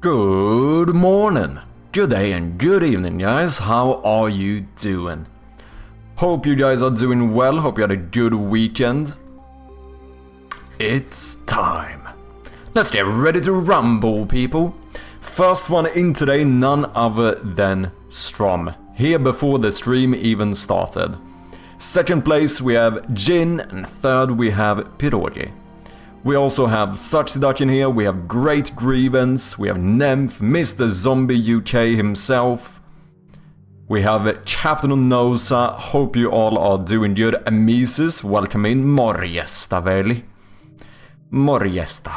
Good morning, good day and good evening guys, how are you doing? Hope you guys are doing well, hope you had a good weekend. It's time. Let's get ready to rumble, people. First one in today, none other than Strom, here before the stream even started. Second place we have Jin, and third we have Pirogi. We also have Saxidak in here, we have Great Grievance, we have Nymph, Mr. Zombie UK himself. We have Captain Onosa, hope you all are doing good. Amisis, welcome in. Morjesta väl. Morjesta.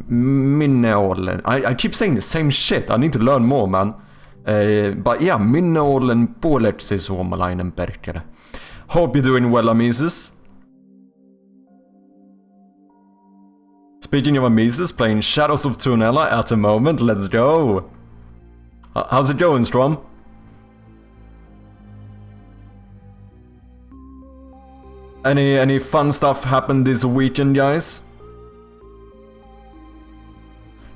Minneålen. I keep saying the same shit, I need to learn more, man. But yeah, Minneålen puoleksi suomalainen perkele. Hope you're doing well, Amisis. Speaking of Amisis, playing Shadows of Tunella at the moment, let's go! How's it going, Strom? Any fun stuff happened this weekend, guys?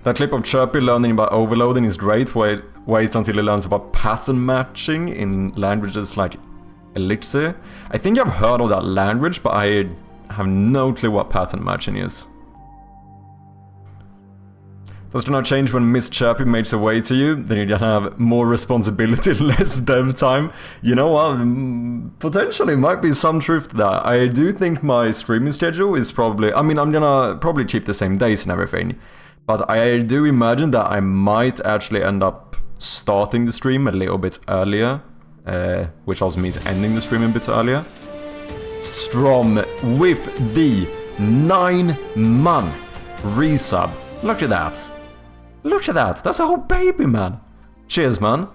That clip of Chirpy learning about overloading is great, waits until he learns about pattern matching in languages like Elixir. I think I've heard of that language, but I have no clue what pattern matching is. Does it not change when Miss Chirpy makes her way to you? Then you can have more responsibility, less dev time. You know what? Potentially might be some truth to that. I do think my streaming schedule is probably... I mean, I'm gonna probably keep the same days and everything. But I do imagine that I might actually end up starting the stream a little bit earlier. Which also means ending the stream a bit earlier. Strom with the 9-month resub. Look at that. Look at that, that's a whole baby, man. Cheers, man.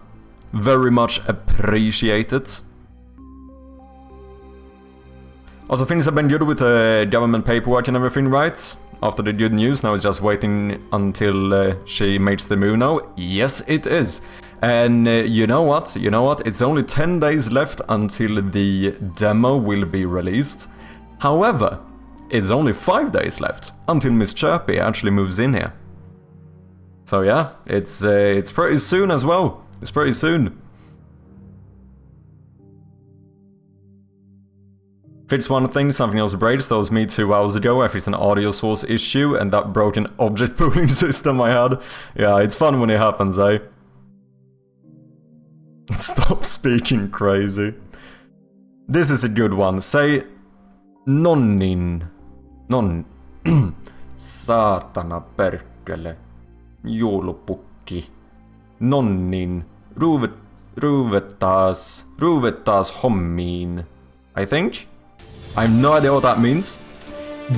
Very much appreciated. Also, things have been good with the government paperwork and everything, right? After the good news, now it's just waiting until she makes the move now. Yes, it is. And you know what? You know what? It's only 10 days left until the demo will be released. However, it's only 5 days left until Miss Chirpy actually moves in here. So yeah, it's pretty soon as well. It's pretty soon. Fix one thing, something else breaks. That was me 2 hours ago. I fixed an audio source issue and that broken object pooling system I had. Yeah, it's fun when it happens, eh? Stop speaking crazy. This is a good one. Say nonnin. Non. Saatana perkele. Joulupukki. Nonnin. Ruvet taas hommiin. I think? I have no idea what that means.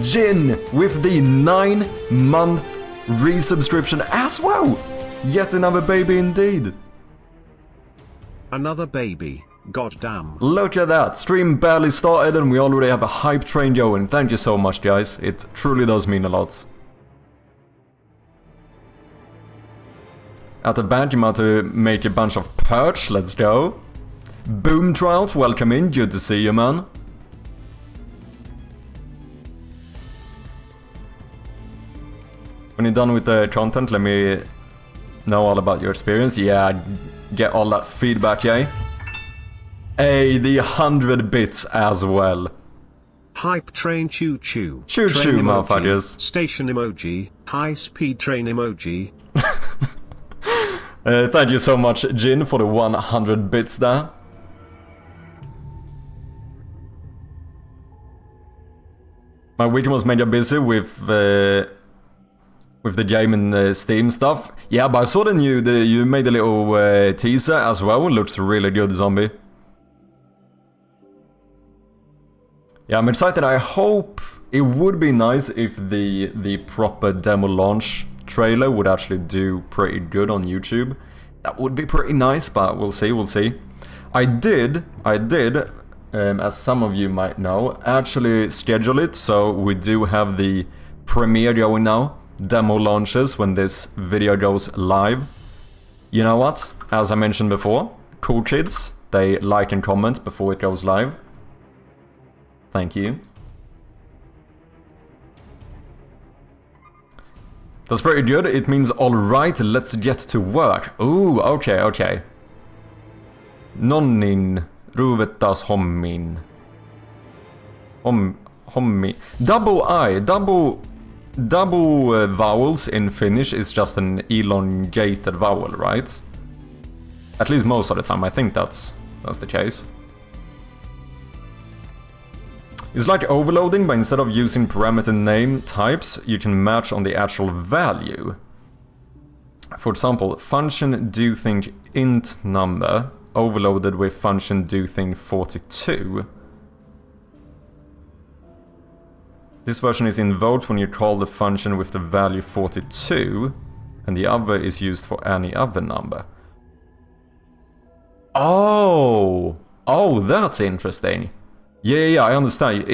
Jin with the 9-month resubscription as well. Yet another baby indeed. Another baby. Goddamn. Look at that. Stream barely started and we already have a hype train going. Thank you so much, guys. It truly does mean a lot. At the bank, I'm about to make a bunch of perch. Let's go. Boom Trout, welcome in. Good to see you, man. When you're done with the content, let me know all about your experience. Yeah, get all that feedback, yeah? Hey, the 100 bits as well. Hype train choo choo. Choo choo, motherfuckers. Station emoji. High speed train emoji. Thank you so much, Jin, for the 100 bits there. My weekend was mega busy with the game and the Steam stuff. Yeah, but I saw you made a little teaser as well. It looks really good, Zombie. Yeah, I'm excited. I hope it would be nice if the proper demo launch trailer would actually do pretty good on YouTube. That would be pretty nice, but we'll see, we'll see. I did, as some of you might know, actually schedule it, so we do have the premiere going now. Demo launches when this video goes live. You know what? As I mentioned before, cool kids, they like and comment before it goes live. Thank you. That's pretty good. It means alright, let's get to work. Ooh, okay, okay. Nonnin ruvetas hommin. Hommi. Double I, double vowels in Finnish is just an elongated vowel, right? At least most of the time, I think that's the case. It's like overloading, but instead of using parameter name types, you can match on the actual value. For example, function dothing int number overloaded with function dothing 42. This version is invoked when you call the function with the value 42, and the other is used for any other number. Oh, that's interesting. Yeah, I understand. It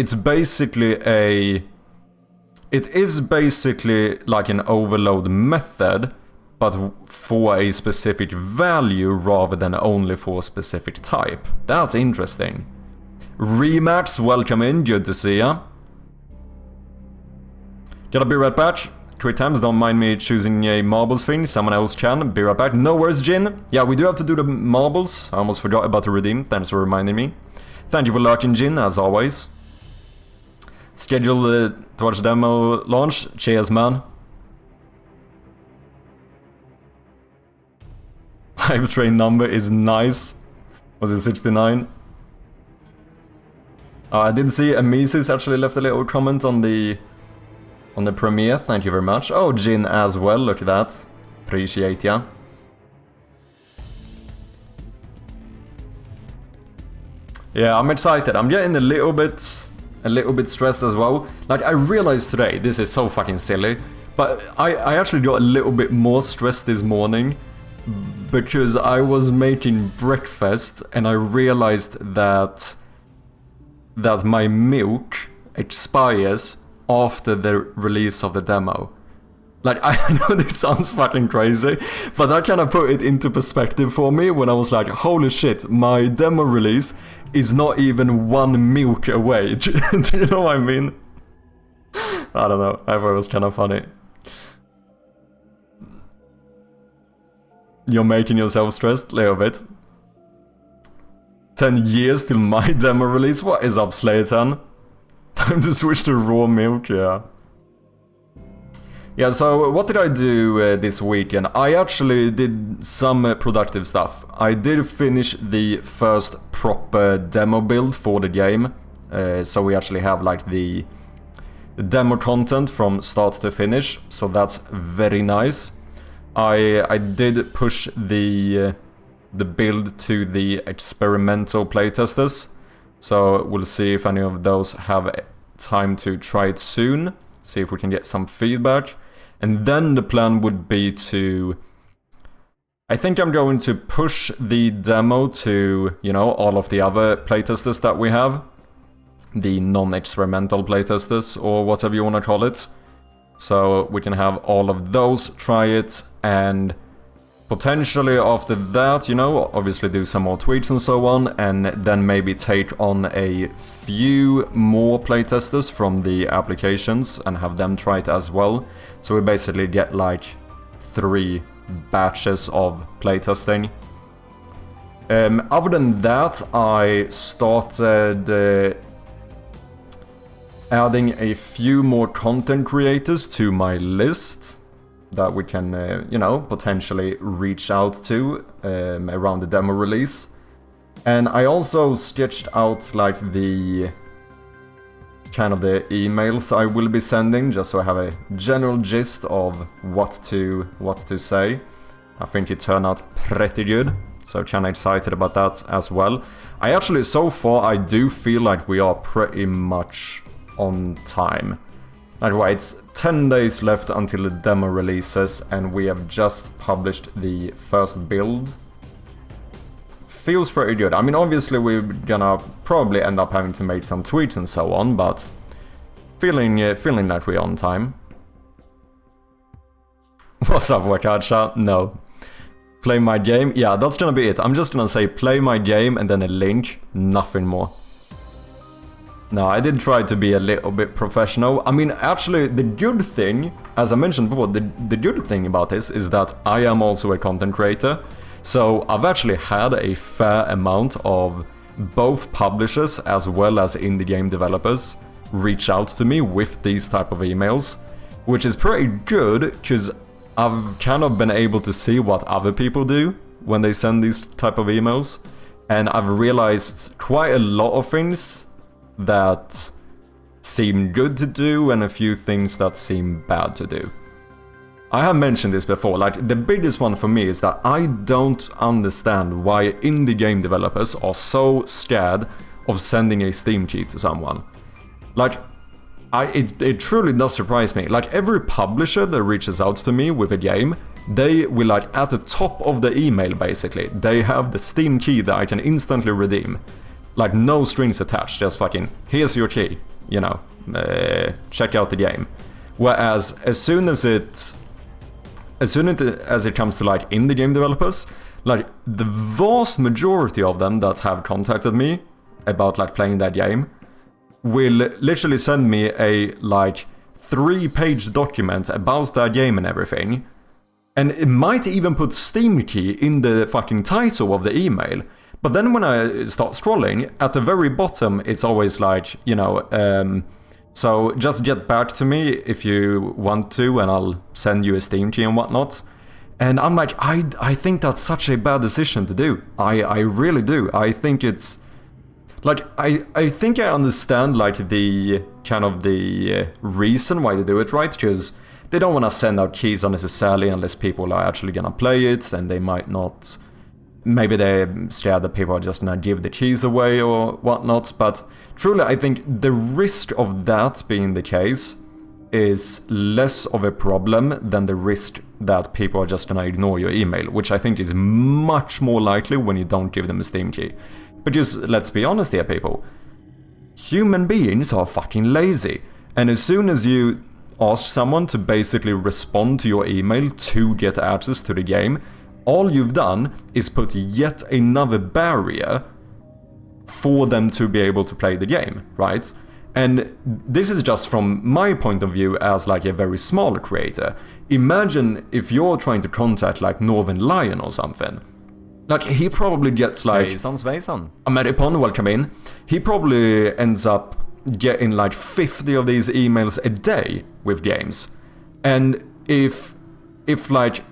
is basically like an overload method, but for a specific value rather than only for a specific type. That's interesting. Remax, welcome in, good to see ya. Gotta be right back. Quick times, don't mind me choosing a marbles thing, someone else can. Be right back. No worries, Jin. Yeah, we do have to do the marbles. I almost forgot about the redeem, thanks for reminding me. Thank you for lurking, Jin, as always. Schedule to watch demo launch. Cheers, man. Hype train number is nice. Was it 69? I did see Amisis actually left a little comment on the premiere. Thank you very much. Oh, Jin as well. Look at that. Appreciate ya. Yeah, I'm excited. I'm getting a little bit stressed as well. Like, I realized today, this is so fucking silly, but I actually got a little bit more stressed this morning because I was making breakfast and I realized that my milk expires after the release of the demo. Like, I know this sounds fucking crazy, but that kind of put it into perspective for me when I was like, holy shit, my demo release is not even 1 milk away. Do you know what I mean? I don't know, I thought it was kind of funny. You're making yourself stressed a little bit. 10 years till my demo release? What is up, Slayton? Time to switch to raw milk, yeah. Yeah, so what did I do this weekend? I actually did some productive stuff. I did finish the first proper demo build for the game. So we actually have like the demo content from start to finish. So that's very nice. I did push the build to the experimental playtesters. So we'll see if any of those have time to try it soon. See if we can get some feedback. And then the plan would be to... I think I'm going to push the demo to, you know, all of the other playtesters that we have. The non-experimental playtesters, or whatever you want to call it. So we can have all of those try it, and potentially after that, you know, obviously do some more tweaks and so on, and then maybe take on a few more playtesters from the applications and have them try it as well. So we basically get like 3 batches of playtesting. Other than that, I started adding a few more content creators to my list that we can, you know, potentially reach out to around the demo release. And I also sketched out like the kind of the emails I will be sending, just so I have a general gist of what to say. I think it turned out pretty good, so kind of excited about that as well. I actually, so far, I do feel like we are pretty much on time. Anyway, it's 10 days left until the demo releases, and we have just published the first build. Feels pretty good. I mean, obviously we're gonna probably end up having to make some tweaks and so on, but feeling like we're on time. What's up, Wakacha? No. Play my game? Yeah, that's gonna be it. I'm just gonna say play my game and then a link, nothing more. No, I did try to be a little bit professional. I mean, actually, the good thing, as I mentioned before, the good thing about this is that I am also a content creator. So I've actually had a fair amount of both publishers as well as indie game developers reach out to me with these type of emails, which is pretty good because I've kind of been able to see what other people do when they send these type of emails. And I've realized quite a lot of things that seem good to do and a few things that seem bad to do. I have mentioned this before, like the biggest one for me is that I don't understand why indie game developers are so scared of sending a Steam key to someone. Like, it truly does surprise me. Like, every publisher that reaches out to me with a game, they will, like, at the top of the email basically, they have the Steam key that I can instantly redeem. Like, no strings attached, just fucking, here's your key, you know, check out the game. Whereas, as soon as it comes to, like, indie game developers, like, the vast majority of them that have contacted me about, like, playing that game will literally send me a, like, 3-page document about that game and everything. And it might even put Steam key in the fucking title of the email. But then when I start scrolling, at the very bottom, it's always like, you know, so just get back to me if you want to, and I'll send you a Steam key and whatnot. And I'm like, I think that's such a bad decision to do. I really do. I think it's, like, I think I understand, like, the kind of the reason why they do it, right? Because they don't want to send out keys unnecessarily unless people are actually gonna play it, and they might not. Maybe they're scared that people are just gonna give the keys away or whatnot, but truly I think the risk of that being the case is less of a problem than the risk that people are just gonna ignore your email, which I think is much more likely when you don't give them a Steam key. Because let's be honest here, people, human beings are fucking lazy, and as soon as you ask someone to basically respond to your email to get access to the game, all you've done is put yet another barrier for them to be able to play the game, right? And this is just from my point of view as, like, a very small creator. Imagine if you're trying to contact, like, Northern Lion or something. Like, he probably gets, like... Svejsan. Ameripon, welcome in. He probably ends up getting, like, 50 of these emails a day with games. And if like,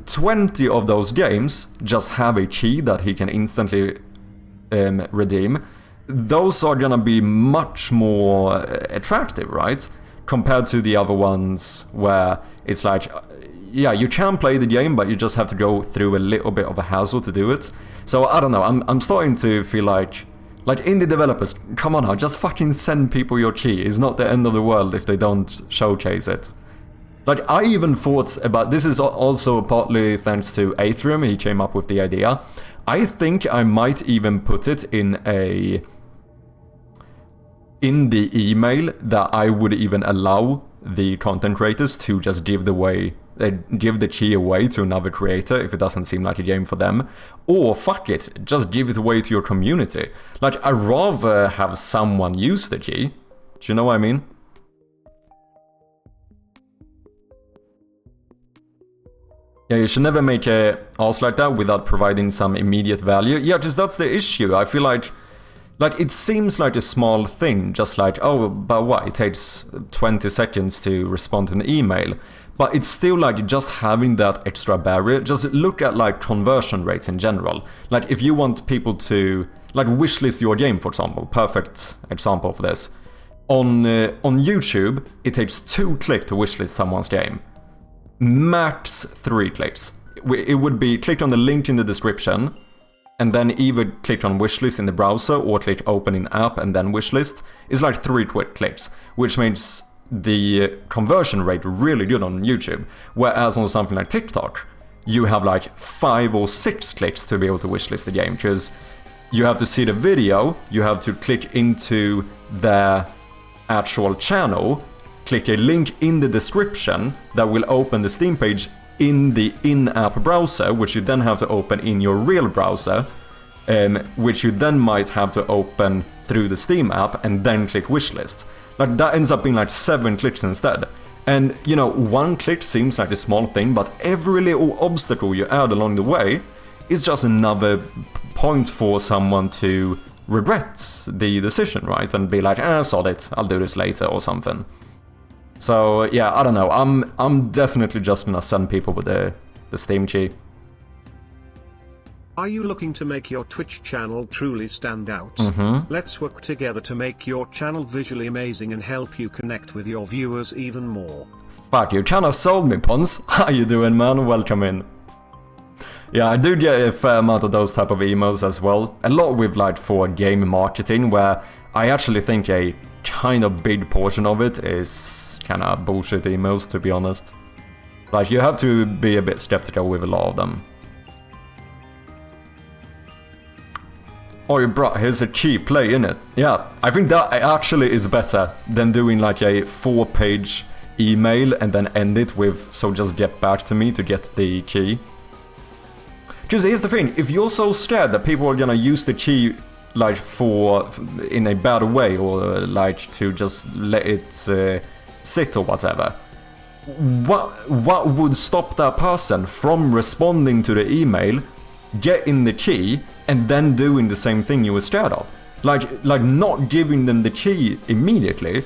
20 of those games just have a key that he can instantly redeem, those are gonna be much more attractive, right? Compared to the other ones where it's like, yeah, you can play the game, but you just have to go through a little bit of a hassle to do it. So I don't know, I'm starting to feel like indie developers, come on now, just fucking send people your key. It's not the end of the world if they don't showcase it. Like, I even thought about, this is also partly thanks to Atrium, he came up with the idea. I think I might even put it in the email that I would even allow the content creators to just give the key away to another creator if it doesn't seem like a game for them. Or fuck it, just give it away to your community. Like, I'd rather have someone use the key. Do you know what I mean? Yeah, you should never make a ask like that without providing some immediate value. Yeah, because that's the issue. I feel like it seems like a small thing, just like, oh, but what? It takes 20 seconds to respond to an email. But it's still like just having that extra barrier. Just look at, like, conversion rates in general. Like, if you want people to, like, wishlist your game, for example, perfect example for this. On YouTube, it takes 2 clicks to wishlist someone's game. Max 3 clicks. It would be click on the link in the description, and then either click on wishlist in the browser or click open in app and then wishlist. It's like 3 quick clicks, which makes the conversion rate really good on YouTube. Whereas on something like TikTok, you have like 5 or 6 clicks to be able to wishlist the game, because you have to see the video, you have to click into their actual channel, click a link in the description that will open the Steam page in the in-app browser, which you then have to open in your real browser, which you then might have to open through the Steam app and then click wishlist. Like, that ends up being like 7 clicks instead. And, you know, 1 click seems like a small thing, but every little obstacle you add along the way is just another point for someone to regret the decision, right? And be like, sod it, I'll do this later or something. So, yeah, I don't know. I'm definitely just gonna send people with the Steam key. Are you looking to make your Twitch channel truly stand out? Let's work together to make your channel visually amazing and help you connect with your viewers even more. Fuck, you kinda sold me, Pons. How you doing, man? Welcome in. Yeah, I do get a fair amount of those type of emails as well. A lot with like for game marketing, where I actually think a kind of big portion of it is kinda bullshit emails, to be honest. Like, you have to be a bit skeptical with a lot of them. Oh, bruh, here's a cheap play, innit? Yeah, I think that actually is better than doing like a 4-page email and then end it with, so just get back to me to get the key. Because here's the thing, if you're so scared that people are gonna use the key like in a bad way, or like to just let it sit or whatever, what would stop that person from responding to the email, getting the key, and then doing the same thing you were scared of? Like not giving them the key immediately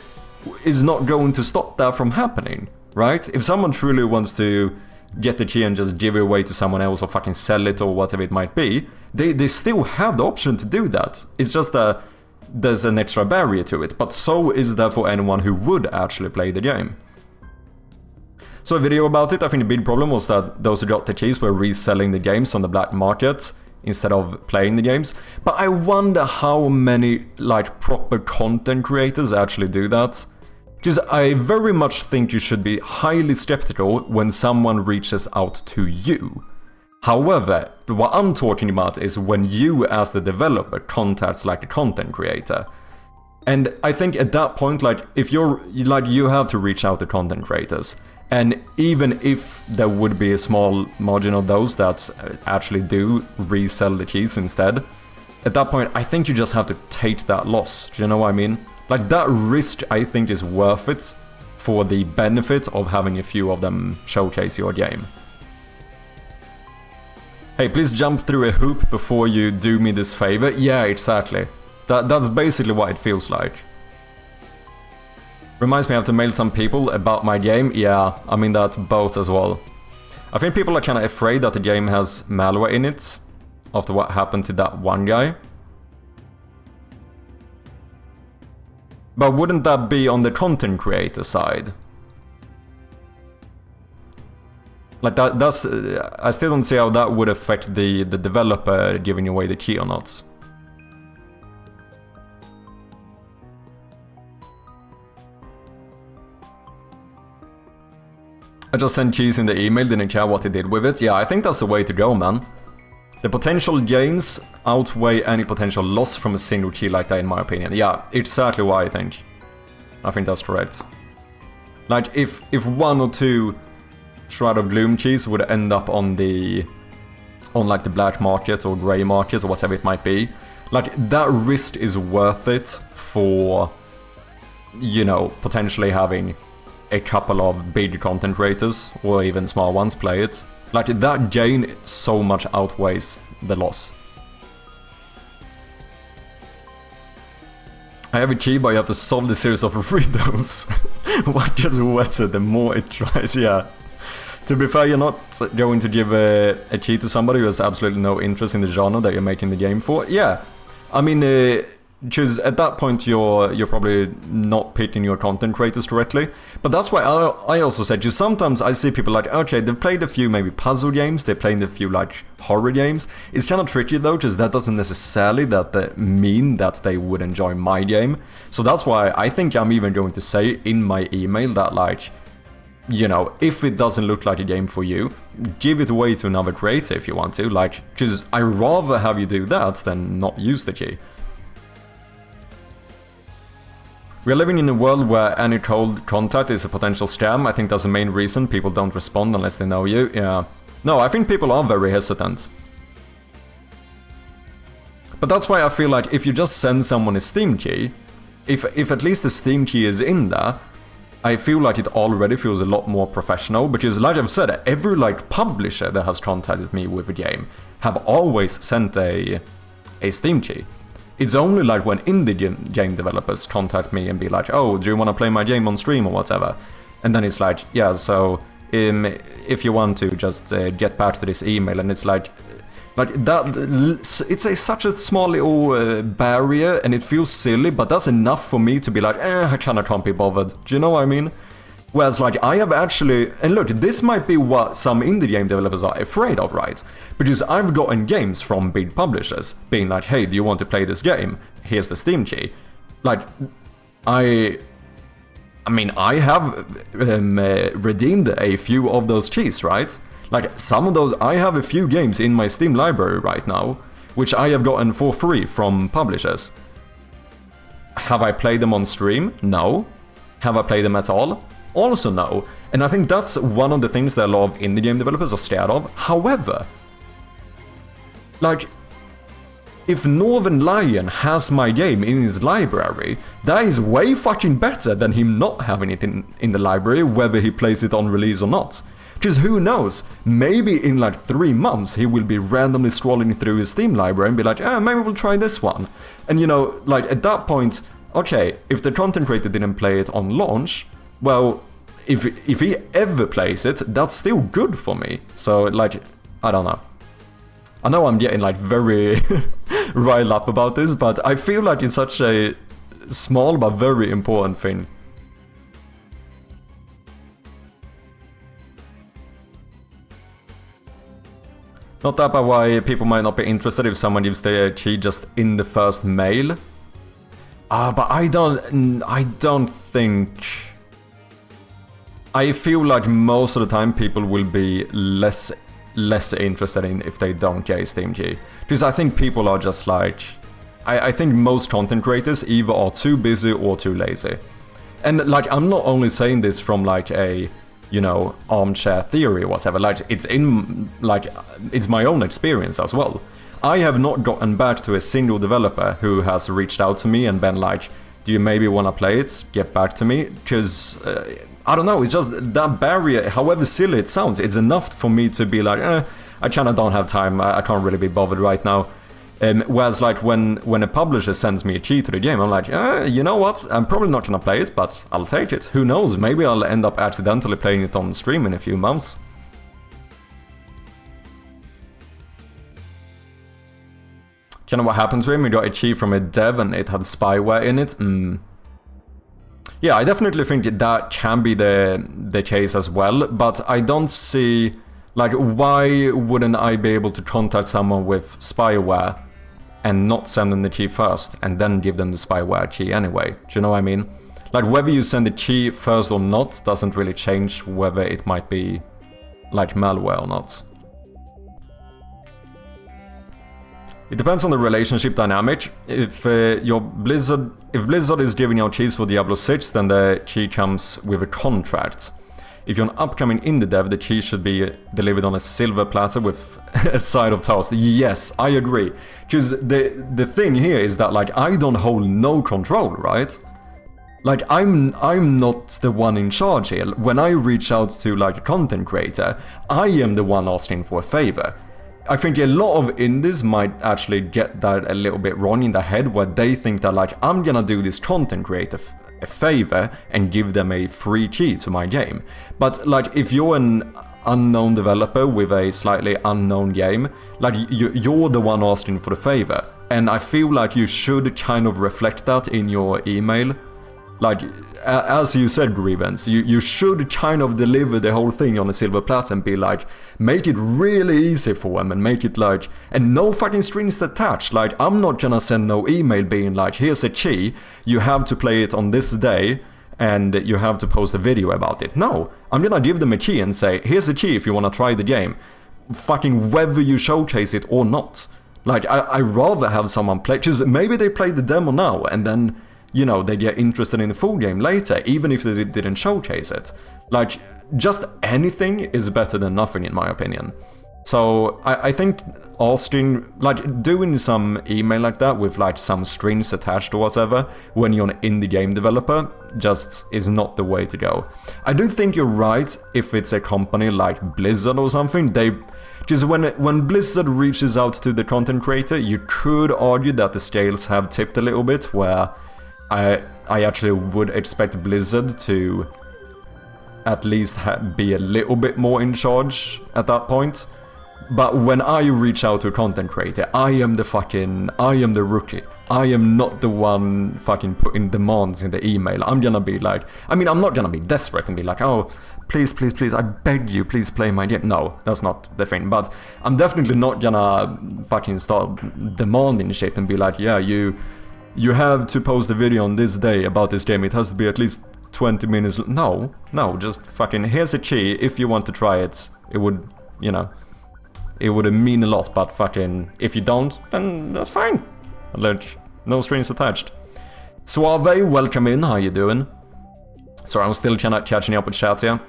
is not going to stop that from happening, right? If someone truly wants to get the key and just give it away to someone else or fucking sell it or whatever it might be, they still have the option to do that. It's just that there's an extra barrier to it, but so is there for anyone who would actually play the game. So a video about it, I think the big problem was that those who got the keys were reselling the games on the black market instead of playing the games. But I wonder how many like proper content creators actually do that. Because I very much think you should be highly skeptical when someone reaches out to you. However, what I'm talking about is when you as the developer contacts like a content creator. And I think at that point, like, if you're like, you have to reach out to content creators. And even if there would be a small margin of those that actually do resell the keys instead, at that point I think you just have to take that loss. Do you know what I mean? Like, that risk I think is worth it for the benefit of having a few of them showcase your game. Hey, please jump through a hoop before you do me this favor. Yeah, exactly. That's basically what it feels like. Reminds me I have to mail some people about my game. Yeah, I'm in that boat as well. I think people are kind of afraid that the game has malware in it after what happened to that one guy. But wouldn't that be on the content creator side? Like, that's I still don't see how that would affect the developer giving away the key or not. I just sent keys in the email, didn't care what he did with it. Yeah, I think that's the way to go, man. The potential gains outweigh any potential loss from a single key like that, in my opinion. Yeah, exactly what I think. I think that's correct. Like, if 1 or 2 Shroud of Gloom keys would end up on like the black market or grey market or whatever it might be, like, that risk is worth it for, you know, potentially having a couple of big content creators or even small ones play it. Like, that gain so much outweighs the loss. I have a key, but you have to solve the series of riddles. What gets wetter the more it tries, yeah. To be fair, you're not going to give a key to somebody who has absolutely no interest in the genre that you're making the game for. Yeah, I mean, because at that point you're probably not pitching your content creators correctly. But that's why I also said, because sometimes I see people like, okay, they've played a few maybe puzzle games, they've played a few like horror games. It's kind of tricky though, because that doesn't necessarily mean that they would enjoy my game. So that's why I think I'm even going to say in my email that, like, you know, if it doesn't look like a game for you, give it away to another creator if you want to, like, because I'd rather have you do that than not use the key. We are living in a world where any cold contact is a potential scam. I think that's the main reason people don't respond unless they know you. Yeah. No, I think people are very hesitant. But that's why I feel like if you just send someone a Steam key, if at least the Steam key is in there, I feel like it already feels a lot more professional, because like I've said, every like publisher that has contacted me with a game have always sent a Steam key. It's only like when indie game developers contact me and be like, oh, do you want to play my game on stream or whatever? And then it's like, yeah, so if you want to just get back to this email, and it's like that, it's such a small little barrier, and it feels silly, but that's enough for me to be like, I can't be bothered. Do you know what I mean? Whereas like I have actually, and look, this might be what some indie game developers are afraid of, right? Because I've gotten games from big publishers being like, hey, do you want to play this game? Here's the Steam key. Like, I mean, I have redeemed a few of those keys, right? Like, some of those, I have a few games in my Steam library right now, which I have gotten for free from publishers. Have I played them on stream? No. Have I played them at all? Also no. And I think that's one of the things that a lot of indie game developers are scared of. However, like, if Northern Lion has my game in his library, that is way fucking better than him not having it in the library, whether he plays it on release or not. Because who knows, maybe in like 3 months he will be randomly scrolling through his Steam library and be like, maybe we'll try this one. And you know, like at that point, okay, if the content creator didn't play it on launch, well, if he ever plays it, that's still good for me. So like, I don't know. I know I'm getting like very riled up about this, but I feel like it's such a small but very important thing. Not that but why people might not be interested if someone gives their key just in the first mail. But I don't think... I feel like most of the time people will be less interested in if they don't get a Steam key. Because I think people are just like... I think most content creators either are too busy or too lazy. And like, I'm not only saying this from like a, you know, armchair theory or whatever, like it's my own experience as well. I have not gotten back to a single developer who has reached out to me and been like, do you maybe want to play it? Get back to me. Because, I don't know, it's just that barrier, however silly it sounds, it's enough for me to be like, I kind of don't have time, I can't really be bothered right now. Whereas like when a publisher sends me a key to the game, I'm like, you know what, I'm probably not gonna play it, but I'll take it. Who knows, maybe I'll end up accidentally playing it on stream in a few months. You know what happened to him? He got a key from a dev and it had spyware in it. Yeah, I definitely think that can be the case as well, but I don't see, like, why wouldn't I be able to contact someone with spyware and not send them the key first and then give them the spyware key anyway? Do you know what I mean? Like, whether you send the key first or not doesn't really change whether it might be, like, malware or not. It depends on the relationship dynamic. If Blizzard is giving out keys for Diablo 6, then the key comes with a contract. If you're an upcoming indie dev, the key should be delivered on a silver platter with a side of toast. Yes, I agree. Because the thing here is that, like, I don't hold no control, right? Like, I'm not the one in charge here. When I reach out to, like, a content creator, I am the one asking for a favor. I think a lot of indies might actually get that a little bit wrong in their head, where they think that, like, I'm gonna do this content creator a favor and give them a free key to my game. But, like, if you're an unknown developer with a slightly unknown game, like, you're the one asking for the favor. And I feel like you should kind of reflect that in your email. Like, as you said, Grievance, you should kind of deliver the whole thing on a silver platter and be like, make it really easy for them and make it like, and no fucking strings attached. Like, I'm not gonna send no email being like, here's a key, you have to play it on this day, and you have to post a video about it. No, I'm gonna give them a key and say, here's a key if you wanna try the game. Fucking whether you showcase it or not. Like, I rather have someone play, because maybe they play the demo now, and then, you know, they get interested in the full game later, even if they didn't showcase it. Like, just anything is better than nothing, in my opinion. So, I think asking, like, doing some email like that with, like, some strings attached or whatever when you're an indie game developer just is not the way to go. I do think you're right if it's a company like Blizzard or something. Because when Blizzard reaches out to the content creator, you could argue that the scales have tipped a little bit, where I actually would expect Blizzard to at least be a little bit more in charge at that point. But when I reach out to a content creator, I am the rookie. I am not the one fucking putting demands in the email. I'm gonna be like, I mean, I'm not gonna be desperate and be like, oh, please, I beg you, please play my game. No, that's not the thing. But I'm definitely not gonna fucking start demanding shit and be like, yeah, you have to post a video on this day about this game. It has to be at least 20 minutes. No, just fucking, here's a key. If you want to try it, it would, you know, it would mean a lot. But fucking, if you don't, then that's fine. Like, no strings attached. Suave, welcome in. How you doing? Sorry, I'm still kind of catching up with chat here.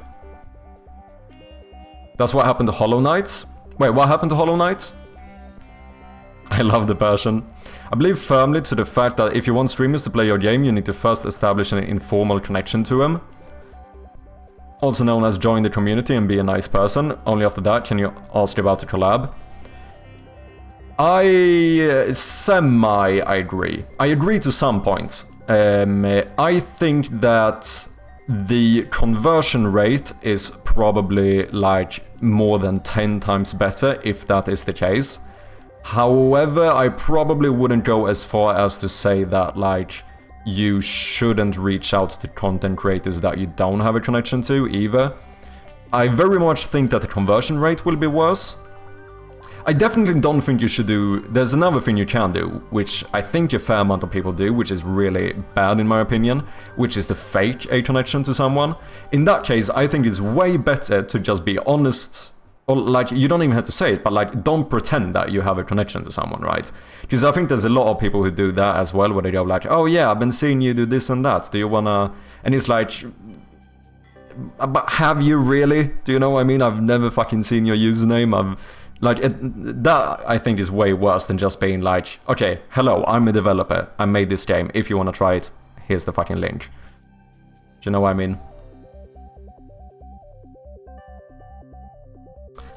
That's what happened to Hollow Knight. Wait, what happened to Hollow Knight? I love the passion. I believe firmly to the fact that if you want streamers to play your game, you need to first establish an informal connection to them. Also known as join the community and be a nice person. Only after that can you ask about the collab. I agree. I agree to some points. I think that the conversion rate is probably like more than 10 times better if that is the case. However, I probably wouldn't go as far as to say that like you shouldn't reach out to content creators that you don't have a connection to either. I very much think that the conversion rate will be worse. I definitely don't think you should do... There's another thing you can do, which I think a fair amount of people do, which is really bad in my opinion, which is to fake a connection to someone. In that case, I think it's way better to just be honest, or like, you don't even have to say it, but like, don't pretend that you have a connection to someone, right? Because I think there's a lot of people who do that as well, where they go like, oh yeah, I've been seeing you do this and that, do you wanna... And it's like... But have you really? Do you know what I mean? I've never fucking seen your username, that I think is way worse than just being like, okay, hello, I'm a developer, I made this game, if you want to try it, here's the fucking link. Do you know what I mean?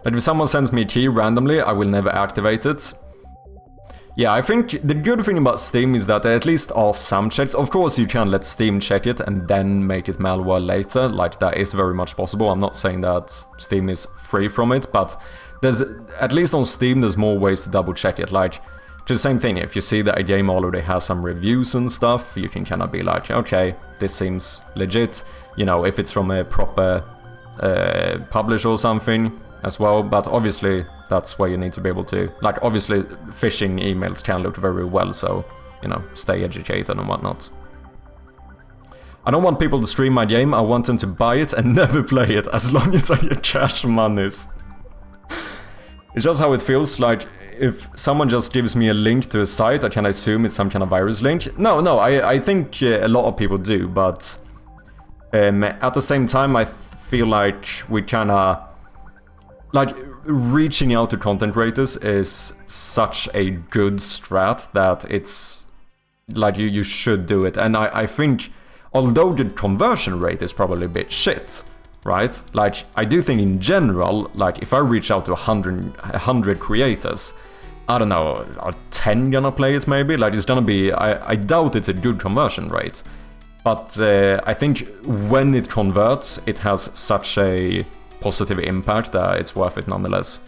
Like, if someone sends me a key randomly, I will never activate it. Yeah, I think the good thing about Steam is that there at least are some checks. Of course, you can let Steam check it and then make it malware later, like that is very much possible. I'm not saying that Steam is free from it, but there's, at least on Steam, there's more ways to double check it. Like, just the same thing, if you see that a game already has some reviews and stuff, you can kind of be like, okay, this seems legit. You know, if it's from a proper publisher or something as well. But obviously, that's where you need to be able to, like, obviously, phishing emails can look very well, so, you know, stay educated and whatnot. I don't want people to stream my game, I want them to buy it and never play it, as long as I get cash monies. It's just how it feels. Like, if someone just gives me a link to a site, I can assume it's some kind of virus link. No, I think a lot of people do, but at the same time, I feel like we kinda... Like, reaching out to content creators is such a good strat that it's... Like, you should do it. And I think, although the conversion rate is probably a bit shit, right? Like, I do think in general, like, if I reach out to 100 creators, I don't know, are 10 gonna play it maybe? Like, it's gonna be... I doubt it's a good conversion rate. But I think when it converts, it has such a positive impact that it's worth it nonetheless.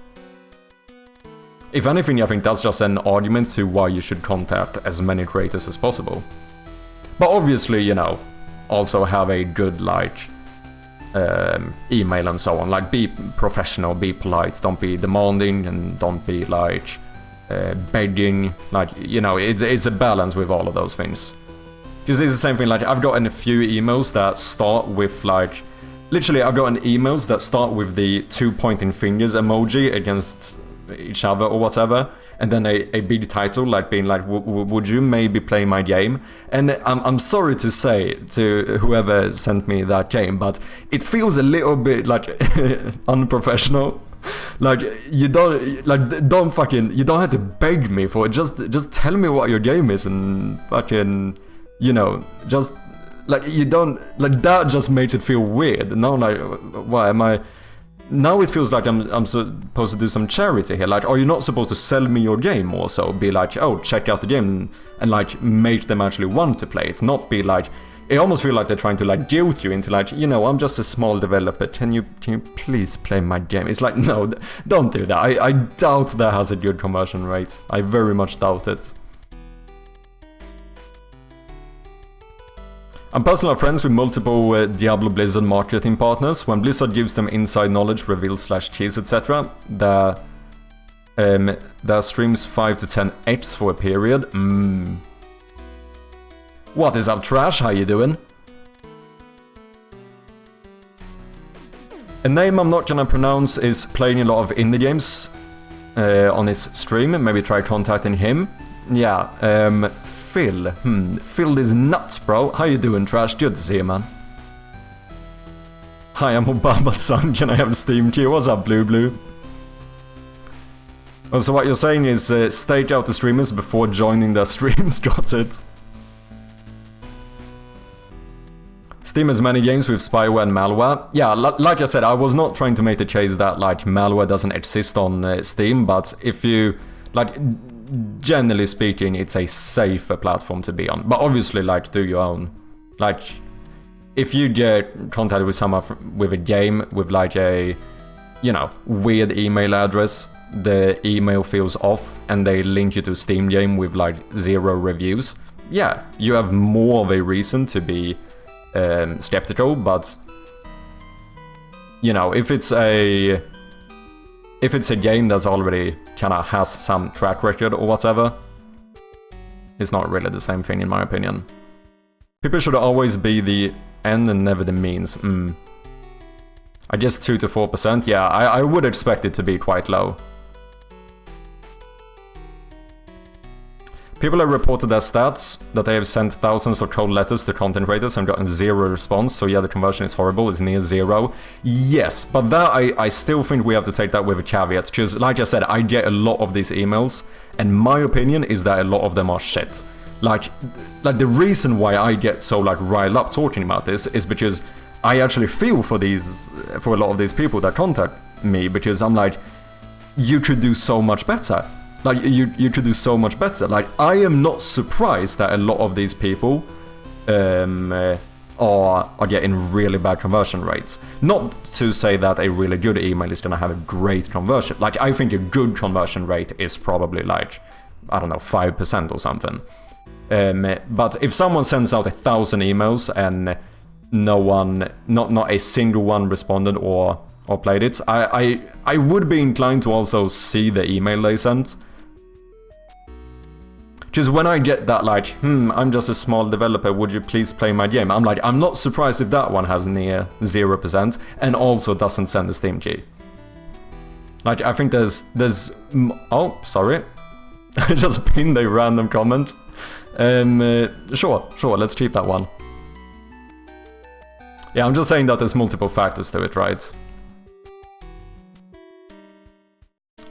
If anything, I think that's just an argument to why you should contact as many creators as possible. But obviously, you know, also have a good, like... email and so on. Like, be professional, be polite, don't be demanding, and don't be like begging. Like, you know, it's a balance with all of those things. Because it's the same thing. Like, I've gotten a few emails that start with like, literally, I've gotten emails that start with the 2 pointing fingers emoji against each other or whatever, and then a big title, like being like, would you maybe play my game? And I'm sorry to say to whoever sent me that game, but it feels a little bit like unprofessional. Like, you don't fucking, you don't have to beg me for it. Just tell me what your game is and fucking, you know, just, like, you don't, like, that just makes it feel weird. Now, like, why am I, now it feels like I'm supposed to do some charity here. Like, are you not supposed to sell me your game or so? Be like, oh, check out the game, and like, make them actually want to play it. Not be like, it almost feels like they're trying to like guilt you into like, you know, I'm just a small developer, can you please play my game? It's like, no, don't do that. I doubt that has a good conversion rate. I very much doubt it. I'm personally friends with multiple Diablo Blizzard marketing partners. When Blizzard gives them inside knowledge, reveals /keys, etc., their streams 5 to 10x for a period. What is up, Trash? How you doing? A name I'm not gonna pronounce is playing a lot of indie games on his stream. Maybe try contacting him. Yeah, Phil. Phil is nuts, bro. How you doing, Trash? Good to see you, man. Hi, I'm Obama's son. Can I have a Steam key? What's up, Blue? Oh, so what you're saying is stake out the streamers before joining their streams. Got it. Steam has many games with spyware and malware. Yeah, like I said, I was not trying to make the case that like malware doesn't exist on Steam, but if you, like, generally speaking, it's a safer platform to be on. But obviously, like, do your own. Like, if you get contacted with someone with a game with like a, you know, weird email address, the email feels off, and they link you to a Steam game with like 0 reviews, yeah, you have more of a reason to be skeptical. But you know, if it's a game that's already kind of has some track record or whatever, it's not really the same thing in my opinion. People should always be the end and never the means. I guess 2 to 4%. Yeah, I would expect it to be quite low. People have reported their stats, that they have sent thousands of cold letters to content creators and gotten 0 response, so yeah, the conversion is horrible, it's near 0. Yes, but that I still think we have to take that with a caveat, because like I said, I get a lot of these emails, and my opinion is that a lot of them are shit. Like the reason why I get so like riled up talking about this is because I actually feel for a lot of these people that contact me, because I'm like, you could do so much better. Like, you could do so much better. Like, I am not surprised that a lot of these people are getting really bad conversion rates. Not to say that a really good email is gonna have a great conversion. Like, I think a good conversion rate is probably like, I don't know, 5% or something. But if someone sends out 1,000 emails and no one, not a single one responded or played it, I would be inclined to also see the email they sent. Because when I get that like, I'm just a small developer, would you please play my game? I'm like, I'm not surprised if that one has near 0% and also doesn't send a Steam key. Like, I think there's oh, sorry. I just pinned a random comment. Sure, let's keep that one. Yeah, I'm just saying that there's multiple factors to it, right?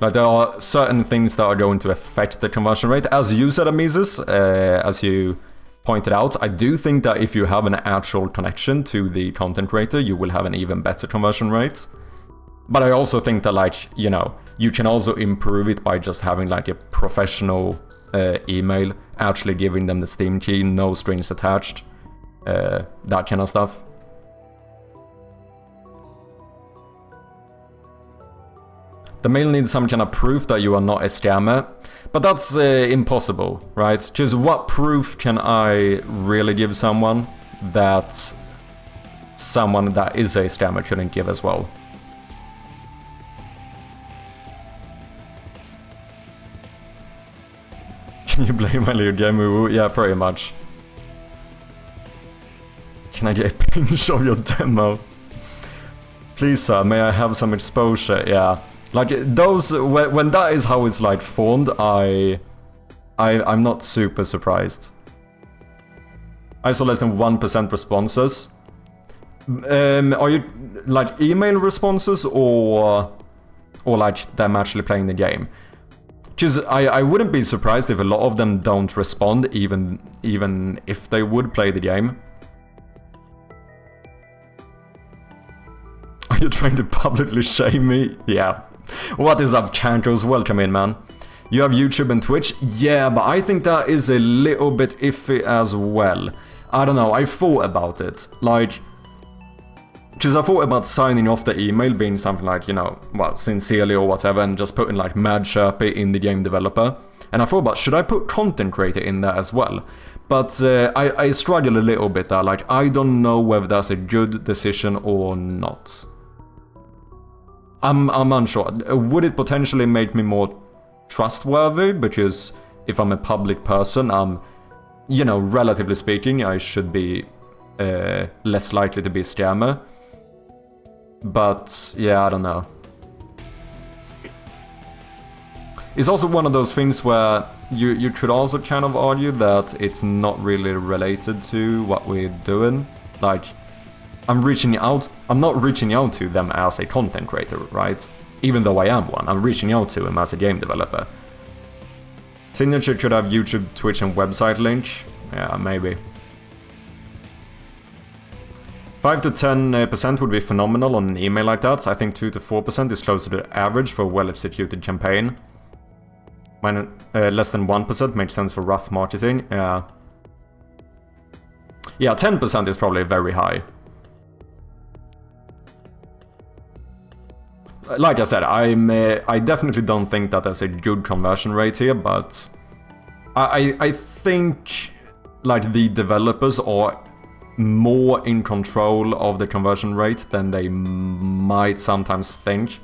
Like, there are certain things that are going to affect the conversion rate. As you said, Amises, as you pointed out, I do think that if you have an actual connection to the content creator, you will have an even better conversion rate. But I also think that, like, you know, you can also improve it by just having like a professional email, actually giving them the Steam key, no strings attached, that kind of stuff. The mail needs some kind of proof that you are not a scammer, but that's impossible, right? Because what proof can I really give someone that someone that is a scammer couldn't give as well? Can you blame my little game? Yeah, pretty much. Can I get a pinch of your demo? Please, sir, may I have some exposure? Yeah. Like, those, when that is how it's like formed, I'm not super surprised. I saw less than 1% responses. Are you like email responses or or like them actually playing the game. Because I wouldn't be surprised if a lot of them don't respond, even if they would play the game. Are you trying to publicly shame me? Yeah. What is up, Chankos? Welcome in, man. You have YouTube and Twitch? Yeah, but I think that is a little bit iffy as well. I don't know, I thought about it. Like, because I thought about signing off the email being something like, you know, well, sincerely or whatever, and just putting like Mad Sherpy in the game developer. And I thought about, should I put content creator in there as well? But I struggle a little bit there. Like, I don't know whether that's a good decision or not. I'm unsure. Would it potentially make me more trustworthy? Because if I'm a public person, you know, relatively speaking, I should be less likely to be a scammer. But, yeah, I don't know. It's also one of those things where you could also kind of argue that it's not really related to what we're doing. Like, I'm not reaching out to them as a content creator, right? Even though I am one, I'm reaching out to them as a game developer. Signature could have YouTube, Twitch, and website link. Yeah, maybe. 5 to 10% would be phenomenal on an email like that. I think 2 to 4% is closer to average for a well-executed campaign. Less than 1% makes sense for rough marketing. Yeah, 10% is probably very high. Like I said, I definitely don't think that there's a good conversion rate here, but I think like the developers are more in control of the conversion rate than they might sometimes think.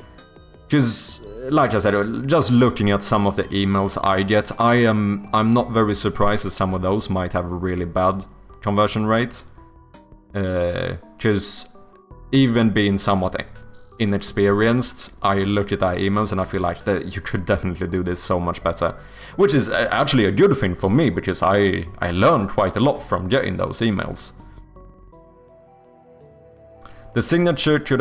Because, like I said, just looking at some of the emails I get, I'm not very surprised that some of those might have a really bad conversion rate. Because even being somewhat inexperienced, I look at their emails and I feel like that you could definitely do this so much better. Which is actually a good thing for me, because I learned quite a lot from getting those emails. The signature could,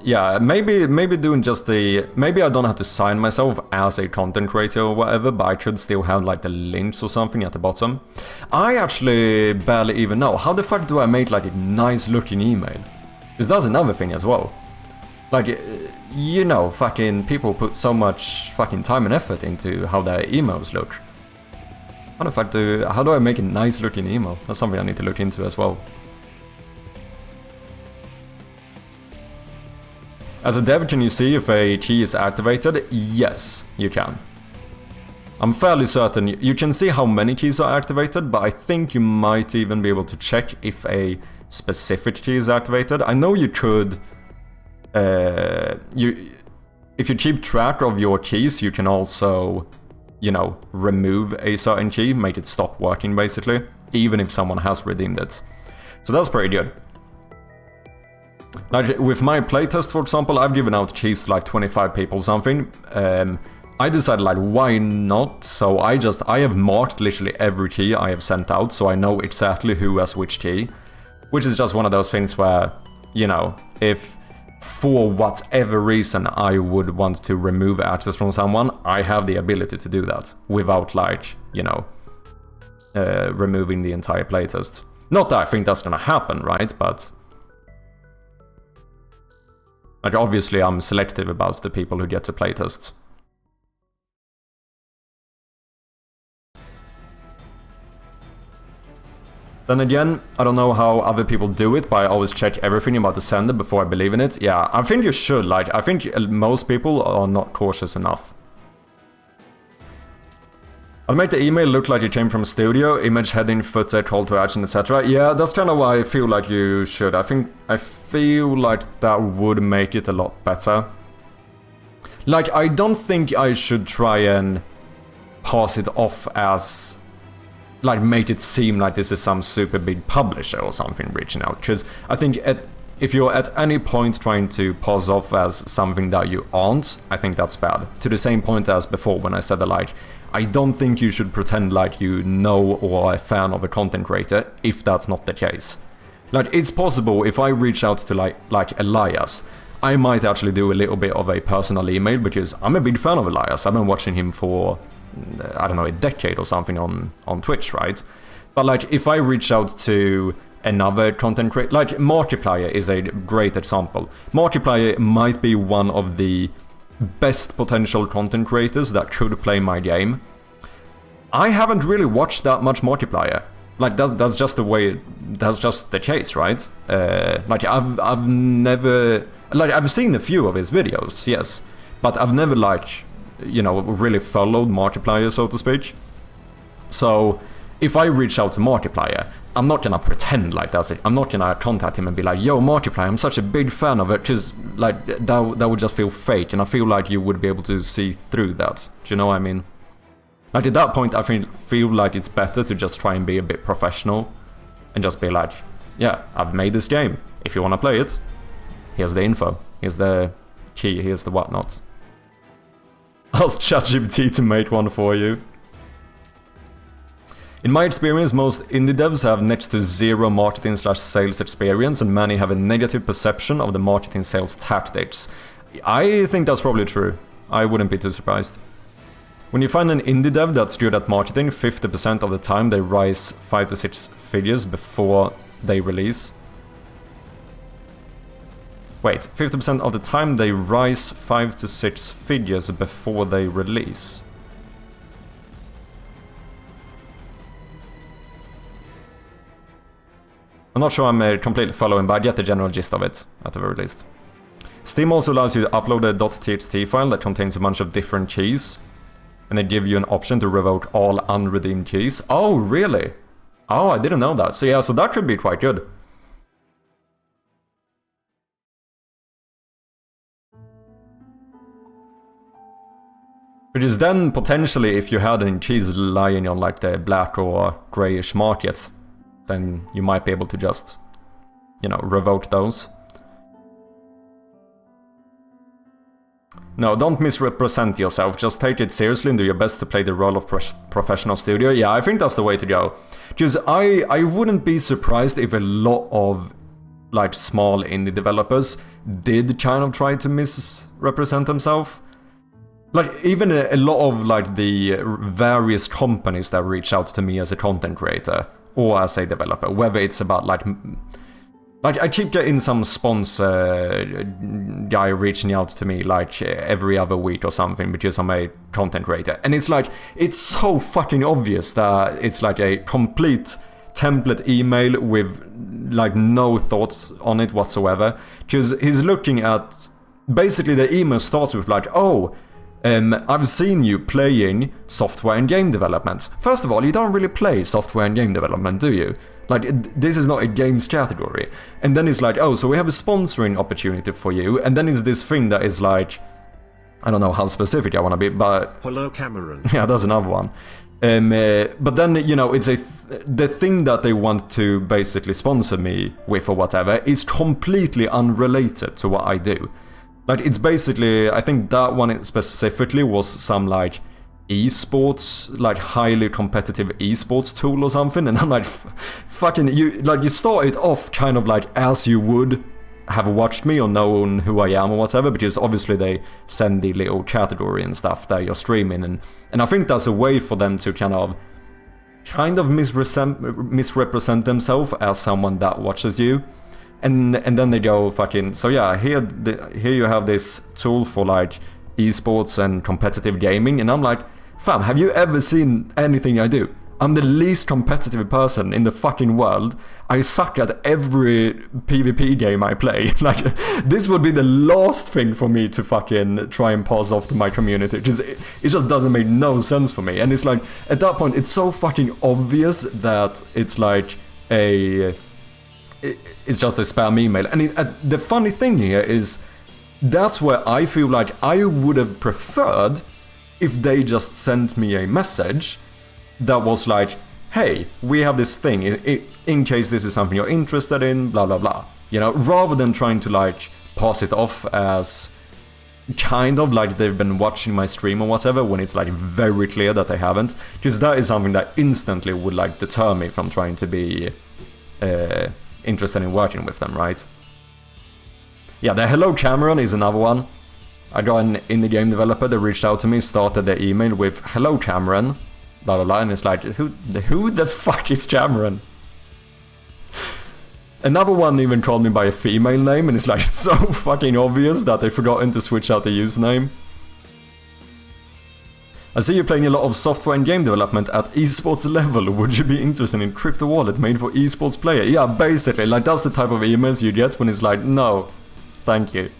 yeah, maybe doing just maybe I don't have to sign myself as a content creator or whatever, but I could still have like the links or something at the bottom. I actually barely even know. How the fuck do I make like a nice looking email? Because that's another thing as well. Like, you know, fucking people put so much fucking time and effort into how their emails look. How do I make a nice looking email? That's something I need to look into as well. As a dev, can you see if a key is activated? Yes, you can. I'm fairly certain you can see how many keys are activated, but I think you might even be able to check if a specific key is activated. I know you could... if you keep track of your keys, you can also, you know, remove a certain key, make it stop working basically, even if someone has redeemed it. So that's pretty good. Like, with my playtest, for example, I've given out keys to like 25 people something. I decided, like, why not? So I have marked literally every key I have sent out, so I know exactly who has which key. Which is just one of those things where, you know, if for whatever reason I would want to remove access from someone, I have the ability to do that without, like, you know, removing the entire playtest. Not that I think that's gonna happen, right? But... like, obviously I'm selective about the people who get to playtests. Then again, I don't know how other people do it, but I always check everything about the sender before I believe in it. Yeah, I think you should. Like, I think most people are not cautious enough. I'll make the email look like it came from a studio, image, heading, footer, call to action, etc. Yeah, that's kind of why I feel like you should. I feel like that would make it a lot better. Like, I don't think I should try and pass it off as... like, make it seem like this is some super big publisher or something reaching out. Because I think if you're at any point trying to pass off as something that you aren't, I think that's bad. To the same point as before when I said that, like, I don't think you should pretend like you know or are a fan of a content creator if that's not the case. Like, it's possible if I reach out to like Elias, I might actually do a little bit of a personal email, because I'm a big fan of Elias. I've been watching him for, I don't know, a decade or something on Twitch, right? But like, if I reach out to another content creator, like Markiplier is a great example. Markiplier might be one of the best potential content creators that could play my game. I haven't really watched that much Markiplier. Like, that's just the way, that's just the case, right? Like, I've never, like, I've seen a few of his videos, yes, but I've never, like, you know, really followed Markiplier, so to speak. So, if I reach out to Markiplier, I'm not gonna pretend like that's it. I'm not gonna contact him and be like, yo, Markiplier, I'm such a big fan of it, because, like, that would just feel fake, and I feel like you would be able to see through that. Do you know what I mean? Like, at that point, I feel like it's better to just try and be a bit professional and just be like, yeah, I've made this game. If you want to play it, here's the info. Here's the key. Here's the whatnot. Ask ChatGPT to make one for you. In my experience, most indie devs have next to zero marketing/sales experience, and many have a negative perception of the marketing sales tactics. I think that's probably true. I wouldn't be too surprised. When you find an indie dev that's good at marketing, 50% of the time they rise 5 to 6 figures before they release. Wait, 50% of the time they rise 5 to 6 figures before they release. I'm not sure I'm completely following, but I get the general gist of it, at the very least. Steam also allows you to upload a .txt file that contains a bunch of different keys, and they give you an option to revoke all unredeemed keys. Oh, really? Oh, I didn't know that. So yeah, so that could be quite good. Which is then, potentially, if you had any keys lying on like the black or greyish market, then you might be able to just, you know, revoke those. No, don't misrepresent yourself, just take it seriously and do your best to play the role of professional studio. Yeah, I think that's the way to go. Because I wouldn't be surprised if a lot of, like, small indie developers did kind of try to misrepresent themselves. Like, even a lot of, like, the various companies that reach out to me as a content creator or as a developer, whether it's about, like, I keep getting some sponsor guy reaching out to me like every other week or something because I'm a content creator. And it's like, it's so fucking obvious that it's like a complete template email with like no thought on it whatsoever. Because he's looking at, basically the email starts with like, oh, I've seen you playing software and game development. First of all, you don't really play software and game development, do you? Like, this is not a games category. And then it's like, oh, so we have a sponsoring opportunity for you. And then it's this thing that is like, I don't know how specific I want to be, but... Hello, Cameron. Yeah, that's another one. But then, you know, it's the thing that they want to basically sponsor me with or whatever is completely unrelated to what I do. Like, it's basically, I think that one specifically was some, like, esports, like, highly competitive esports tool or something, and I'm like, fucking, you start it off kind of like as you would have watched me or known who I am or whatever, because obviously they send the little category and stuff that you're streaming, and I think that's a way for them to kind of misrepresent themselves as someone that watches you. And then they go fucking, so yeah, here you have this tool for like esports and competitive gaming, and I'm like, fam, have you ever seen anything I do? I'm the least competitive person in the fucking world. I suck at every PvP game I play. Like, this would be the last thing for me to fucking try and pass off to my community, because it just doesn't make no sense for me. And it's like, at that point, it's so fucking obvious that it's like it's just a spam email. And the funny thing here is, that's where I feel like I would have preferred if they just sent me a message that was like, hey, we have this thing, in case this is something you're interested in, blah blah blah. You know, rather than trying to like pass it off as kind of like they've been watching my stream or whatever, when it's like very clear that they haven't. Because that is something that instantly would like deter me from trying to be interested in working with them, right? Yeah, the Hello Cameron is another one. I got an indie game developer that reached out to me, started the email with "Hello Cameron," blah blah blah, and it's like, who the fuck is Cameron? Another one even called me by a female name, and it's like so fucking obvious that they've forgotten to switch out the username. I see you playing a lot of software and game development at esports level. Would you be interested in crypto wallet made for esports player? Yeah, basically, like that's the type of emails you get when it's like, no, thank you.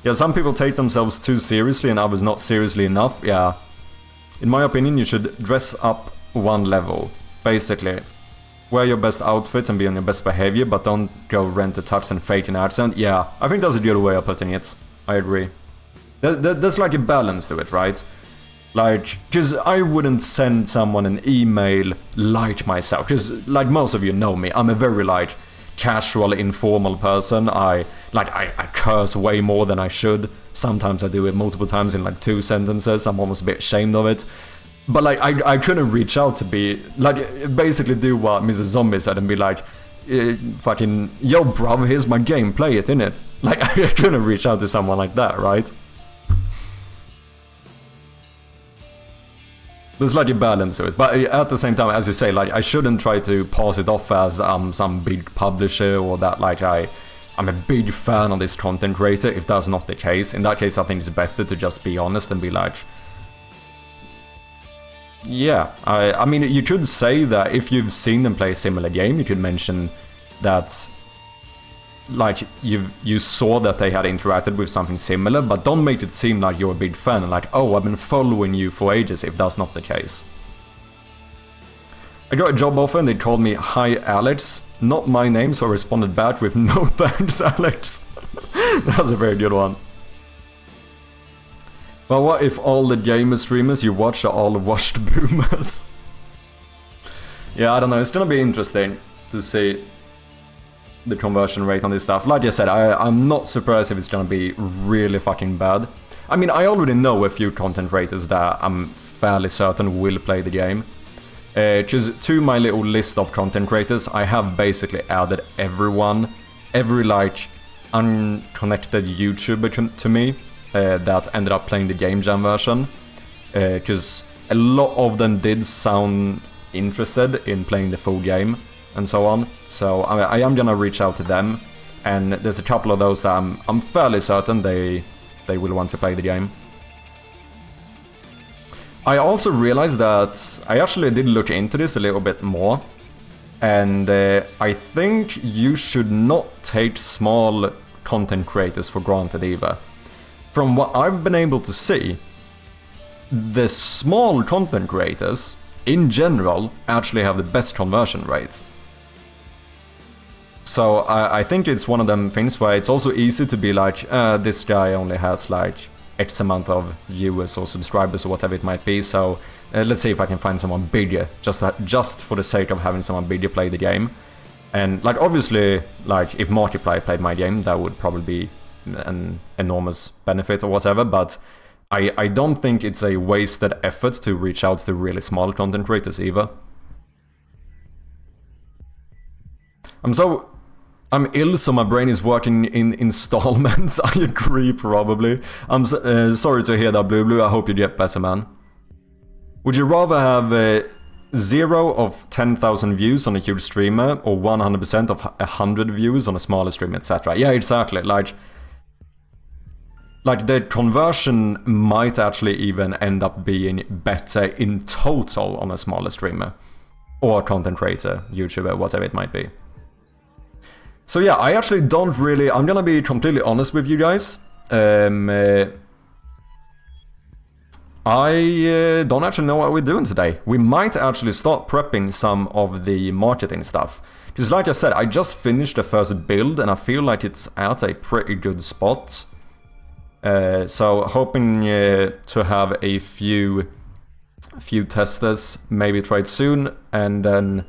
Yeah, some people take themselves too seriously and others not seriously enough. Yeah, in my opinion, you should dress up one level. Basically, wear your best outfit and be on your best behavior, but don't go rent a tux and fake an accent. Yeah, I think that's a good way of putting it. I agree. There's like a balance to it, right? Like, because I wouldn't send someone an email like myself, because like most of you know me, I'm a very like casual, informal person. I curse way more than I should. Sometimes I do it multiple times in like 2 sentences. I'm almost a bit ashamed of it. But like I couldn't reach out to be like basically do what Mrs. Zombie said and be like, fucking yo bruv, here's my game, play it, innit? Like I couldn't reach out to someone like that, right? There's like a balance to it, but at the same time, as you say, like I shouldn't try to pass it off as some big publisher or that like I'm a big fan of this content creator, if that's not the case. In that case, I think it's better to just be honest and be like, yeah, I mean, you could say that if you've seen them play a similar game, you could mention that like you saw that they had interacted with something similar, but don't make it seem like you're a big fan and like, oh, I've been following you for ages, if that's not the case. I got a job offer and they called me "Hi Alex," not my name, so I responded back with "No thanks, Alex." That's a very good one. Well, what if all the gamer streamers you watch are all washed boomers? Yeah, I don't know, it's gonna be interesting to see the conversion rate on this stuff. Like I said, I'm not surprised if it's gonna be really fucking bad. I mean, I already know a few content creators that I'm fairly certain will play the game. Just to my little list of content creators, I have basically added everyone, every like unconnected YouTuber to me that ended up playing the game jam version. Because a lot of them did sound interested in playing the full game and so on. So I am gonna reach out to them, and there's a couple of those that I'm fairly certain they will want to play the game. I also realized that I actually did look into this a little bit more, and I think you should not take small content creators for granted either. From what I've been able to see, the small content creators in general actually have the best conversion rate. So I think it's one of them things where it's also easy to be like, this guy only has like X amount of viewers or subscribers or whatever it might be, so let's see if I can find someone bigger, just for the sake of having someone bigger play the game. And like obviously, like if Markiplier played my game, that would probably be an enormous benefit or whatever, but I don't think it's a wasted effort to reach out to really small content creators either. I'm ill, so my brain is working in installments. I agree, probably. I'm sorry to hear that, Blue. I hope you get better, man. Would you rather have 0 of 10,000 views on a huge streamer, or 100% of 100 views on a smaller streamer, etc.? Yeah, exactly. Like the conversion might actually even end up being better in total on a smaller streamer, or content creator, YouTuber, whatever it might be. So yeah, I actually don't really... I'm gonna be completely honest with you guys. I don't actually know what we're doing today. We might actually start prepping some of the marketing stuff. Because like I said, I just finished the first build and I feel like it's at a pretty good spot. So hoping to have a few testers maybe tried soon, and then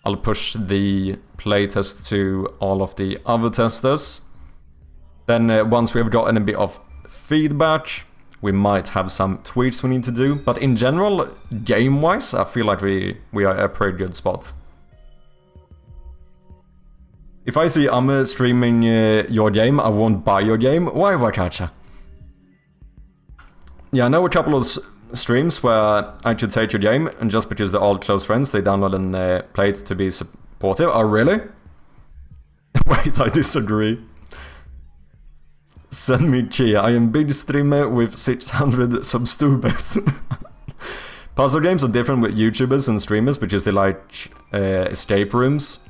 I'll push the playtest to all of the other testers. Then once we've gotten a bit of feedback, we might have some tweaks we need to do. But in general, game-wise, I feel like we are at a pretty good spot. If I see I'm streaming your game, I won't buy your game. Why, Wakacha? Yeah, I know a couple of streams where I should take your game, and just because they're all close friends, they download and play it to be supportive. Oh, really? Wait, I disagree. Send me Chia. I am big streamer with 600 subscribers. Puzzle games are different with YouTubers and streamers because they like escape rooms.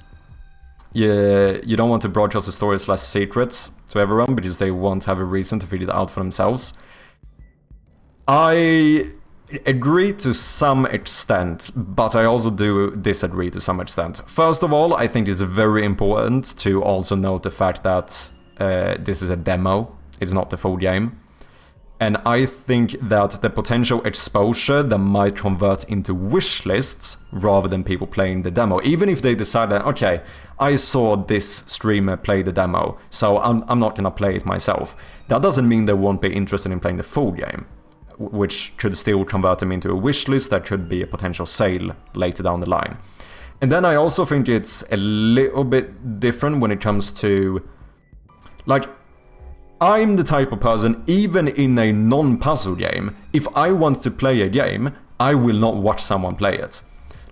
You don't want to broadcast the stories like secrets to everyone because they won't have a reason to figure it out for themselves. I agree to some extent, but I also do disagree to some extent. First of all, I think it's very important to also note the fact that this is a demo, it's not the full game. And I think that the potential exposure that might convert into wish lists rather than people playing the demo, even if they decide that, okay, I saw this streamer play the demo, so I'm not gonna play it myself. That doesn't mean they won't be interested in playing the full game, which could still convert them into a wish list that could be a potential sale later down the line. And then I also think it's a little bit different when it comes to, like, I'm the type of person, even in a non-puzzle game, if I want to play a game, I will not watch someone play it.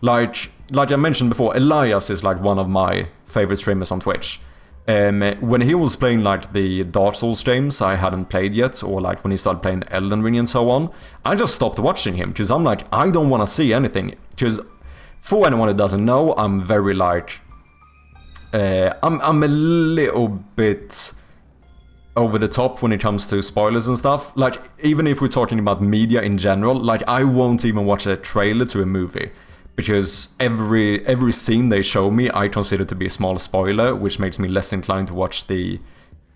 Like I mentioned before, Elias is like one of my favorite streamers on Twitch. When he was playing like the Dark Souls games I hadn't played yet, or like when he started playing Elden Ring and so on, I just stopped watching him because I'm like, I don't want to see anything. Because for anyone who doesn't know, I'm very like, I'm a little bit over the top when it comes to spoilers and stuff. Like, even if we're talking about media in general, like, I won't even watch a trailer to a movie. Because every scene they show me, I consider to be a small spoiler, which makes me less inclined to watch the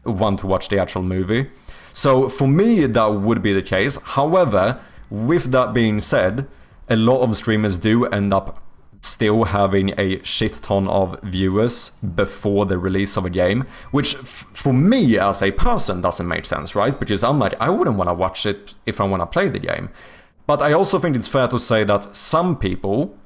actual movie. So for me, that would be the case. However, with that being said, a lot of streamers do end up still having a shit ton of viewers before the release of a game, which for me as a person doesn't make sense, right? Because I'm like, I wouldn't want to watch it if I want to play the game. But I also think it's fair to say that some people,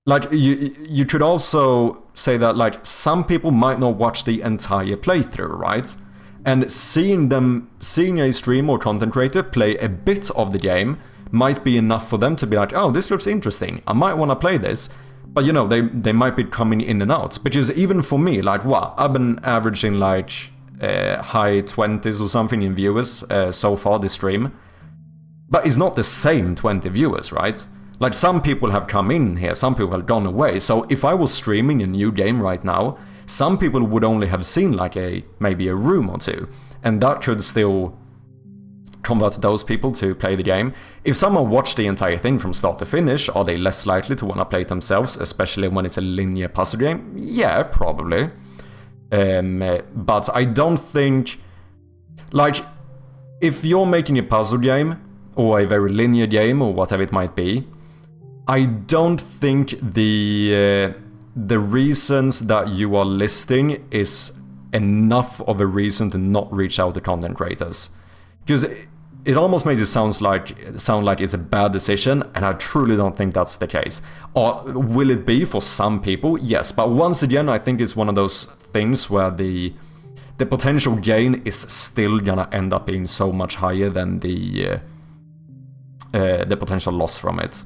like, you could also say that, like, some people might not watch the entire playthrough, right? And seeing a stream or content creator play a bit of the game might be enough for them to be like, oh, this looks interesting, I might want to play this. But, you know, they might be coming in and out. Because even for me, like, what? I've been averaging, like, high 20s or something in viewers so far this stream. But it's not the same 20 viewers, right? Like, some people have come in here, some people have gone away. So if I was streaming a new game right now, some people would only have seen, like, maybe a room or two. And that could still convert those people to play the game. If someone watched the entire thing from start to finish, are they less likely to want to play it themselves, especially when it's a linear puzzle game? Yeah, probably. But I don't think... Like, if you're making a puzzle game, or a very linear game, or whatever it might be, I don't think the reasons that you are listing is enough of a reason to not reach out to content creators. Because it almost makes it sound like it's a bad decision, and I truly don't think that's the case. Or will it be for some people? Yes, but once again, I think it's one of those things where the potential gain is still gonna end up being so much higher than the potential loss from it.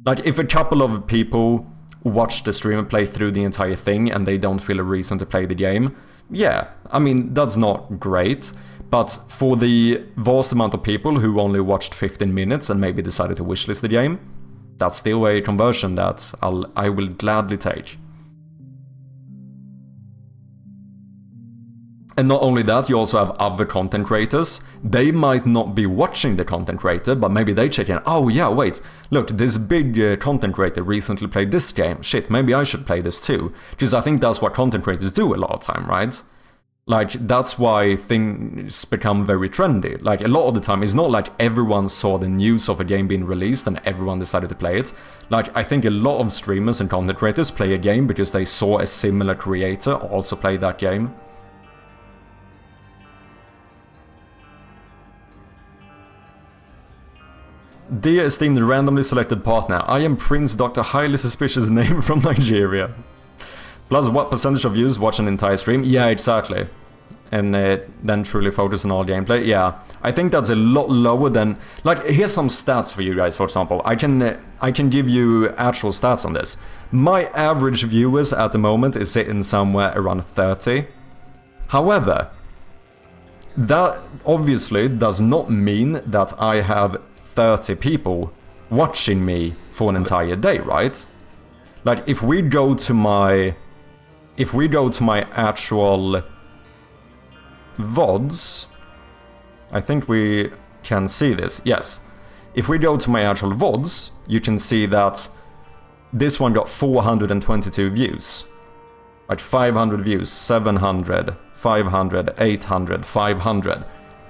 Like, if a couple of people watch the stream and play through the entire thing and they don't feel a reason to play the game, yeah, I mean, that's not great. But for the vast amount of people who only watched 15 minutes and maybe decided to wishlist the game, that's still a conversion that I will gladly take. And not only that, you also have other content creators. They might not be watching the content creator, but maybe they check in, oh yeah, wait, look, this big content creator recently played this game. Shit, maybe I should play this too. Because I think that's what content creators do a lot of time, right? Like, that's why things become very trendy. Like, a lot of the time, it's not like everyone saw the news of a game being released and everyone decided to play it. Like, I think a lot of streamers and content creators play a game because they saw a similar creator also play that game. Dear esteemed randomly selected partner, I am Prince Dr. Highly Suspicious Name from Nigeria. Plus, what percentage of views watch an entire stream? Yeah, exactly. And then truly focus on all gameplay. Yeah, I think that's a lot lower than... Like, here's some stats for you guys, for example. I can give you actual stats on this. My average viewers at the moment is sitting somewhere around 30. However, that obviously does not mean that I have 30 people watching me for an entire day, right? Like, if we go to my actual VODs, I think we can see this, yes. If we go to my actual VODs, you can see that this one got 422 views. Like 500 views, 700, 500, 800, 500.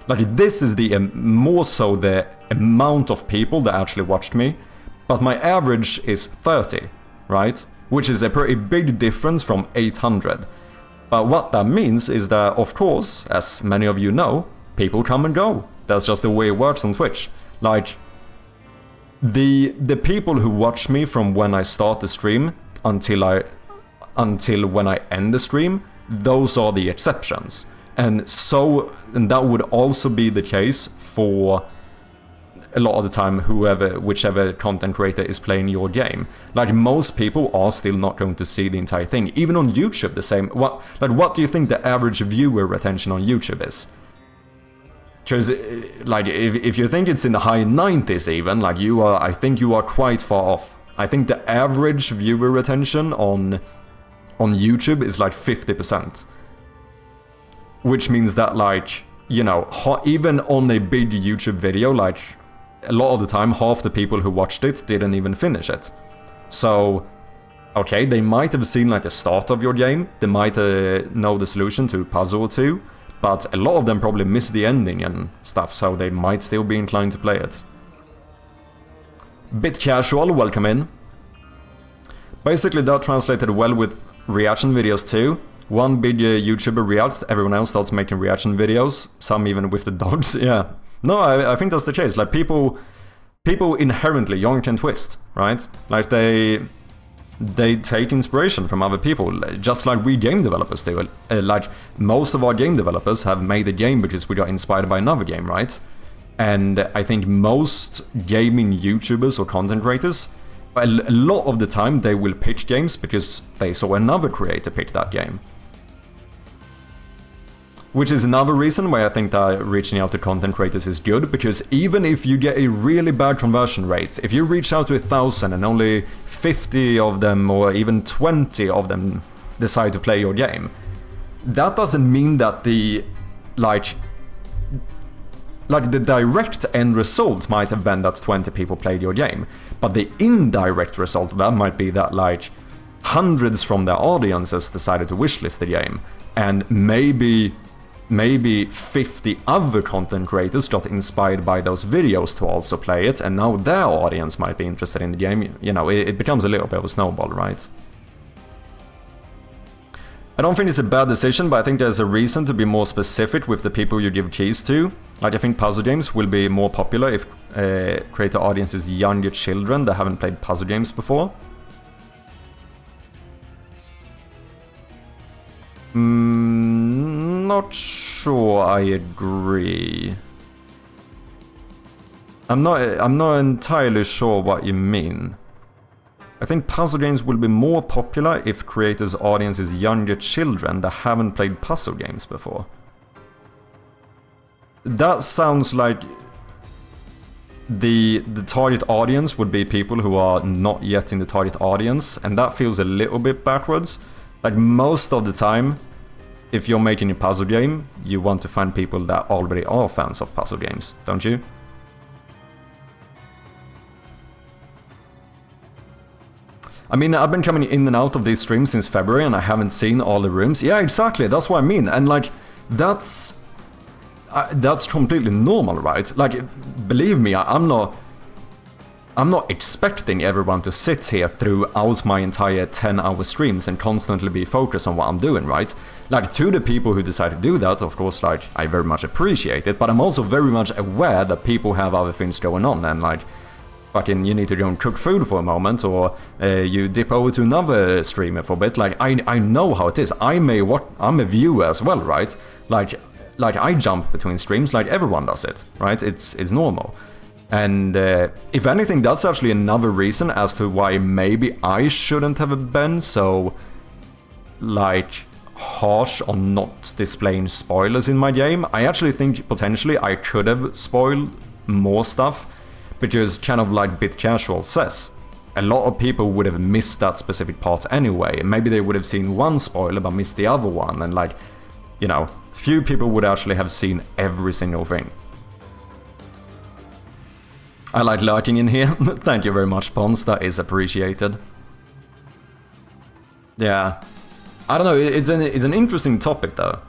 Like, this is the more so the amount of people that actually watched me, but my average is 30, right? Which is a pretty big difference from 800. But what that means is that, of course, as many of you know, people come and go. That's just the way it works on Twitch. Like, the people who watch me from when I start the stream until when I end the stream, those are the exceptions. And that would also be the case for a lot of the time whichever content creator is playing your game. Like, most people are still not going to see the entire thing. Even on YouTube, the same. What do you think the average viewer retention on YouTube is? Because, like, if you think it's in the high 90s even, like, I think you are quite far off. I think the average viewer retention on YouTube is like 50%. Which means that, like, you know, even on a big YouTube video, like, a lot of the time, half the people who watched it didn't even finish it. So, okay, they might have seen, like, the start of your game, they might know the solution to a puzzle or two, but a lot of them probably missed the ending and stuff, so they might still be inclined to play it. Bit Casual, welcome in. Basically, that translated well with reaction videos too. One big YouTuber reacts, everyone else starts making reaction videos, some even with the dogs, yeah. No, I think that's the case. Like, people inherently young can twist, right? Like, they take inspiration from other people, just like we game developers do. Like, most of our game developers have made a game because we got inspired by another game, right? And I think most gaming YouTubers or content creators, a lot of the time they will pitch games because they saw another creator pick that game. Which is another reason why I think that reaching out to content creators is good, because even if you get a really bad conversion rate, if you reach out to 1,000 and only 50 of them or even 20 of them decide to play your game, that doesn't mean that the direct end result might have been that 20 people played your game, but the indirect result of that might be that, like, hundreds from their audiences decided to wishlist the game, and maybe 50 other content creators got inspired by those videos to also play it, and now their audience might be interested in the game. You know, it becomes a little bit of a snowball, right? I don't think it's a bad decision, but I think there's a reason to be more specific with the people you give keys to. Like, I think puzzle games will be more popular if creator audience is younger children that haven't played puzzle games before. Not sure I agree. I'm not entirely sure what you mean. I think puzzle games will be more popular if creators' audience is younger children that haven't played puzzle games before. That sounds like the target audience would be people who are not yet in the target audience, and that feels a little bit backwards. Like, most of the time, if you're making a puzzle game, you want to find people that already are fans of puzzle games, don't you? I mean, I've been coming in and out of these streams since February and I haven't seen all the rooms. Yeah, exactly, that's what I mean. And, like, that's completely normal, right? Like, believe me, I'm not expecting everyone to sit here throughout my entire 10-hour streams and constantly be focused on what I'm doing, right? Like, to the people who decide to do that, of course, like, I very much appreciate it, but I'm also very much aware that people have other things going on, and, like, fucking you need to go and cook food for a moment, or you dip over to another streamer for a bit. Like I know how it is. I'm a viewer as well, right? Like I jump between streams, like everyone does it, right? It's normal. And if anything, that's actually another reason as to why maybe I shouldn't have been so, like, harsh on not displaying spoilers in my game. I actually think potentially I could have spoiled more stuff, because kind of like Bit Casual says, a lot of people would have missed that specific part anyway. Maybe they would have seen one spoiler but missed the other one, and like, you know, few people would actually have seen every single thing. I like lurking in here. Thank you very much, Pons. That is appreciated. Yeah. I don't know, it's an interesting topic, though.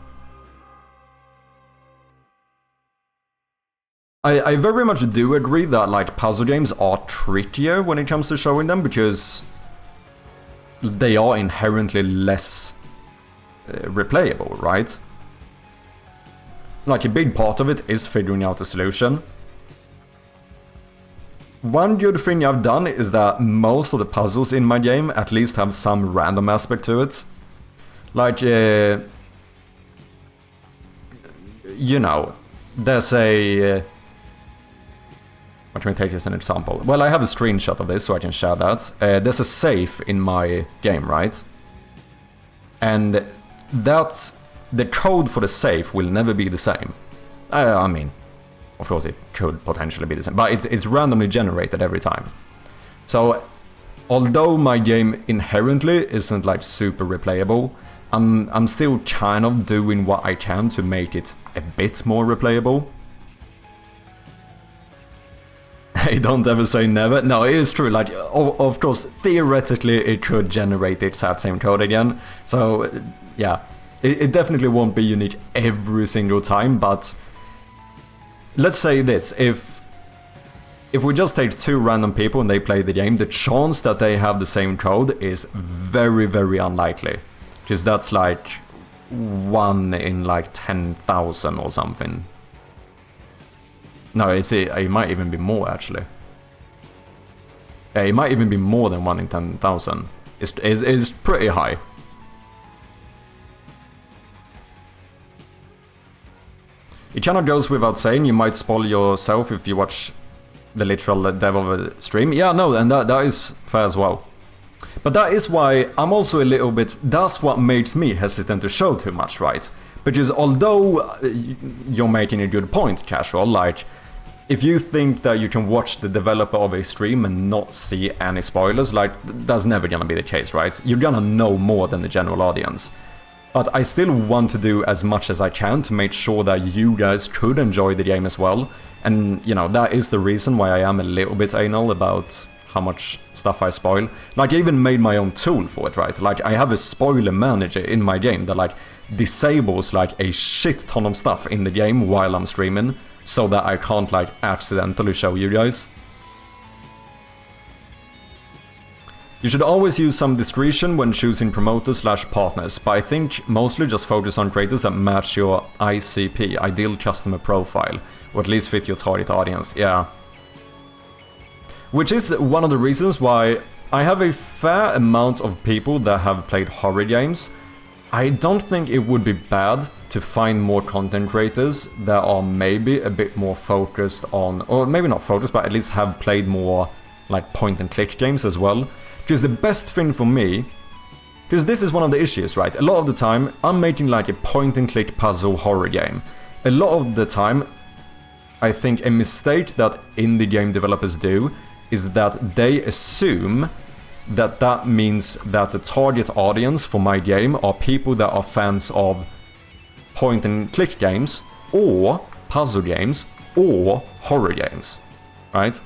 I very much do agree that, like, puzzle games are trickier when it comes to showing them, because they are inherently less replayable, right? Like, a big part of it is figuring out a solution. One good thing I've done is that most of the puzzles in my game at least have some random aspect to it. Like, you know, there's a... Let me take this as an example. Well, I have a screenshot of this so I can share that. There's a safe in my game, right? And that's... the code for the safe will never be the same. I mean... of course, it could potentially be the same, but it's randomly generated every time. So, although my game inherently isn't like super replayable, I'm still kind of doing what I can to make it a bit more replayable. Hey, don't ever say never. No, it is true. Like, of course, theoretically, it could generate the exact same code again. So, yeah, it definitely won't be unique every single time, but... let's say this, if we just take two random people and they play the game, the chance that they have the same code is very, very unlikely. Because that's like 1 in like 10,000 or something. No, it might even be more, actually. Yeah, it might even be more than 1 in 10,000. It's pretty high. It kind of goes without saying, you might spoil yourself if you watch the literal dev of a stream. Yeah, no, and that is fair as well. But that is why I'm also a little bit... that's what makes me hesitant to show too much, right? Because although you're making a good point, Casual, like, if you think that you can watch the developer of a stream and not see any spoilers, like, that's never gonna be the case, right? You're gonna know more than the general audience. But I still want to do as much as I can to make sure that you guys could enjoy the game as well. And, you know, that is the reason why I am a little bit anal about how much stuff I spoil. Like, I even made my own tool for it, right? Like, I have a spoiler manager in my game that, like, disables, like, a shit ton of stuff in the game while I'm streaming, so that I can't, like, accidentally show you guys. You should always use some discretion when choosing promoters/partners, but I think mostly just focus on creators that match your ICP, ideal customer profile, or at least fit your target audience, yeah. Which is one of the reasons why I have a fair amount of people that have played horror games. I don't think it would be bad to find more content creators that are maybe a bit more focused on, or maybe not focused, but at least have played more like point-and-click games as well. Because the best thing for me, because this is one of the issues, right? A lot of the time, I'm making like a point-and-click puzzle horror game. A lot of the time, I think a mistake that indie game developers do is that they assume that that means that the target audience for my game are people that are fans of point-and-click games, or puzzle games, or horror games, right?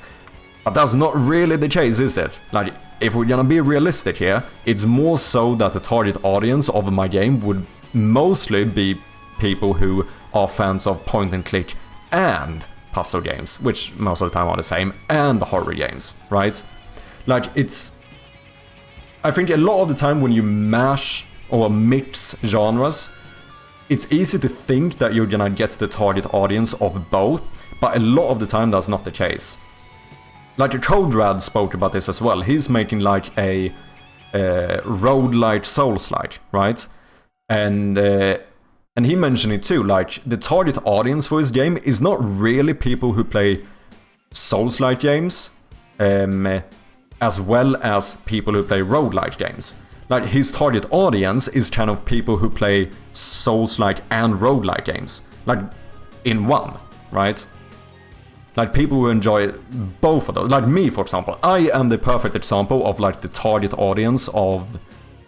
But that's not really the case, is it? Like, if we're gonna be realistic here, it's more so that the target audience of my game would mostly be people who are fans of point-and-click and puzzle games, which most of the time are the same, and horror games, right? Like, it's... I think a lot of the time when you mash or mix genres, it's easy to think that you're gonna get the target audience of both, but a lot of the time that's not the case. like Codrad spoke about this as well. He's making like a roguelite Souls-like, right? And he mentioned it too, like the target audience for his game is not really people who play Souls-like games, as well as people who play roguelite games. Like his target audience is kind of people who play Souls-like and roguelite games, like in one, right? Like people who enjoy both of those. Like me, for example, I am the perfect example of like the target audience of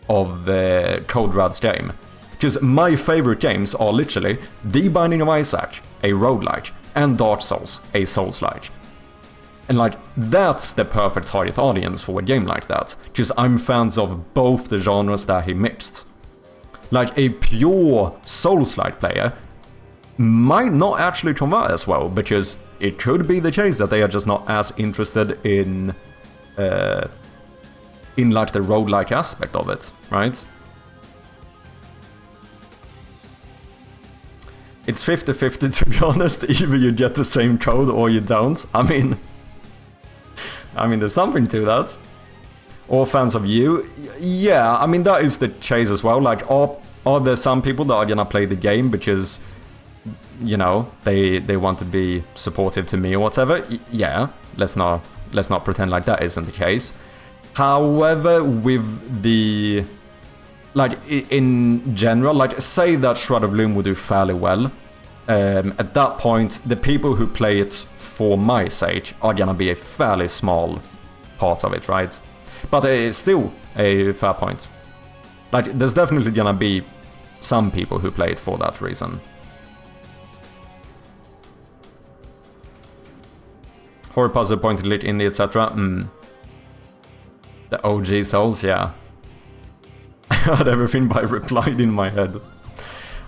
Codrad's game. Because my favorite games are literally The Binding of Isaac, a roguelike, and Dark Souls, a Souls-like. And like, that's the perfect target audience for a game like that. Because I'm fans of both the genres that he mixed. Like, a pure Souls-like player might not actually convert as well, because it could be the case that they are just not as interested in like the roguelike aspect of it, right? It's 50-50 to be honest, either you get the same code or you don't. I mean, there's something to that. Or fans of you, yeah, I mean, that is the case as well. Like, are there some people that are gonna play the game because, you know, they want to be supportive to me or whatever? Yeah, let's not pretend like that isn't the case. However, with the, like, in general, like, say that Shroud of Gloom would do fairly well. At that point, the people who play it for my sake are gonna be a fairly small part of it, right? But it's still a fair point. Like, there's definitely gonna be some people who play it for that reason. Horror puzzle, pointed lit indie, etc. The OG Souls, yeah. I had everything by replied in my head.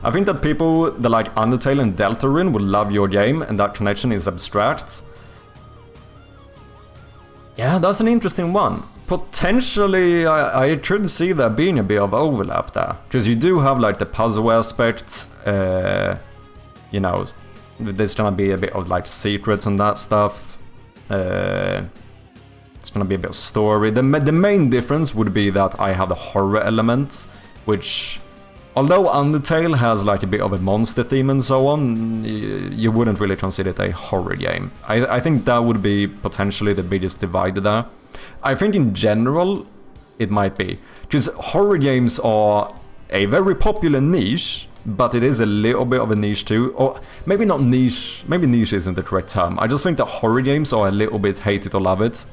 I think that people that like Undertale and Deltarune will love your game, and that connection is abstract. Yeah, that's an interesting one. Potentially, I could see there being a bit of overlap there. Because you do have like the puzzle aspect, you know, there's gonna be a bit of like secrets and that stuff. It's gonna be a bit of story. The main difference would be that I have a horror element, which, although Undertale has like a bit of a monster theme and so on, you wouldn't really consider it a horror game. I think that would be potentially the biggest divide there. I think in general, it might be. Because horror games are a very popular niche, but it is a little bit of a niche too. Or maybe not niche, maybe niche isn't the correct term. I just think that horror games are a little bit hate it or love it.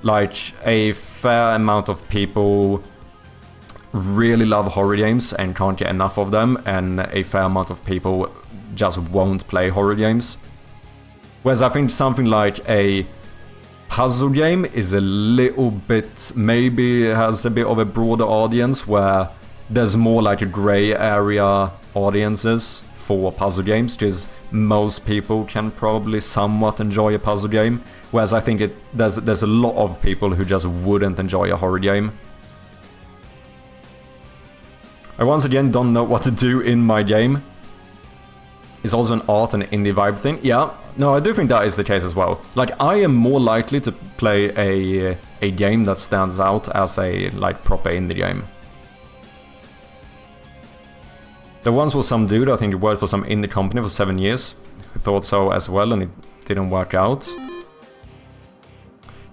Like, a fair amount of people really love horror games and can't get enough of them, and a fair amount of people just won't play horror games. Whereas I think something like a puzzle game is a little bit, maybe has a bit of a broader audience, where there's more like a grey area audiences for puzzle games, because most people can probably somewhat enjoy a puzzle game, whereas I think there's a lot of people who just wouldn't enjoy a horror game. I once again don't know what to do in my game. It's also an art and indie vibe thing. Yeah, no, I do think that is the case as well. Like, I am more likely to play a game that stands out as a like proper indie game. There once was some dude, I think he worked for some indie company for 7 years, who thought so as well, and it didn't work out.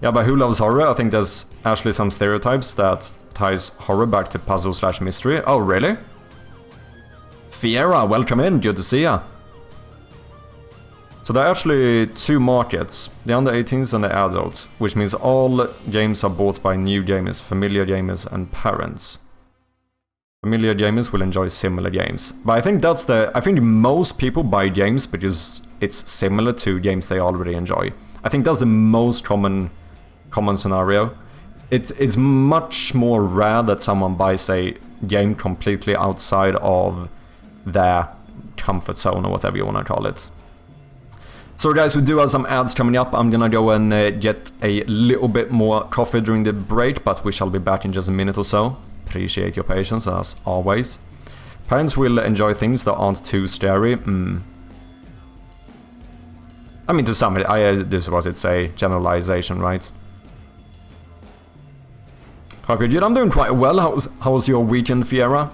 Yeah, but who loves horror? I think there's actually some stereotypes that ties horror back to puzzle/mystery. Oh, really? Fiera, welcome in, good to see ya. So there are actually two markets, the under 18s and the adults, which means all games are bought by new gamers, familiar gamers and parents. Familiar gamers will enjoy similar games. But I think I think most people buy games because it's similar to games they already enjoy. I think that's the most common scenario. It's much more rare that someone buys a game completely outside of their comfort zone or whatever you want to call it. So guys, we do have some ads coming up. I'm gonna go and get a little bit more coffee during the break, but we shall be back in just a minute or so. Appreciate your patience as always. Parents will enjoy things that aren't too scary. I mean, to some, I suppose it's a generalization, right? Okay, dude, I'm doing quite well. How's your weekend, Fiera?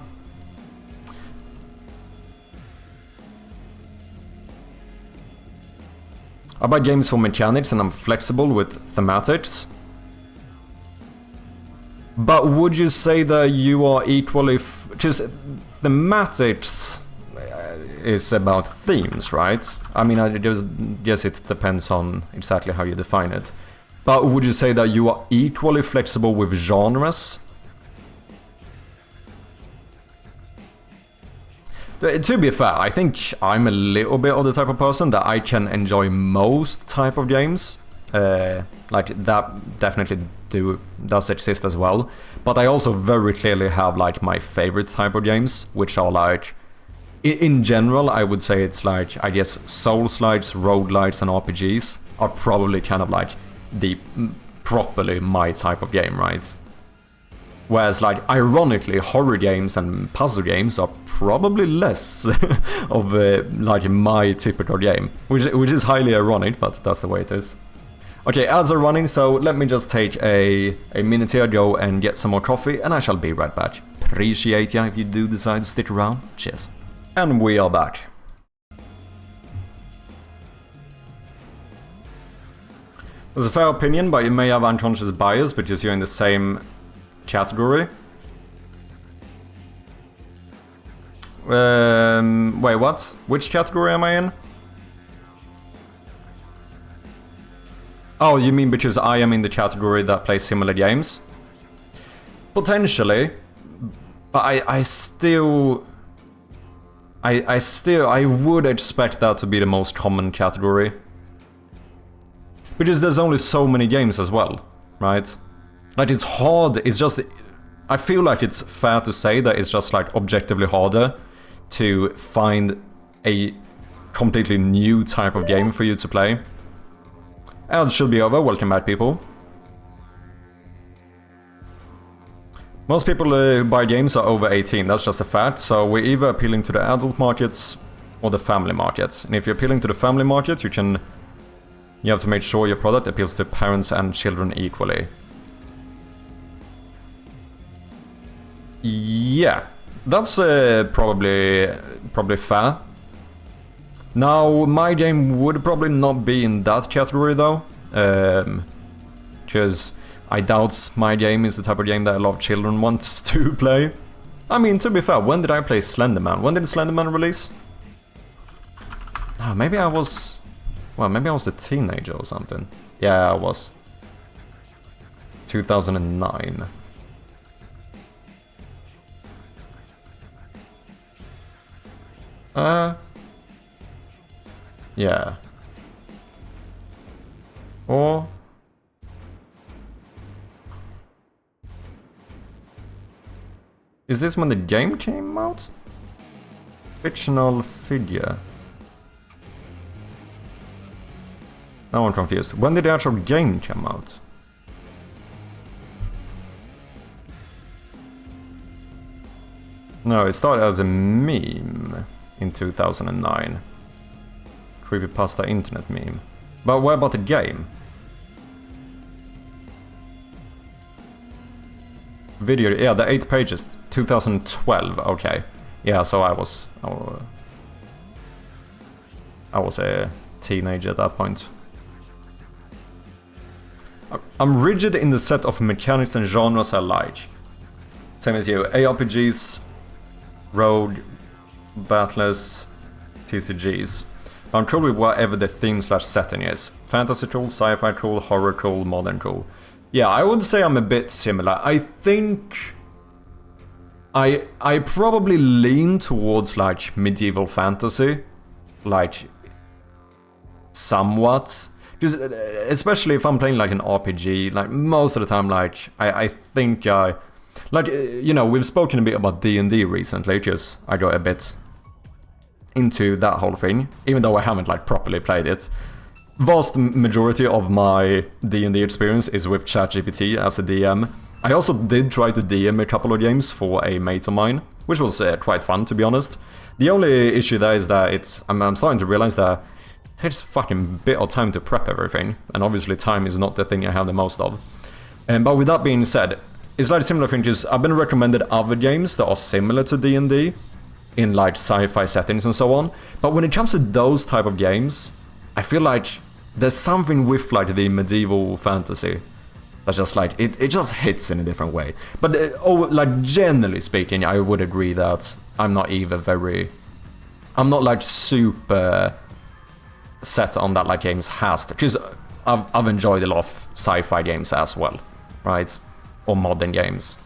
I buy games for mechanics and I'm flexible with thematics. But would you say that you are equally... Just thematics is about themes, right? I mean, I just guess it depends on exactly how you define it. But would you say that you are equally flexible with genres? To be fair, I think I'm a little bit of the type of person that I can enjoy most type of games. Like, that definitely does exist as well. But I also very clearly have, like, my favorite type of games, which are, like... In general, I would say it's, like, I guess, Souls-likes, roguelikes, and RPGs are probably kind of, like, the properly my type of game, right? Whereas, like, ironically, horror games and puzzle games are probably less of, like, my typical game. Which is highly ironic, but that's the way it is. Okay, ads are running, so let me just take a minute here, go and get some more coffee, and I shall be right back. Appreciate ya if you do decide to stick around. Cheers. And we are back. There's a fair opinion, but you may have unconscious bias because you're in the same category. Wait, what? Which category am I in? Oh, you mean because I am in the category that plays similar games? Potentially. But I still... I would expect that to be the most common category. Because there's only so many games as well, right? Like, it's hard, it's just... I feel like it's fair to say that it's just, like, objectively harder to find a completely new type of game for you to play. Ads should be over, welcome back, people. Most people who buy games are over 18, that's just a fact, so we're either appealing to the adult markets or the family market. And if you're appealing to the family market, you have to make sure your product appeals to parents and children equally. Yeah, that's probably fair. Now, my game would probably not be in that category though, because I doubt my game is the type of game that a lot of children want to play. I mean, to be fair, when did I play Slenderman? When did Slenderman release? Maybe I was... Well, maybe I was a teenager or something. Yeah, I was. 2009. Yeah. Or... Is this when the game came out? Fictional figure. Now I'm confused. When did the actual game come out? No, it started as a meme in 2009. Creepypasta internet meme. But what about the game? Video, yeah, the 8 pages, 2012, okay. Yeah, so I was a teenager at that point. I'm rigid in the set of mechanics and genres I like. Same as you, ARPGs, rogue, battlers, TCGs. I'm cool with whatever the theme/setting is. Fantasy cool, sci-fi cool, horror cool, modern cool. Yeah, I would say I'm a bit similar. I think I probably lean towards like medieval fantasy, like somewhat. Just, especially if I'm playing like an RPG, like most of the time, like I think like, you know, we've spoken a bit about D&D recently, because I got a bit into that whole thing, even though I haven't like properly played it. Vast majority of my D&D experience is with ChatGPT as a DM. I also did try to DM a couple of games for a mate of mine, which was quite fun, to be honest. The only issue there is that I'm starting to realize that takes a fucking bit of time to prep everything, and obviously time is not the thing I have the most of. But with that being said, it's like similar things. I've been recommended other games that are similar to D&D in like sci-fi settings and so on. But when it comes to those type of games, I feel like there's something with like the medieval fantasy that's just like it just hits in a different way. But like generally speaking, I would agree that I'm not like super set on that like games has to, because I've enjoyed a lot of sci-fi games as well, right? Or modern games.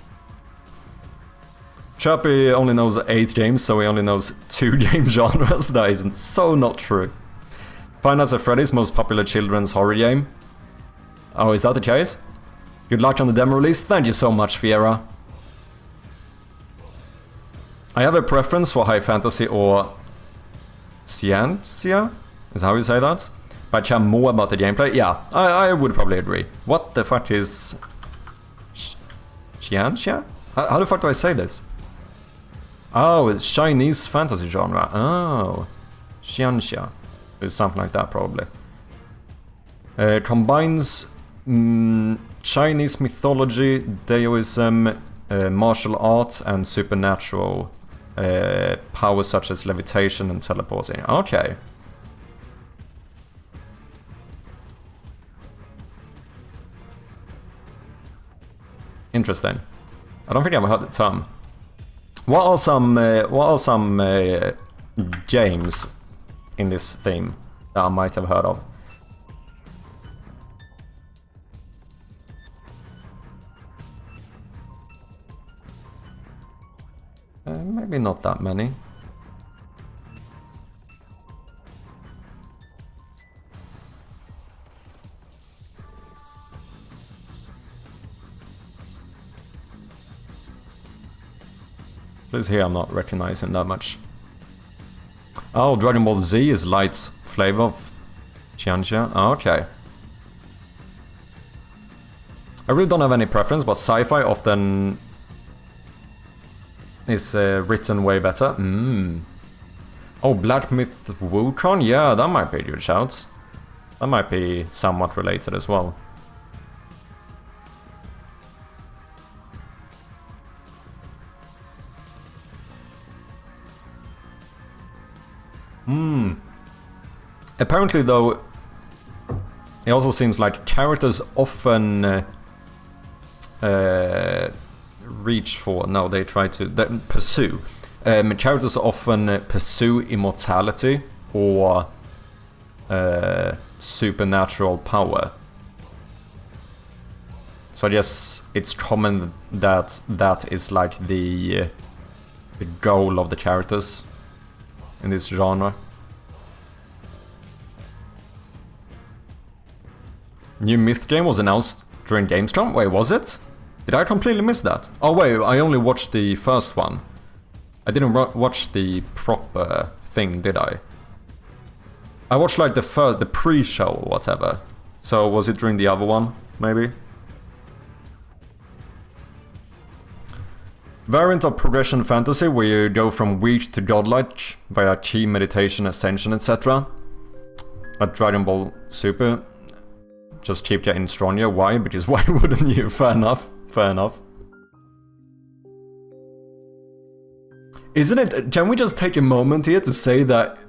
Chirpy only knows 8 games, so he only knows 2 game genres. That isn't so not true. Five Nights at Freddy's most popular children's horror game. Oh, is that the case? Good luck on the demo release. Thank you so much, Fiera. I have a preference for high fantasy or Ciancia? Is how you say that? But I care more about the gameplay. Yeah, I would probably agree. What the fuck is Ciancia? How the fuck do I say this? Oh, it's Chinese fantasy genre. Oh, Ciancia. It's something like that, probably. Combines Chinese mythology, Daoism, martial arts, and supernatural powers such as levitation and teleporting. Okay. Interesting. I don't think I've heard the term. What are some games in this theme that I might have heard of? Maybe not that many. Please here I'm not recognizing that much. Oh, Dragon Ball Z is light flavor of Qianxia. Oh, okay. I really don't have any preference, but sci-fi often is written way better. Oh, Black Myth Wukong? Yeah, that might be a good shout. That might be somewhat related as well. Apparently, though, it also seems like characters often reach for... No, they try to... pursue. Characters often pursue immortality or supernatural power. So I guess it's common that that is like the goal of the characters in this genre. New Myth game was announced during Gamescom? Wait, was it? Did I completely miss that? Oh wait, I only watched the first one. I didn't watch the proper thing, did I? I watched like the pre-show or whatever. So was it during the other one, maybe? Variant of progression fantasy where you go from weak to godlike via key meditation, ascension, etc. Like Dragon Ball Super. Just keep getting stronger. Why? Because why wouldn't you? Fair enough. Fair enough. Isn't it... Can we just take a moment here to say that...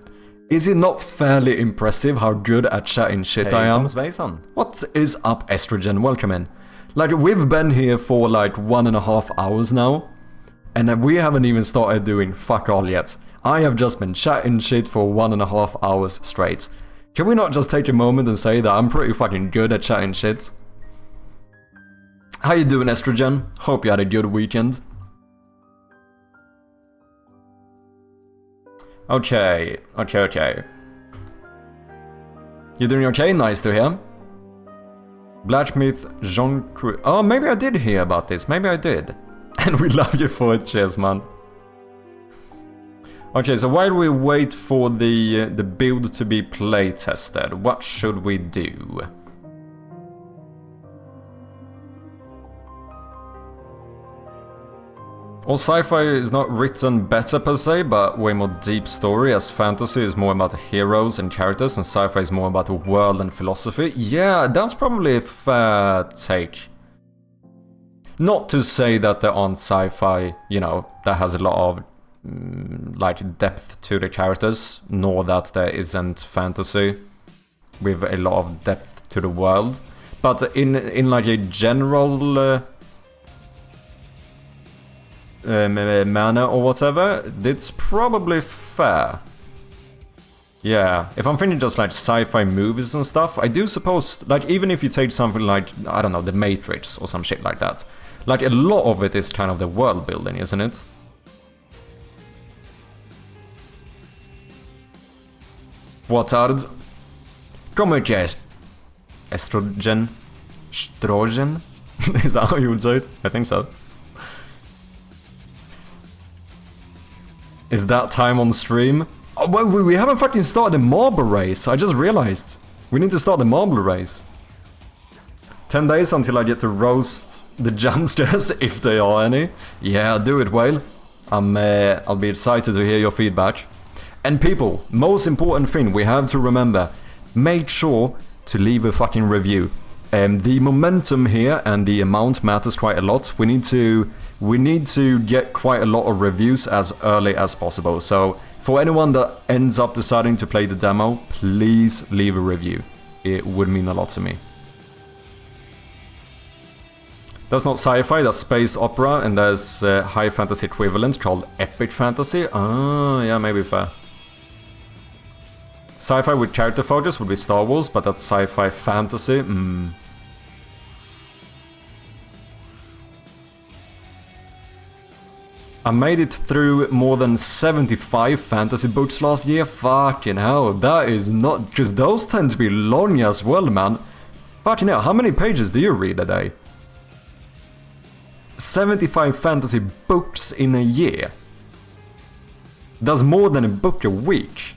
Is it not fairly impressive how good at chatting shit I am? What is up, Estrogen? Welcome in. Like, we've been here for like 1.5 hours now. And we haven't even started doing fuck all yet. I have just been chatting shit for 1.5 hours straight. Can we not just take a moment and say that I'm pretty fucking good at chatting shit? How you doing, Estrogen? Hope you had a good weekend. Okay. You doing okay? Nice to hear. Black Myth Jean Cru... Oh, maybe I did hear about this. Maybe I did. And we love you for it. Cheers, man. Okay, so while we wait for the build to be play tested, what should we do? Well, sci-fi is not written better per se, but way more deep story, as fantasy is more about heroes and characters, and sci-fi is more about the world and philosophy. Yeah, that's probably a fair take. Not to say that there aren't sci-fi, you know, that has a lot of like depth to the characters, nor that there isn't fantasy with a lot of depth to the world. But in like a general manner or whatever, it's probably fair. Yeah, if I'm thinking just like sci-fi movies and stuff, I do suppose, like, even if you take something like, I don't know, The Matrix or some shit like that, like, a lot of it is kind of the world building, isn't it? What are the... Come here, estrogen? Strogen? Is that how you would say it? I think so. Is that time on stream? Oh, well, we haven't fucking started the marble race. I just realized. We need to start the marble race. 10 days until I get to roast the jamsters, if there are any. Yeah, do it, Whale. I'll be excited to hear your feedback. And people, most important thing we have to remember, make sure to leave a fucking review. The momentum here and the amount matters quite a lot. We need to get quite a lot of reviews as early as possible. So for anyone that ends up deciding to play the demo, please leave a review. It would mean a lot to me. That's not sci-fi, that's space opera, and there's a high fantasy equivalent called epic fantasy. Ah, yeah, maybe fair. Sci-fi with character focus would be Star Wars, but that's sci-fi fantasy. I made it through more than 75 fantasy books last year. Fucking hell, that is not... Because those tend to be long as well, man. Fucking hell, how many pages do you read a day? 75 fantasy books in a year. That's more than a book a week.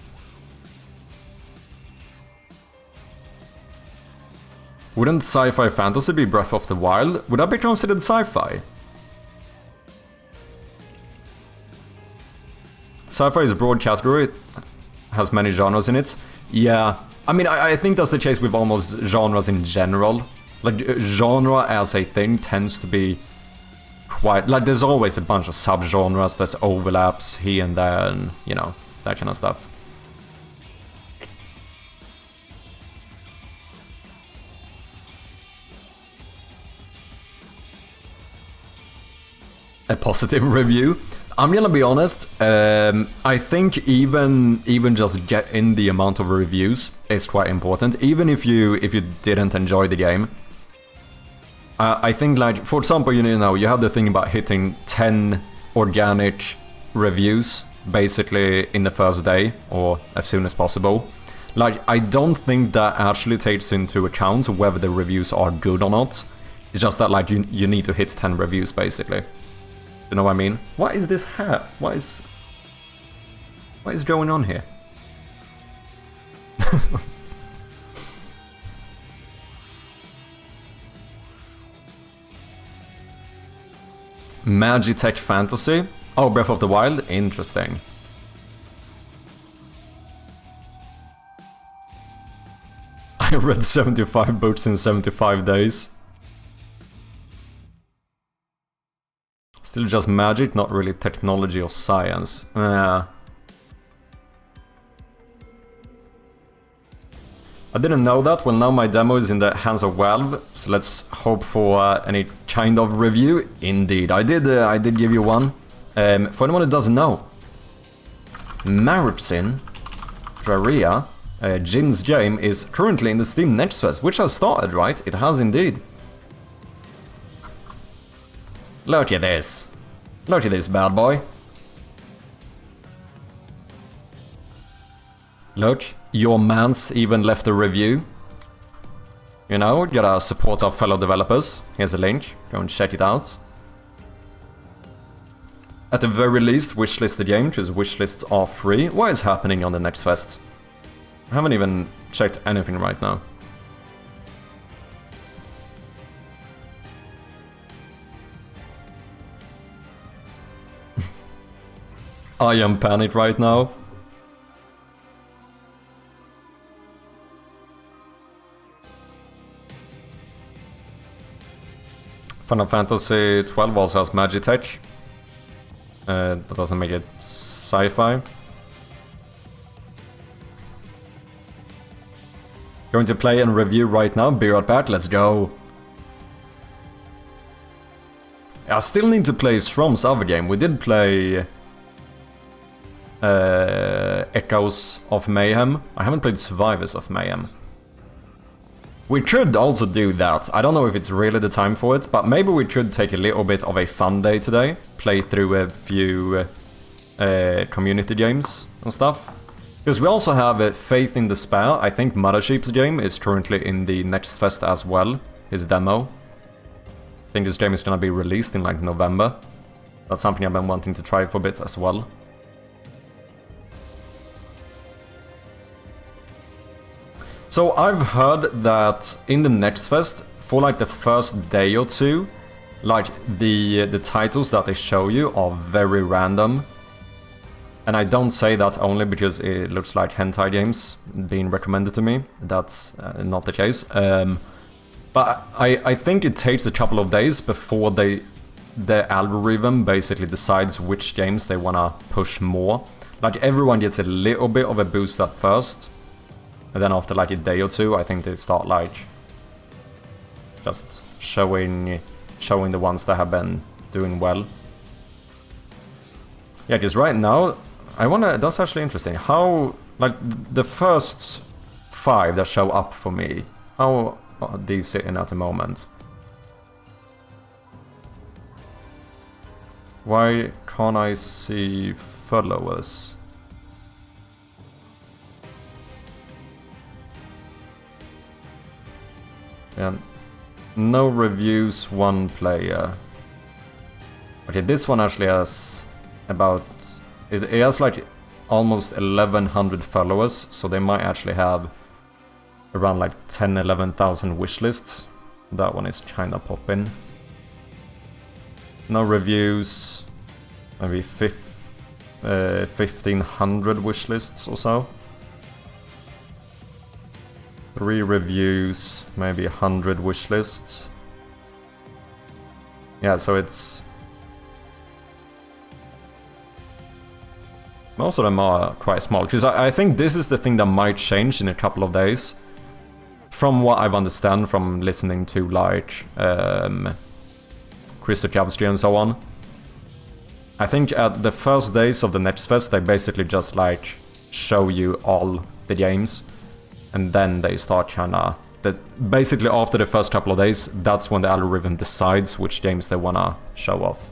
Wouldn't sci-fi fantasy be Breath of the Wild? Would that be considered sci-fi? Sci-fi is a broad category, it has many genres in it. Yeah, I mean, I think that's the case with almost genres in general. Like, genre as a thing tends to be quite... Like, there's always a bunch of sub-genres, there's overlaps here and there, and, you know, that kind of stuff. A positive review. I'm gonna be honest, I think even just getting the amount of reviews is quite important, even if you didn't enjoy the game. I think, like, for example, you know, you have the thing about hitting 10 organic reviews basically in the first day or as soon as possible. Like, I don't think that actually takes into account whether the reviews are good or not. It's just that, like, you need to hit 10 reviews basically. You know what I mean? What is this hat? What is going on here? Magitech Fantasy? Oh, Breath of the Wild? Interesting. I read 75 books in 75 days. Still just magic, not really technology or science. I didn't know that. Well, now my demo is in the hands of Valve, so let's hope for any kind of review. Indeed, I did give you one. For anyone who doesn't know, Maripsin Draria, Jin's game, is currently in the Steam Next Fest, which has started, right? It has indeed. Look at this. Look at this bad boy. Look, your man's even left a review. You know, gotta support our fellow developers. Here's a link, go and check it out. At the very least, wishlist the game, because wishlists are free. What is happening on the Next Fest? I haven't even checked anything right now. I am panicked right now. Final Fantasy 12 also has Magitech. That doesn't make it sci-fi. Going to play and review right now. Be right back. Let's go. I still need to play Strom's other game. We did play Echoes of Mayhem. I haven't played Survivors of Mayhem. We could also do that. I don't know if it's really the time for it, but maybe we could take a little bit of a fun day today. Play through a few community games and stuff. Because we also have Faith in Despair. I think Mothership's game is currently in the Next Fest as well. His demo. I think this game is gonna be released in like November. That's something I've been wanting to try for a bit as well. So I've heard that in the Next Fest, for like the first day or two, like the titles that they show you are very random. And I don't say that only because it looks like hentai games being recommended to me. That's not the case. But I think it takes a couple of days before the algorithm basically decides which games they wanna push more. Like everyone gets a little bit of a boost at first. And then after like a day or two, I think they start like just showing the ones that have been doing well. Yeah, because right now, that's actually interesting. How, like, the first 5 that show up for me, how are these sitting at the moment? Why can't I see followers? Yeah. No reviews, 1 player. Okay, this one actually has about... It has like almost 1100 followers, so they might actually have around like 10-11,000 wishlists. That one is kinda popping. No reviews, maybe 1500 wishlists or so. 3 reviews, maybe 100 wishlists. Yeah, so it's... Most of them are quite small, because I think this is the thing that might change in a couple of days. From what I've understand from listening to like Chris Sukowski and so on. I think at the first days of the Next Fest they basically just like show you all the games. And then they start kinda... Basically after the first couple of days, that's when the algorithm decides which games they wanna show off.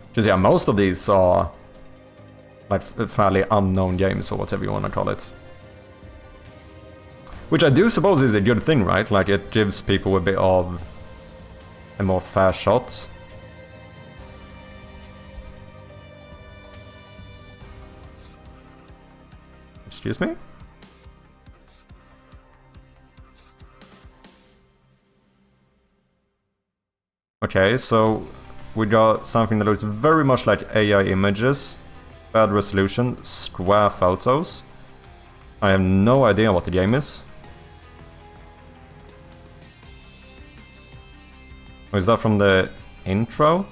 Because yeah, most of these are like fairly unknown games or whatever you wanna call it. Which I do suppose is a good thing, right? Like it gives people a bit of a more fair shot. Excuse me? Okay, so we got something that looks very much like AI images, bad resolution, square photos. I have no idea what the game is. Is that from the intro?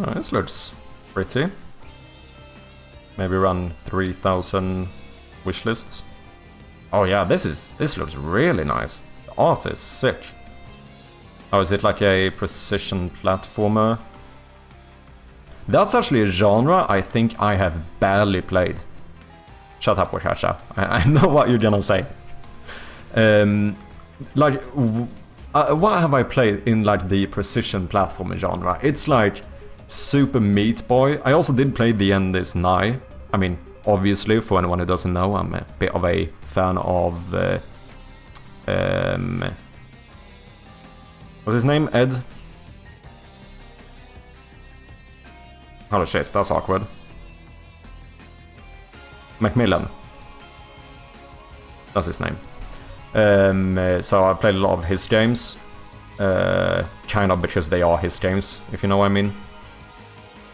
Oh, this looks pretty. Maybe around 3,000 wishlists. Oh yeah, this looks really nice. The art is sick. Oh, is it like a precision platformer? That's actually a genre I think I have barely played. Shut up, Wakasha. I know what you're gonna say. What have I played in like the precision platformer genre? It's like Super Meat Boy. I also did play The End Is Nigh. I mean, obviously, for anyone who doesn't know, I'm a bit of a fan of What's his name? Ed? Holy shit, that's awkward. Macmillan. That's his name. So I played a lot of his games. Kind of because they are his games, if you know what I mean.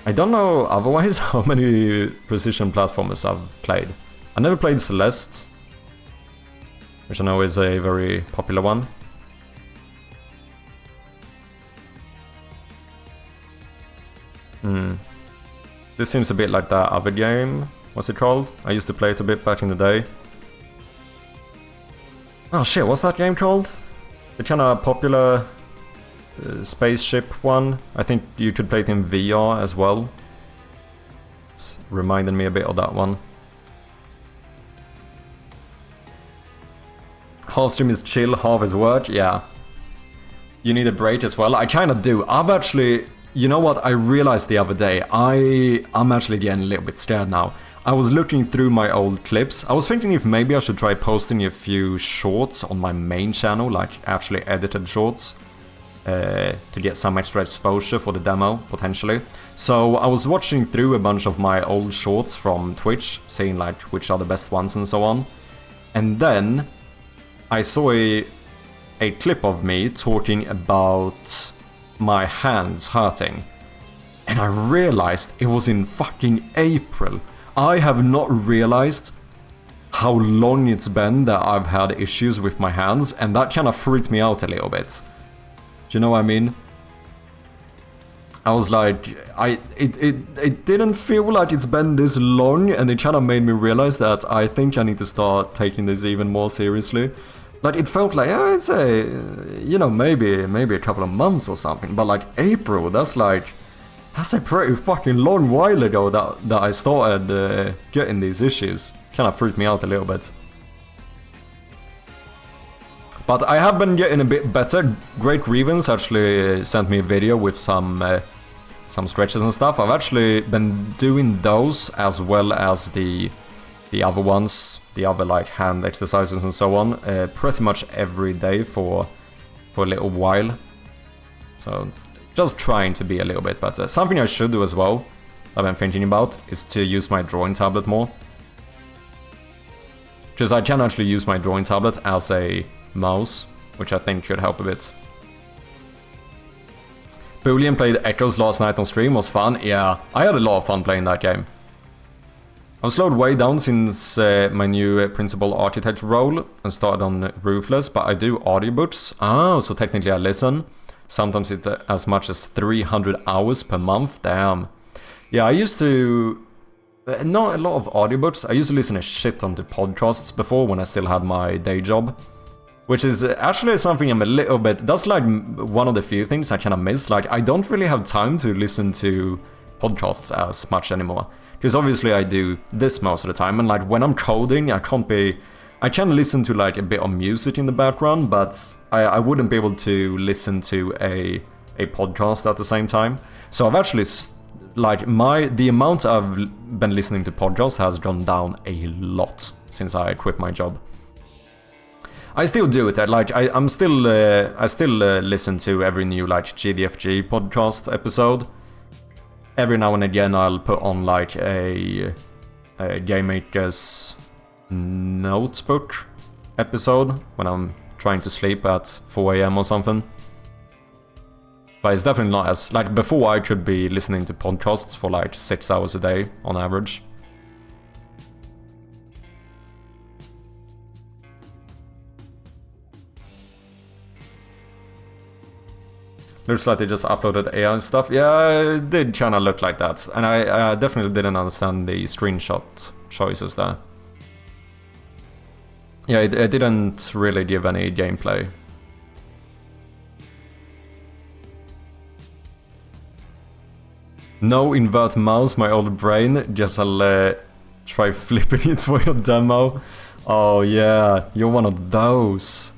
I don't know otherwise how many precision platformers I've played. I never played Celeste, which I know is a very popular one. This seems a bit like that other game. What's it called? I used to play it a bit back in the day. Oh shit, what's that game called? The kind of popular spaceship one. I think you could play it in VR as well. It's reminded me a bit of that one. Half stream is chill, half is work, yeah. You need a break as well. I kind of do. I've actually... You know what, I realized the other day, I'm actually getting a little bit scared now. I was looking through my old clips. I was thinking if maybe I should try posting a few shorts on my main channel, like actually edited shorts, to get some extra exposure for the demo, potentially. So I was watching through a bunch of my old shorts from Twitch, seeing like which are the best ones and so on. And then I saw a clip of me talking about my hands hurting. And I realized it was in fucking April. I have not realized how long it's been that I've had issues with my hands, and that kind of freaked me out a little bit. Do you know what I mean? I was like, it didn't feel like it's been this long, and it kind of made me realize that I think I need to start taking this even more seriously. Like, it felt like, it's a, you know, maybe a couple of months or something, but like April, that's a pretty fucking long while ago that I started getting these issues. Kind of freaked me out a little bit. But I have been getting a bit better. Great Grievance actually sent me a video with some stretches and stuff. I've actually been doing those as well as the other ones, the other like hand exercises and so on, pretty much every day for a little while. So just trying to be a little bit better. Something I should do as well, I've been thinking about, is to use my drawing tablet more. Because I can actually use my drawing tablet as a mouse, which I think could help a bit. Boolean played Echoes last night on stream, was fun. Yeah, I had a lot of fun playing that game. I've slowed way down since my new principal architect role and started on Ruthless, but I do audiobooks. Oh, so technically I listen. Sometimes it's as much as 300 hours per month. Damn. Yeah, I used to... not a lot of audiobooks. I used to listen a shit ton to podcasts before when I still had my day job. Which is actually something I'm a little bit... That's like one of the few things I kind of miss. Like, I don't really have time to listen to podcasts as much anymore. Because obviously I do this most of the time, and like when I'm coding, I can listen to like a bit of music in the background, but I wouldn't be able to listen to a podcast at the same time. So I've actually, like, the amount I've been listening to podcasts has gone down a lot since I quit my job. I still do it. Like, I still listen to every new like GDFG podcast episode. Every now and again I'll put on like a Game Maker's notebook episode when I'm trying to sleep at 4 AM or something. But it's definitely not as... Like, before I could be listening to podcasts for like 6 hours a day on average. Looks like they just uploaded AI stuff. Yeah, it did kind of look like that. And I definitely didn't understand the screenshot choices there. Yeah, it didn't really give any gameplay. No invert mouse, my old brain. Guess I'll try flipping it for your demo. Oh yeah, you're one of those.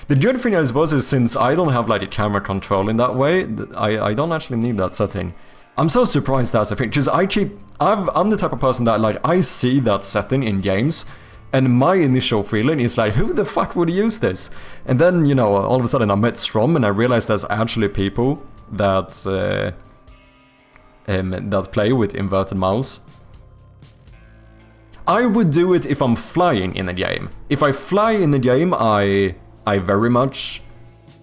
The good thing, I suppose, is since I don't have like a camera control in that way, I don't actually need that setting. I'm so surprised that's a thing, because I'm the type of person that, like, I see that setting in games, And my initial feeling is like, who the fuck would use this? And then, you know, all of a sudden I met Strom and I realized there's actually people that that play with inverted mouse. I would do it if I'm flying in a game. If I fly in a game, I very much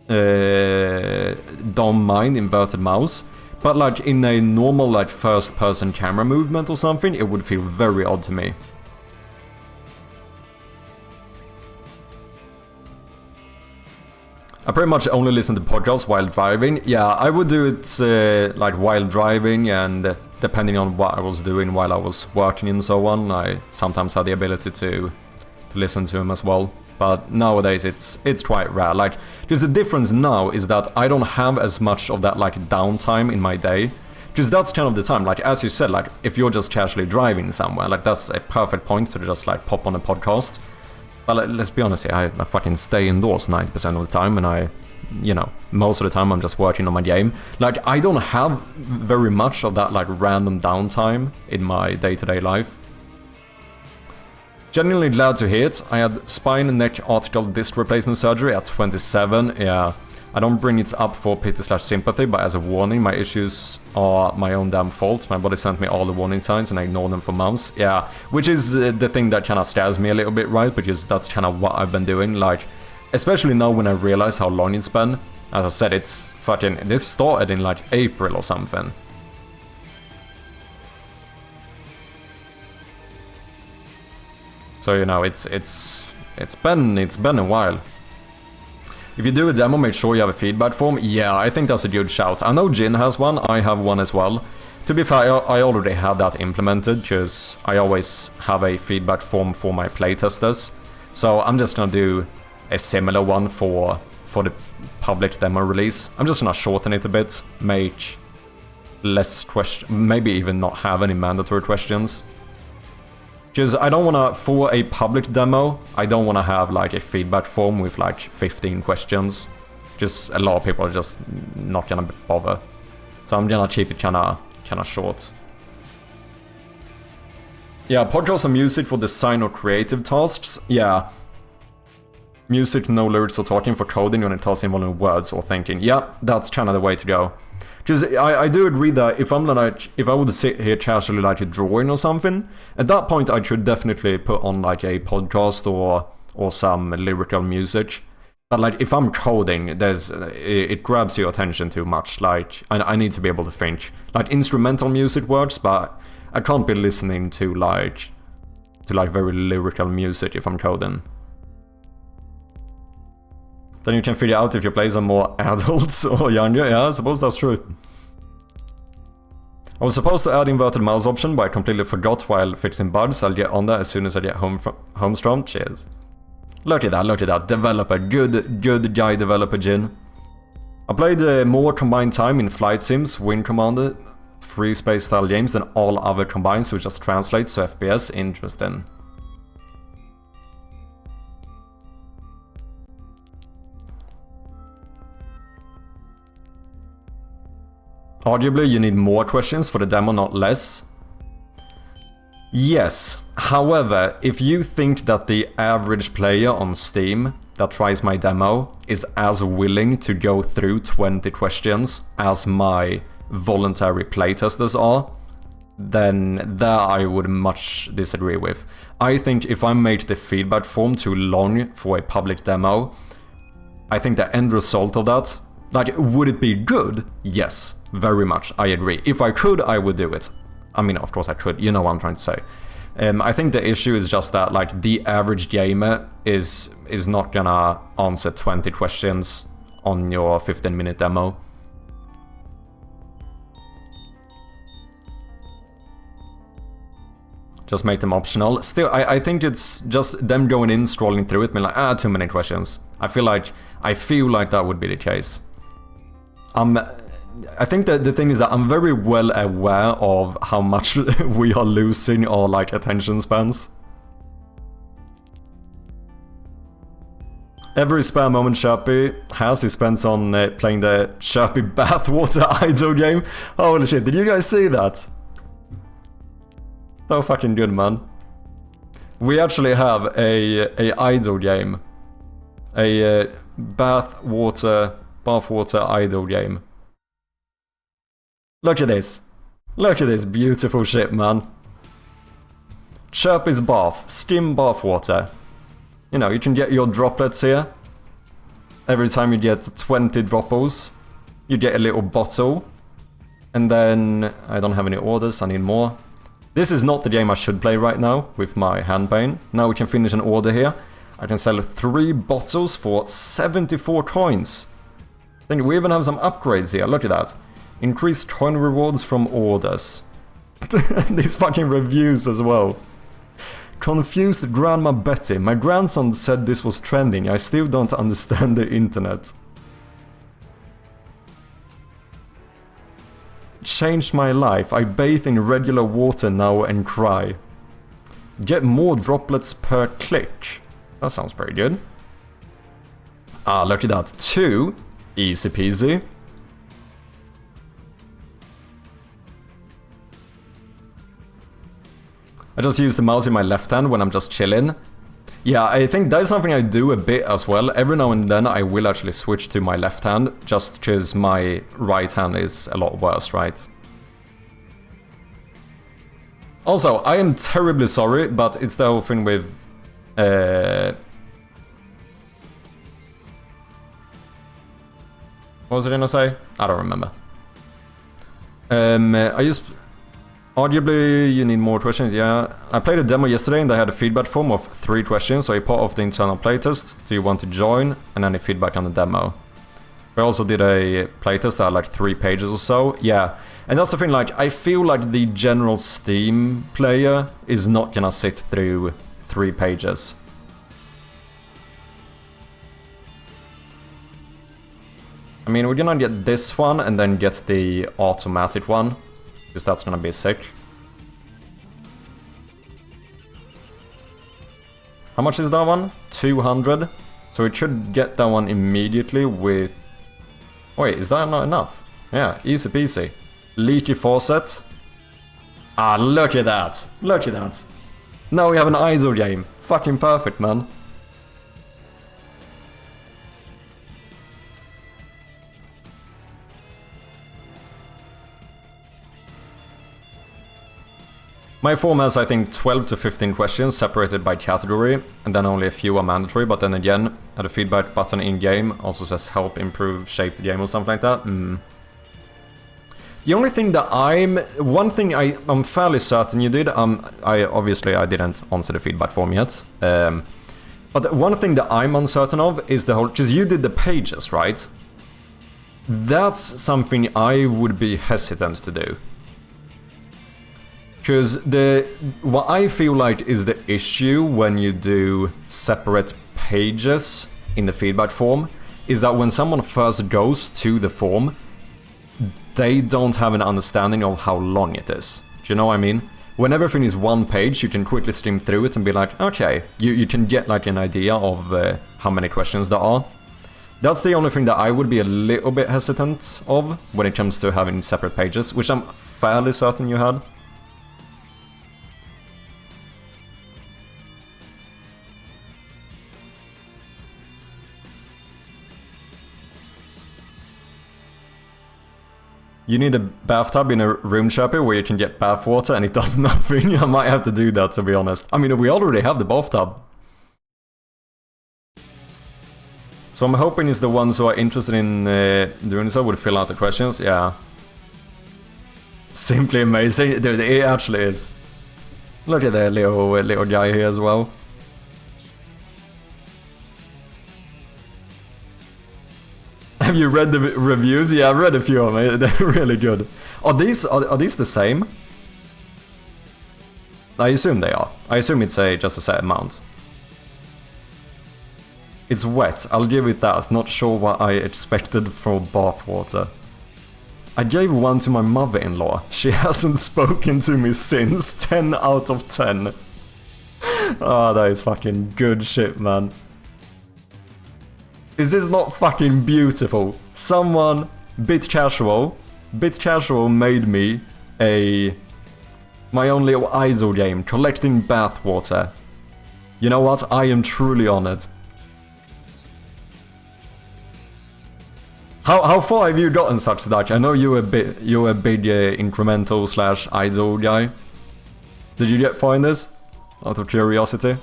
don't mind inverted mouse. But like in a normal like first-person camera movement or something, it would feel very odd to me. I pretty much only listen to podcasts while driving. Yeah, I would do it like while driving, and depending on what I was doing while I was working and so on, I sometimes had the ability to listen to them as well. But nowadays it's quite rare. Like, because the difference now is that I don't have as much of that like downtime in my day. Because that's kind of the time, like as you said, like if you're just casually driving somewhere, like that's a perfect point to just like pop on a podcast. But let's be honest here, I fucking stay indoors 90% of the time, and I, you know, most of the time I'm just working on my game. Like, I don't have very much of that, like, random downtime in my day-to-day life. Genuinely glad to hear it. I had spine and neck article disc replacement surgery at 27, yeah. I don't bring it up for pity/sympathy, but as a warning, my issues are my own damn fault. My body sent me all the warning signs and I ignored them for months. Yeah, which is the thing that kind of scares me a little bit, right? Because that's kind of what I've been doing. Like, especially now when I realize how long it's been. As I said, it's fucking... This started in like April or something. So, you know, it's been a while. If you do a demo, make sure you have a feedback form. Yeah, I think that's a good shout. I know Jin has one, I have one as well. To be fair, I already have that implemented, because I always have a feedback form for my playtesters. So I'm just gonna do a similar one for the public demo release. I'm just gonna shorten it a bit, make less questions, maybe even not have any mandatory questions. Because I don't wanna, for a public demo, I don't wanna have like a feedback form with like 15 questions. Just a lot of people are just not gonna bother. So I'm gonna keep it kinda short. Yeah, podcasts and music for design or creative tasks. Yeah. Music, no lyrics or talking for coding when it tasks involving words or thinking. Yeah, that's kinda the way to go. Because I do agree that if I would sit here casually like a drawing or something, at that point I should definitely put on like a podcast or some lyrical music. But like if I'm coding, it grabs your attention too much. Like I need to be able to think. Like instrumental music works, but I can't be listening to like very lyrical music if I'm coding. Then you can figure out if your plays are more adults or younger. Yeah, I suppose that's true. I was supposed to add inverted mouse option, but I completely forgot while fixing bugs. I'll get on that as soon as I get home from Strom. Cheers. Look at that. Developer. Good guy developer, Jin. I played more combined time in Flight Sims, Wing Commander, free space style games than all other combined, so it just translates to FPS. Interesting. Arguably, you need more questions for the demo, not less. Yes. However, if you think that the average player on Steam that tries my demo is as willing to go through 20 questions as my voluntary playtesters are, then that I would much disagree with. I think if I make the feedback form too long for a public demo, I think the end result of that, like, would it be good? Yes, very much, I agree. If I could, I would do it. I mean, of course I could, you know what I'm trying to say. I think the issue is just that, like, the average gamer is not gonna answer 20 questions on your 15-minute demo. Just make them optional. Still, I think it's just them going in, scrolling through it, being like, too many questions. I feel like that would be the case. I think that the thing is that I'm very well aware of how much we are losing our, like, attention spans. Every spare moment Sherpy has, he spends on playing the Sherpy Bathwater Idol game. Holy shit, did you guys see that? So fucking good, man. We actually have a idle game. A bathwater idle game. Look at this. Look at this beautiful shit, man. Chirpy's bath. Skim bathwater. You know, you can get your droplets here. Every time you get 20 dropples, you get a little bottle. And then, I don't have any orders, I need more. This is not the game I should play right now, with my hand pain. Now we can finish an order here. I can sell 3 bottles for 74 coins. Then we even have some upgrades here, look at that. Increased coin rewards from orders. These fucking reviews as well. Confused Grandma Betty. My grandson said this was trending. I still don't understand the internet. Changed my life. I bathe in regular water now and cry. Get more droplets per click. That sounds pretty good. Ah, look at that. 2. Easy peasy. I just use the mouse in my left hand when I'm just chilling. Yeah, I think that is something I do a bit as well. Every now and then I will actually switch to my left hand, just because my right hand is a lot worse, right? Also, I am terribly sorry, but it's the whole thing with... What was I gonna say? I don't remember. I just... Arguably, you need more questions, yeah. I played a demo yesterday and they had a feedback form of 3 questions, so I part of the internal playtest. Do you want to join? And any feedback on the demo. We also did a playtest that had like 3 pages or so. Yeah, and that's the thing, like, I feel like the general Steam player is not gonna sit through 3 pages. I mean, we're gonna get this one and then get the automatic one. Because that's gonna be sick. How much is that one? 200. So we should get that one immediately with... Wait, is that not enough? Yeah, easy peasy. Leaky faucet. Ah, look at that. Look at that. Now we have an idle game. Fucking perfect, man. My form has, I think, 12 to 15 questions separated by category, and then only a few are mandatory, but then again, the feedback button in-game also says help improve, shape the game or something like that. The only thing that one thing I'm fairly certain you did, obviously I didn't answer the feedback form yet, but one thing that I'm uncertain of is the whole, because you did the pages, right? That's something I would be hesitant to do. Because what I feel like is the issue when you do separate pages in the feedback form is that when someone first goes to the form, they don't have an understanding of how long it is. Do you know what I mean? When everything is one page, you can quickly skim through it and be like, okay, you can get like an idea of how many questions there are. That's the only thing that I would be a little bit hesitant of when it comes to having separate pages, which I'm fairly certain you had. You need a bathtub in a room, Chirpy, where you can get bath water and it does nothing. I might have to do that, to be honest. I mean, we already have the bathtub. So I'm hoping it's the ones who are interested in doing so would fill out the questions. Yeah. Simply amazing. Dude, it actually is. Look at that little guy here as well. Have you read the reviews? Yeah, I've read a few of them. They're really good. Are these the same? I assume they are. I assume it's just a set amount. It's wet. I'll give it that. Not sure what I expected for bath water. I gave one to my mother-in-law. She hasn't spoken to me since. 10 out of 10. Oh, that is fucking good shit, man. Is this not fucking beautiful? Someone, bit casual made me my own little idle game, collecting bath water. You know what? I am truly honored. How far have you gotten, such Dutch? I know you're a big incremental / idle guy. Did you get far in this? Out of curiosity.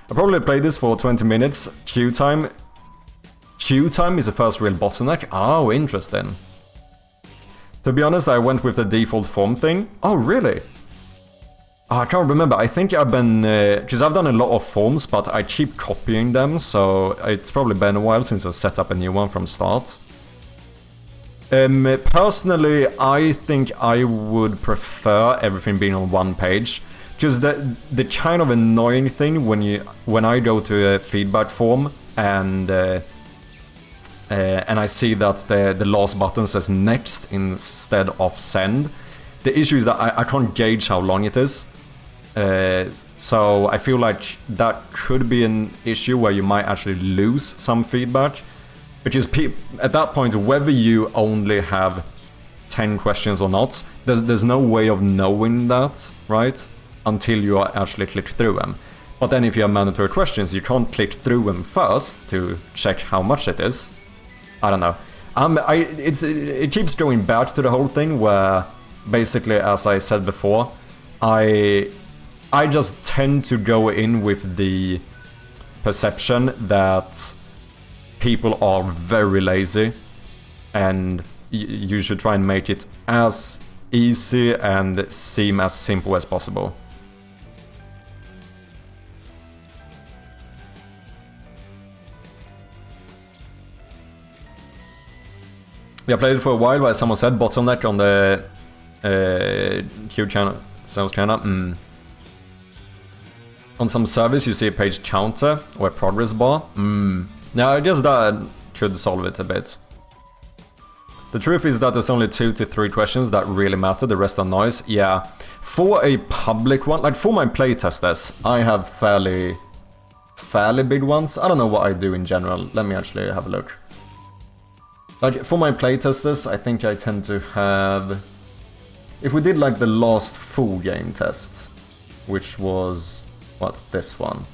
I probably played this for 20 minutes. Queue time is the first real bottleneck. Oh, interesting. To be honest, I went with the default form thing. Oh, really? Oh, I can't remember. I think I've been... because I've done a lot of forms, but I keep copying them, so it's probably been a while since I set up a new one from start. Personally, I think I would prefer everything being on one page. Because the kind of annoying thing when I go to a feedback form and I see that the last button says next instead of send, the issue is that I can't gauge how long it is. So I feel like that could be an issue where you might actually lose some feedback. Because at that point, whether you only have 10 questions or not, there's no way of knowing that, right? Until you are actually clicked through them. But then if you have mandatory questions, you can't click through them first to check how much it is. I don't know. It keeps going back to the whole thing where, basically, as I said before, I just tend to go in with the perception that people are very lazy, and you should try and make it as easy and seem as simple as possible. Yeah, I played it for a while, but as someone said, bottleneck on the queue channel, sales channel. On some servers, you see a page counter or a progress bar. Now, I guess that could solve it a bit. The truth is that there's only 2 to 3 questions that really matter, the rest are noise. Yeah, for a public one, like for my playtesters, I have fairly big ones. I don't know what I do in general. Let me actually have a look. Like, for my playtesters, I think I tend to have... If we did, like, the last full game test, which was... what? This one.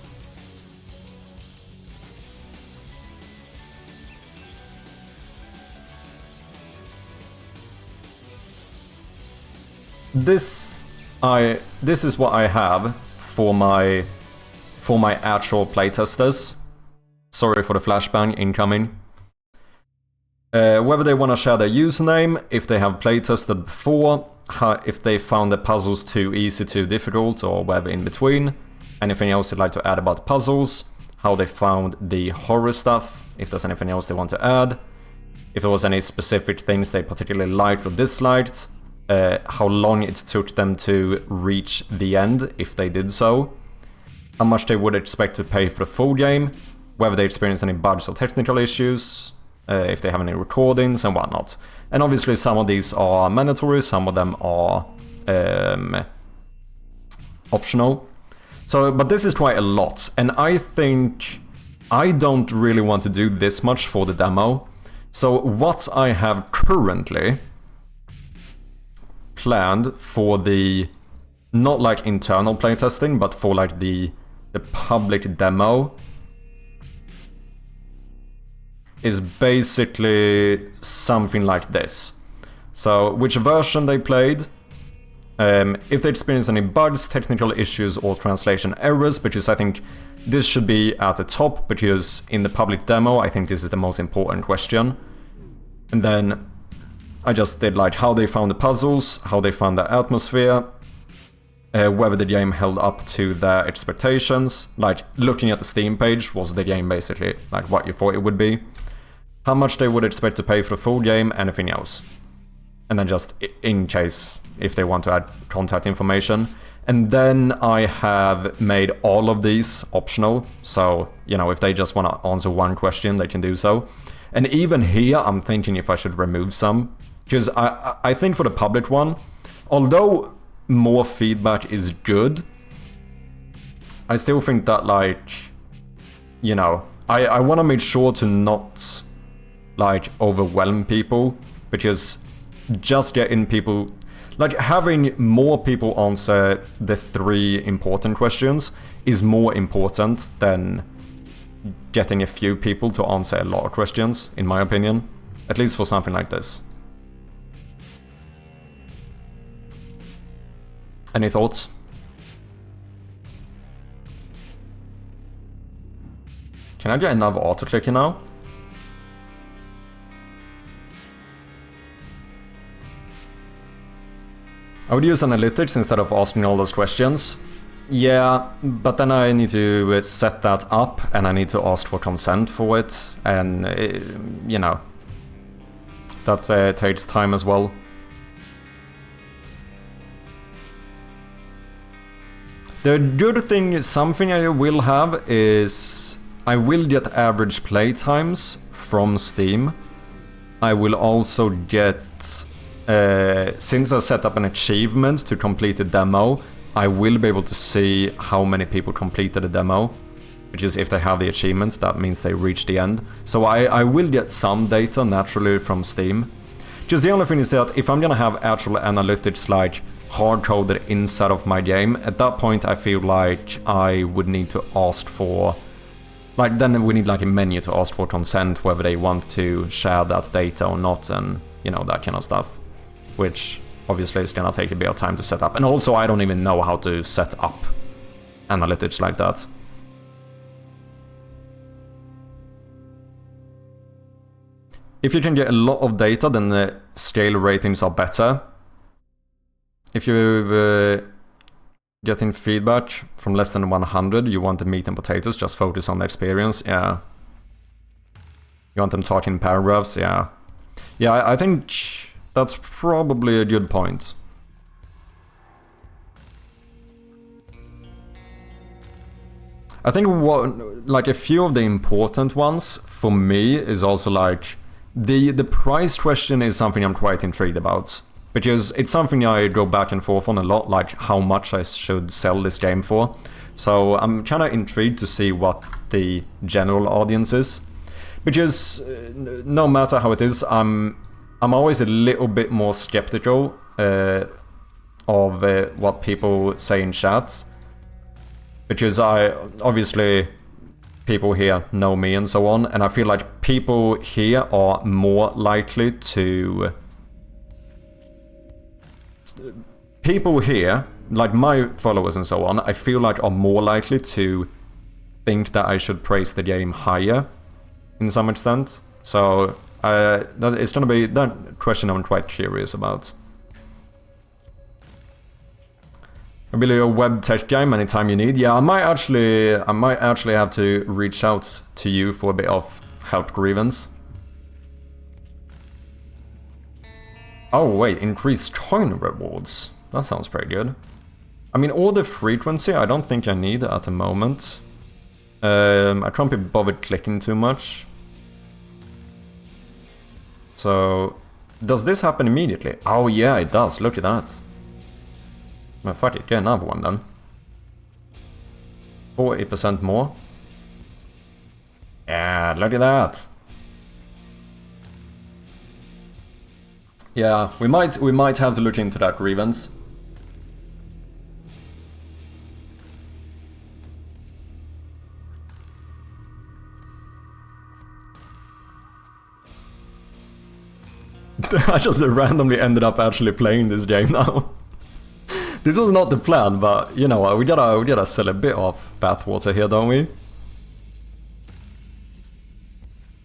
This is what I have for my actual playtesters. Sorry for the flashbang incoming. Whether they want to share their username, if they have playtested before, if they found the puzzles too easy, too difficult, or whatever in between, anything else they'd like to add about puzzles, how they found the horror stuff, if there's anything else they want to add, if there was any specific things they particularly liked or disliked, how long it took them to reach the end, if they did so, how much they would expect to pay for the full game, whether they experienced any bugs or technical issues, if they have any recordings and whatnot. And obviously some of these are mandatory, some of them are optional. So, but this is quite a lot, and I think I don't really want to do this much for the demo. So what I have currently planned for the, not like internal playtesting, but for like the public demo, is basically something like this. So, which version they played, if they experience any bugs, technical issues, or translation errors, because I think this should be at the top, because in the public demo, I think this is the most important question. And then I just did like how they found the puzzles, how they found the atmosphere, whether the game held up to their expectations, like looking at the Steam page, was the game basically like what you thought it would be, how much they would expect to pay for the full game, anything else. And then just in case if they want to add contact information. And then I have made all of these optional, so, you know, if they just want to answer one question, they can do so. And even here, I'm thinking if I should remove some, because I think for the public one, although more feedback is good, I still think that, like, you know, I want to make sure to not, like, overwhelm people, because just getting people... Like, having more people answer the 3 important questions is more important than getting a few people to answer a lot of questions, in my opinion. At least for something like this. Any thoughts? Can I get another auto-clicker now? I would use analytics instead of asking all those questions. Yeah, but then I need to set that up, and I need to ask for consent for it, and, you know, that takes time as well. The good thing, something I will have is I will get average play times from Steam. I will also get, since I set up an achievement to complete a demo, I will be able to see how many people completed the demo. Which is, if they have the achievement, that means they reached the end. So I will get some data naturally from Steam. Just the only thing is that if I'm gonna have actual analytics like hard-coded inside of my game, at that point I feel like I would need to ask for... Like, then we need like a menu to ask for consent, whether they want to share that data or not, and, you know, that kind of stuff. Which, obviously, is gonna take a bit of time to set up. And also, I don't even know how to set up analytics like that. If you can get a lot of data, then the scale ratings are better. If you're getting feedback from less than 100, you want the meat and potatoes, just focus on the experience, yeah. You want them talking paragraphs, yeah. Yeah, I think that's probably a good point. I think like a few of the important ones for me is also like the price question is something I'm quite intrigued about. Because it's something I go back and forth on a lot, like how much I should sell this game for. So I'm kind of intrigued to see what the general audience is. Because no matter how it is, I'm always a little bit more skeptical of what people say in chat. Because obviously people here know me and so on, and I feel like people here are more likely to... People here, like my followers and so on, I feel like are more likely to think that I should praise the game higher, in some extent. So it's gonna be that question I'm quite curious about. I'll be a web tech game anytime you need. Yeah, I might actually have to reach out to you for a bit of help grievance. Oh wait, increased coin rewards. That sounds pretty good. I mean, order frequency I don't think I need at the moment. I can't be bothered clicking too much. So, does this happen immediately? Oh yeah, it does, look at that. Well, fuck it, get another one then. 40% more. Yeah, look at that. Yeah, we might have to look into that grievance. I just randomly ended up actually playing this game now. This was not the plan, but you know, we gotta sell a bit of bathwater here, don't we?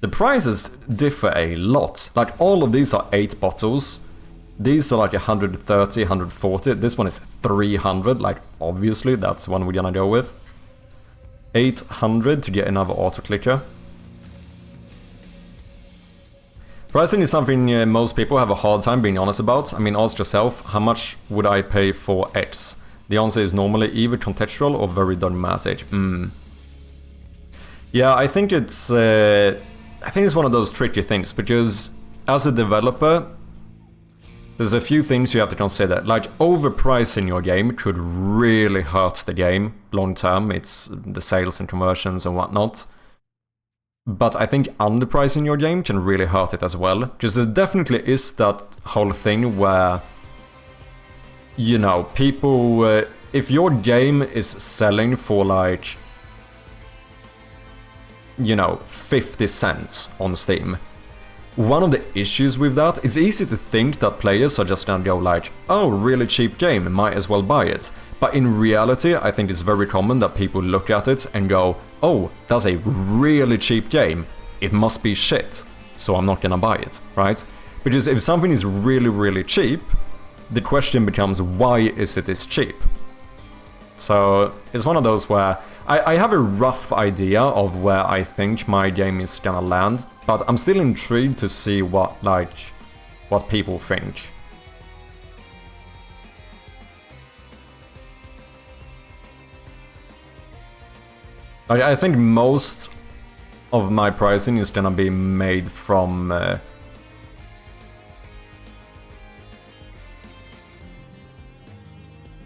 The prices differ a lot. Like, all of these are 8 bottles. These are like 130, 140. This one is 300. Like, obviously, that's the one we're gonna go with. 800 to get another auto-clicker. Pricing is something most people have a hard time being honest about. I mean, ask yourself, how much would I pay for X? The answer is normally either contextual or very dogmatic. Yeah, I think it's one of those tricky things, because as a developer, there's a few things you have to consider. Like, overpricing your game could really hurt the game long term. It's the sales and conversions and whatnot. But I think underpricing your game can really hurt it as well. Because there definitely is that whole thing where you know, people, if your game is selling for like, you know, 50 cents on Steam, one of the issues with that, it's easy to think that players are just gonna go like, oh, really cheap game, might as well buy it. But in reality, I think it's very common that people look at it and go, oh, that's a really cheap game, it must be shit, so I'm not gonna buy it, right? Because if something is really, really cheap, the question becomes, why is it this cheap? So it's one of those where I have a rough idea of where I think my game is gonna land, but I'm still intrigued to see what people think. I think most of my pricing is gonna be made from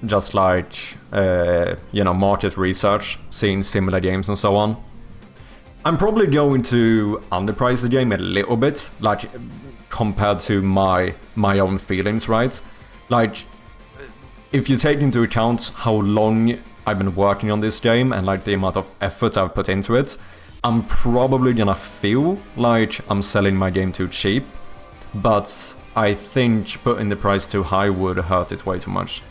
just like, you know, market research, seeing similar games and so on. I'm probably going to underprice the game a little bit, like, compared to my own feelings, right? Like, if you take into account how long I've been working on this game and like the amount of effort I've put into it, I'm probably gonna feel like I'm selling my game too cheap, but I think putting the price too high would hurt it way too much.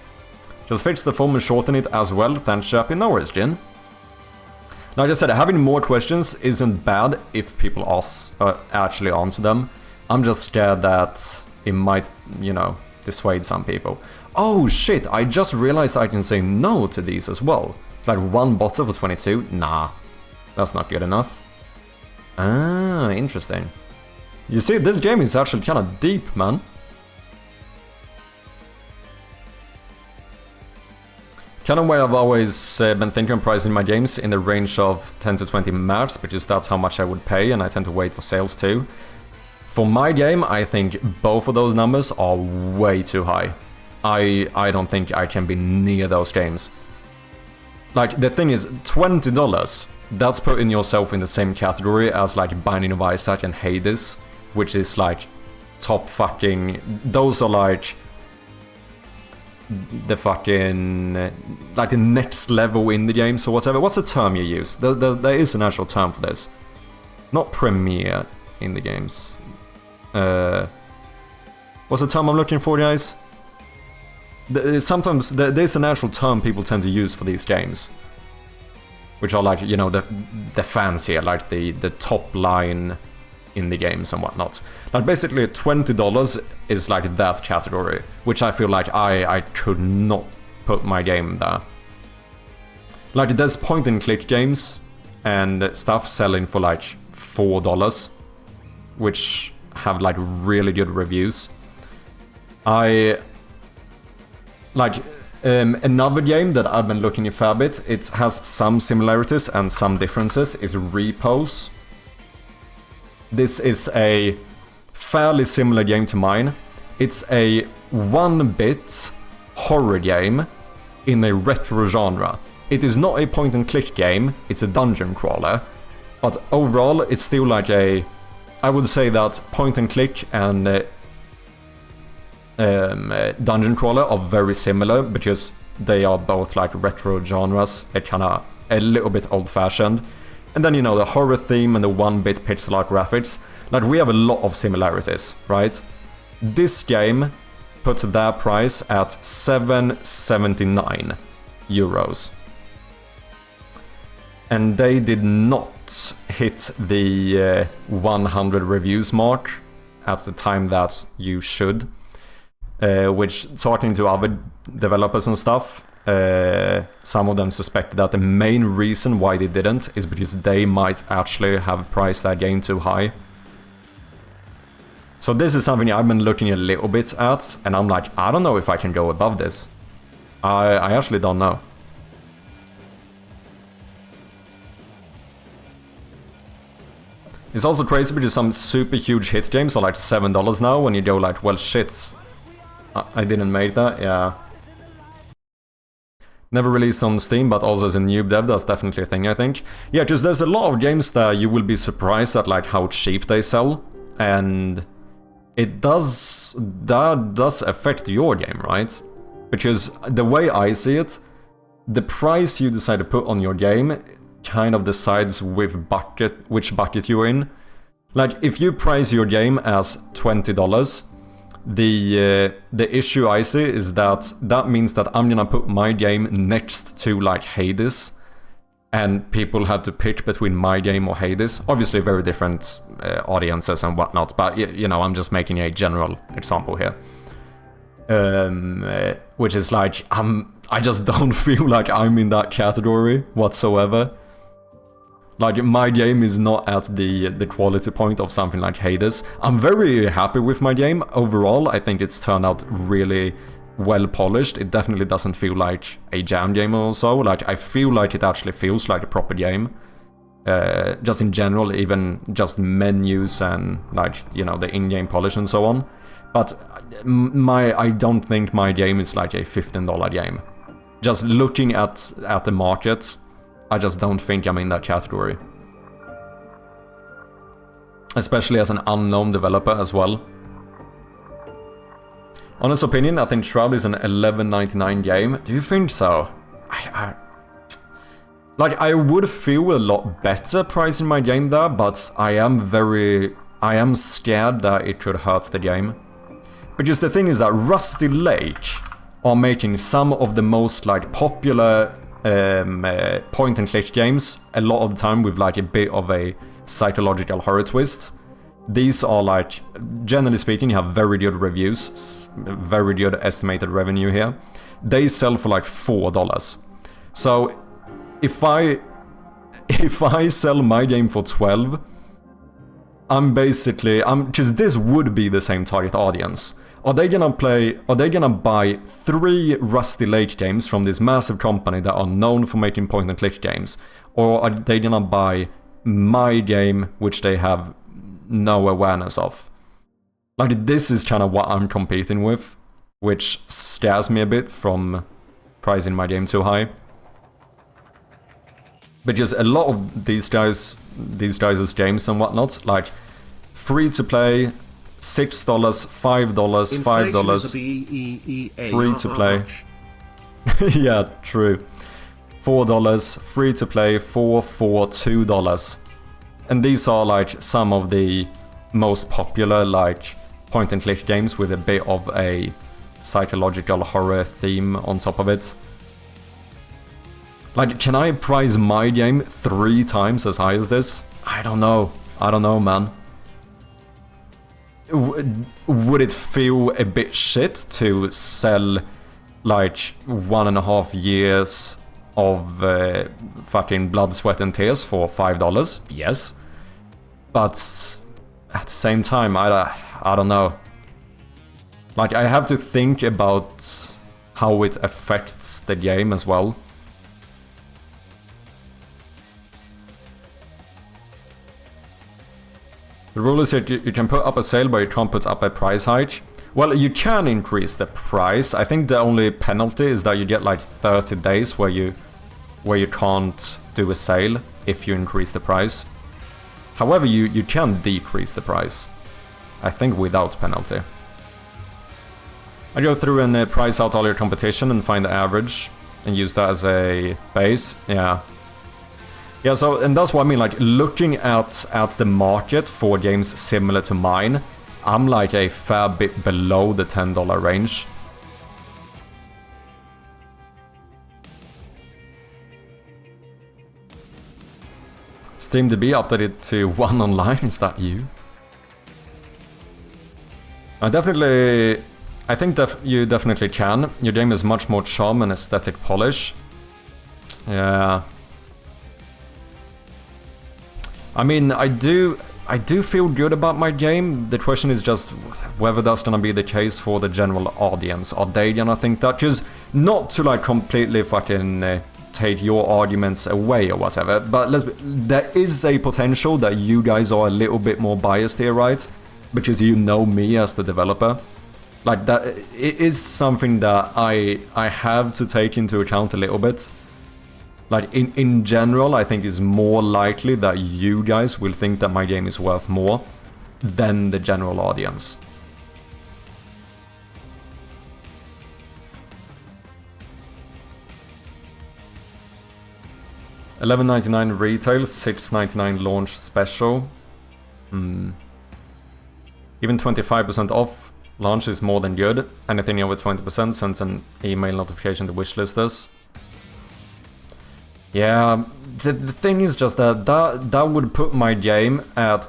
Just fix the form and shorten it as well, thanks Chappie, no worries, Jin. Like I said, having more questions isn't bad if people actually answer them. I'm just scared that it might, you know, dissuade some people. Oh shit, I just realized I can say no to these as well. Like one bottle for 22? Nah, that's not good enough. Ah, interesting. You see, this game is actually kind of deep, man. Kind of way I've always been thinking of pricing my games in the range of 10 to 20 max, because that's how much I would pay, and I tend to wait for sales too. For my game, I think both of those numbers are way too high. I don't think I can be near those games. Like, the thing is, $20, that's putting yourself in the same category as like Binding of Isaac and Hades, which is like top fucking... Those are like the fucking, like the next level in the games or whatever. What's the term you use? There is an actual term for this. Not premiere in the games. What's the term I'm looking for, guys? Sometimes there's an actual term people tend to use for these games, which are like, you know, the fancier, like the top line in the games and whatnot. Like basically $20 is like that category, which I feel like I could not put my game there. Like there's point and click games and stuff selling for like $4, which have like really good reviews. Another game that I've been looking at a fair bit, it has some similarities and some differences, is Repos. This is a fairly similar game to mine. It's a 1-bit horror game in a retro genre. It is not a point-and-click game, it's a dungeon crawler. But overall, it's still like a... I would say that point-and-click and dungeon crawler are very similar, because they are both like retro genres. They're kind of a little bit old-fashioned. And then, you know, the horror theme and the 1-bit pixel art graphics, like we have a lot of similarities, right? This game puts their price at €7.79. And they did not hit the 100 reviews mark at the time that you should. Which, talking to other developers and stuff, some of them suspected that the main reason why they didn't is because they might actually have priced their game too high. So this is something I've been looking a little bit at, and I'm like, I don't know if I can go above this. I actually don't know. It's also crazy because some super huge hit games are like $7 now, when you go like, well shit, I didn't make that, yeah. Never released on Steam, but also as a noob dev, that's definitely a thing, I think. Yeah, because there's a lot of games that you will be surprised at like how cheap they sell, and that does affect your game, right? Because the way I see it, the price you decide to put on your game kind of decides which bucket you're in. Like, if you price your game as $20, the issue I see is that means that I'm gonna put my game next to, like, Hades, and people have to pick between my game or Hades. Obviously very different audiences and whatnot, but you know, I'm just making a general example here. Which is like, I just don't feel like I'm in that category whatsoever. Like, my game is not at the quality point of something like Hades. I'm very happy with my game overall. I think it's turned out really well polished. It definitely doesn't feel like a jam game or so. Like, I feel like it actually feels like a proper game. Just in general, even just menus and, like, you know, the in-game polish and so on. But I don't think my game is like a $15 game. Just looking at the market, I just don't think I'm in that category. Especially as an unknown developer as well. Honest opinion, I think Shroud is an $11.99 game. Do you think so? Like, I would feel a lot better pricing my game there, but I am scared that it could hurt the game. Because the thing is that Rusty Lake are making some of the most, like, popular point-and-click games, a lot of the time with, like, a bit of a psychological horror twist. These are, like, generally speaking, you have very good reviews, very good estimated revenue here. They sell for like $4. So if I sell my game for 12, because this would be the same target audience. Are they gonna buy 3 Rusty Lake games from this massive company that are known for making point-and-click games? Or are they gonna buy my game, which they have no awareness of? Like, this is kind of what I'm competing with, which scares me a bit from pricing my game too high. Because a lot of these guys' games and whatnot, like, free to play, $6, $5, $5, free to play. Yeah, true. $4, free to play, $4, $2. And these are, like, some of the most popular, like, point-and-click games with a bit of a psychological horror theme on top of it. Like, can I price my game 3 times as high as this? I don't know. I don't know, man. Would it feel a bit shit to sell, like, 1.5 years of fucking blood, sweat and tears for $5? Yes. But at the same time, I don't know. Like, I have to think about how it affects the game as well. The rule is that you can put up a sale, but you can't put up a price hike. Well, you can increase the price. I think the only penalty is that you get like 30 days where you can't do a sale if you increase the price. However, you can decrease the price. I think without penalty. I go through and price out all your competition and find the average and use that as a base. Yeah. Yeah, so, and that's what I mean, like, looking at the market for games similar to mine, I'm like a fair bit below the $10 range. SteamDB updated to 1 online, is that you? I think you definitely can. Your game is much more charm and aesthetic polish. Yeah. I mean, I do feel good about my game. The question is just whether that's gonna be the case for the general audience. Are they gonna think that? Just not to like completely fucking take your arguments away or whatever, but there is a potential that you guys are a little bit more biased here, right? Because you know me as the developer. Like, that it is something that I have to take into account a little bit. Like, in general, I think it's more likely that you guys will think that my game is worth more than the general audience. $11.99 retail, $6.99 launch special. Even 25% off launch is more than good. Anything over 20% sends an email notification to wishlisters. Yeah, the thing is just that would put my game at,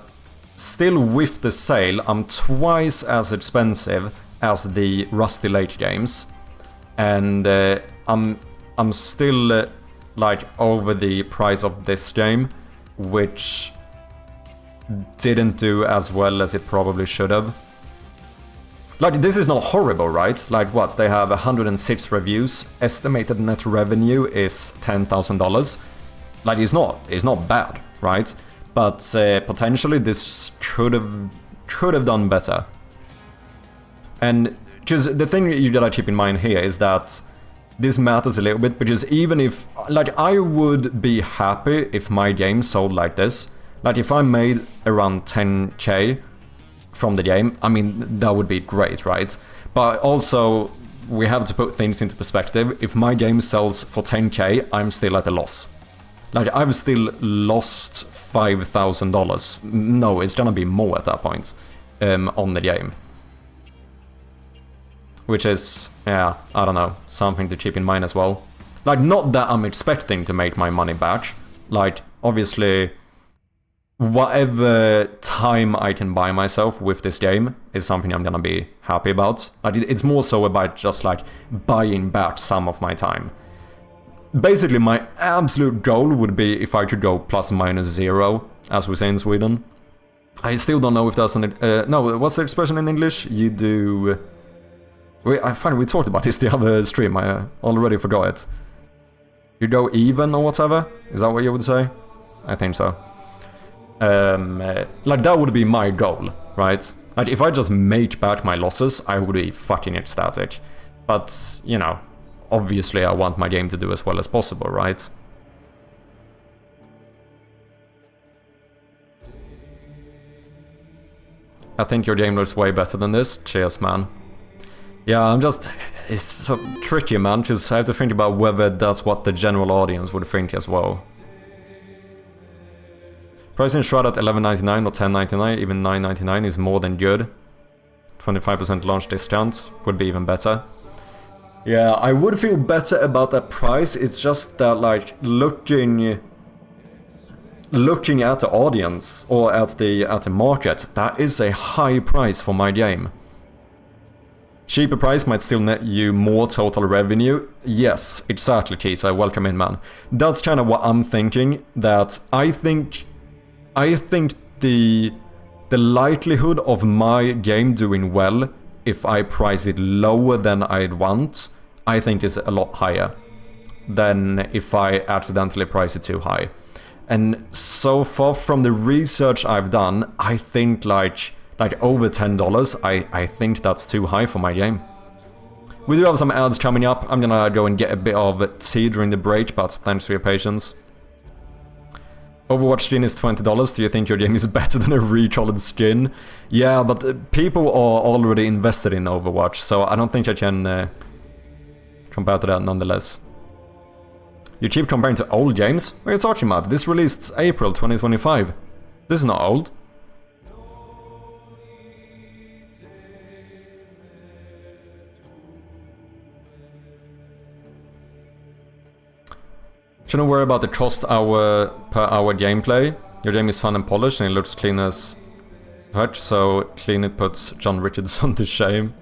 still with the sale, I'm twice as expensive as the Rusty Lake games. And I'm still like over the price of this game, which didn't do as well as it probably should have. Like, this is not horrible, right? Like, what? They have 106 reviews. Estimated net revenue is $10,000. Like, it's not bad, right? But potentially this could have done better. And because the thing you gotta keep in mind here is that this matters a little bit, because even if, like, I would be happy if my game sold like this. Like, if I made around 10k from the game, I mean, that would be great, right? But also, we have to put things into perspective. If my game sells for 10k, I'm still at a loss. Like, I've still lost $5,000. No, it's gonna be more at that point on the game. Which is, yeah, I don't know, something to keep in mind as well. Like, not that I'm expecting to make my money back. Like, obviously, whatever time I can buy myself with this game is something I'm gonna be happy about. Like, it's more so about just, like, buying back some of my time. Basically, my absolute goal would be if I could go ±0, as we say in Sweden. I still don't know if that's an... no, what's the expression in English? You do... I find we talked about this the other stream, I already forgot it. You go even or whatever? Is that what you would say? I think so. Like, that would be my goal, right? Like, if I just make back my losses, I would be fucking ecstatic. But, you know, obviously I want my game to do as well as possible, right? I think your game looks way better than this. Cheers, man. Yeah, I'm just... It's so tricky, man, because I have to think about whether that's what the general audience would think as well. Pricing Shroud at $11.99 or $10.99, even $9.99 is more than good. 25% launch discount would be even better. Yeah, I would feel better about that price. It's just that, like, looking at the audience or at the market, that is a high price for my game. Cheaper price might still net you more total revenue. Yes, exactly, Keith. I welcome in, man. That's kind of what I'm thinking. That I think the likelihood of my game doing well if I price it lower than I'd want, I think is a lot higher than if I accidentally price it too high. And so far from the research I've done, I think like over $10, I think that's too high for my game. We do have some ads coming up. I'm gonna go and get a bit of tea during the break, but thanks for your patience. Overwatch skin is $20. Do you think your game is better than a recolored skin? Yeah, but people are already invested in Overwatch, so I don't think I can compare to that nonetheless. You keep comparing to old games? What are you talking about? This released April 2025. This is not old. Shouldn't worry about the cost per hour gameplay. Your game is fun and polished and it looks clean as such, so clean it puts John Richardson to shame.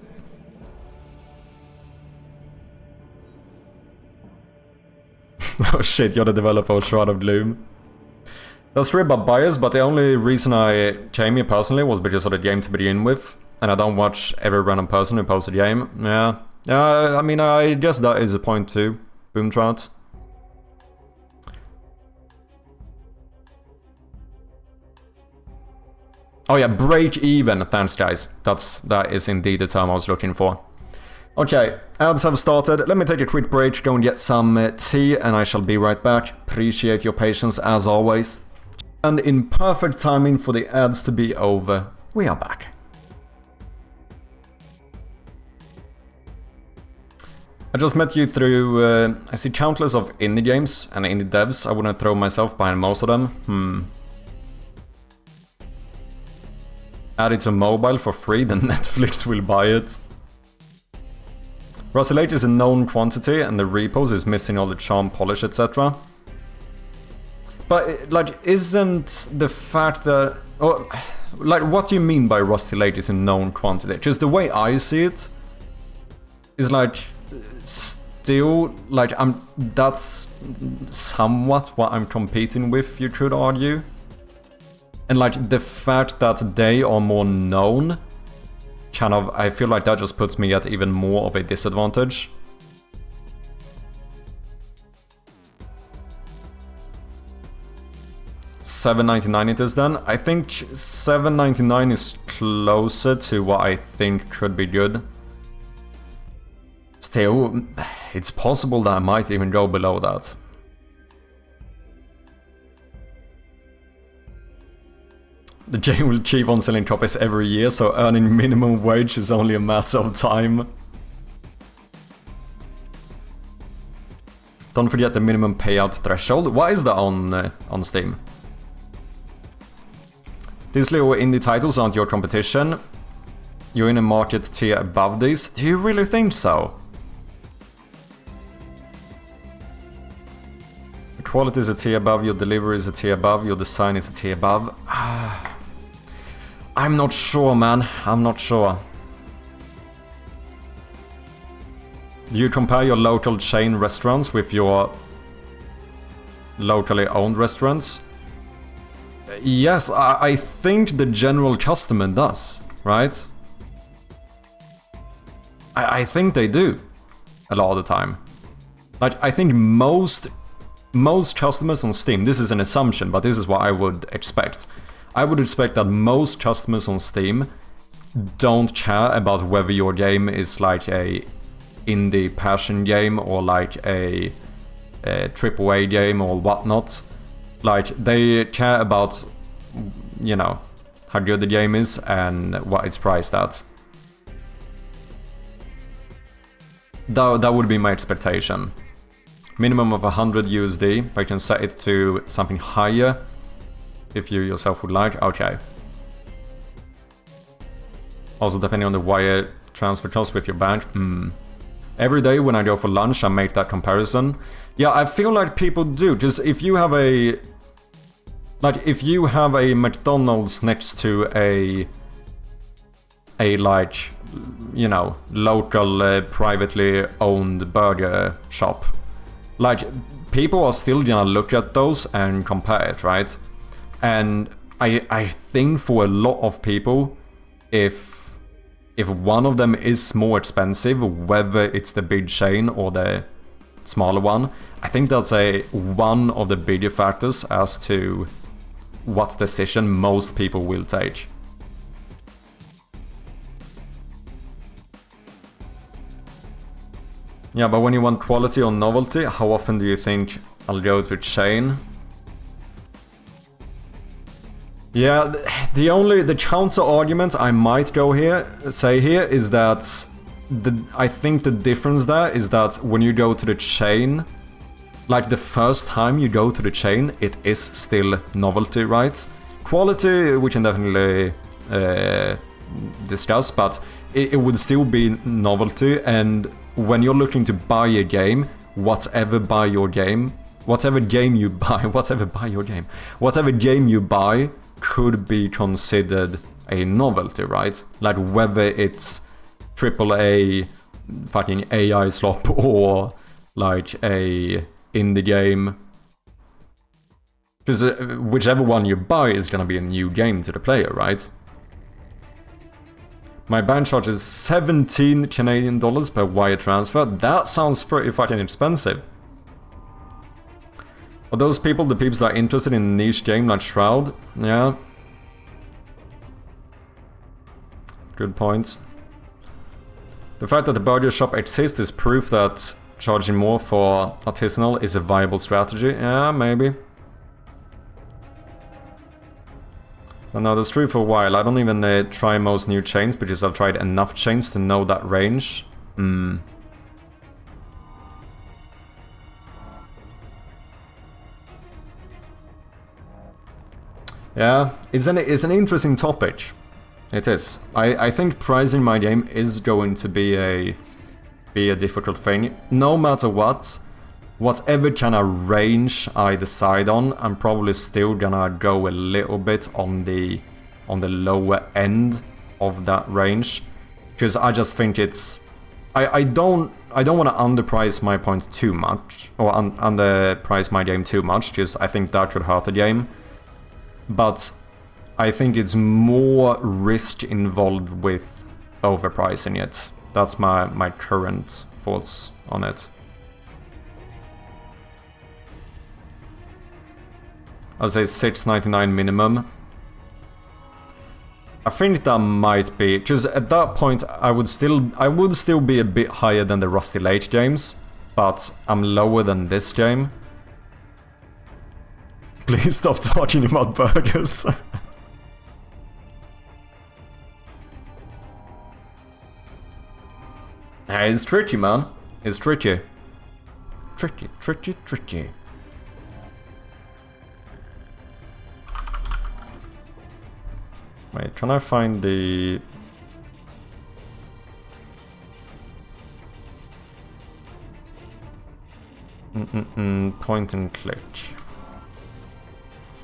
Oh shit, you're the developer of Shroud of Gloom. That's true about bias, but the only reason I came here personally was because of the game to begin with. And I don't watch every random person who posts a game. Yeah, I mean, I guess that is a point too, Boomtrout. Oh yeah, break even, thanks guys. That is indeed the term I was looking for. Okay, ads have started. Let me take a quick break, go and get some tea, and I shall be right back. Appreciate your patience as always. And in perfect timing for the ads to be over, we are back. I just met you through... I see countless of indie games and indie devs. I wouldn't throw myself behind most of them. Add it to mobile for free, then Netflix will buy it. Rusty Lake is a known quantity, and the repos is missing all the charm, polish, etc. But, like, isn't the fact that... Oh, like, what do you mean by Rusty Lake is a known quantity? Because the way I see it is, like, still, like, that's somewhat what I'm competing with, you could argue. And, like, the fact that they are more known, kind of, I feel like that just puts me at even more of a disadvantage. $7.99 it is then. I think $7.99 is closer to what I think could be good. Still, it's possible that I might even go below that. The game will keep on selling copies every year, so earning minimum wage is only a matter of time. Don't forget the minimum payout threshold. Why is that on Steam? These little indie titles aren't your competition. You're in a market tier above these. Do you really think so? The quality is a tier above, your delivery is a tier above, your design is a tier above. I'm not sure, man. I'm not sure. Do you compare your local chain restaurants with your locally owned restaurants? Yes, I think the general customer does, right? I think they do a lot of the time. Like, I think most customers on Steam, this is an assumption, but this is what I would expect. I would expect that most customers on Steam don't care about whether your game is like a indie passion game or like a AAA game or whatnot. Like, they care about, you know, how good the game is and what it's priced at. That would be my expectation. Minimum of 100 USD, but you can set it to something higher if you yourself would like. Okay. Also, depending on the wire transfer cost with your bank. Every day when I go for lunch, I make that comparison. Yeah, I feel like people do, because if you have a... Like, if you have a McDonald's next to a like, you know, local privately owned burger shop, like, people are still gonna look at those and compare it, right? And I think for a lot of people, if one of them is more expensive, whether it's the big chain or the smaller one, I think that's one of the bigger factors as to what decision most people will take. Yeah, but when you want quality or novelty, how often do you think I'll go to chain? Yeah, the counter argument I might say here is that I think the difference there is that when you go to the chain, like the first time you go to the chain, it is still novelty, right? Quality we can definitely discuss, but it would still be novelty. And when you're looking to buy a game, whatever game you buy could be considered a novelty, right? Like whether it's AAA fucking AI slop or like a indie game. Because whichever one you buy is gonna be a new game to the player, right? My bank charge is 17 Canadian dollars per wire transfer. That sounds pretty fucking expensive. Are those people the peeps that are interested in a niche game like Shroud? Yeah. Good point. The fact that the burger shop exists is proof that charging more for artisanal is a viable strategy. Yeah, maybe. But no, that's true for a while. I don't even try most new chains because I've tried enough chains to know that range. Yeah, it's an interesting topic. It is. I think pricing my game is going to be a difficult thing. No matter what, whatever kind of range I decide on, I'm probably still gonna go a little bit on the lower end of that range, because I just think it's I don't want to underprice my point too much, or underprice my game too much, because I think that could hurt the game. But I think it's more risk involved with overpricing it. That's my current thoughts on it. I'd say $6.99 minimum. I think that might be, because at that point I would still be a bit higher than the Rusty Lake games, but I'm lower than this game. Please stop talking about burgers. It's tricky, man. It's tricky. Tricky. Wait, can I find the... point and click.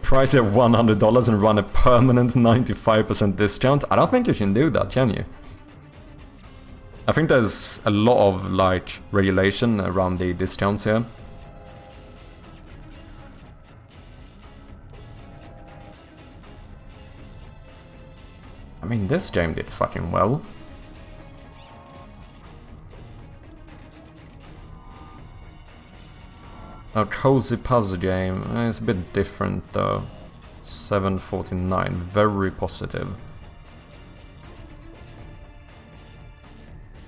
Price at $100 and run a permanent 95% discount? I don't think you can do that, can you? I think there's a lot of, like, regulation around the discounts here. I mean, this game did fucking well. A cozy puzzle game. It's a bit different though. 7.49. Very positive.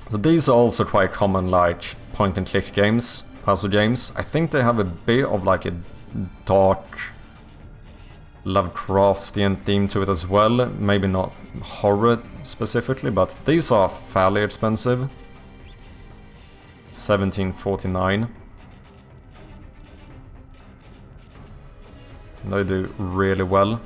So these are also quite common, like, point and click games, puzzle games. I think they have a bit of like a dark Lovecraftian theme to it as well. Maybe not horror specifically, but these are fairly expensive. 17.49. They do really well.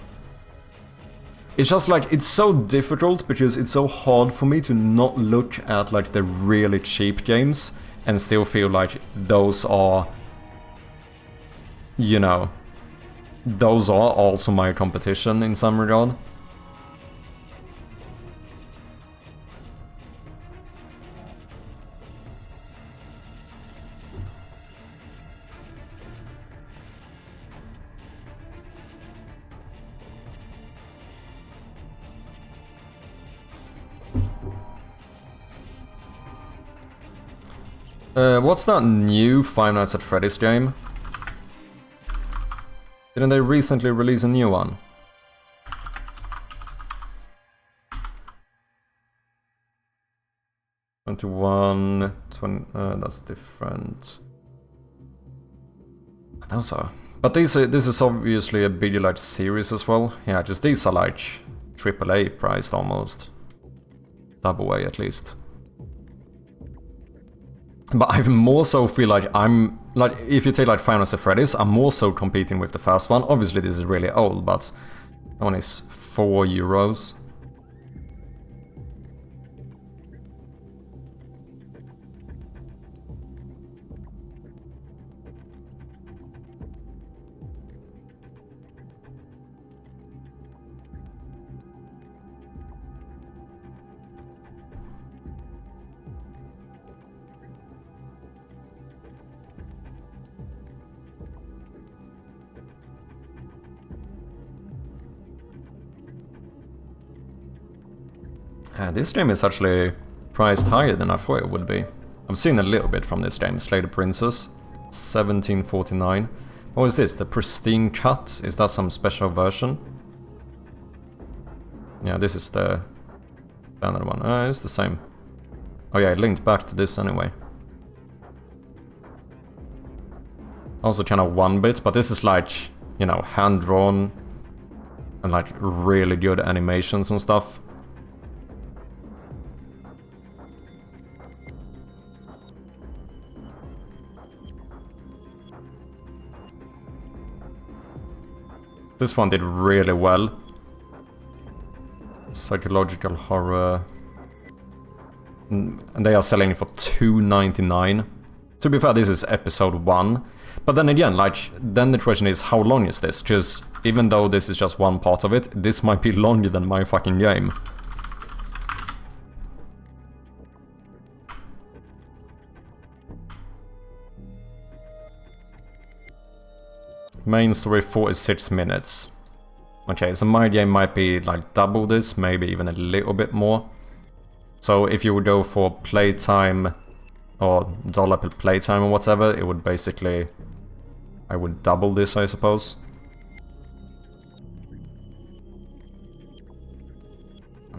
It's just like, it's so difficult because it's so hard for me to not look at like the really cheap games and still feel like those are, you know, those are also my competition in some regard. What's that new Five Nights at Freddy's game? Didn't they recently release a new one? $21, $20, that's different. Those are... But this is obviously a bigger like series as well. Yeah, just these are like AAA priced almost. Double A at least. But I more so feel like I'm, like, if you take like Five Nights at Freddy's, I'm more so competing with the first one. Obviously this is really old, but that one is €4. This game is actually priced higher than I thought it would be. I've seen a little bit from this game, Slay the Princess, $17.49. What is this, the Pristine Cut? Is that some special version? Yeah, this is the banner one. It's the same. Oh yeah, it linked back to this anyway. Also kind of 1-bit, but this is like, you know, hand-drawn and like really good animations and stuff. This one did really well. Psychological horror. And they are selling it for $2.99. To be fair, this is episode 1. But then again, like, then the question is, how long is this? Because even though this is just one part of it, this might be longer than my fucking game. Main story 46 minutes. Okay, so my game might be like double this, maybe even a little bit more. So if you would go for playtime or dollar per playtime or whatever, it would basically... I would double this, I suppose.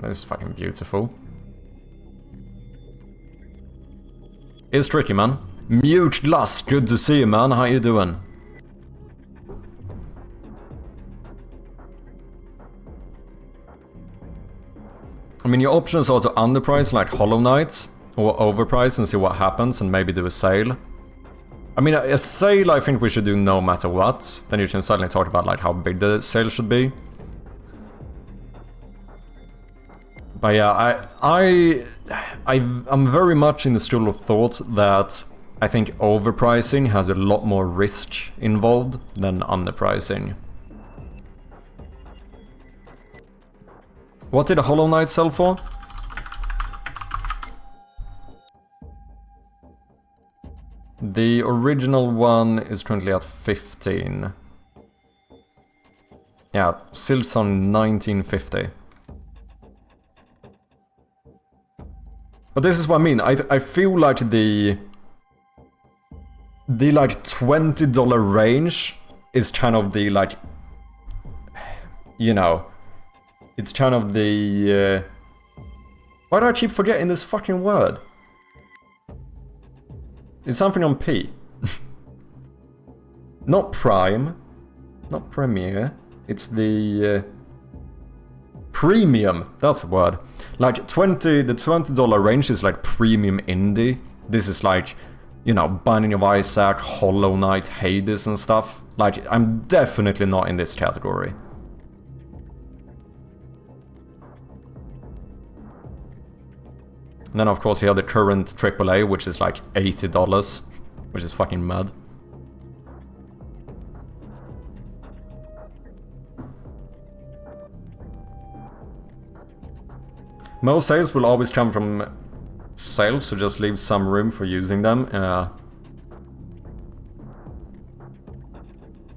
This is fucking beautiful. It's tricky, man. Mute Lust, good to see you, man. How you doing? I mean, your options are to underprice like Hollow Knight, or overprice and see what happens and maybe do a sale. I mean, a sale I think we should do no matter what. Then you can certainly talk about like how big the sale should be. But yeah, I'm very much in the school of thought that I think overpricing has a lot more risk involved than underpricing. What did a Hollow Knight sell for? The original one is currently at 15. Yeah, Silson 1950. But this is what I mean. I feel like the like $20 range is kind of the like, you know, it's kind of the why do I keep forgetting this fucking word? It's something on P. Not Prime, not Premiere. It's the Premium. That's the word. Like the $20 range is like premium indie. This is like, you know, Binding of Isaac, Hollow Knight, Hades and stuff. Like, I'm definitely not in this category. And then of course you have the current AAA, which is like $80, which is fucking mad. Most sales will always come from sales, so just leave some room for using them.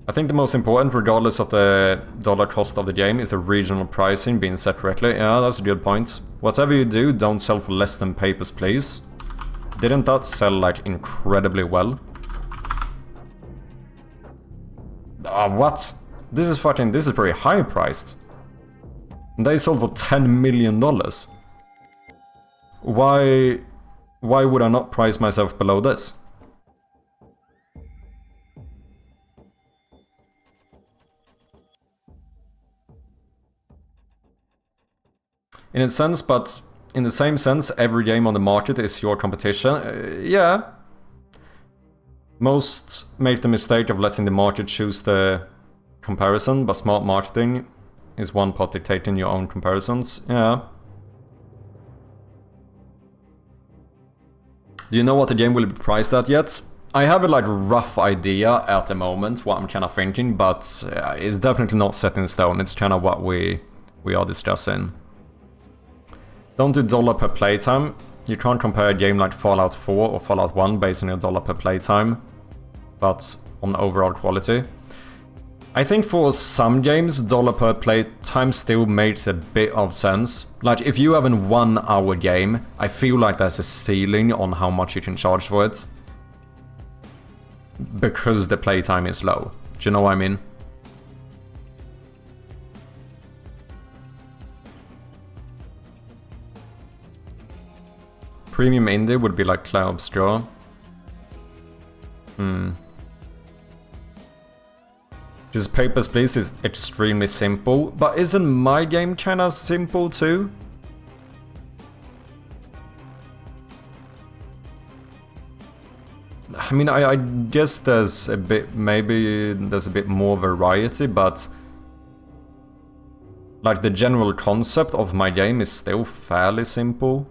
I think the most important, regardless of the dollar cost of the game, is the regional pricing being set correctly. Yeah, that's a good point. Whatever you do, don't sell for less than Papers, Please. Didn't that sell, like, incredibly well? What? This is pretty high priced. They sold for $10 million. Why would I not price myself below this? In a sense, but in the same sense, every game on the market is your competition. Yeah. Most make the mistake of letting the market choose the comparison, but smart marketing is one part dictating your own comparisons. Yeah. Do you know what the game will be priced at yet? I have a like rough idea at the moment, what I'm kind of thinking, but it's definitely not set in stone. It's kind of what we are discussing. Don't do dollar per playtime. You can't compare a game like Fallout 4 or Fallout 1 based on your dollar per playtime, but on overall quality. I think for some games, dollar per playtime still makes a bit of sense. Like, if you have a 1 hour game, I feel like there's a ceiling on how much you can charge for it. Because the playtime is low. Do you know what I mean? Premium indie would be like Clair Obscur. Because Papers, Please is extremely simple, but isn't my game kinda simple too? I mean, I guess there's a bit, maybe there's a bit more variety, but Like, the general concept of my game is still fairly simple.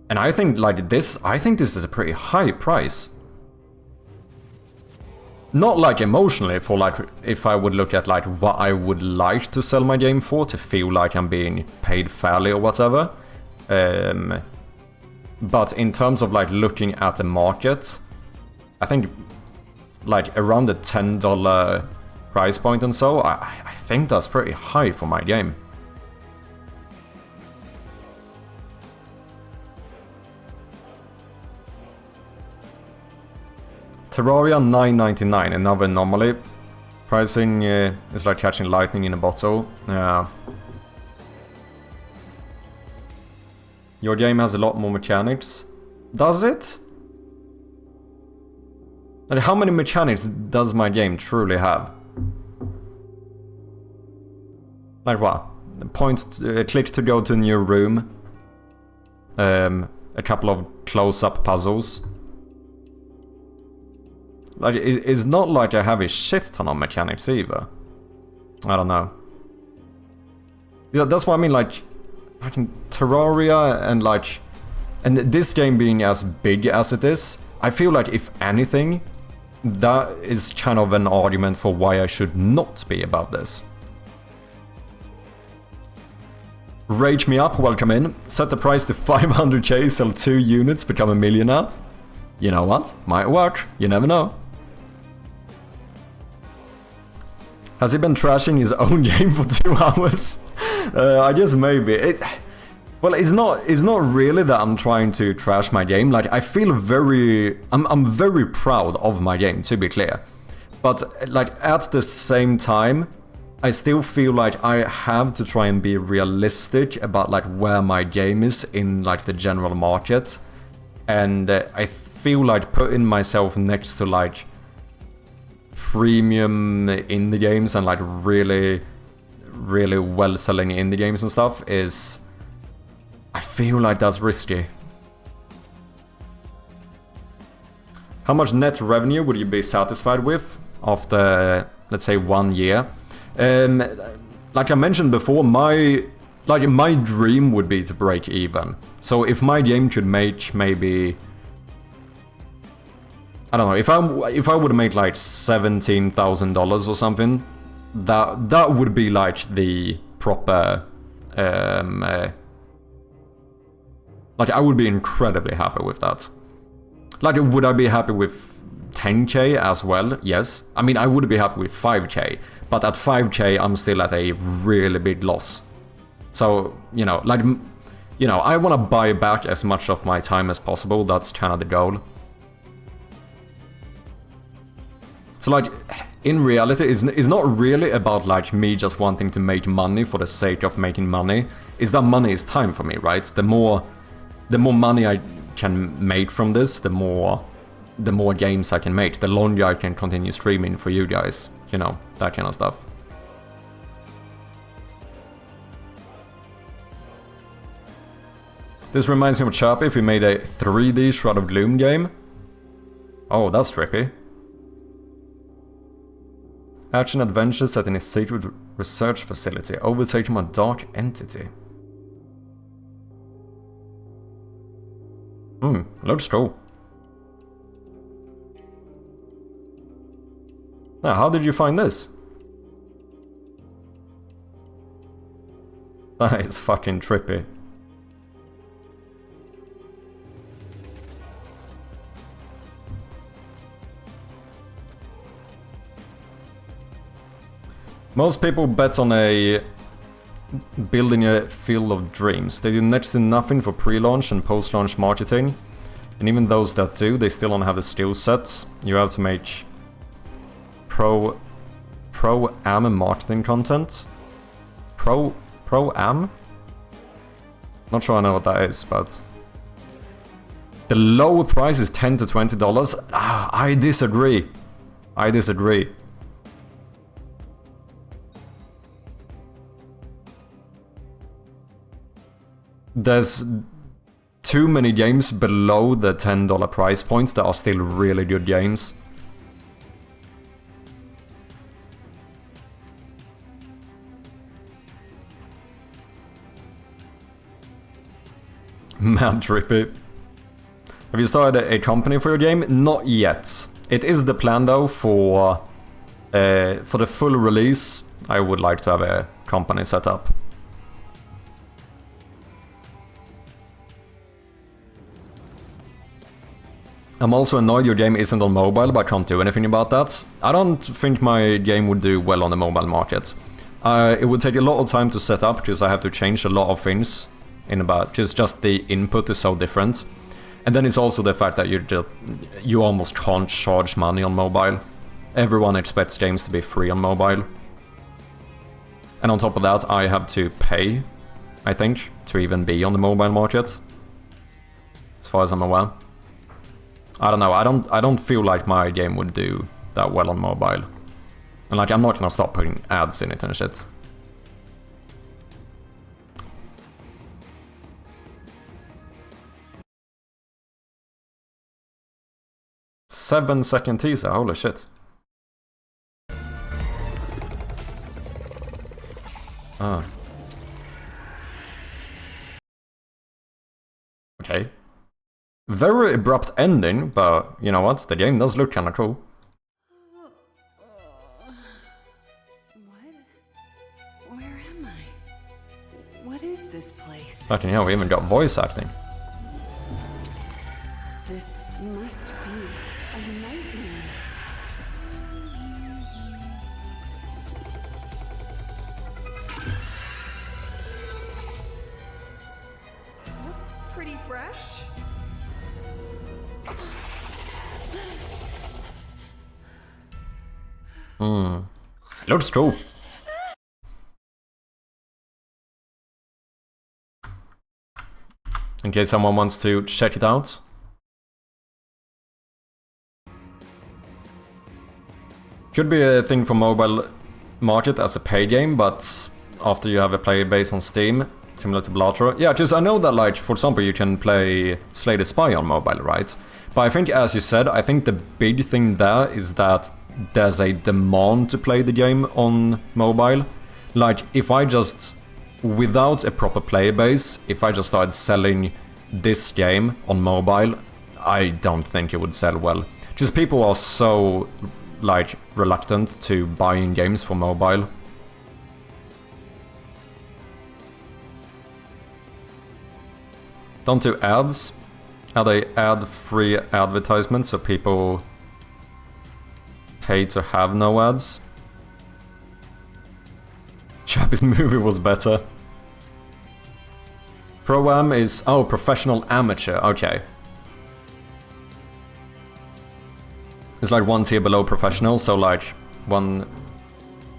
And I think, like, this is a pretty high price. Not, like, emotionally, for, like, if I would look at, like, what I would like to sell my game for, to feel like I'm being paid fairly or whatever. But in terms of, like, looking at the market, I think, like, around the $10 price point and so, I think that's pretty high for my game. Terraria $9.99, another anomaly. Pricing is like catching lightning in a bottle. Your game has a lot more mechanics. Does it? And how many mechanics does my game truly have? Like what? Click to go to a new room. A couple of close-up puzzles. Like, it's not like I have a shit ton of mechanics either. I don't know. Yeah, that's what I mean, like in Terraria and like... And this game being as big as it is, I feel like if anything, that is kind of an argument for why I should not be above this. Rage me up, welcome in. Set the price to 500k, sell 2 units, become a millionaire. You know what? Might work, you never know. Has he been trashing his own game for 2 hours? I guess maybe. Well, it's not really that I'm trying to trash my game. Like, I feel very... I'm very proud of my game, to be clear. But, like, at the same time, I still feel like I have to try and be realistic about, like, where my game is in, like, the general market. And I feel like putting myself next to, like, premium indie games and, like, really well selling indie games and stuff is... I feel like that's risky. How much net revenue would you be satisfied with after, let's say, 1 year? Like I mentioned before, my dream would be to break even. So if my game could make maybe... I don't know, if I would make like $17,000 or something, that would be like the proper... like, I would be incredibly happy with that. Like, would I be happy with 10k as well? Yes. I mean, I would be happy with 5k, but at 5k, I'm still at a really big loss. So, you know, like, you know, I want to buy back as much of my time as possible. That's kind of the goal. So, like, in reality, it's not really about, like, me just wanting to make money for the sake of making money. It's that money is time for me, right? The more money I can make from this, the more games I can make, the longer I can continue streaming for you guys, you know, that kind of stuff. This reminds me of Chirpy if we made a 3D Shroud of Gloom game. Oh, that's trippy. Action adventure set in a secret research facility, overtaken by a dark entity. Looks cool. Now, how did you find this? That is fucking trippy. Most people bet on building a field of dreams. They do next to nothing for pre-launch and post-launch marketing. And even those that do, they still don't have the skill sets. You have to make pro-am marketing content. Pro-am? Not sure I know what that is, but... The low price is $10 to $20. I disagree. I disagree. There's too many games below the $10 price point that are still really good games. Mad trippy. Have you started a company for your game? Not yet. It is the plan though for the full release. I would like to have a company set up. I'm also annoyed your game isn't on mobile, but I can't do anything about that. I don't think my game would do well on the mobile market. It would take a lot of time to set up, because I have to change a lot of things in about, just the input is so different. And then it's also the fact that you almost can't charge money on mobile. Everyone expects games to be free on mobile. And on top of that, I have to pay, I think, to even be on the mobile market. As far as I'm aware. I don't know, I don't feel like my game would do that well on mobile. And like, I'm not gonna stop putting ads in it and shit. Seven-second teaser, holy shit. Ah. Okay. Very abrupt ending, but you know what? The game does look kinda cool. What? Where am I? What is this place? Fucking hell, we even got voice acting. This must be a nightmare. Looks pretty fresh. Looks cool. In case someone wants to check it out. Could be a thing for mobile market as a paid game, but after you have a player base on Steam, similar to Blatro. Yeah, because I know that, like, for example, you can play Slay the Spy on mobile, right? But I think, as you said, I think the big thing there is that there's a demand to play the game on mobile. Like, if I just, without a proper player base, if I just started selling this game on mobile, I don't think it would sell well. Because people are so, like, reluctant to buying games for mobile. Don't do ads. Add a ad-free advertisement so people pay to have no ads. Chappie's movie was better. Pro-am is... oh, professional amateur, okay. It's like one tier below professional, so like one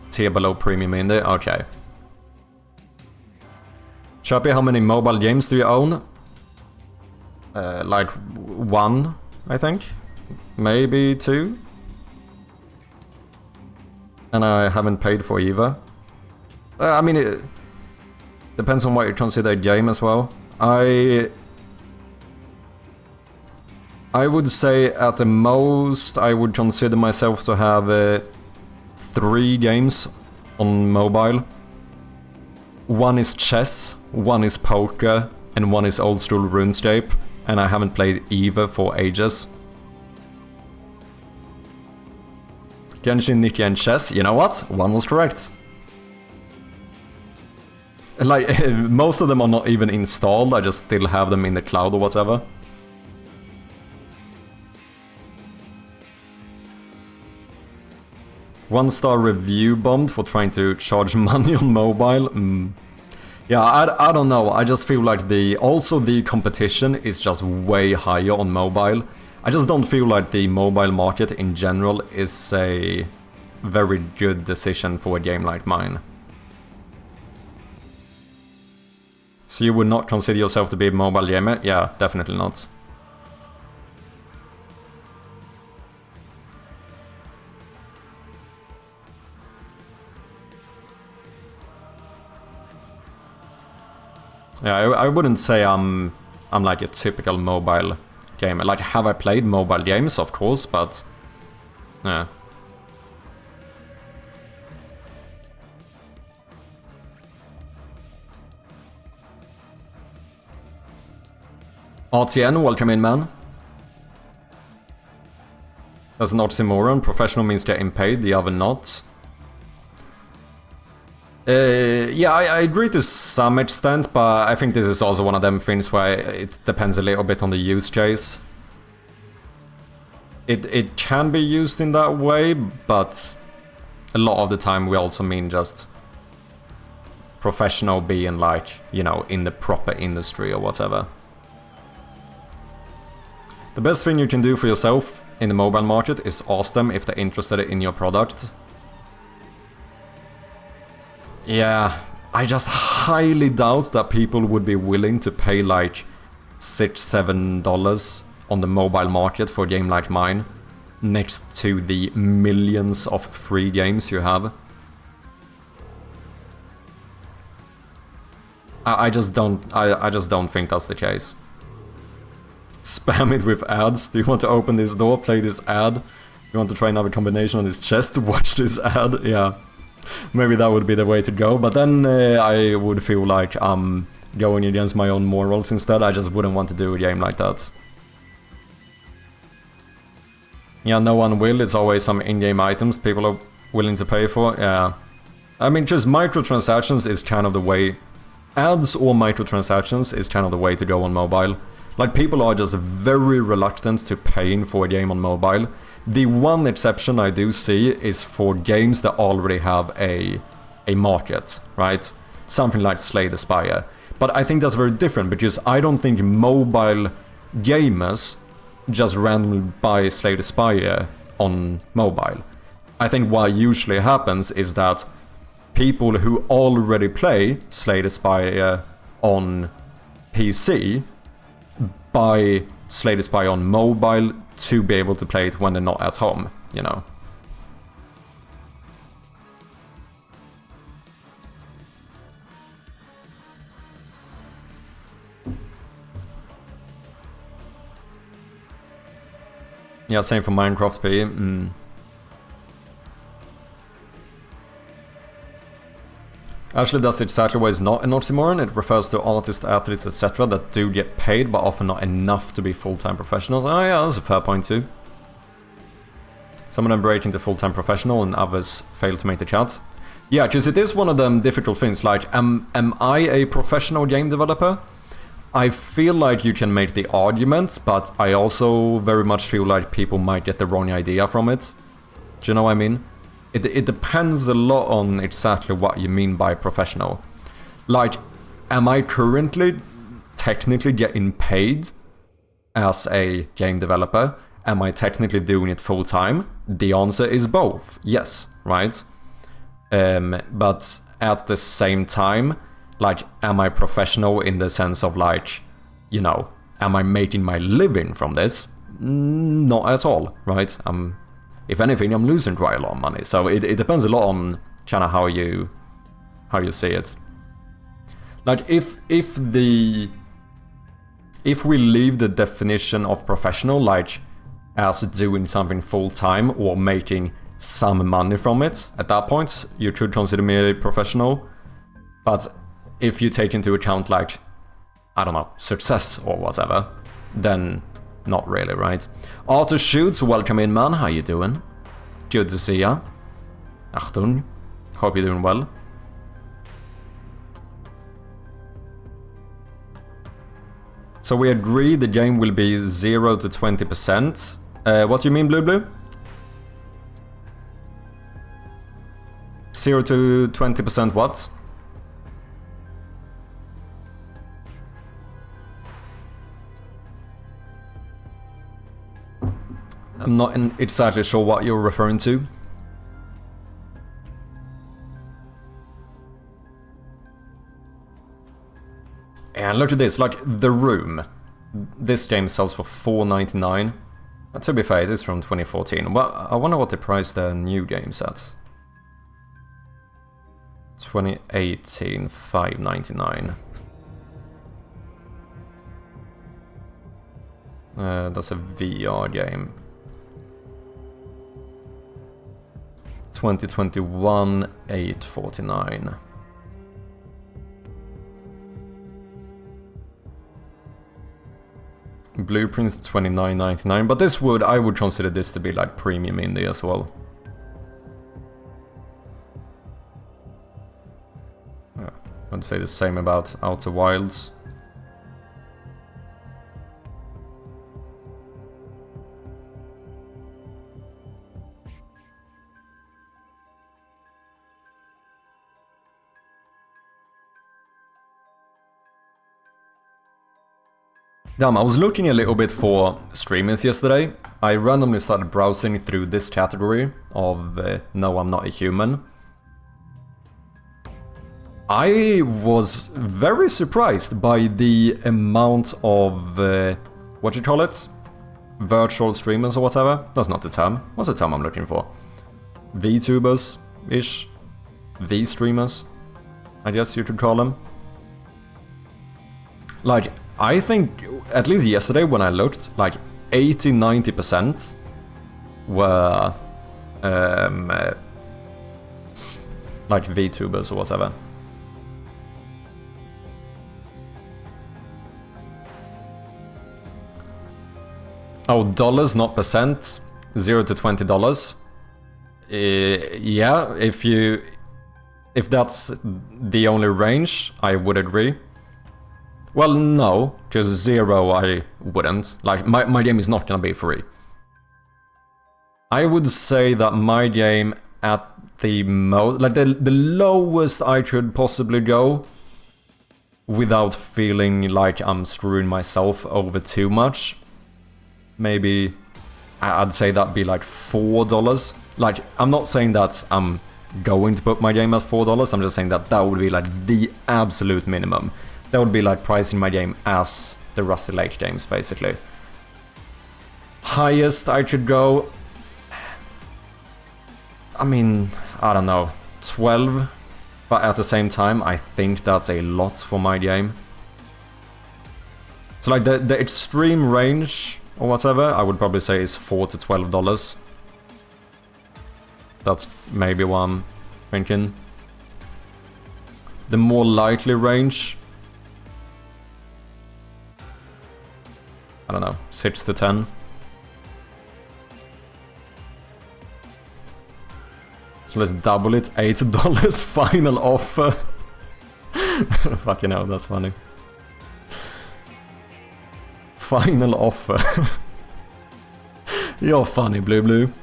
tier below premium indie, okay. Chappie, how many mobile games do you own? Like one, I think. Maybe two. And I haven't paid for either. I mean, it depends on what you consider a game as well. I would say at the most I would consider myself to have 3 games on mobile. One is chess, one is poker, and one is old school RuneScape. And I haven't played either for ages. Genshin, Nikki, and chess. You know what? One was correct. Like, most of them are not even installed. I just still have them in the cloud or whatever. One-star review bombed for trying to charge money on mobile. Yeah, I don't know. I just feel like also the competition is just way higher on mobile. I just don't feel like the mobile market in general is a very good decision for a game like mine. So you would not consider yourself to be a mobile gamer? Yeah, definitely not. Yeah, I wouldn't say I'm like a typical mobile gamer. Like, have I played mobile games? Of course, but yeah. RTN, welcome in, man. That's an oxymoron. Professional means getting paid, the other not. Yeah, I agree to some extent, but I think this is also one of them things where it depends a little bit on the use case. It can be used in that way, but a lot of the time we also mean just professional being like, you know, in the proper industry or whatever. The best thing you can do for yourself in the mobile market is ask them if they're interested in your product. Yeah, I just highly doubt that people would be willing to pay like $6-7 on the mobile market for a game like mine, next to the millions of free games you have. I just don't think that's the case. Spam it with ads. Do you want to open this door, play this ad? You want to try another combination on his chest, watch this ad? Yeah. Maybe that would be the way to go, but then I would feel like I'm going against my own morals instead. I just wouldn't want to do a game like that. Yeah, no one will. It's always some in-game items people are willing to pay for. Yeah. I mean, just microtransactions is kind of the way... Ads or microtransactions is kind of the way to go on mobile. Like, people are just very reluctant to paying for a game on mobile. The one exception I do see is for games that already have a market, right? Something like Slay the Spire. But I think that's very different, because I don't think mobile gamers just randomly buy Slay the Spire on mobile. I think what usually happens is that people who already play Slay the Spire on PC buy Slay the Spire on mobile to be able to play it when they're not at home, you know. Yeah, same for Minecraft P. Actually, that's exactly why it's not an oxymoron. It refers to artists, athletes, etc. that do get paid, but often not enough to be full-time professionals. Oh yeah, that's a fair point too. Some of them break into full-time professional and others fail to make the cut. Yeah, because it is one of them difficult things, like, am I a professional game developer? I feel like you can make the argument, but I also very much feel like people might get the wrong idea from it. Do you know what I mean? It depends a lot on exactly what you mean by professional. Like, am I currently technically getting paid as a game developer? Am I technically doing it full time? The answer is both. Yes, right? But at the same time, like, am I professional in the sense of, like, you know, am I making my living from this? Not at all, right? If anything, I'm losing quite a lot of money. So it depends a lot on kind of how you see it. Like, if we leave the definition of professional, like, as doing something full time or making some money from it, at that point you could consider me a professional. But if you take into account, like, I don't know, success or whatever, then not really, right? Arthur Shoots, welcome in, man. How you doing? Good to see ya. Achtung. Hope you're doing well. So we agree the game will be 0 to 20%. What do you mean, Blue Blue? 0 to 20% what? I'm not exactly sure what you're referring to. And look at this, like, The Room. This game sells for $4.99. To be fair, it is from 2014. Well, I wonder what they priced their new games at. 2018, $5.99. That's a VR game. 2021, $8.49. Blueprints $29.99, but this I would consider this to be like premium indie as well. I'd say the same about Outer Wilds. Damn, I was looking a little bit for streamers yesterday. I randomly started browsing through this category of No, I'm Not a Human. I was very surprised by the amount of, what you call it? Virtual streamers or whatever. That's not the term. What's the term I'm looking for? VTubers-ish? V-streamers? I guess you could call them. Like, I think, at least yesterday when I looked, like 80-90% were like VTubers or whatever. Oh, dollars, not percent. $0 to $20. Yeah, if that's the only range, I would agree. Well, no, because 0 I wouldn't. Like, my game is not gonna be free. I would say that my game at the most, like the lowest I could possibly go without feeling like I'm screwing myself over too much. Maybe I'd say that'd be like $4. Like, I'm not saying that I'm going to put my game at $4, I'm just saying that that would be like the absolute minimum. That would be like pricing my game as the Rusty Lake games, basically. Highest I could go, I mean, I don't know, 12. But at the same time, I think that's a lot for my game. So like the extreme range or whatever, I would probably say is $4 to $12. That's maybe what I'm thinking. The more likely range, I don't know, 6 to 10. So let's double it, $8 final offer. Fucking hell, that's funny. Final offer. You're funny, Blue Blue.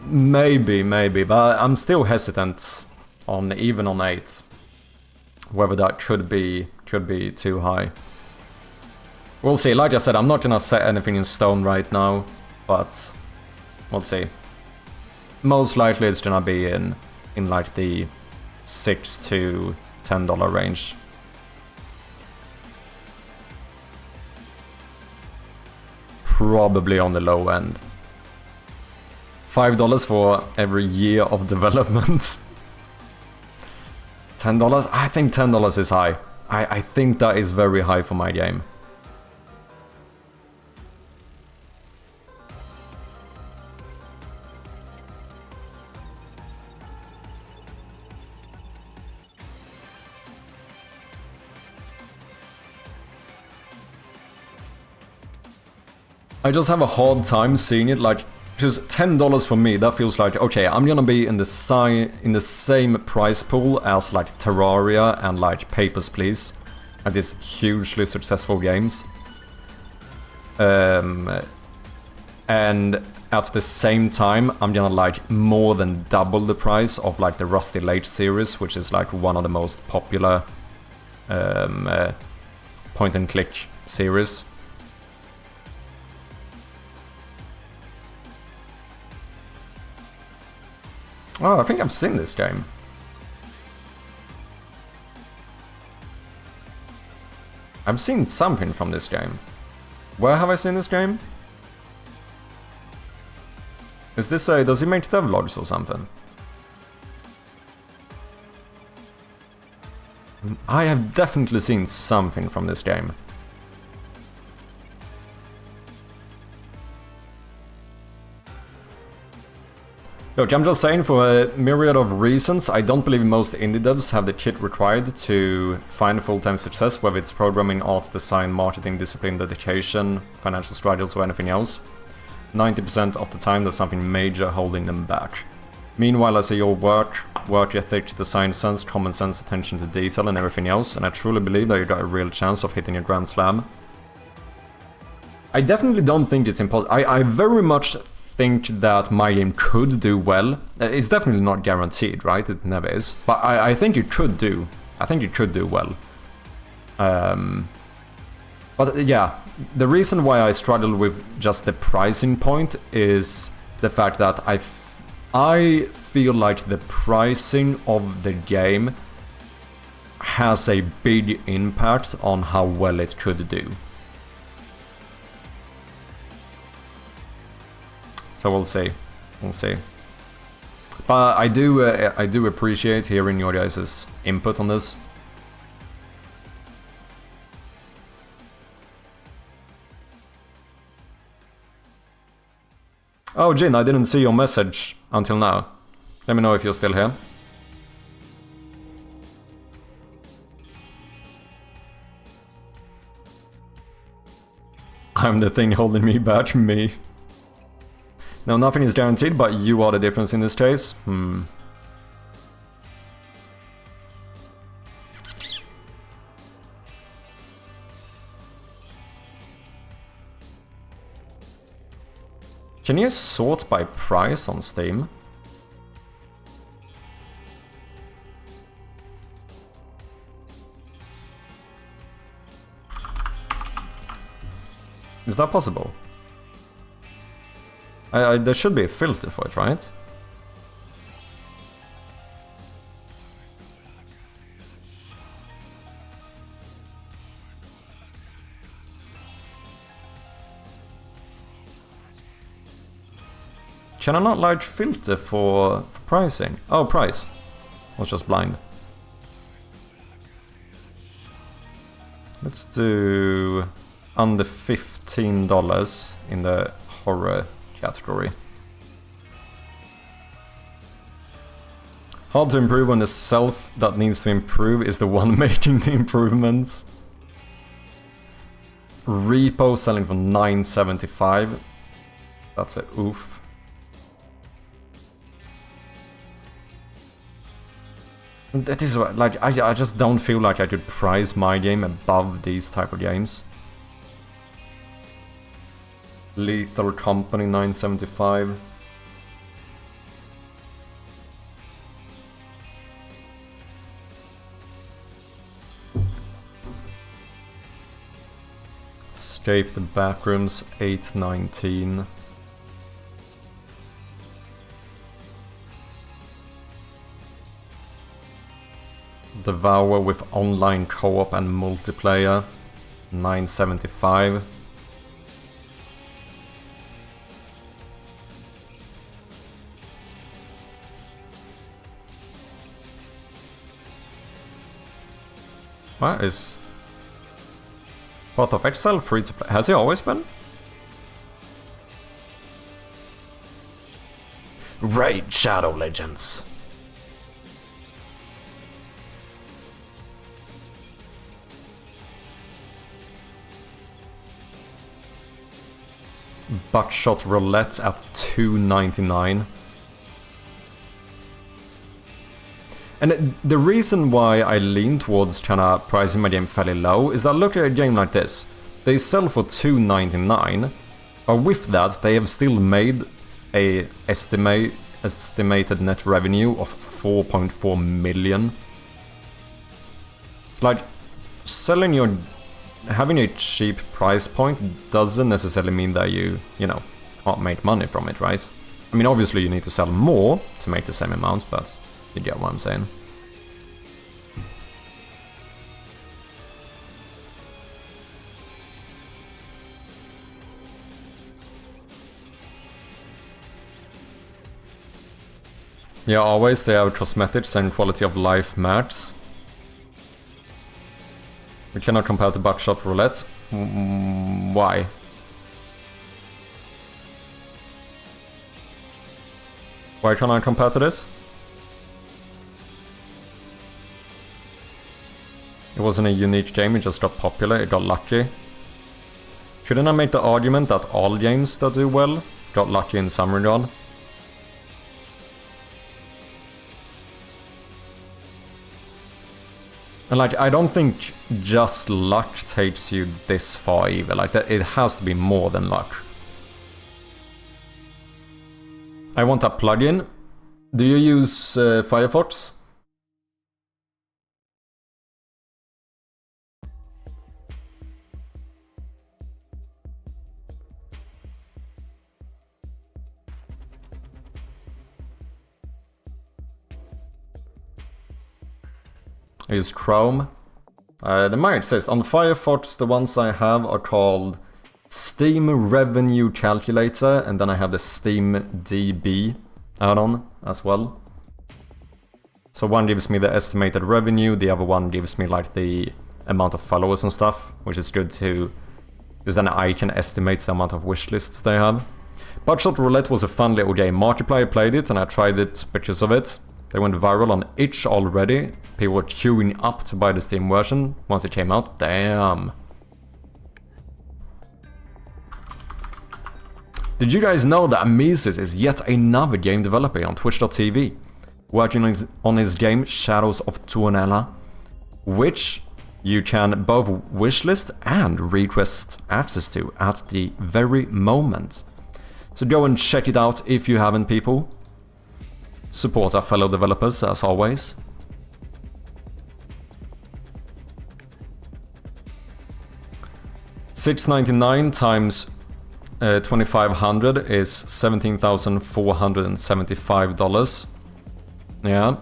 Maybe, but I'm still hesitant on even on 8. Whether that could be too high. We'll see. Like I said, I'm not gonna set anything in stone right now, but we'll see. Most likely it's gonna be in like the $6 to $10 range. Probably on the low end. $5 for every year of development. $10? I think $10 is high. I think that is very high for my game. I just have a hard time seeing it, like, because $10 for me, that feels like, okay, I'm gonna be in the same price pool as like Terraria and like Papers, Please, like these hugely successful games. And at the same time, I'm gonna like more than double the price of like the Rusty Lake series, which is like one of the most popular point and click series. Oh, I think I've seen this game. I've seen something from this game. Where have I seen this game? Is this a... does he make devlogs or something? I have definitely seen something from this game. Look, I'm just saying, for a myriad of reasons, I don't believe most indie devs have the kit required to find full-time success, whether it's programming, art, design, marketing, discipline, dedication, financial struggles, or anything else. 90% of the time there's something major holding them back. Meanwhile, I see your work ethic, design sense, common sense, attention to detail and everything else, and I truly believe that you got a real chance of hitting a Grand Slam. I definitely don't think it's impossible. I very much think that my game could do well. It's definitely not guaranteed, right? It never is. But I think it could do. I think it could do well. But yeah, the reason why I struggle with just the pricing point is the fact that I feel like the pricing of the game has a big impact on how well it could do. So we'll see. We'll see. But I do appreciate hearing your guys' input on this. Oh, Jin, I didn't see your message until now. Let me know if you're still here. I'm the thing holding me back, me. No, nothing is guaranteed, but you are the difference in this case. Can you sort by price on Steam? Is that possible? There should be a filter for it, right? Can I not like filter for pricing? Oh, price. I was just blind. Let's do under $15 in the horror category. Hard to improve when the self that needs to improve is the one making the improvements. Repo selling for $9.75. That's a oof. That is like I just don't feel like I could price my game above these type of games. Lethal Company $9.75. Escape the Backrooms $8.19. Devour with online co-op and multiplayer $9.75. What is Path of Exile free to play? Has he always been? Raid Shadow Legends. Buckshot Roulette at $2.99. And the reason why I lean towards kinda pricing my game fairly low is that look at a game like this. They sell for $2.99, but with that they have still made a estimated net revenue of 4.4 million. It's like having a cheap price point doesn't necessarily mean that you know, can't make money from it, right? I mean, obviously you need to sell more to make the same amount, but you get what I'm saying. Yeah, always they have cosmetics and quality of life mats. We cannot compare to Buckshot Roulette. Why? Why can't I compare to this? It wasn't a unique game, it just got popular, it got lucky. Shouldn't I make the argument that all games that do well got lucky in some regard? And like, I don't think just luck takes you this far either. Like, it has to be more than luck. I want a plugin. Do you use Firefox? I use Chrome. They might exist. On Firefox, the ones I have are called Steam Revenue Calculator, and then I have the Steam DB add-on as well. So one gives me the estimated revenue, the other one gives me like the amount of followers and stuff, which is good too, because then I can estimate the amount of wishlists they have. Buckshot Roulette was a fun little game. Markiplier played it, and I tried it because of it. They went viral on itch already. People were queuing up to buy the Steam version once it came out. Damn. Did you guys know that Amesis is yet another game developer on Twitch.tv, working on his game Shadows of Tuonela, which you can both wishlist and request access to at the very moment. So go and check it out if you haven't, people. Support our fellow developers, as always. $6.99 times 2,500 is $17,475. Yeah.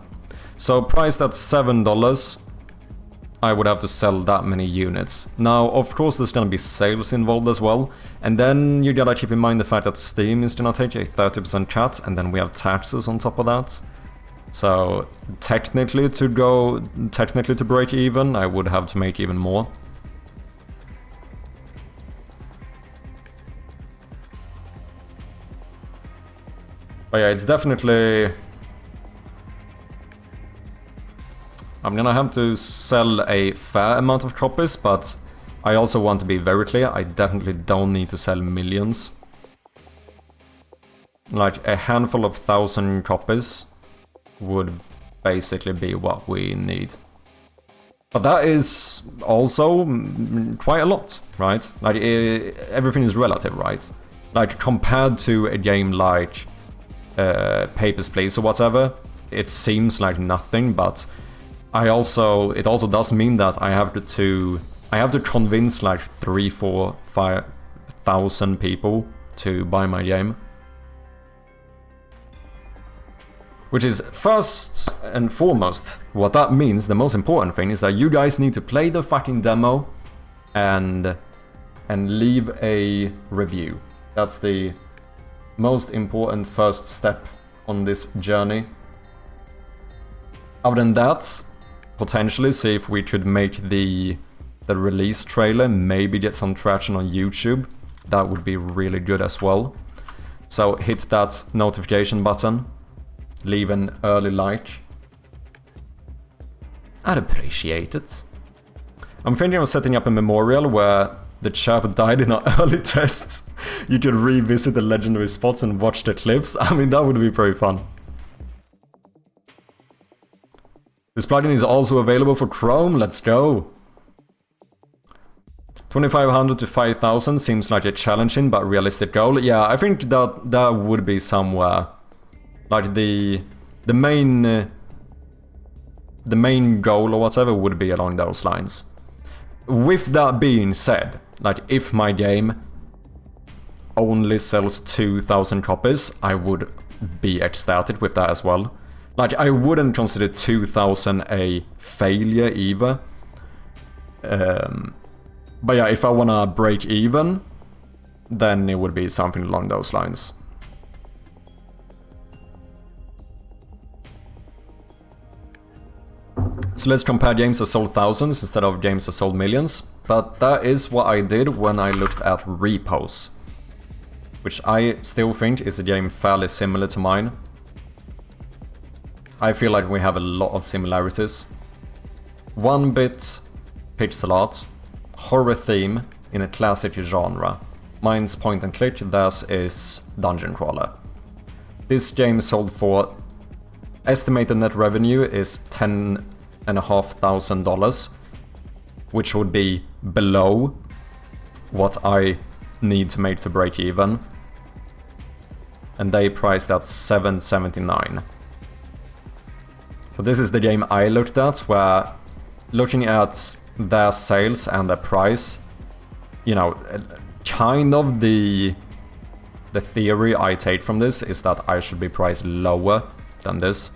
So priced at $7, I would have to sell that many units. Now, of course, there's gonna be sales involved as well. And then you gotta keep in mind the fact that Steam is gonna take a 30% cut, and then we have taxes on top of that. So technically to break even, I would have to make even more. But yeah, it's definitely... I'm gonna have to sell a fair amount of copies, but I also want to be very clear, I definitely don't need to sell millions. Like, a handful of 1,000 copies would basically be what we need. But that is also quite a lot, right? Like, everything is relative, right? Like, compared to a game like Papers, Please or whatever, it seems like nothing, but it also does mean that I have to convince like 3, 4, 5,000 people to buy my game. Which is first and foremost, what that means, the most important thing is that you guys need to play the fucking demo and leave a review. That's the most important first step on this journey. Other than that, potentially see if we could make the release trailer maybe get some traction on YouTube. That would be really good as well. So hit that notification button, leave an early like. I'd appreciate it. I'm thinking of setting up a memorial where the chap died in our early tests. You could revisit the legendary spots and watch the clips. I mean, that would be pretty fun. This plugin is also available for Chrome, let's go! 2,500 to 5,000 seems like a challenging but realistic goal. Yeah, I think that would be somewhere. Like the main goal or whatever would be along those lines. With that being said, like if my game only sells 2,000 copies, I would be ecstatic with that as well. Like, I wouldn't consider 2,000 a failure either. But yeah, if I wanna break even, then it would be something along those lines. So let's compare games that sold thousands instead of games that sold millions. But that is what I did when I looked at repos, which I still think is a game fairly similar to mine. I feel like we have a lot of similarities. 1-bit pixel art, horror theme in a classic genre. Mine's point and click, theirs is dungeon crawler. This game sold for estimated net revenue is $10,500, which would be below what I need to make to break even. And they priced at $779. So this is the game I looked at, where looking at their sales and their price, you know, kind of the theory I take from this is that I should be priced lower than this.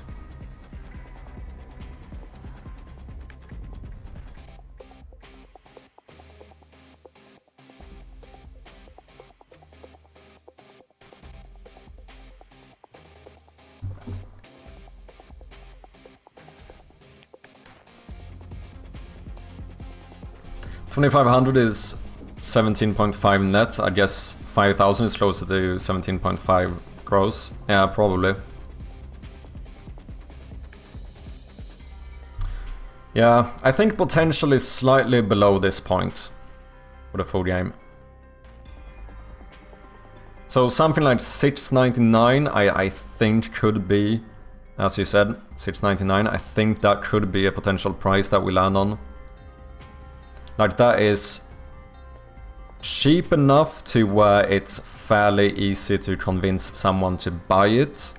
$2,500 is 17.5 net. I guess 5,000 is closer to 17.5 gross. Yeah, probably. Yeah, I think potentially slightly below this point for the full game. So something like $6.99 I think could be, as you said, $6.99. I think that could be a potential price that we land on. Like, that is cheap enough to where it's fairly easy to convince someone to buy it.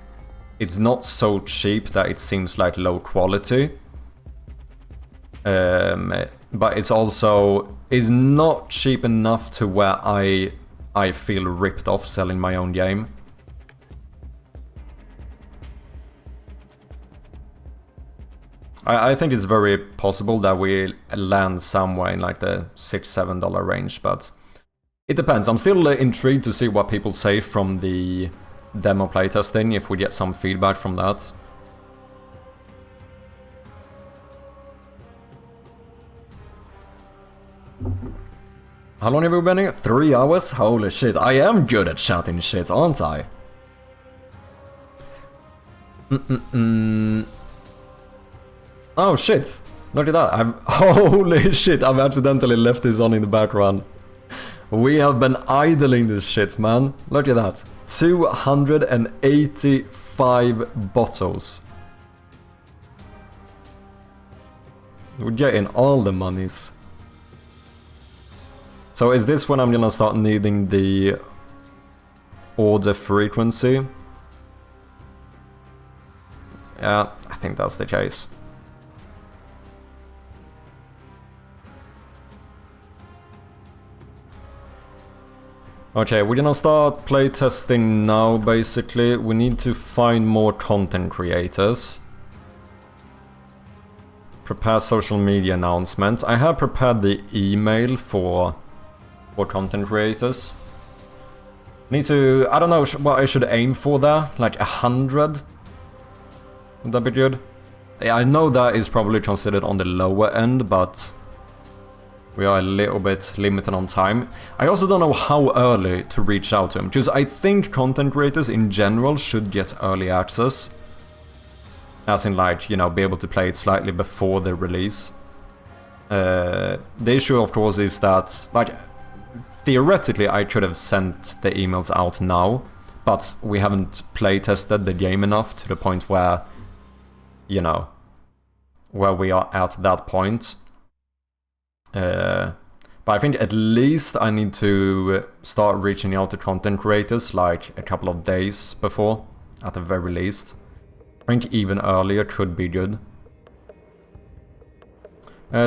It's not so cheap that it seems like low quality. But it's also is not cheap enough to where I feel ripped off selling my own game. I think it's very possible that we land somewhere in like the $6-7 range, but it depends. I'm still intrigued to see what people say from the demo playtesting, if we get some feedback from that. How long have we been here? 3 hours? Holy shit, I am good at chatting shit, aren't I? Oh shit, look at that. Holy shit, I've accidentally left this on in the background. We have been idling this shit, man. Look at that. 285 bottles. We're getting all the monies. So is this when I'm gonna start needing the order frequency? Yeah, I think that's the case. Okay, we're gonna start playtesting now, basically. We need to find more content creators. Prepare social media announcements. I have prepared the email for content creators. Need to... I don't know what I should aim for there. Like 100? Would that be good? Yeah, I know that is probably considered on the lower end, but... we are a little bit limited on time. I also don't know how early to reach out to them, because I think content creators in general should get early access. As in, like, you know, be able to play it slightly before the release. The issue, of course, is that, like, theoretically I could have sent the emails out now, but we haven't playtested the game enough to the point where, you know, where we are at that point. But I think at least I need to start reaching out to content creators like a couple of days before, at the very least. I think even earlier could be good.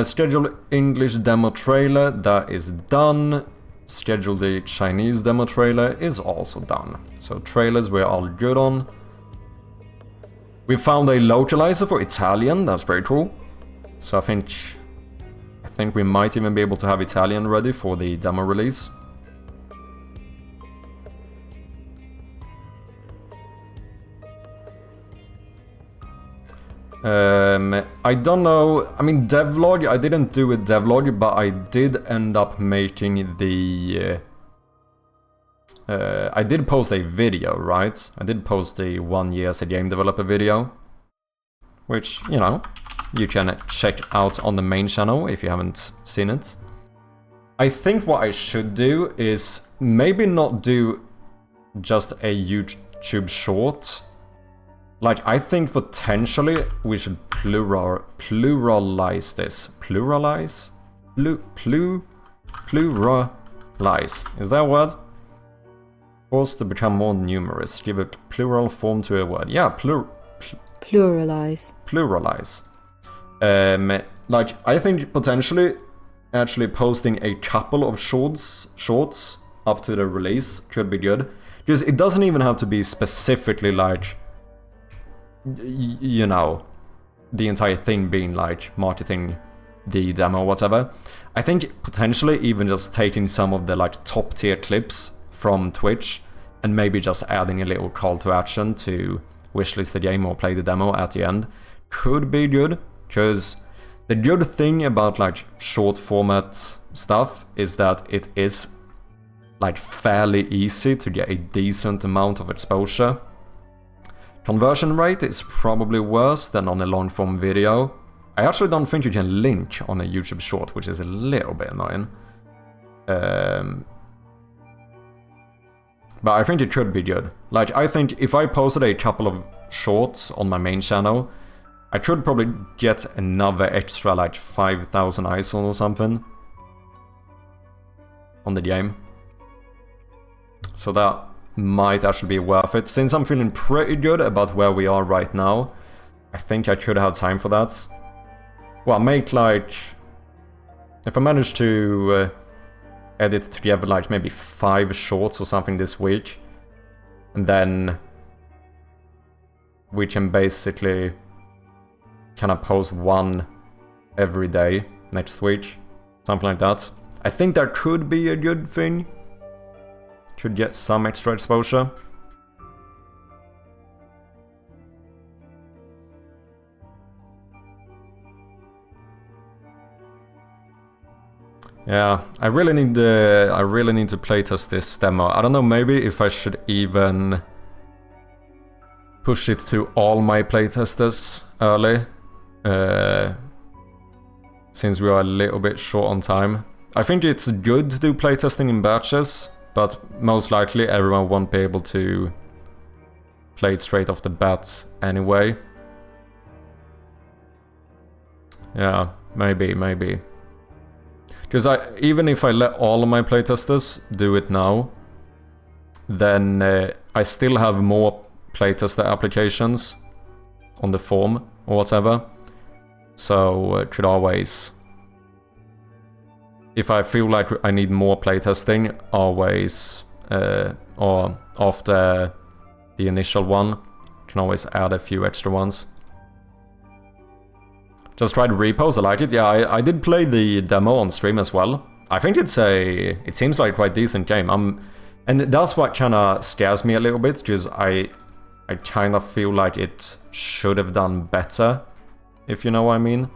Schedule English demo trailer, that is done. Schedule the Chinese demo trailer is also done. So trailers we're all good on. We found a localizer for Italian, that's very cool. So I think we might even be able to have Italian ready for the demo release. I don't know, I mean devlog, I didn't do a devlog, but I did end up making the... I did post a video, right? I did post the 1 year as a game developer video. which, you know, you can check out on the main channel if you haven't seen it. I think what I should do is maybe not do just a YouTube short. Like, I think potentially we should pluralize this. Pluralize? Pluralize. Is that a word? Forced to become more numerous. Give a plural form to a word. Yeah, Pluralize. Pluralize. Like, I think potentially actually posting a couple of shorts up to the release could be good. Because it doesn't even have to be specifically like, you know, the entire thing being like marketing the demo or whatever. I think potentially even just taking some of the like top tier clips from Twitch and maybe just adding a little call to action to wishlist the game or play the demo at the end could be good. Because the good thing about like short format stuff is that it is like fairly easy to get a decent amount of exposure. Conversion rate is probably worse than on a long form video. I actually don't think you can link on a YouTube short, which is a little bit annoying. But I think it could be good. Like, I think if I posted a couple of shorts on my main channel, I could probably get another extra like 5,000 eyes on or something on the game. So that might actually be worth it. Since I'm feeling pretty good about where we are right now, I think I could have time for that. Well, make like... if I manage to edit together like maybe 5 shorts or something this week, and then we can basically kind of post one every day next week, something like that. I think that could be a good thing. Should get some extra exposure. Yeah, I really need to playtest this demo. I don't know, maybe if I should even push it to all my playtesters early, since we are a little bit short on time. I think it's good to do playtesting in batches, but most likely everyone won't be able to play it straight off the bat anyway. Yeah, maybe. Because even if I let all of my playtesters do it now, then I still have more playtester applications on the form or whatever. So could always, if I feel like I need more playtesting, always, or after the initial one, can always add a few extra ones. Just tried repos, I like it. Yeah, I did play the demo on stream as well. I think it seems like quite decent game. And that's what kind of scares me a little bit, because I kind of feel like it should have done better, if you know what I mean.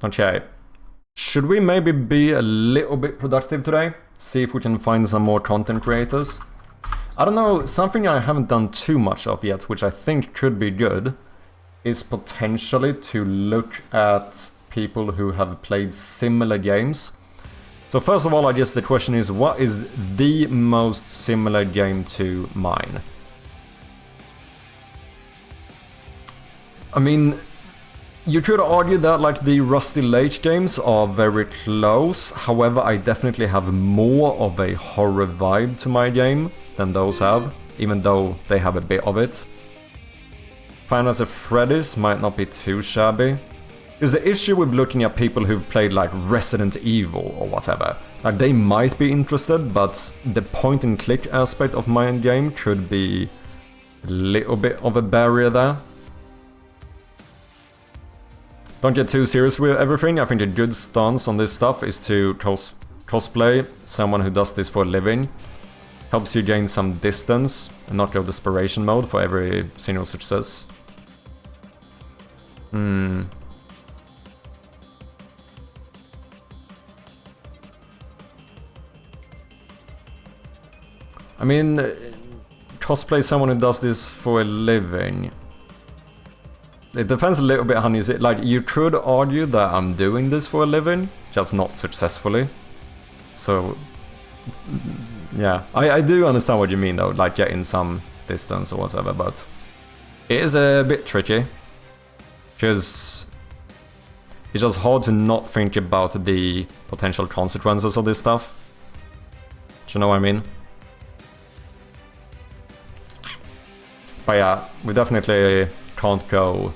Okay, should we maybe be a little bit productive today? See if we can find some more content creators. I don't know, something I haven't done too much of yet, which I think could be good, is potentially to look at people who have played similar games. So first of all, I guess the question is, what is the most similar game to mine? I mean, you could argue that like the Rusty Lake games are very close. However, I definitely have more of a horror vibe to my game than those have, even though they have a bit of it. Final Fantasy Freddy's might not be too shabby. Because the issue with looking at people who've played like Resident Evil or whatever, like they might be interested, but the point and click aspect of my game could be a little bit of a barrier there. Don't get too serious with everything. I think a good stance on this stuff is to cosplay someone who does this for a living. Helps you gain some distance and not go desperation mode for every single success. I mean, cosplay someone who does this for a living. It depends a little bit how you say it. Like, you could argue that I'm doing this for a living, just not successfully. So, yeah. I do understand what you mean, though, like getting some distance or whatever, but it is a bit tricky. Because it's just hard to not think about the potential consequences of this stuff. Do you know what I mean? But yeah, we definitely can't go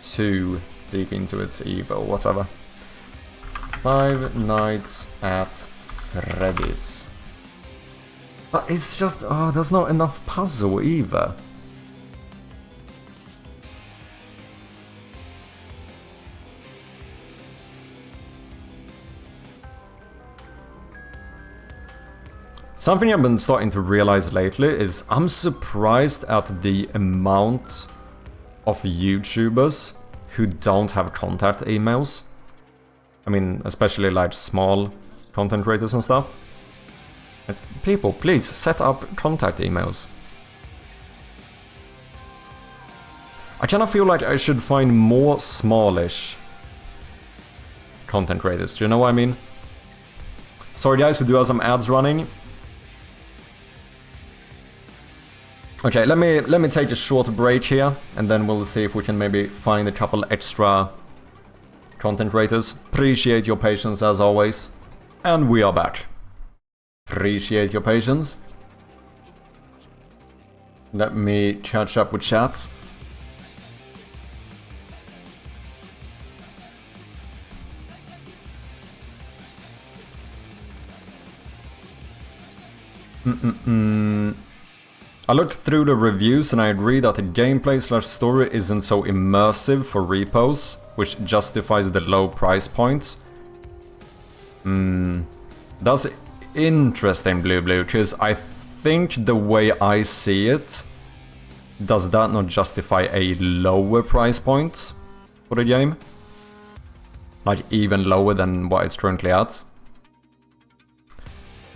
too deep into it either, or whatever. Five Nights at Freddy's. But it's just, oh, there's not enough puzzle either. Something I've been starting to realize lately is I'm surprised at the amount of YouTubers who don't have contact emails. I mean, especially like small content creators and stuff. People, please set up contact emails. I kind of feel like I should find more smallish content creators. Do you know what I mean? Sorry guys, we do have some ads running. Okay, let me take a short break here, and then we'll see if we can maybe find a couple extra content creators. Appreciate your patience as always. And we are back. Appreciate your patience. Let me catch up with chat. I looked through the reviews and I agree that the gameplay/story isn't so immersive for repos, which justifies the low price point. That's interesting, Blue, because I think the way I see it, does that not justify a lower price point for the game? Like even lower than what it's currently at?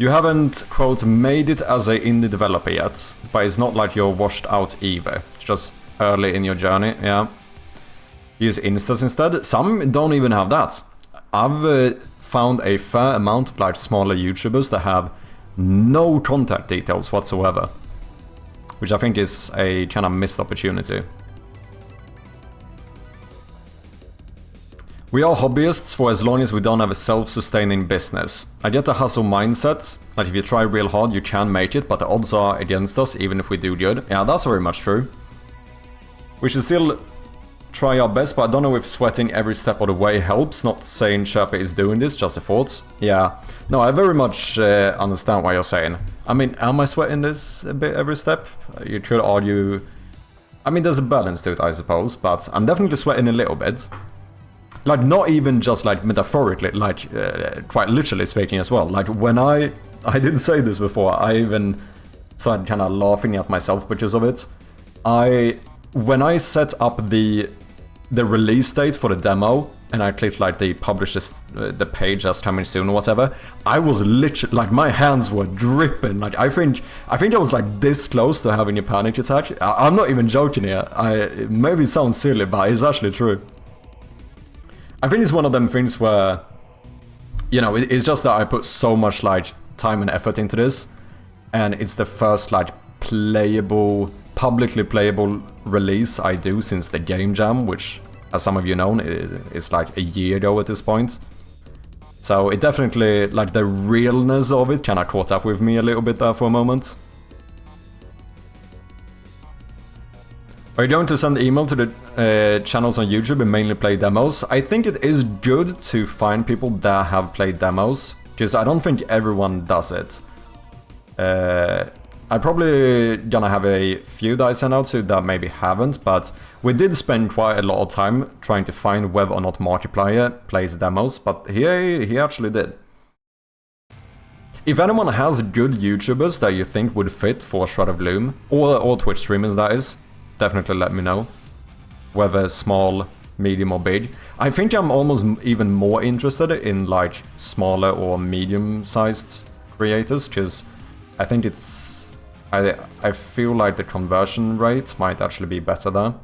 You haven't, quote, made it as an indie developer yet, but it's not like you're washed out either. It's just early in your journey, yeah. Use Instas instead. Some don't even have that. I've found a fair amount of like smaller YouTubers that have no contact details whatsoever. Which I think is a kind of missed opportunity. We are hobbyists for as long as we don't have a self-sustaining business. I get the hustle mindset, like if you try real hard you can make it, but the odds are against us even if we do good. Yeah, that's very much true. We should still try our best, but I don't know if sweating every step of the way helps. Not saying Sherpa is doing this, just a thought. Yeah, no, I very much understand what you're saying. I mean, am I sweating this a bit every step? You could argue... I mean, there's a balance to it, I suppose, but I'm definitely sweating a little bit. Like, not even just, like, metaphorically, like, quite literally speaking as well. Like, when I didn't say this before, I even started kind of laughing at myself because of it. When I set up the release date for the demo, and I clicked, like, the publish the page as coming soon or whatever, I was literally, like, my hands were dripping. Like, I think I was, like, this close to having a panic attack. I'm not even joking here. It maybe sounds silly, but it's actually true. I think it's one of them things where, you know, it's just that I put so much, like, time and effort into this, and it's the first, like, publicly playable release I do since the Game Jam, which, as some of you know, is like a year ago at this point. So it definitely, like, the realness of it kind of caught up with me a little bit there for a moment. Are you going to send email to the channels on YouTube and mainly play demos? I think it is good to find people that have played demos, because I don't think everyone does it. I'm probably gonna have a few that I send out to that maybe haven't, but we did spend quite a lot of time trying to find whether or not Markiplier plays demos, but he actually did. If anyone has good YouTubers that you think would fit for Shroud of Gloom, or Twitch streamers that is, definitely let me know. Whether small, medium or big. I think I'm almost even more interested in like smaller or medium-sized creators, because I think it's... I feel like the conversion rate might actually be better there.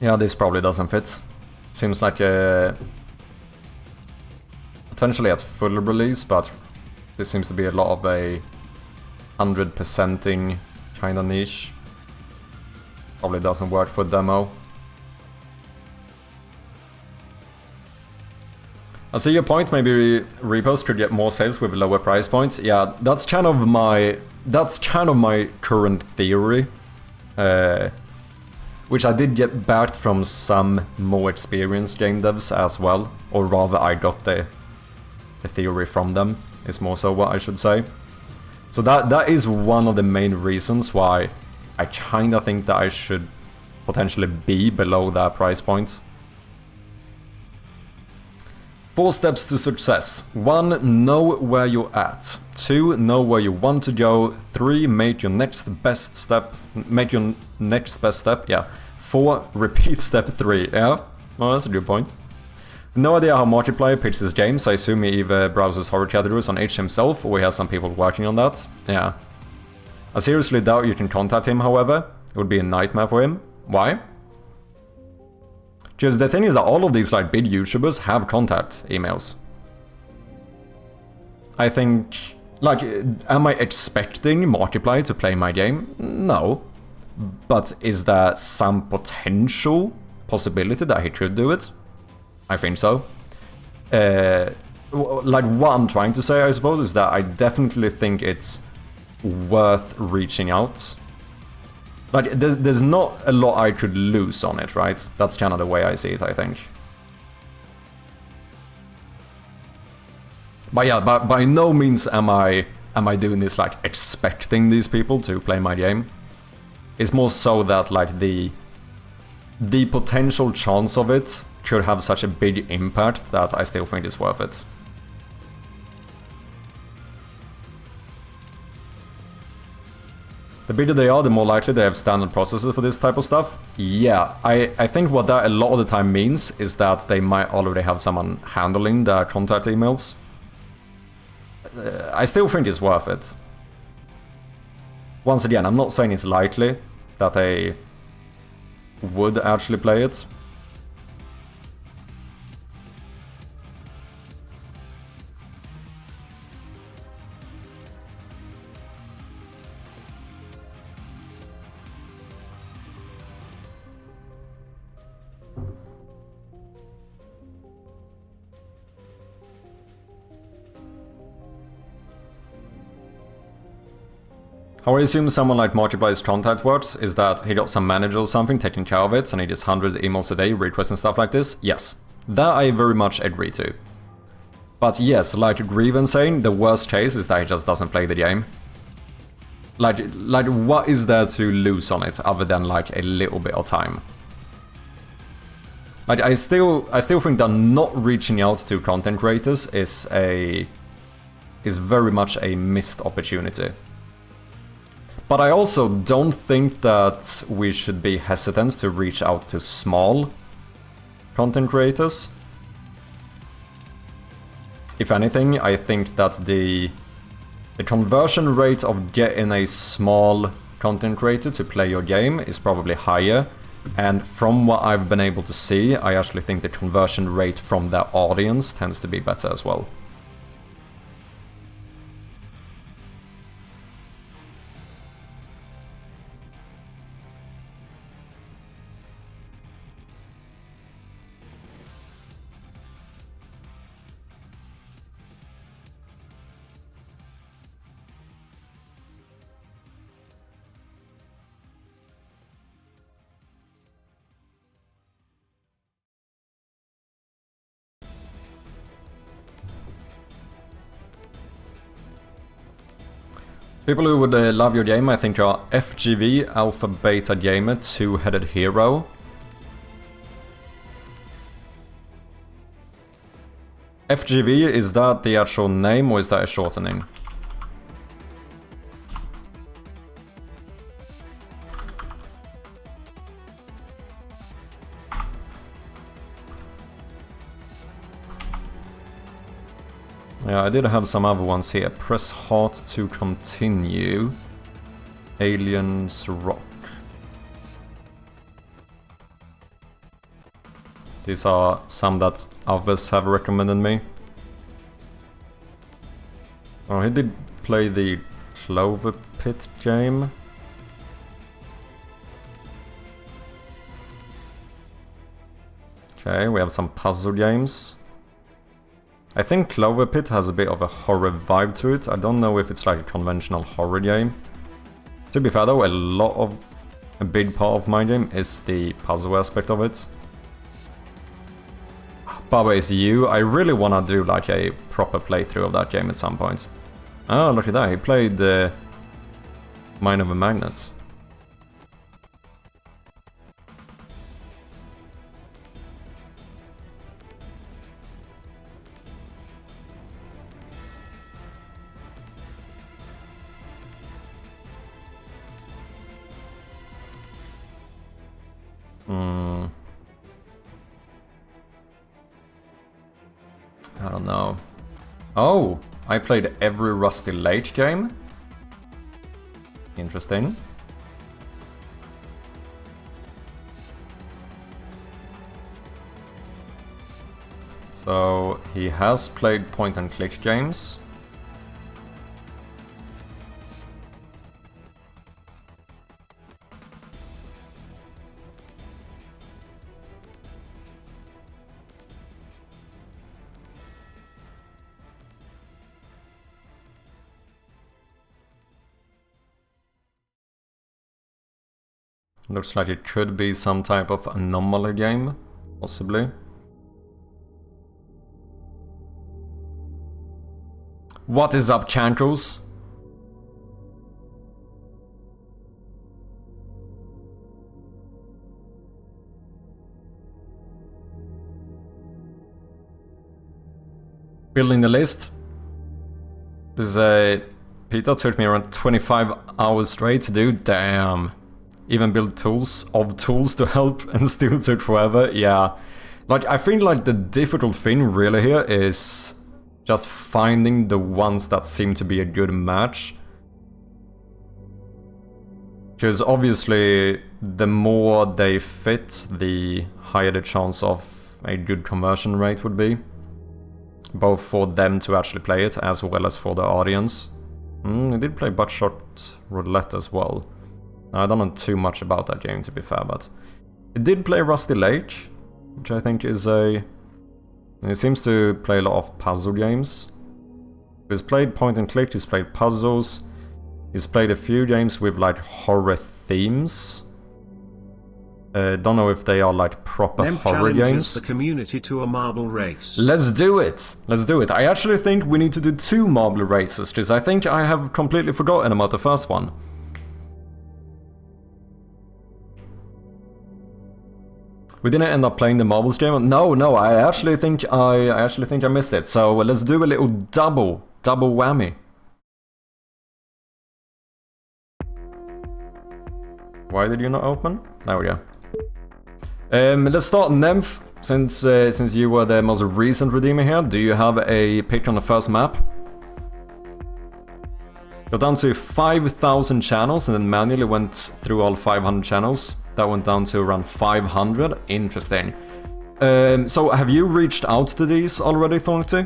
Yeah, this probably doesn't fit. Seems like a... potentially at full release, but this seems to be a lot of a 100%ing kind of niche. Probably doesn't work for demo. I see your point, maybe repos could get more sales with a lower price point. Yeah, that's kind of my current theory. Which I did get backed from some more experienced game devs as well. Or rather, I got the theory from them, is more so what I should say. So that is one of the main reasons why I kinda think that I should potentially be below that price point. 4 steps to success. 1. Know where you're at. 2. Know where you want to go. 3. Make your next best step. Yeah. 4. Repeat step 3. Yeah, well, that's a good point. No idea how Markiplier pitches his games. I assume he either browses horror categories on Itch himself, or he has some people working on that. Yeah. I seriously doubt you can contact him, however. It would be a nightmare for him. Why? Because the thing is that all of these like big YouTubers have contact emails. I think, like, am I expecting Markiplier to play my game? No. But is there some potential possibility that he could do it? I think so. Like, what I'm trying to say, I suppose, is that I definitely think it's worth reaching out. Like, there's not a lot I could lose on it, right? That's kind of the way I see it, I think. But yeah, by no means am I doing this, like, expecting these people to play my game. It's more so that, like, the potential chance of it could have such a big impact that I still think it's worth it. The bigger they are, the more likely they have standard processes for this type of stuff. Yeah, I think what that a lot of the time means is that they might already have someone handling their contact emails. I still think it's worth it. Once again, I'm not saying it's likely that they would actually play it. How I assume someone like Markiplier's contact works is that he got some manager or something taking care of it and he gets 100 emails a day requesting stuff like this. Yes, that I very much agree to. But yes, like Grieven saying, the worst case is that he just doesn't play the game. Like what is there to lose on it other than like a little bit of time? Like I still think that not reaching out to content creators is very much a missed opportunity. But I also don't think that we should be hesitant to reach out to small content creators. If anything, I think that the conversion rate of getting a small content creator to play your game is probably higher. And from what I've been able to see, I actually think the conversion rate from their audience tends to be better as well. People who would love your game, I think, are FGV, Alpha Beta Gamer, Two-Headed Hero. FGV, is that the actual name or is that a shortening? Yeah, I did have some other ones here. Press Heart to continue. Aliens Rock. These are some that others have recommended me. Oh, he did play the Clover Pit game. Okay, we have some puzzle games. I think Clover Pit has a bit of a horror vibe to it. I don't know if it's like a conventional horror game. To be fair though, a big part of my game is the puzzle aspect of it. Baba is you. I really wanna do like a proper playthrough of that game at some point. Oh, look at that. He played Mine Over Magnets. I don't know. Oh, I played every Rusty Lake game. Interesting. So he has played point and click games. Looks like it could be some type of anomaly game, possibly. What is up, Cankles? Building the list. This is a... Peter took me around 25 hours straight to do. Damn. Even build tools to help and still took forever. Yeah. Like, I think like the difficult thing really here is just finding the ones that seem to be a good match. Because obviously the more they fit, the higher the chance of a good conversion rate would be. Both for them to actually play it as well as for the audience. I did play Buttshot Roulette as well. I don't know too much about that game, to be fair, but it did play Rusty Lake, which I think is a... It seems to play a lot of puzzle games. He's played point and click, he's played puzzles, he's played a few games with like horror themes. Don't know if they are like proper horror games. The community to a marble race. Let's do it! Let's do it. I actually think we need to do 2 marble races, because I think I have completely forgotten about the first one. We didn't end up playing the marbles game. No, I actually think I missed it. So let's do a little double whammy. Why did you not open? There we go. Let's start Nymph. Since you were the most recent redeemer here, do you have a pick on the first map? Got down to 5,000 channels and then manually went through all 500 channels. That went down to around 500. Interesting. So have you reached out to these already, Thornity?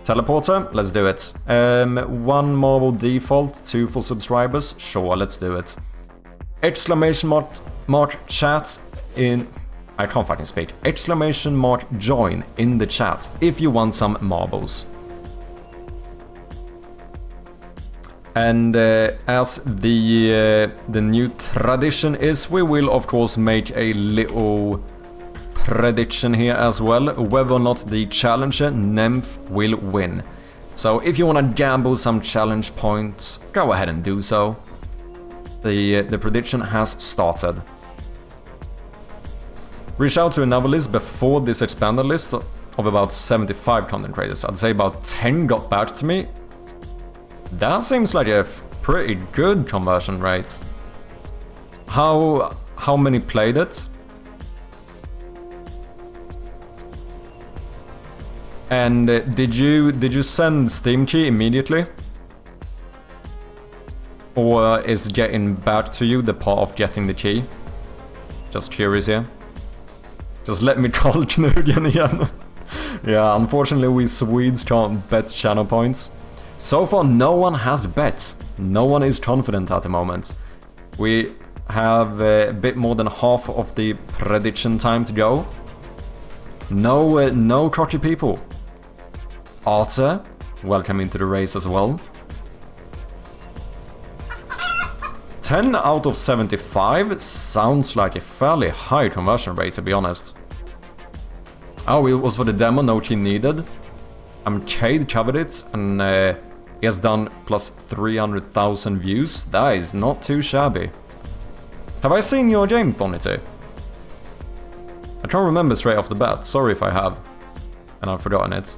Teleporter? Let's do it. 1 marble default, 2 for subscribers. Sure, let's do it. Exclamation mark chat in... I can't fucking speak. Exclamation mark join in the chat if you want some marbles. And as the new tradition is, we will of course make a little prediction here as well, whether or not the challenger Nymph will win. So if you want to gamble some challenge points, go ahead and do so. The prediction has started. Reach out to another list before this expanded list of about 75 content creators. I'd say about 10 got back to me. That seems like a pretty good conversion rate. How many played it? And did you send Steam key immediately? Or is getting back to you the part of getting the key? Just curious here. Just let me call Knugen again. Yeah, unfortunately we Swedes can't bet channel points. So far no one has bet. No one is confident at the moment. We have a bit more than half of the prediction time to go. No cocky people. Arthur, welcome into the race as well. 10 out of 75 sounds like a fairly high conversion rate, to be honest. Oh, it was for the demo, no key needed. Cade covered it, and he has done plus 300,000 views. That is not too shabby. Have I seen your game, Thonity? I can't remember straight off the bat. Sorry if I have. And I've forgotten it.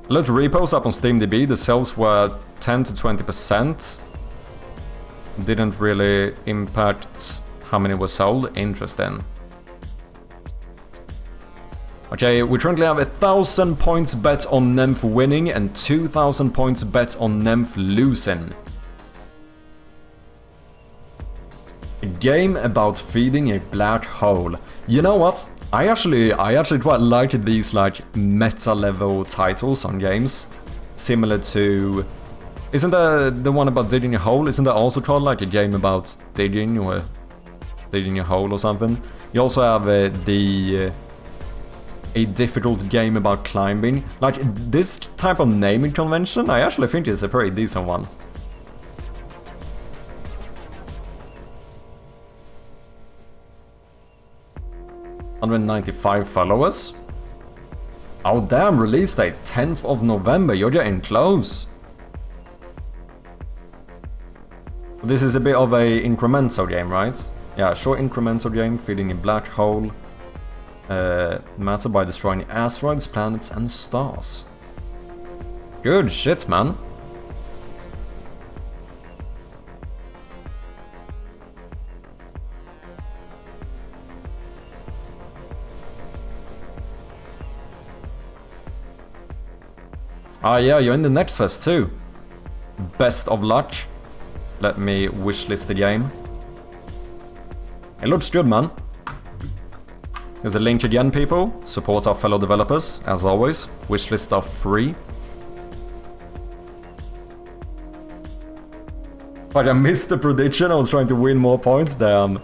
I looked repos up on SteamDB. The sales were 10 to 20%. Didn't really impact how many were sold. Interesting. Okay, we currently have 1,000 points bet on Nymph winning and 2,000 points bet on Nymph losing. A game about feeding a black hole. You know what? I actually quite like these like meta level titles on games. Similar to... Isn't the one about digging a hole? Isn't that also called like a game about digging or digging a hole or something? You also have a difficult game about climbing. Like this type of naming convention, I actually think is a pretty decent one. $195 followers. Oh damn, release date 10th of November, you're getting close. This is a bit of a incremental game, right? Yeah, short incremental game, feeding a black hole. Matter by destroying asteroids, planets and stars. Good shit, man. Ah yeah, you're in the next fest too. Best of luck. Let me wishlist the game. It looks good, man. There's a link again, people. Support our fellow developers, as always. Wishlists are free. Like, I missed the prediction. I was trying to win more points. Damn.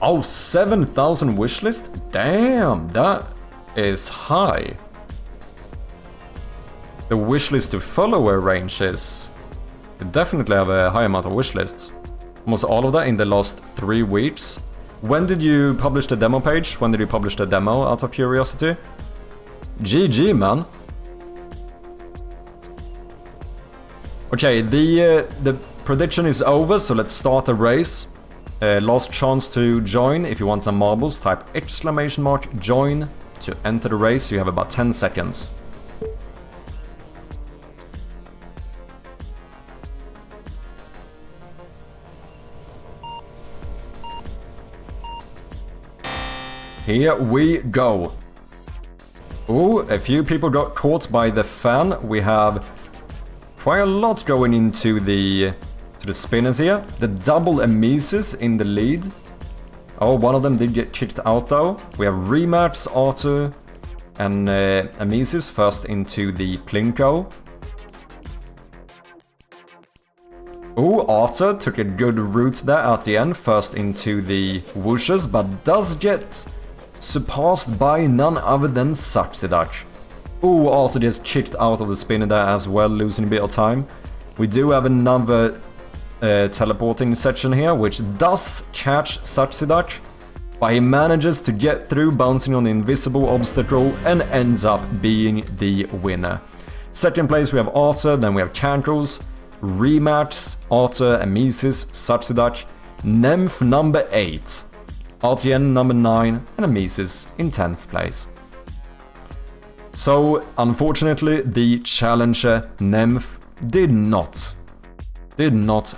Oh, 7,000 wishlist? Damn, that is high. The wishlist to follower range is... You definitely have a high amount of wishlists. Almost all of that in the last 3 weeks. When did you publish the demo page? When did you publish the demo, out of curiosity? GG, man. Okay, the prediction is over, so let's start a race. Last chance to join. If you want some marbles, type !join to enter the race. You have about 10 seconds. Here we go. Ooh, a few people got caught by the fan. We have quite a lot going into the spinners here. The double Amisis in the lead. Oh, one of them did get kicked out though. We have Remax, Arthur, and Amisis first into the Plinko. Ooh, Arthur took a good route there at the end, first into the whooshes, but does get surpassed by none other than Saxidak. Ooh, Arthur just kicked out of the spinner there as well, losing a bit of time. We do have another teleporting section here, which does catch Saxidak. But he manages to get through, bouncing on the invisible obstacle, and ends up being the winner. Second place we have Arthur, then we have Cankles, Rematch, Arthur, Amisis, Subsidac, Nymph number 8, RTN number 9, and Amisis in 10th place. So, unfortunately, the challenger Nymph did not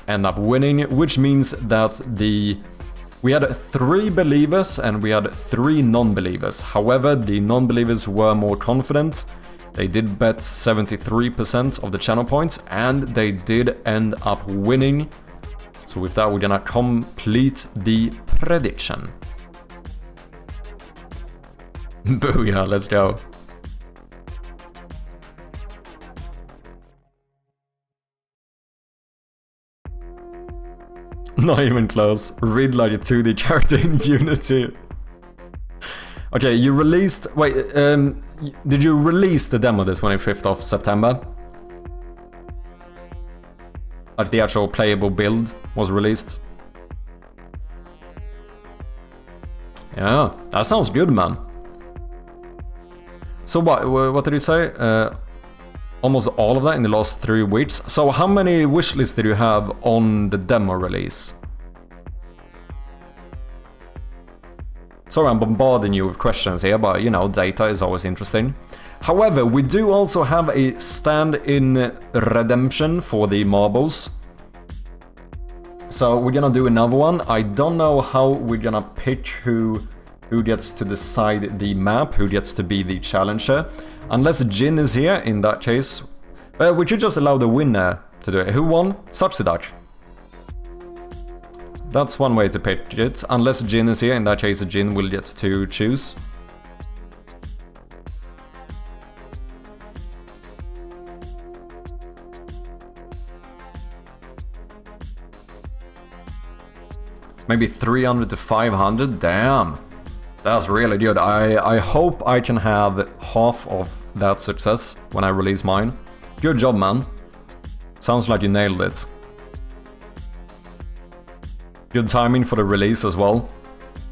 end up winning, which means that we had 3 believers and we had 3 non-believers. However, the non-believers were more confident. They did bet 73% of the channel points, and they did end up winning. So with that, we're gonna complete the prediction. Booyah, let's go. Not even close. Read like a 2D character in Unity. Okay, you released... Wait, did you release the demo the 25th of September? Like the actual playable build was released? Yeah, that sounds good, man. So what did you say? Almost all of that in the last 3 weeks. So how many wishlists did you have on the demo release? Sorry, I'm bombarding you with questions here, but you know, data is always interesting. However, we do also have a stand-in redemption for the marbles. So we're gonna do another one. I don't know how we're gonna pick who gets to decide the map, who gets to be the challenger. Unless Jin is here, in that case, we should just allow the winner to do it. Who won? Subsidac. That's one way to pick it. Unless Jin is here, in that case Jin will get to choose. Maybe 300 to 500? Damn. That's really good. I hope I can have half of that success when I release mine. Good job, man. Sounds like you nailed it. Good timing for the release as well.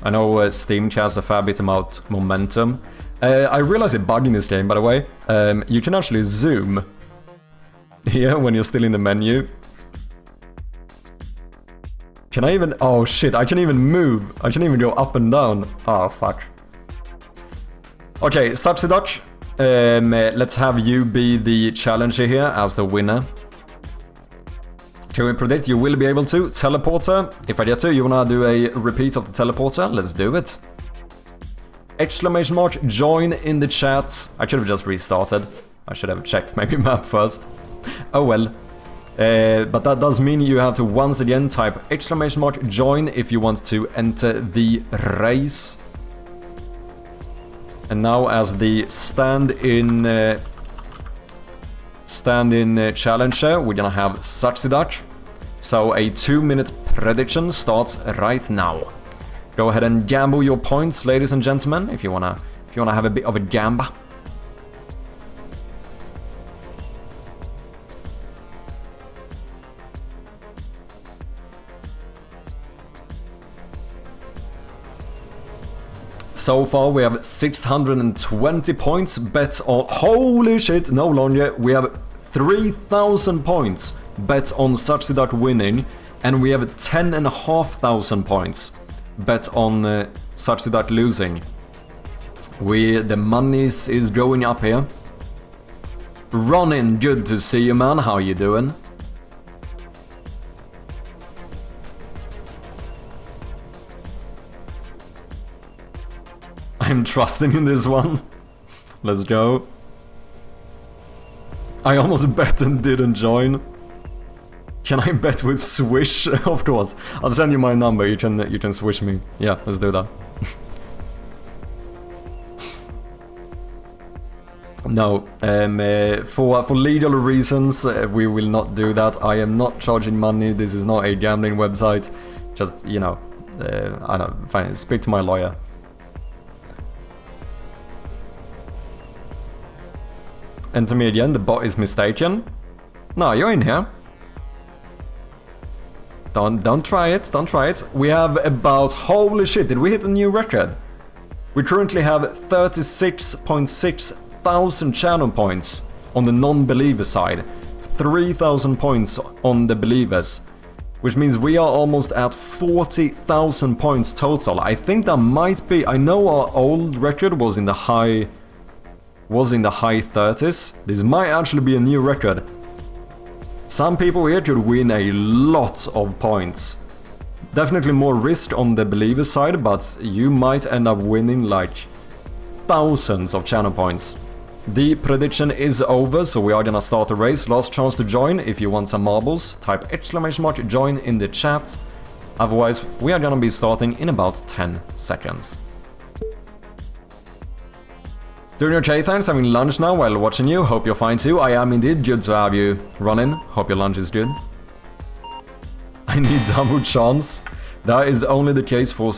I know Steam has a fair bit about momentum. I realized a bug in this game, by the way. You can actually zoom here when you're still in the menu. Can I even... Oh shit, I can even move. I can even go up and down. Oh fuck. Okay, Subsidac. Let's have you be the challenger here as the winner. Can we predict you will be able to? Teleporter. If I get to, you wanna do a repeat of the teleporter? Let's do it. Exclamation mark, join in the chat. I should have just restarted. I should have checked maybe map first. Oh well. But that does mean you have to once again type exclamation mark join if you want to enter the race. And now as the stand-in challenger, we're gonna have Subsidac. So a 2-minute prediction starts right now. Go ahead and gamble your points, ladies and gentlemen, if you wanna have a bit of a gamble. So far we have 620 points bet on... Holy shit, no longer. We have 3,000 points bet on Subsidac winning, and we have 10,500 points bet on Subsidac losing. The money is going up here. Ronin, good to see you, man. How you doing? I'm trusting in this one. Let's go. I almost bet and didn't join. Can I bet with Swish? Of course. I'll send you my number. You can Swish me. Yeah, let's do that. No, for legal reasons, we will not do that. I am not charging money. This is not a gambling website. Just, you know, I don't. Fine. Speak to my lawyer. Enter me again, the bot is mistaken. No, you're in here. Don't try it, don't try it. We have about, holy shit, did we hit a new record? We currently have 36.6 thousand channel points on the non-believer side. 3,000 points on the believers. Which means we are almost at 40,000 points total. I think that might be, I know our old record was in the high 30s. This might actually be a new record. Some people here could win a lot of points. Definitely more risk on the believer side, but you might end up winning like thousands of channel points. The prediction is over, so we are gonna start the race. Last chance to join. If you want some marbles, type ! join in the chat. Otherwise, we are gonna be starting in about 10 seconds. Doing okay, thanks. Having lunch now while watching you. Hope you're fine too. I am indeed. Good to have you running. Hope your lunch is good. I need double chance. That is only the case for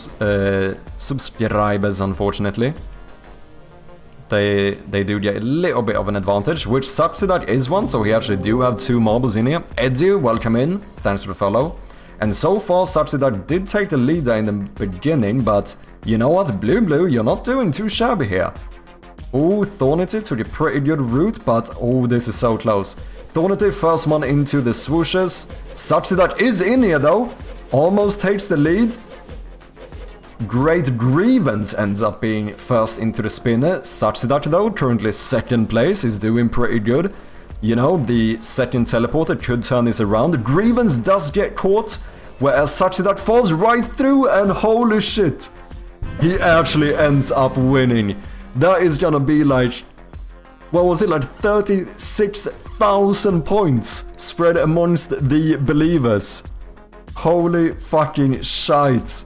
subscribers, unfortunately. They do get a little bit of an advantage, which Subsidic is one, so we actually do have 2 marbles in here. Edu, welcome in. Thanks for the follow. And so far, Subsidic did take the lead there in the beginning, but you know what? Blue, you're not doing too shabby here. Oh, Thornity took a pretty good route, but oh, this is so close. Thornity, first one into the swooshes. Subsidic is in here though. Almost takes the lead. Great Grievance ends up being first into the spinner. Subsidic though, currently second place, is doing pretty good. You know, the second teleporter could turn this around. Grievance does get caught, whereas Subsidic falls right through, and holy shit, he actually ends up winning. That is gonna be like, what was it, like 36,000 points spread amongst the believers. Holy fucking shite.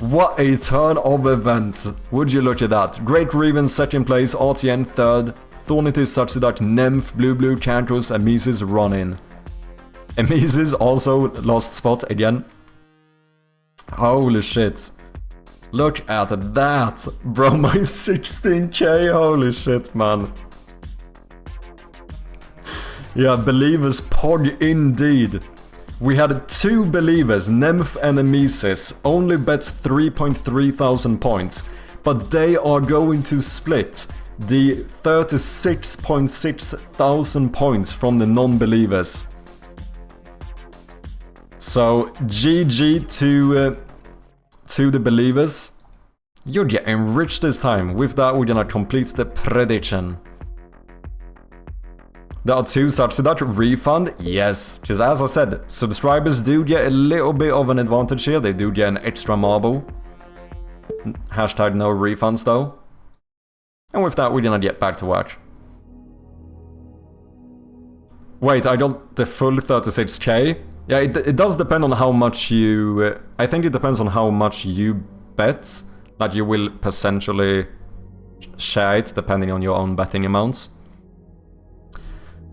What a turn of events. Would you look at that. Great Grievance second place, RTN third, Thornity, Subsidic, Nymph, Blue, Cancros, Amisis running. Amisis also lost spot again. Holy shit. Look at that. Bro, my 16k, holy shit, man. Yeah, believers pog indeed. We had 2 believers, Nymph and Amisis, only bet 3.3 thousand points, but they are going to split the 36.6 thousand points from the non-believers. So, GG to the believers. You're getting rich this time. With that, we're gonna complete the prediction. There are 2 Subsidic refund, yes. Because as I said, subscribers do get a little bit of an advantage here. They do get an extra marble. Hashtag no refunds though. And with that, we're gonna get back to work. Wait, I got the full 36k? Yeah, it does depend on how much you... I think it depends on how much you bet. Like, you will potentially share it depending on your own betting amounts.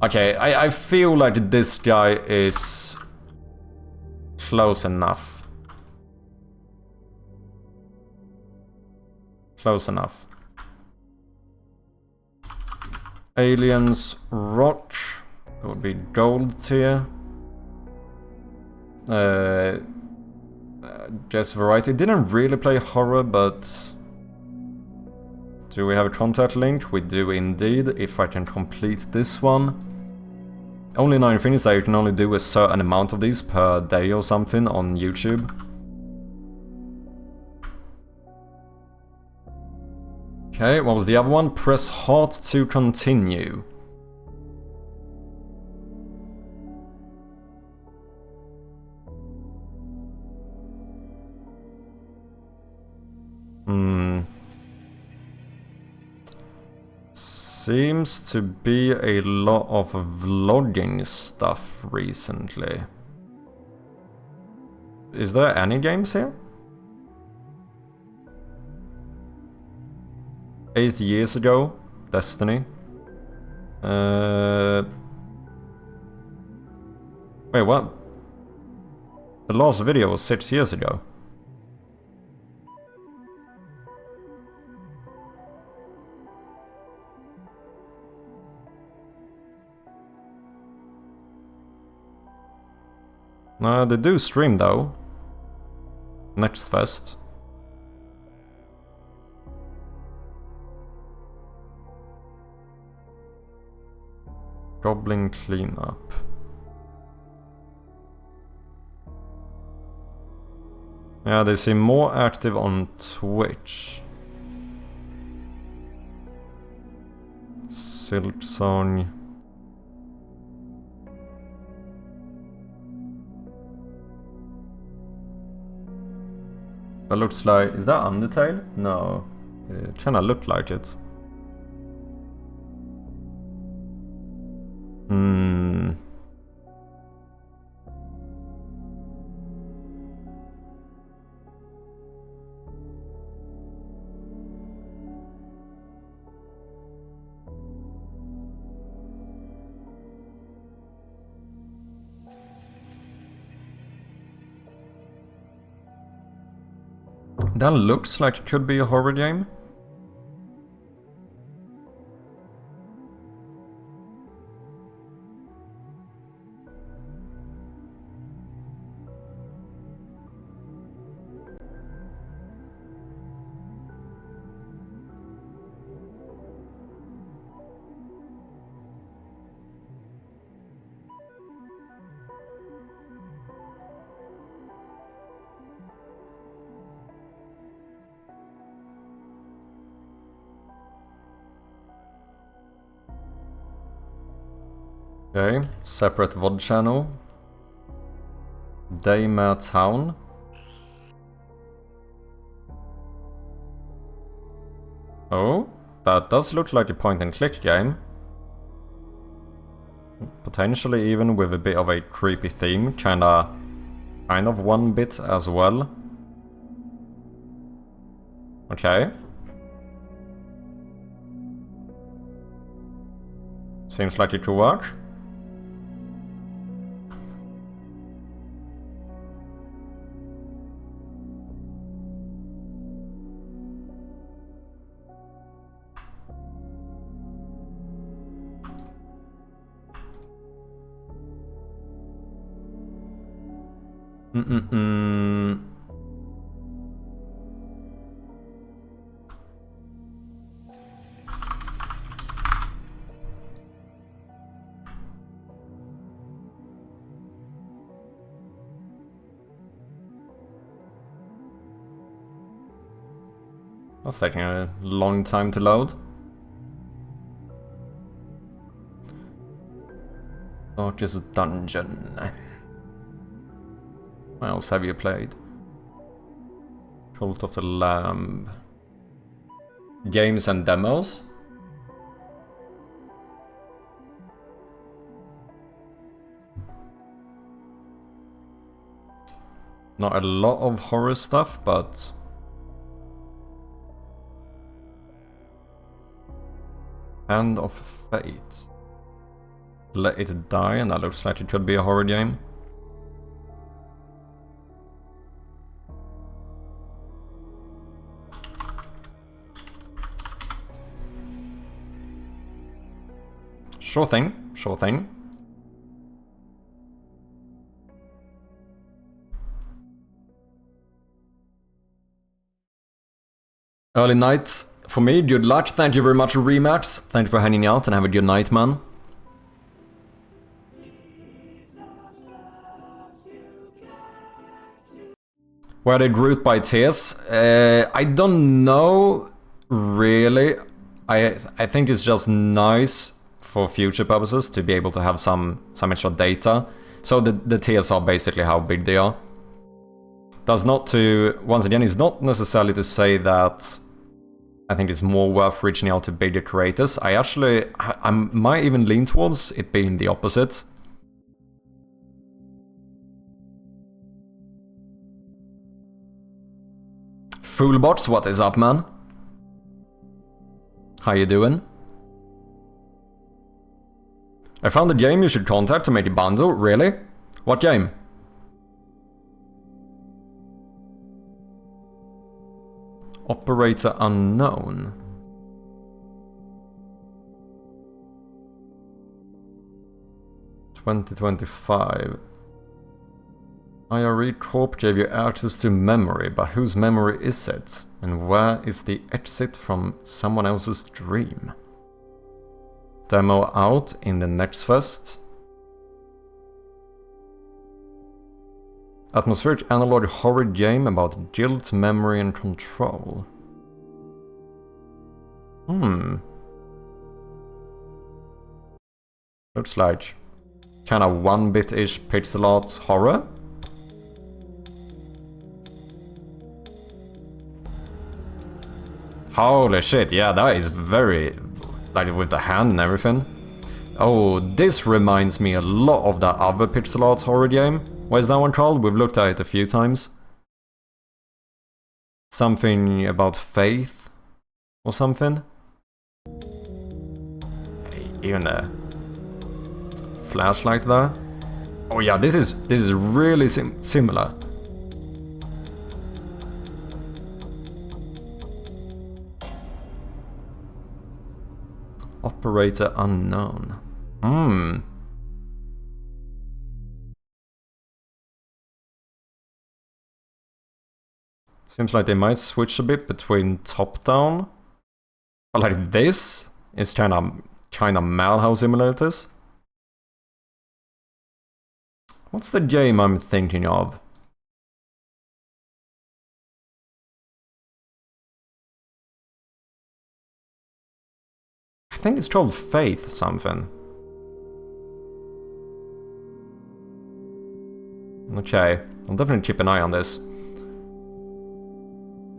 Okay, I feel like this guy is close enough. Close enough. Aliens, rock. It would be gold tier. Just variety. Didn't really play horror, but... Do we have a contact link? We do indeed, if I can complete this one. Only 9 things that you can only do a certain amount of these per day or something on YouTube. Okay, what was the other one? Press heart to continue. Seems to be a lot of vlogging stuff recently. Is there any games here? 8 years ago, Destiny. Wait, what? The last video was 6 years ago. They do stream though. Next fest. Goblin cleanup. Yeah, they seem more active on Twitch. Silksong. That looks like... Is that Undertale? No. It kinda looked like it. Hmm. That looks like it could be a horror game. Okay, separate VOD channel. Daymare Town. Oh, that does look like a point and click game. Potentially even with a bit of a creepy theme, kind of 1-bit as well. Okay. Seems like it could work. That's taking a long time to load. Darkest Dungeon. What else have you played? Cult of the Lamb. Games and demos? Not a lot of horror stuff, but... Hand of Fate. Let It Die, and that looks like it could be a horror game. Sure thing, sure thing. Early night for me, good luck. Thank you very much, Remax. Thank you for hanging out and have a good night, man. Were they grouped by tiers? I don't know, really. I think it's just nice for future purposes to be able to have some extra data. So the tiers are basically how big they are. That's not to, once again, it's not necessarily to say that I think it's more worth reaching out to bigger creators. I might even lean towards it being the opposite. Foolbox, what is up, man? How you doing? I found a game you should contact to make a bundle. Really? What game? Operator unknown. $2025. IRE Corp gave you access to memory, but whose memory is it? And where is the exit from someone else's dream? Demo out in the next fest. Atmospheric analog horror game about guilt, memory and control. Looks like kinda 1-bit-ish pixel art horror. Holy shit, yeah, that is very... like with the hand and everything. Oh, this reminds me a lot of that other pixel art horror game. What is that one called? We've looked at it a few times. Something about faith or something. Even a flashlight there. Oh yeah, this is really similar. Operator unknown. Seems like they might switch a bit between top-down. But like this is kinda mad how similar it is. What's the game I'm thinking of? I think it's called Faith something. Okay, I'll definitely keep an eye on this.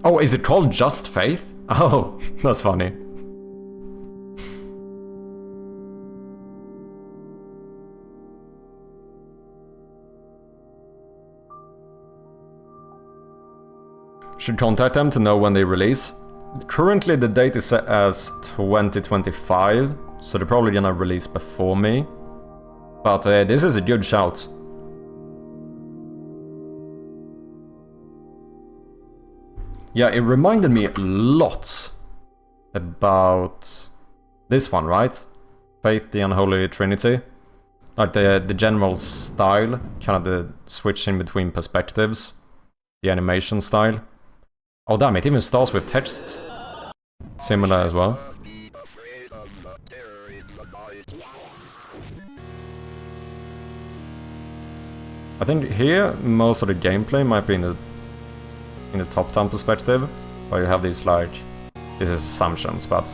Oh, is it called just Faith? Oh, that's funny. Should contact them to know when they release. Currently the date is set as 2025, so they're probably gonna release before me. But this is a good shout. Yeah, it reminded me a lot about this one, right? Faith, the Unholy Trinity. Like the general style, kind of the switching between perspectives, the animation style. Oh damn, it even starts with text. Similar as well. I think here most of the gameplay might be in the top-down perspective, where you have these like, this is assumptions, but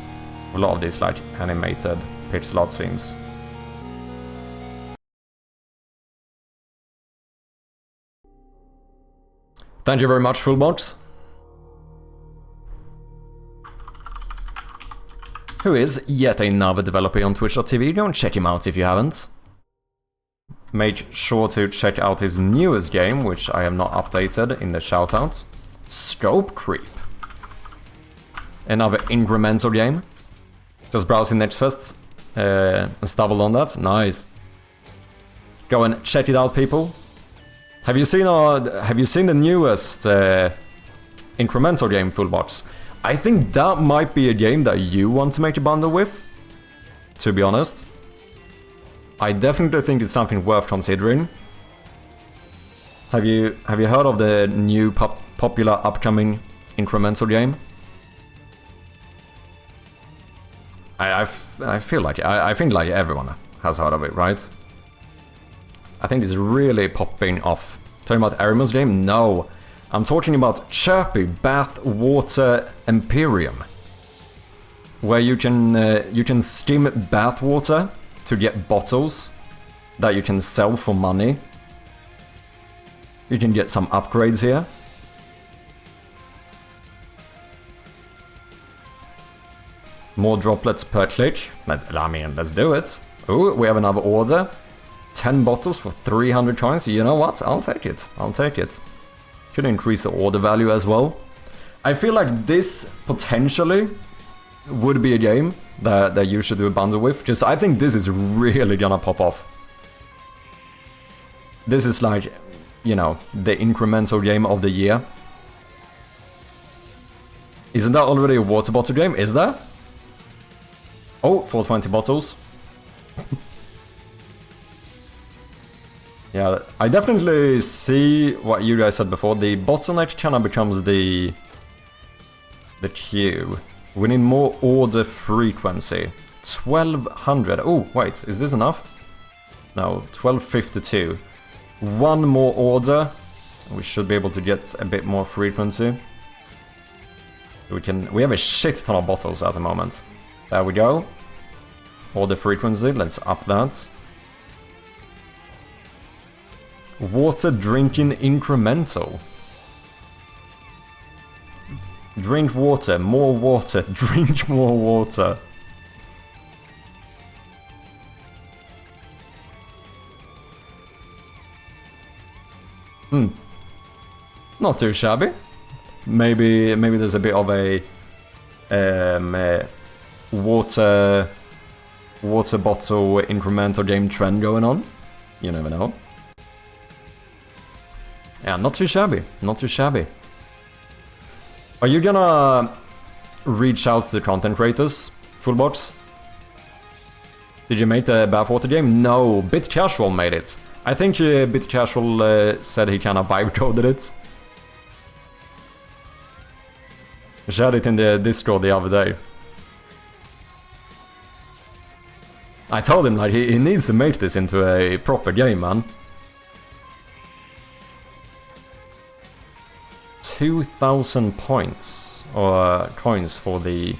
a lot of these like animated pixel art scenes. Thank you very much, Fullbox. Who is yet another developer on Twitch.tv. Go and check him out if you haven't. Make sure to check out his newest game, which I have not updated in the shoutouts. Scope Creep. Another incremental game. Just browsing Nextfest and stumbled on that. Nice. Go and check it out, people. Have you seen the newest incremental game, Fullbox? I think that might be a game that you want to make a bundle with, to be honest. I definitely think it's something worth considering. Have you heard of the new popular upcoming incremental game? I feel like I think like everyone has heard of it, right? I think it's really popping off. Talking about Arimus game? No. I'm talking about Chirpy Bath Water Emporium, where you can skim bath water to get bottles that you can sell for money. You can get some upgrades here. More droplets per click. Let's do it. Oh, we have another order. 10 bottles for 300 coins. You know what? I'll take it. I'll take it. Could increase the order value as well. I feel like this potentially would be a game that you should do a bundle with. Just I think this is really gonna pop off. This is like, you know, the incremental game of the year. Isn't that already a water bottle game? Is there? Oh, 420 bottles. Yeah, I definitely see what you guys said before. The bottleneck kind of becomes the queue. We need more order frequency. 1200. Oh, wait, is this enough? No, 1252. One more order. We should be able to get a bit more frequency. We have a shit ton of bottles at the moment. There we go. Order frequency, let's up that. Water drinking incremental. Drink water, more water, drink more water. Not too shabby. Maybe there's a bit of a water bottle incremental game trend going on. You never know. Yeah, not too shabby. Not too shabby. Are you gonna reach out to the content creators, Fullbox? Did you make the Bathwater game? No, Bit Casual made it. I think Bit Casual said he kind of vibe coded it. Shared it in the Discord the other day. I told him like he needs to make this into a proper game, man. 2,000 points or coins for the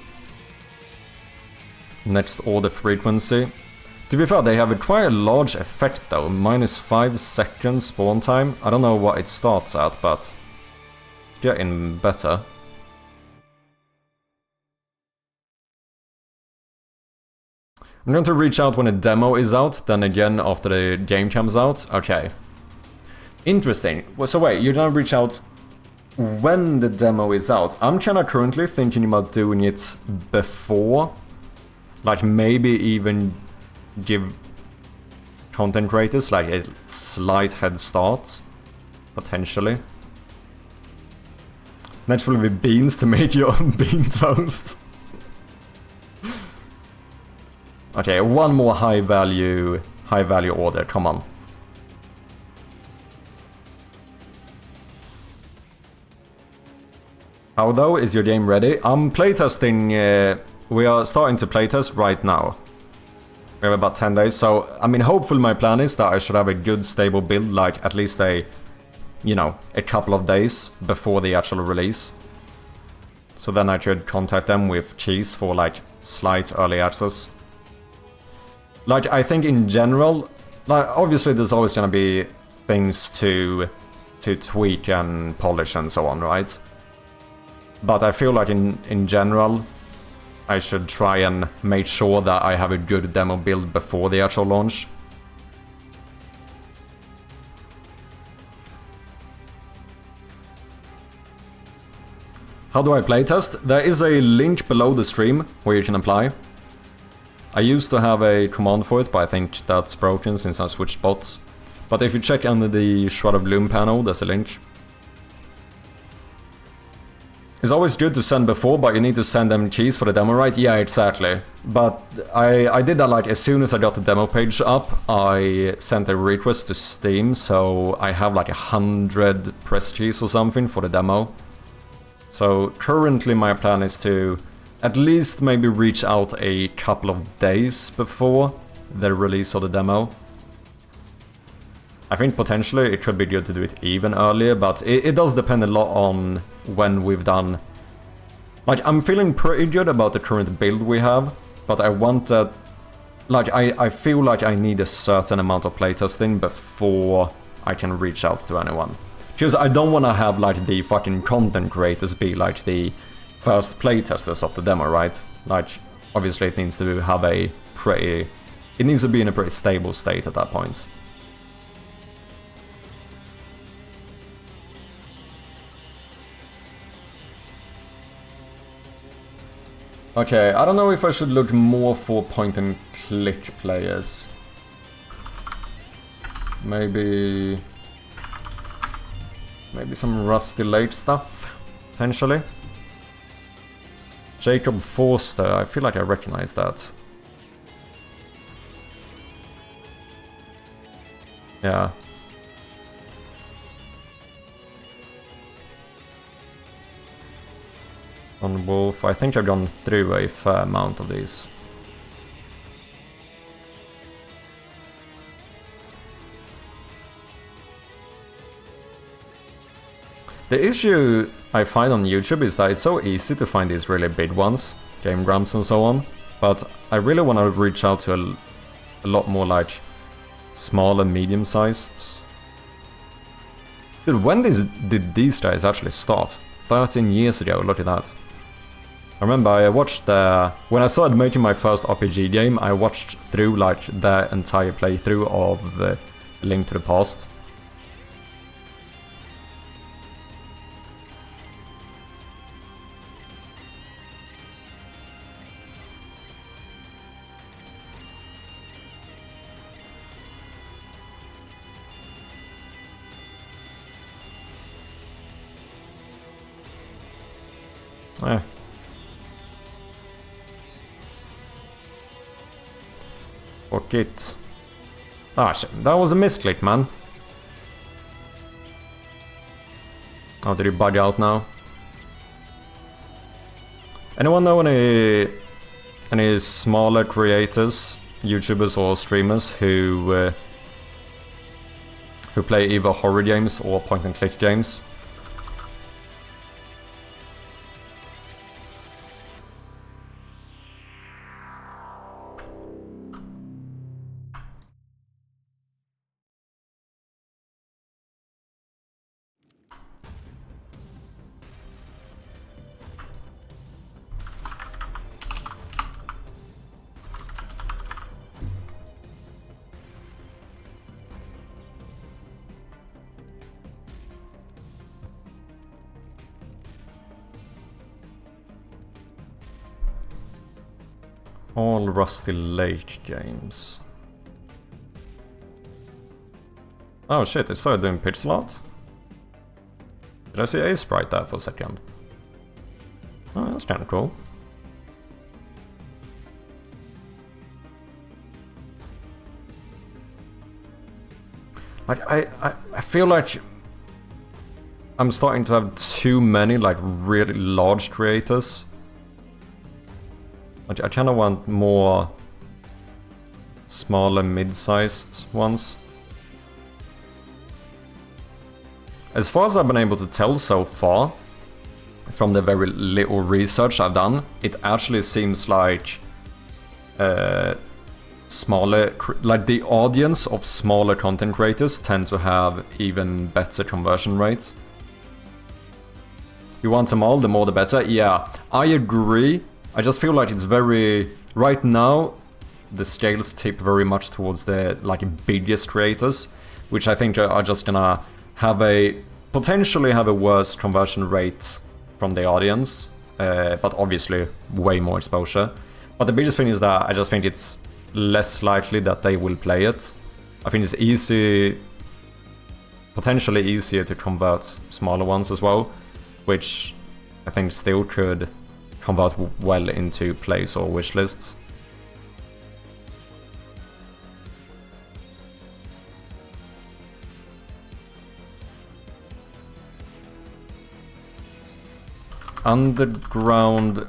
next order frequency. To be fair, they have a quite large effect though, -5 seconds spawn time. I don't know what it starts at, but getting better. I'm going to reach out when a demo is out, then again after the game comes out. Okay. Interesting. Well, so wait, you're gonna reach out when the demo is out. I'm kinda currently thinking about doing it before. Like maybe even give content creators like a slight head start. Potentially. Naturally with beans to make your own bean toast. Okay, one more high value order, come on. How though, is your game ready? I'm playtesting, we are starting to playtest right now. We have about 10 days, so, I mean, hopefully my plan is that I should have a good stable build, like at least a couple of days before the actual release. So then I could contact them with keys for like slight early access. Like, I think in general, like, obviously there's always gonna be things to tweak and polish and so on, right? But I feel like in general, I should try and make sure that I have a good demo build before the actual launch. How do I playtest? There is a link below the stream where you can apply. I used to have a command for it, but I think that's broken since I switched bots. But if you check under the Shroud of Gloom panel, there's a link. It's always good to send before, but you need to send them keys for the demo, right? Yeah, exactly. But I did that like as soon as I got the demo page up, I sent a request to Steam, so I have like 100 press keys or something for the demo. So currently my plan is to at least maybe reach out a couple of days before the release of the demo. I think potentially it could be good to do it even earlier, but it does depend a lot on when we've done... Like, I'm feeling pretty good about the current build we have, but I want that... Like, I feel like I need a certain amount of playtesting before I can reach out to anyone. Because I don't want to have, like, the fucking content creators be, like, the first playtesters of the demo, right? Like, obviously it needs to have a pretty... It needs to be in a pretty stable state at that point. Okay, I don't know if I should look more for point-and-click players. Maybe some Rusty Lake stuff, potentially. Jacob Forster, I feel like I recognize that. Yeah. on Wolf. I think I've gone through a fair amount of these. The issue I find on YouTube is that it's so easy to find these really big ones, Game Grumps and so on, but I really want to reach out to a lot more like small and medium-sized. Dude, when did these guys actually start? 13 years ago, look at that. I remember I watched when I started making my first RPG game, I watched through like the entire playthrough of Link to the Past. Eh. Fuck it. Ah shit, that was a misclick, man. Oh, did you bug out now? Anyone know any smaller creators, YouTubers or streamers who play either horror games or point-and-click games? All Rusty Lake games. Oh shit, they started doing pixel art? Did I see a sprite there for a second? Oh, that's kinda cool. Like, I feel like I'm starting to have too many, like, really large creators. I kind of want more smaller, mid-sized ones. As far as I've been able to tell so far, from the very little research I've done, it actually seems like smaller, like the audience of smaller content creators tend to have even better conversion rates. You want them all, the more the better. Yeah, I agree. I just feel like it's very... Right now, the scales tip very much towards the like biggest creators, which I think are just gonna have potentially have a worse conversion rate from the audience, but obviously way more exposure. But the biggest thing is that I just think it's less likely that they will play it. I think it's potentially easier to convert smaller ones as well, which I think still could convert well into plays or wish lists. Underground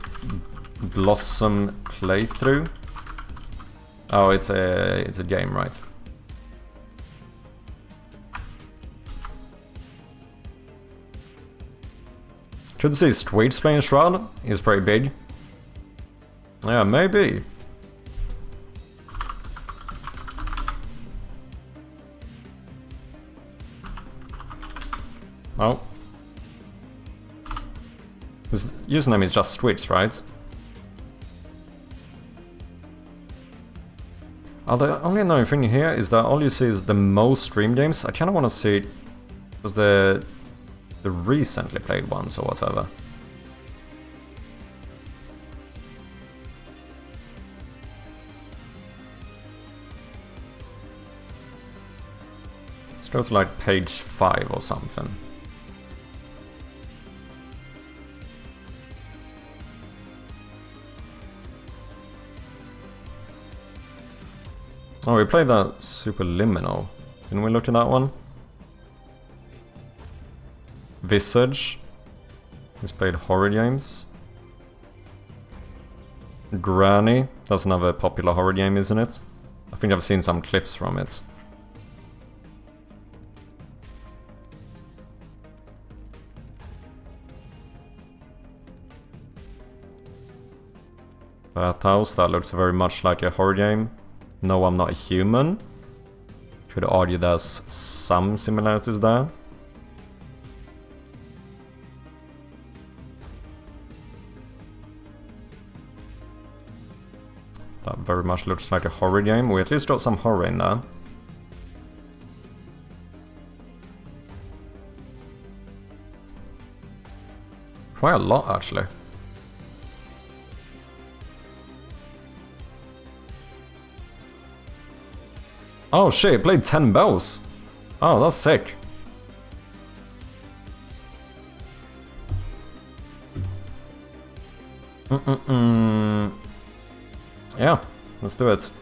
Blossom playthrough. Oh, it's a game, right? Could see Squid's playing Shroud. He's pretty big. Yeah, maybe. Oh. His username is just Squid's, right? Oh, the only annoying thing here is that all you see is the most stream games. I kind of want to see was the recently played ones or whatever. Let's go to like page 5 or something. Oh, we played that Superliminal. Didn't we look at that one? Visage. He's played horror games. Granny. That's another popular horror game, isn't it? I think I've seen some clips from it. Bathhouse, that looks very much like a horror game. No, I'm Not Human. Could argue there's some similarities there. That very much looks like a horror game. We at least got some horror in there. Quite a lot, actually. Oh shit, it played 10 bells. Oh, that's sick. Yeah, let's do it.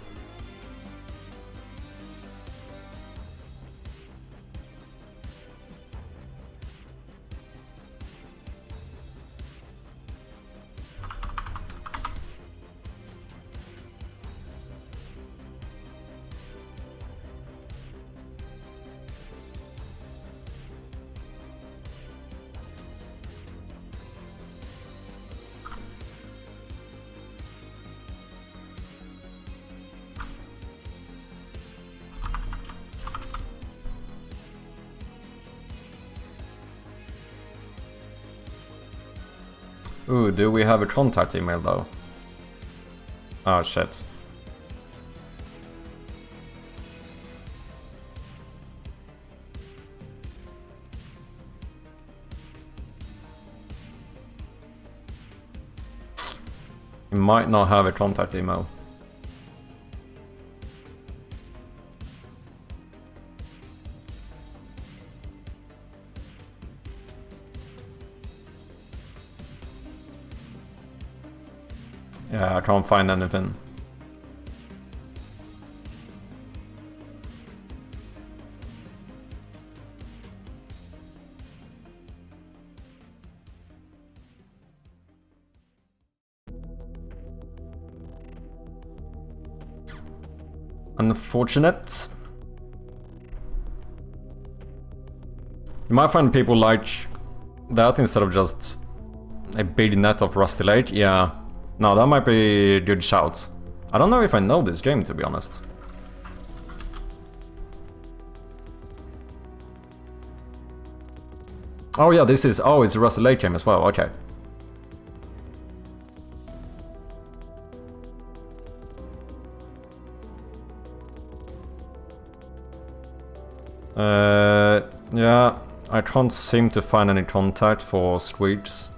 Ooh, do we have a contact email though? Oh shit. We might not have a contact email. Yeah, I can't find anything. Unfortunate. You might find people like that instead of just a big net of Rusty Lake. Yeah. No, that might be a good shout. I don't know if I know this game, to be honest. Oh yeah, this is... Oh, it's a Rusty Lake game as well, okay. Yeah, I can't seem to find any contact for Squeaks.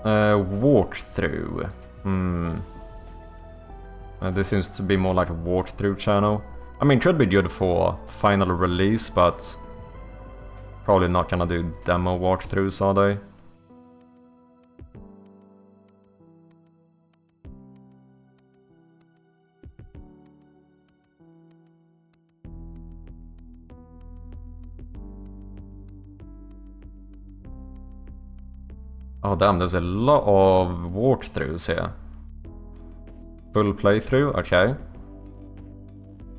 Walkthrough. This seems to be more like a walkthrough channel. I mean, it could be good for final release, but probably not gonna do demo walkthroughs, are they? Oh damn, there's a lot of walkthroughs here. Full playthrough, okay.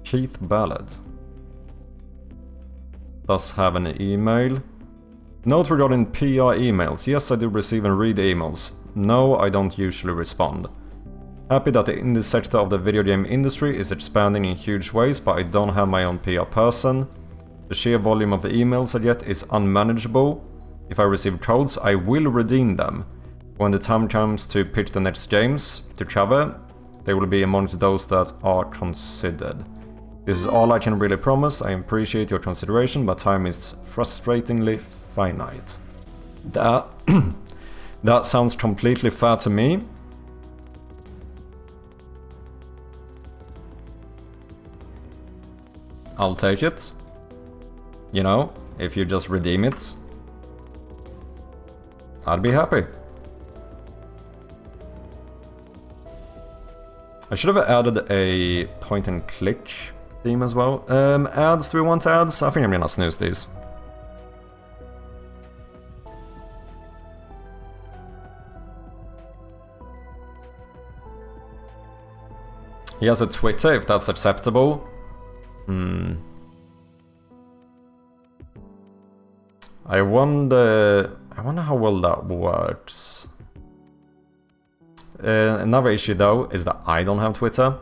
Keith Ballard does have an email. Note regarding PR emails. Yes, I do receive and read emails. No, I don't usually respond. Happy that the indie sector of the video game industry is expanding in huge ways, but I don't have my own PR person. The sheer volume of emails I get is unmanageable. If I receive codes, I will redeem them. When the time comes to pitch the next games to cover, they will be amongst those that are considered. This is all I can really promise. I appreciate your consideration, but time is frustratingly finite. That sounds completely fair to me. I'll take it. You know, if you just redeem it, I'd be happy. I should have added a point and click theme as well. Ads, do we want ads? I think I'm gonna snooze these. He has a Twitter, if that's acceptable. I wonder how well that works. Another issue though is that I don't have Twitter.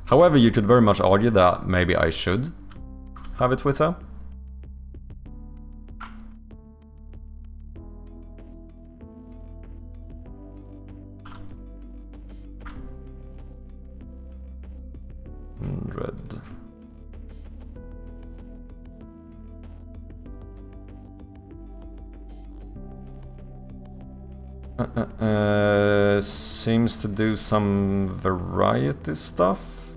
However, you could very much argue that maybe I should have a Twitter. Red. Seems to do some variety stuff.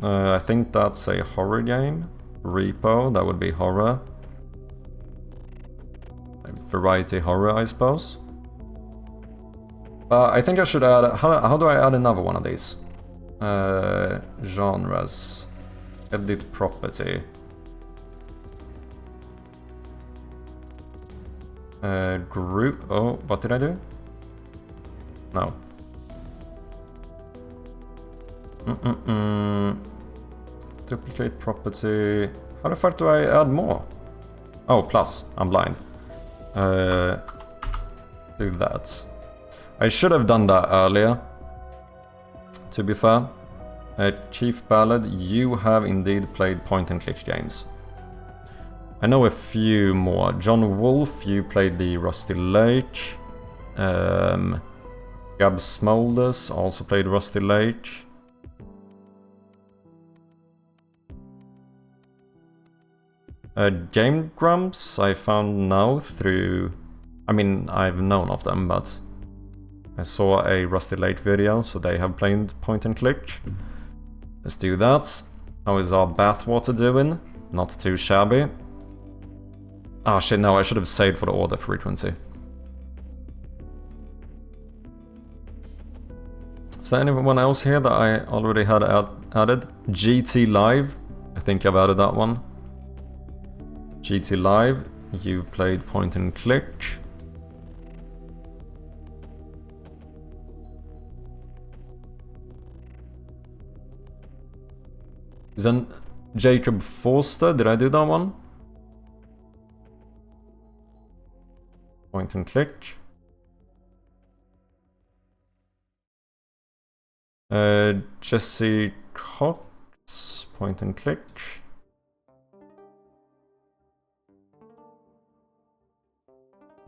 I think that's a horror game. Repo, that would be horror. Variety horror, I suppose. I think I should add... How do I add another one of these? Genres. Edit property. Group. Oh, what did I do? No. Duplicate property. How the fuck do I add more? Oh, plus. I'm blind. Do that. I should have done that earlier. To be fair. Chief Ballad, you have indeed played point-and-click games. I know a few more. John Wolfe, you played the Rusty Lake. Gab Smolders also played Rusty Lake. Game Grumps I found now through... I mean, I've known of them, but I saw a Rusty Lake video, so they have played point-and-click. Let's do that. How is our bathwater doing? Not too shabby. Ah shit, no, I should have saved for the order frequency. Is there anyone else here that I already had added? GT Live, I think I've added that one. GT Live, you've played point and click. Then Jacob Forster, did I do that one? Point and click. Jesse Cox, point and click.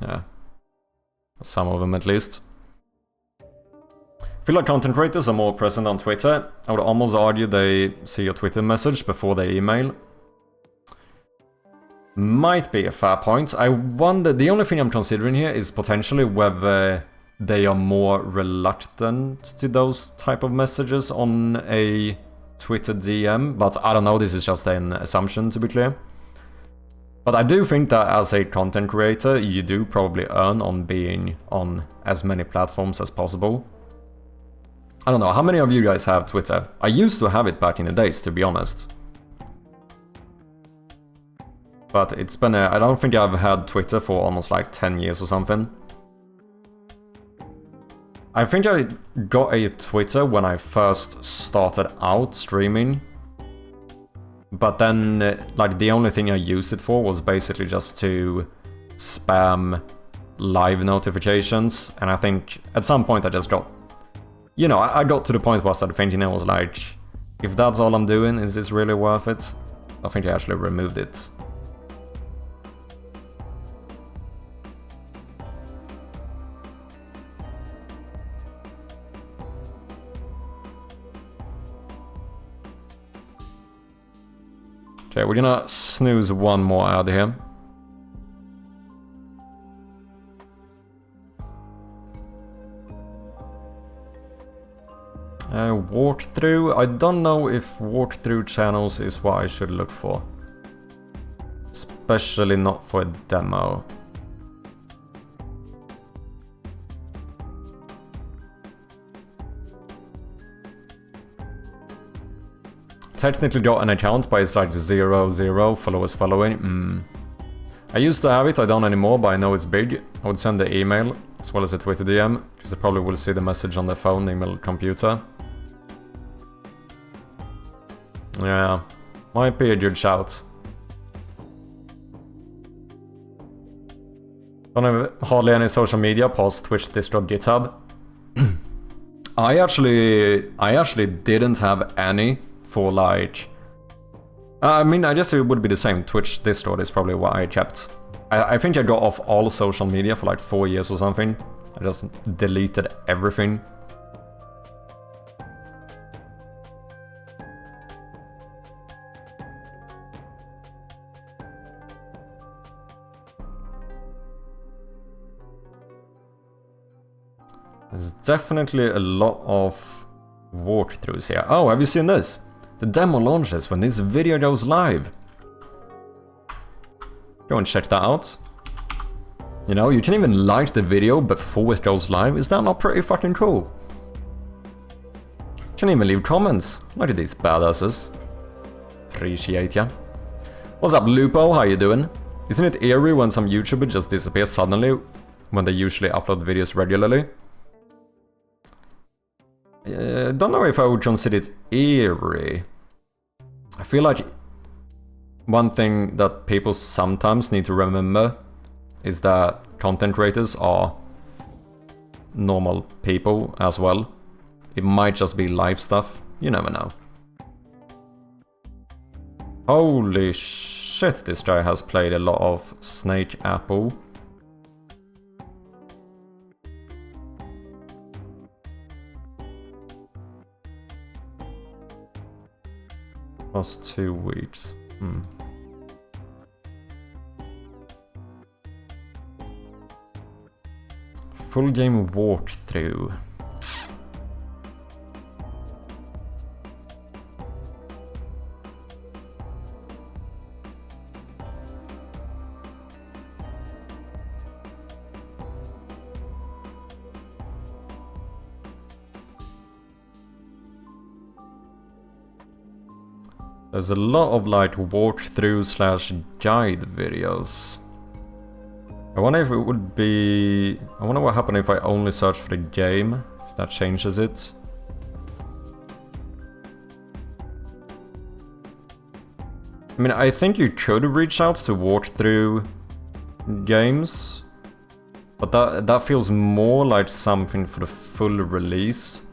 Yeah, some of them at least. I feel like content creators are more present on Twitter. I would almost argue they see your Twitter message before they email. Might be a fair point. I wonder, the only thing I'm considering here is potentially whether they are more reluctant to those type of messages on a Twitter DM, but I don't know, this is just an assumption to be clear. But I do think that as a content creator, you do probably earn on being on as many platforms as possible. I don't know, how many of you guys have Twitter? I used to have it back in the days, to be honest. But it's been I don't think I've had Twitter for almost like 10 years or something. I think I got a Twitter when I first started out streaming. But then, like, the only thing I used it for was basically just to spam live notifications. And I think at some point I just got... You know, I got to the point where I started thinking, I was like, if that's all I'm doing, is this really worth it? I think I actually removed it. Okay, we're gonna snooze one more ad here. Walkthrough. I don't know if walkthrough channels is what I should look for. Especially not for a demo. Technically got an account, but it's like 0 followers following. I used to have it, I don't anymore, but I know it's big. I would send the email, as well as a Twitter DM, because I probably will see the message on the phone, email, computer. Yeah, might be a good shout. Don't have hardly any social media past Twitch, Discord, GitHub. I actually didn't have any for like... I mean, I guess it would be the same. Twitch, Discord is probably what I kept. I think I got off all social media for like 4 years or something. I just deleted everything. There's definitely a lot of walkthroughs here. Oh, have you seen this? The demo launches when this video goes live. Go and check that out. You know, you can even like the video before it goes live. Is that not pretty fucking cool? Can even leave comments. Look at these badasses. Appreciate ya. What's up, Lupo? How you doing? Isn't it eerie when some YouTuber just disappears suddenly when they usually upload videos regularly? Don't know if I would consider it eerie. I feel like one thing that people sometimes need to remember is that content creators are normal people as well. It might just be live stuff, you never know. Holy shit, this guy has played a lot of Snake Apple. Plus 2 weeks. Full game walkthrough. There's a lot of like walkthrough slash guide videos. I wonder if it would be... I wonder what happened if I only search for the game, if that changes it. I mean, I think you could reach out to walkthrough games, but that feels more like something for the full release.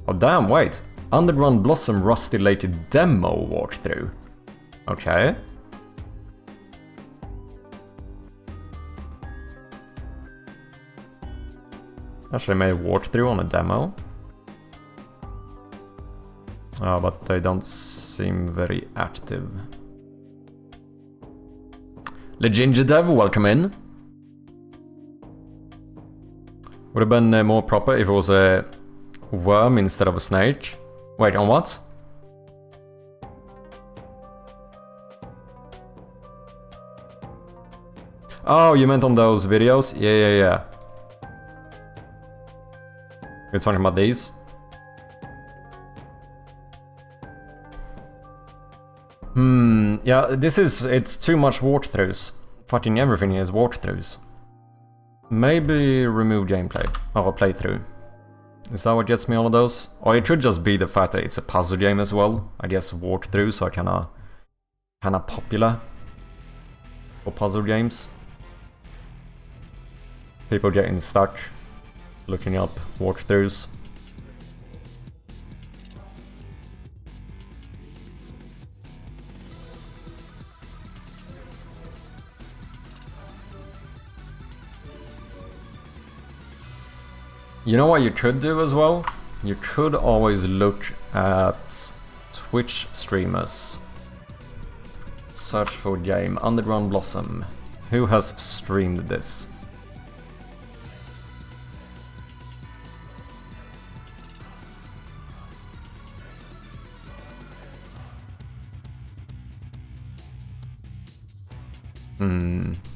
Oh damn, wait. Underground Blossom Rusty Lake demo walkthrough. Okay. Actually made a walkthrough on a demo. Oh, but they don't seem very active. gamedev, welcome in. Would have been more proper if it was a worm instead of a snake. Wait, on what? Oh, you meant on those videos? Yeah. You're talking about these? Yeah, it's too much walkthroughs. Fucking everything is walkthroughs. Maybe remove gameplay, or playthrough. Is that what gets me all of those? Or it could just be the fact that it's a puzzle game as well. I guess walkthroughs are kinda popular for puzzle games. People getting stuck looking up walkthroughs. You know what you could do as well? You could always look at Twitch streamers. Search for game Underground Blossom. Who has streamed this?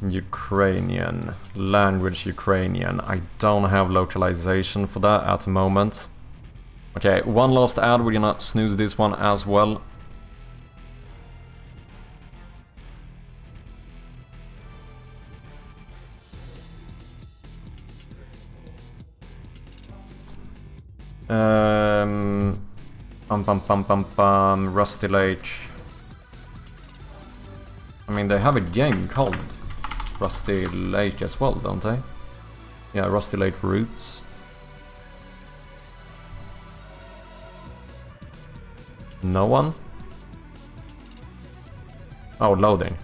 Ukrainian. Language Ukrainian. I don't have localization for that at the moment. Okay, one last ad, we're gonna snooze this one as well. Rusty Lake. I mean, they have a game called Rusty Lake as well, don't they? Yeah, Rusty Lake Roots. No one? Oh, loading.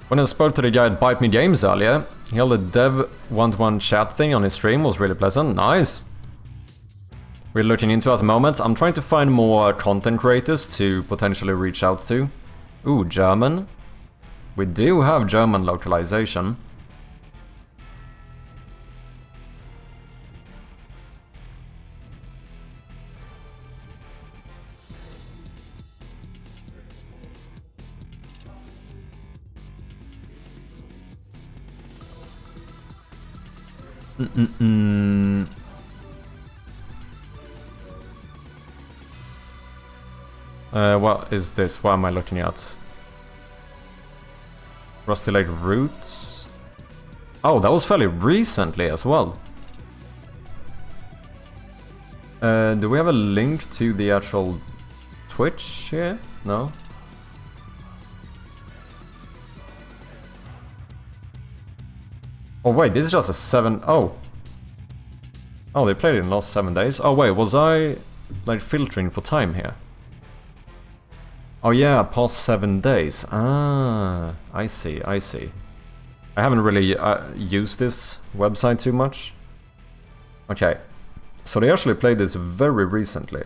When I spoke to the guy at Bite Me Games earlier, he held a dev one-to-one chat thing on his stream, was really pleasant. Nice! We're looking into at the moment. I'm trying to find more content creators to potentially reach out to. Ooh, German. We do have German localization. What is this? What am I looking at? Rusty Lake Roots? Oh, that was fairly recently as well. Do we have a link to the actual Twitch here? No? Oh wait, this is just a 7... Oh! Oh, they played it in the last 7 days? Oh wait, was I like filtering for time here? Oh yeah, past 7 days. Ah, I see, I see. I haven't really used this website too much. Okay, so they actually played this very recently.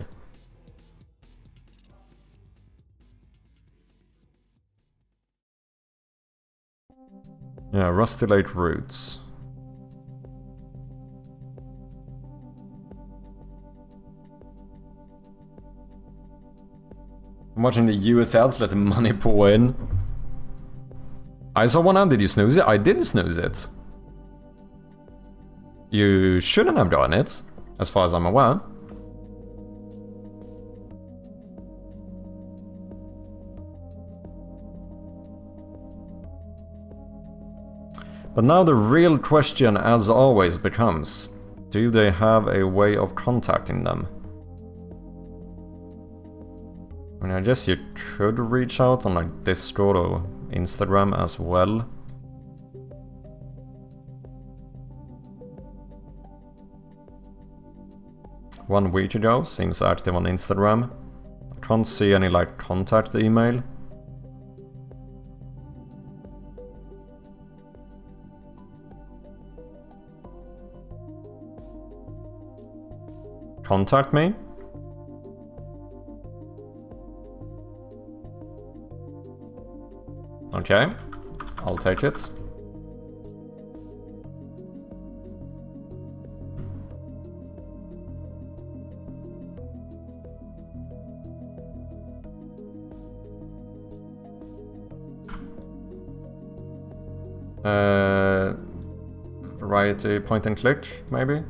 Yeah, Rusty Lake Roots. I'm watching the US ads, let the money pour in. I saw one ad, did you snooze it? I did snooze it. You shouldn't have done it, as far as I'm aware. But now the real question, as always, becomes, do they have a way of contacting them? I mean, I guess you could reach out on like Discord or Instagram as well. One week ago, seems active on Instagram. I can't see any like contact email. Contact me? Okay, I'll take it. Variety point and click, maybe?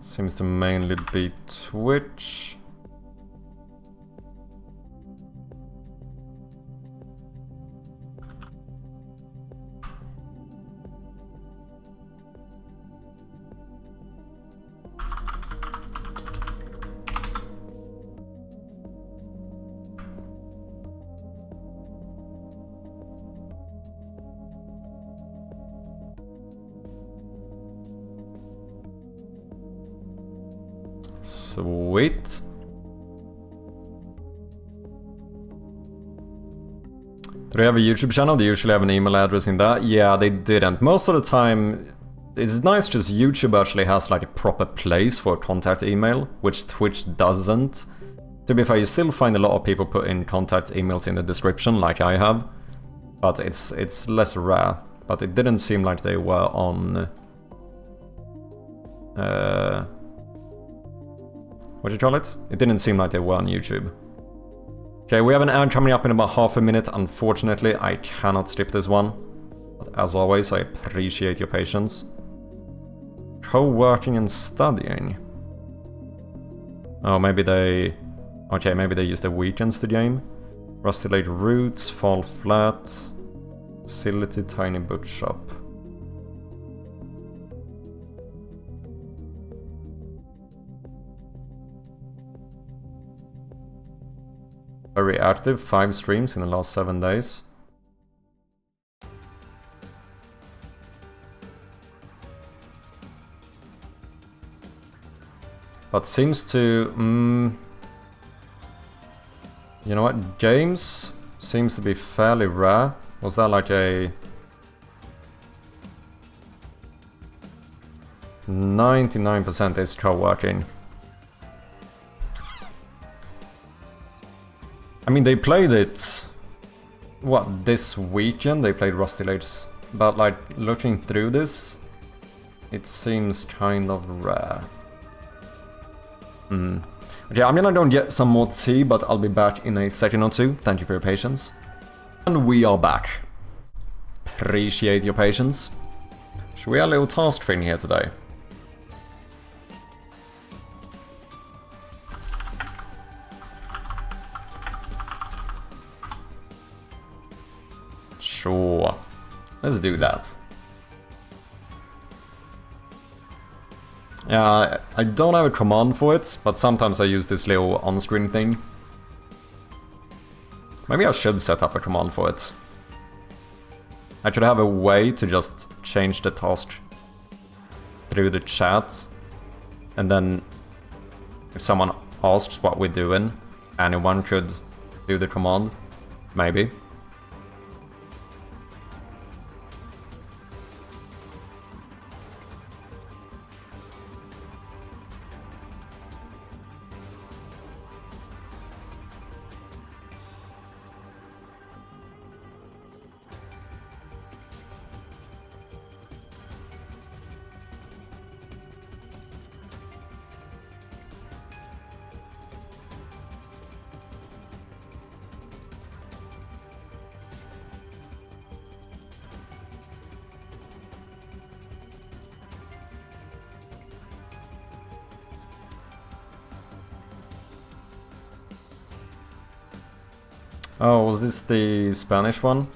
Seems to mainly be Twitch. Sweet. Do they have a YouTube channel? They usually have an email address in that. Yeah, they didn't. Most of the time, it's nice just YouTube actually has like a proper place for a contact email, which Twitch doesn't. To be fair, you still find a lot of people put in contact emails in the description, like I have. But it's less rare. But it didn't seem like they were on... what do you call it? It didn't seem like they were on YouTube. Okay, we have an ad coming up in about half a minute. Unfortunately, I cannot skip this one. But as always, I appreciate your patience. Co-working and studying. Oh, maybe they... Okay, maybe they use the weekends to game. Rusty Late Roots, Fall Flat, Facility, Tiny Boot Shop. Very active, 5 streams in the last 7 days. But seems to... you know what? Games seems to be fairly rare. Was that like a... 99% is co-working. I mean, they played it... What, this weekend? They played Rusty Late. But like, looking through this, it seems kind of rare. Okay, I'm gonna go and get some more tea, but I'll be back in a second or two. Thank you for your patience. And we are back. Appreciate your patience. Should we have a little task thing here today? Sure. Let's do that. Yeah, I don't have a command for it, but sometimes I use this little on-screen thing. Maybe I should set up a command for it. I could have a way to just change the task through the chat, and then if someone asks what we're doing, anyone could do the command. Maybe. Oh, was this the Spanish one?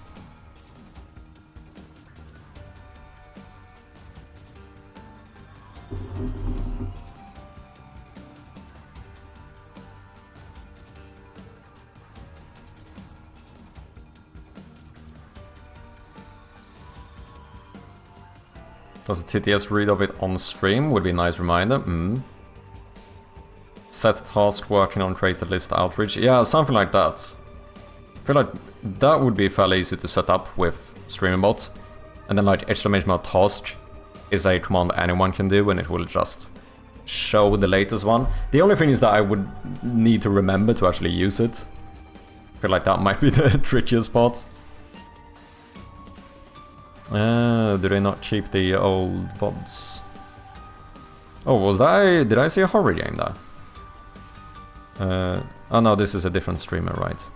Does the TTS read of it on stream? Would be a nice reminder. Set task working on created list outreach. Yeah, something like that. I feel like that would be fairly easy to set up with streaming bots. And then like exclamation mark task is a command anyone can do, and it will just show the latest one. The only thing is that I would need to remember to actually use it. I feel like that might be the trickiest part. Do they not keep the old VODs? Oh, was that did I see a horror game there? Oh no, this is a different streamer, right?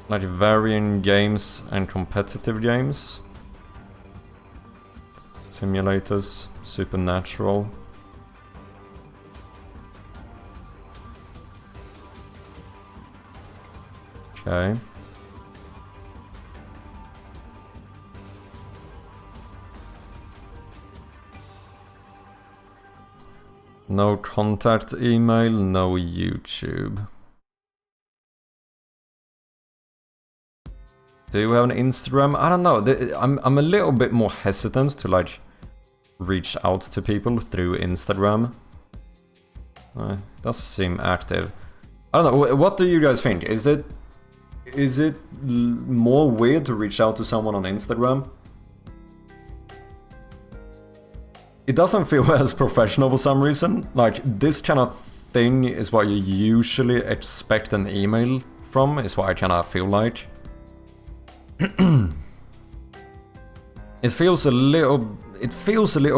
Like varying games and competitive games. Simulators, Supernatural. Okay. No contact email, no YouTube. Do you have an Instagram? I don't know. I'm a little bit more hesitant to like reach out to people through Instagram. It does seem active. I don't know. What do you guys think? Is it more weird to reach out to someone on Instagram? It doesn't feel as professional for some reason. Like, this kind of thing is what you usually expect an email from, is what I kind of feel like. It feels a little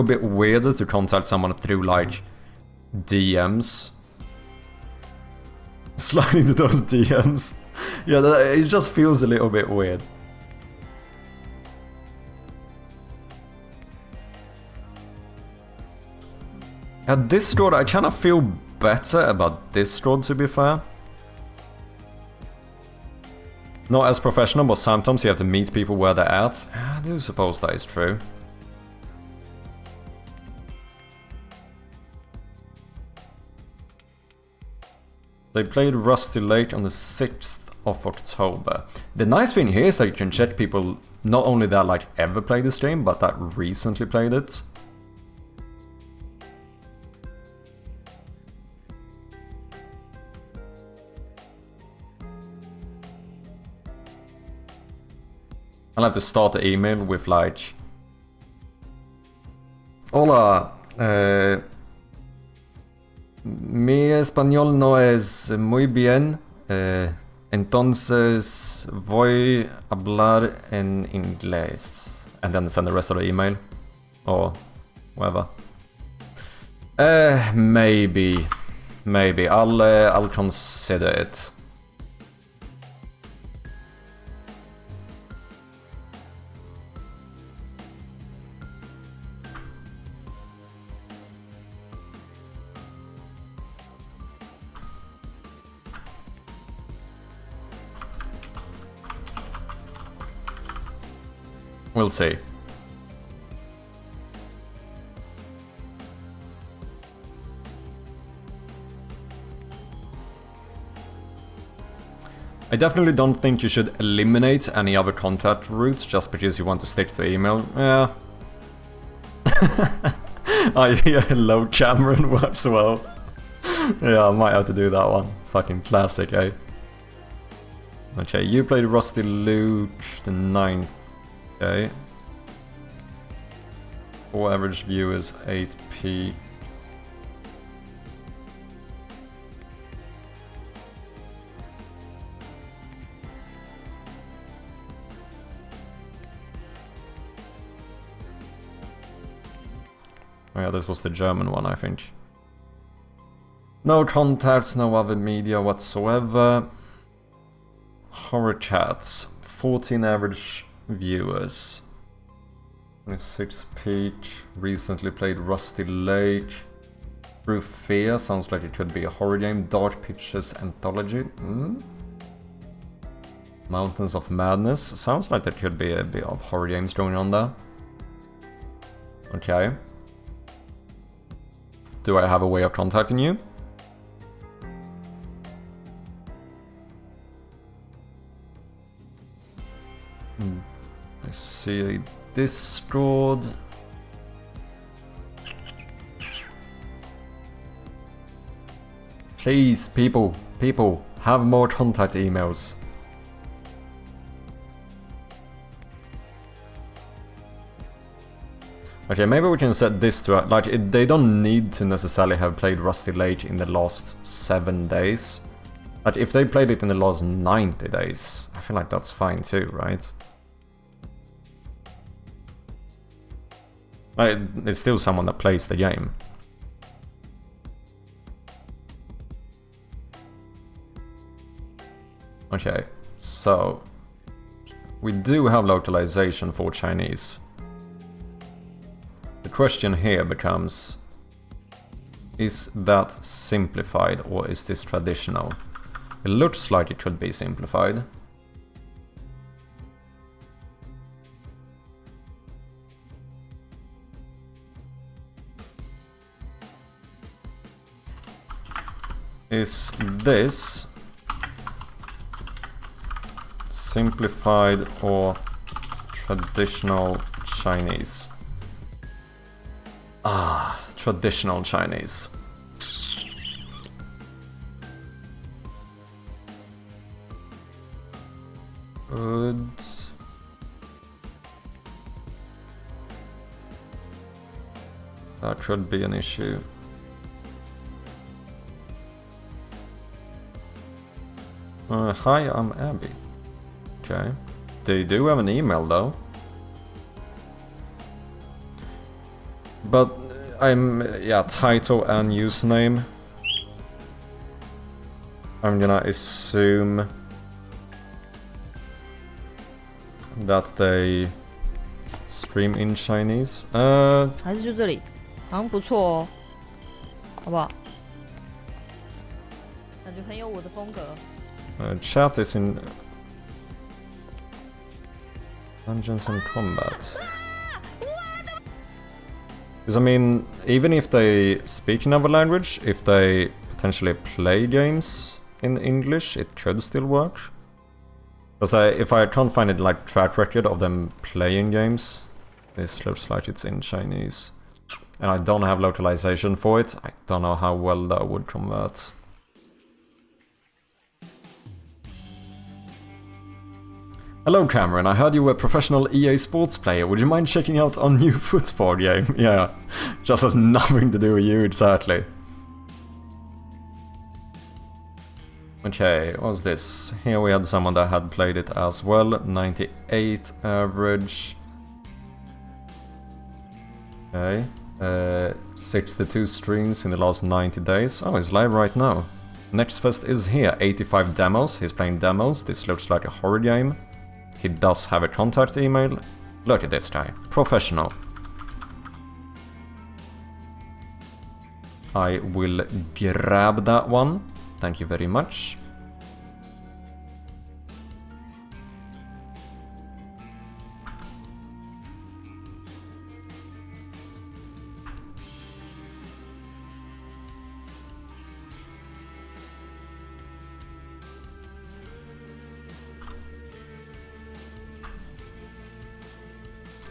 bit weirder to contact someone through, like, DMs. Slide into those DMs. Yeah, it just feels a little bit weird. At this Discord, I kind of feel better about this Discord, to be fair. Not as professional, but sometimes you have to meet people where they're at. I do suppose that is true. They played Rusty Lake on the 6th of October. The nice thing here is that you can check people not only that like ever played this game, but that recently played it. I'll have to start the email with like... Hola, mi español no es muy bien, entonces voy a hablar en inglés. And then send the rest of the email. Or whatever. Maybe. I'll consider it. We'll see. I definitely don't think you should eliminate any other contact routes just because you want to stick to email. Yeah. Hello Cameron works well. Yeah, I might have to do that one. Fucking classic, eh? Okay, you played Rusty Luke the 9th. Okay. 4 average viewers, 8p. Oh yeah, this was the German one, I think. No contacts, no other media whatsoever. Horror chats, 14 average viewers. 26 peach. Recently played Rusty Lake. Through Fear, sounds like it could be a horror game. Dark Pictures Anthology. Mountains of Madness, sounds like there could be a bit of horror games going on there. Okay. Do I have a way of contacting you? I see a Discord. Please, people, have more contact emails. Okay, maybe we can set this to, like, they don't need to necessarily have played Rusty Lake in the last 7 days. Like, if they played it in the last 90 days, I feel like that's fine too, right? Like, it's still someone that plays the game. Okay, so we do have localization for Chinese. The question here becomes, is that simplified or is this traditional? It looks like it could be simplified. Is this simplified or traditional Chinese? Ah, traditional Chinese. Good. That could be an issue. Hi, I'm Abby. Okay. They do have an email though. But yeah, title and username. I'm gonna assume that they stream in Chinese. 还是就这里，好像不错哦，好不好？感觉很有我的风格。Chat is in Dungeons and Combat. Because I mean, even if they speak another language, if they potentially play games in English, it could still work. Because if I can't find it like track record of them playing games, this looks like it's in Chinese. And I don't have localization for it. I don't know how well that would convert. Hello Cameron, I heard you were a professional EA Sports player. Would you mind checking out our new football game? Yeah, just has nothing to do with you, exactly. Okay, what was this? Here we had someone that had played it as well. 98 average. Okay. 62 streams in the last 90 days. Oh, he's live right now. Next Fest is here. 85 demos. He's playing demos. This looks like a horror game. He does have a contact email. Look at this guy. Professional. I will grab that one. Thank you very much.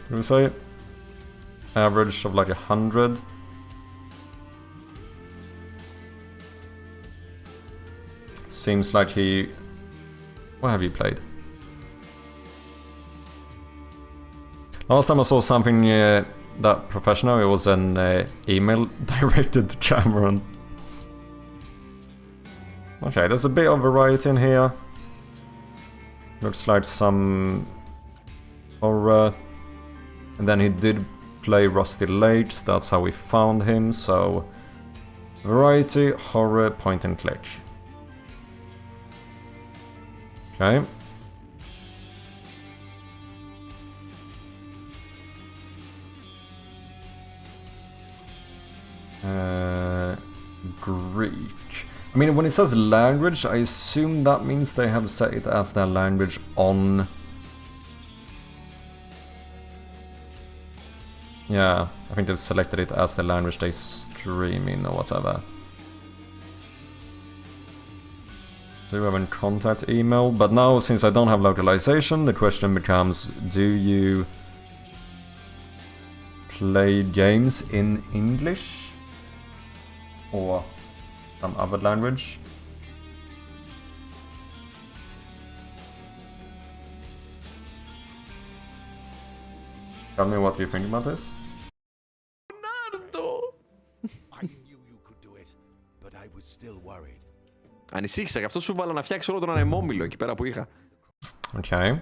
Can we say average of like 100? Seems like he... What have you played? Last time I saw something that professional, it was an email directed to Cameron. Okay, there's a bit of variety in here. Looks like some horror. And then he did play Rusty Lakes, that's how we found him, so... Variety, horror, point and click. Okay. Greek. I mean, when it says language, I assume that means they have set it as their language on... Yeah, I think they've selected it as the language they stream in or whatever. Do we have a contact email? But now, since I don't have localization, the question becomes, do you play games in English? Or some other language? Tell me what you think about this. I knew you could do it, but I was still worried. Ανησύχησα, γι' αυτό σου βάλα να φτιάξει όλο τον ανεμόμυλο εκεί πέρα που είχα. Okay.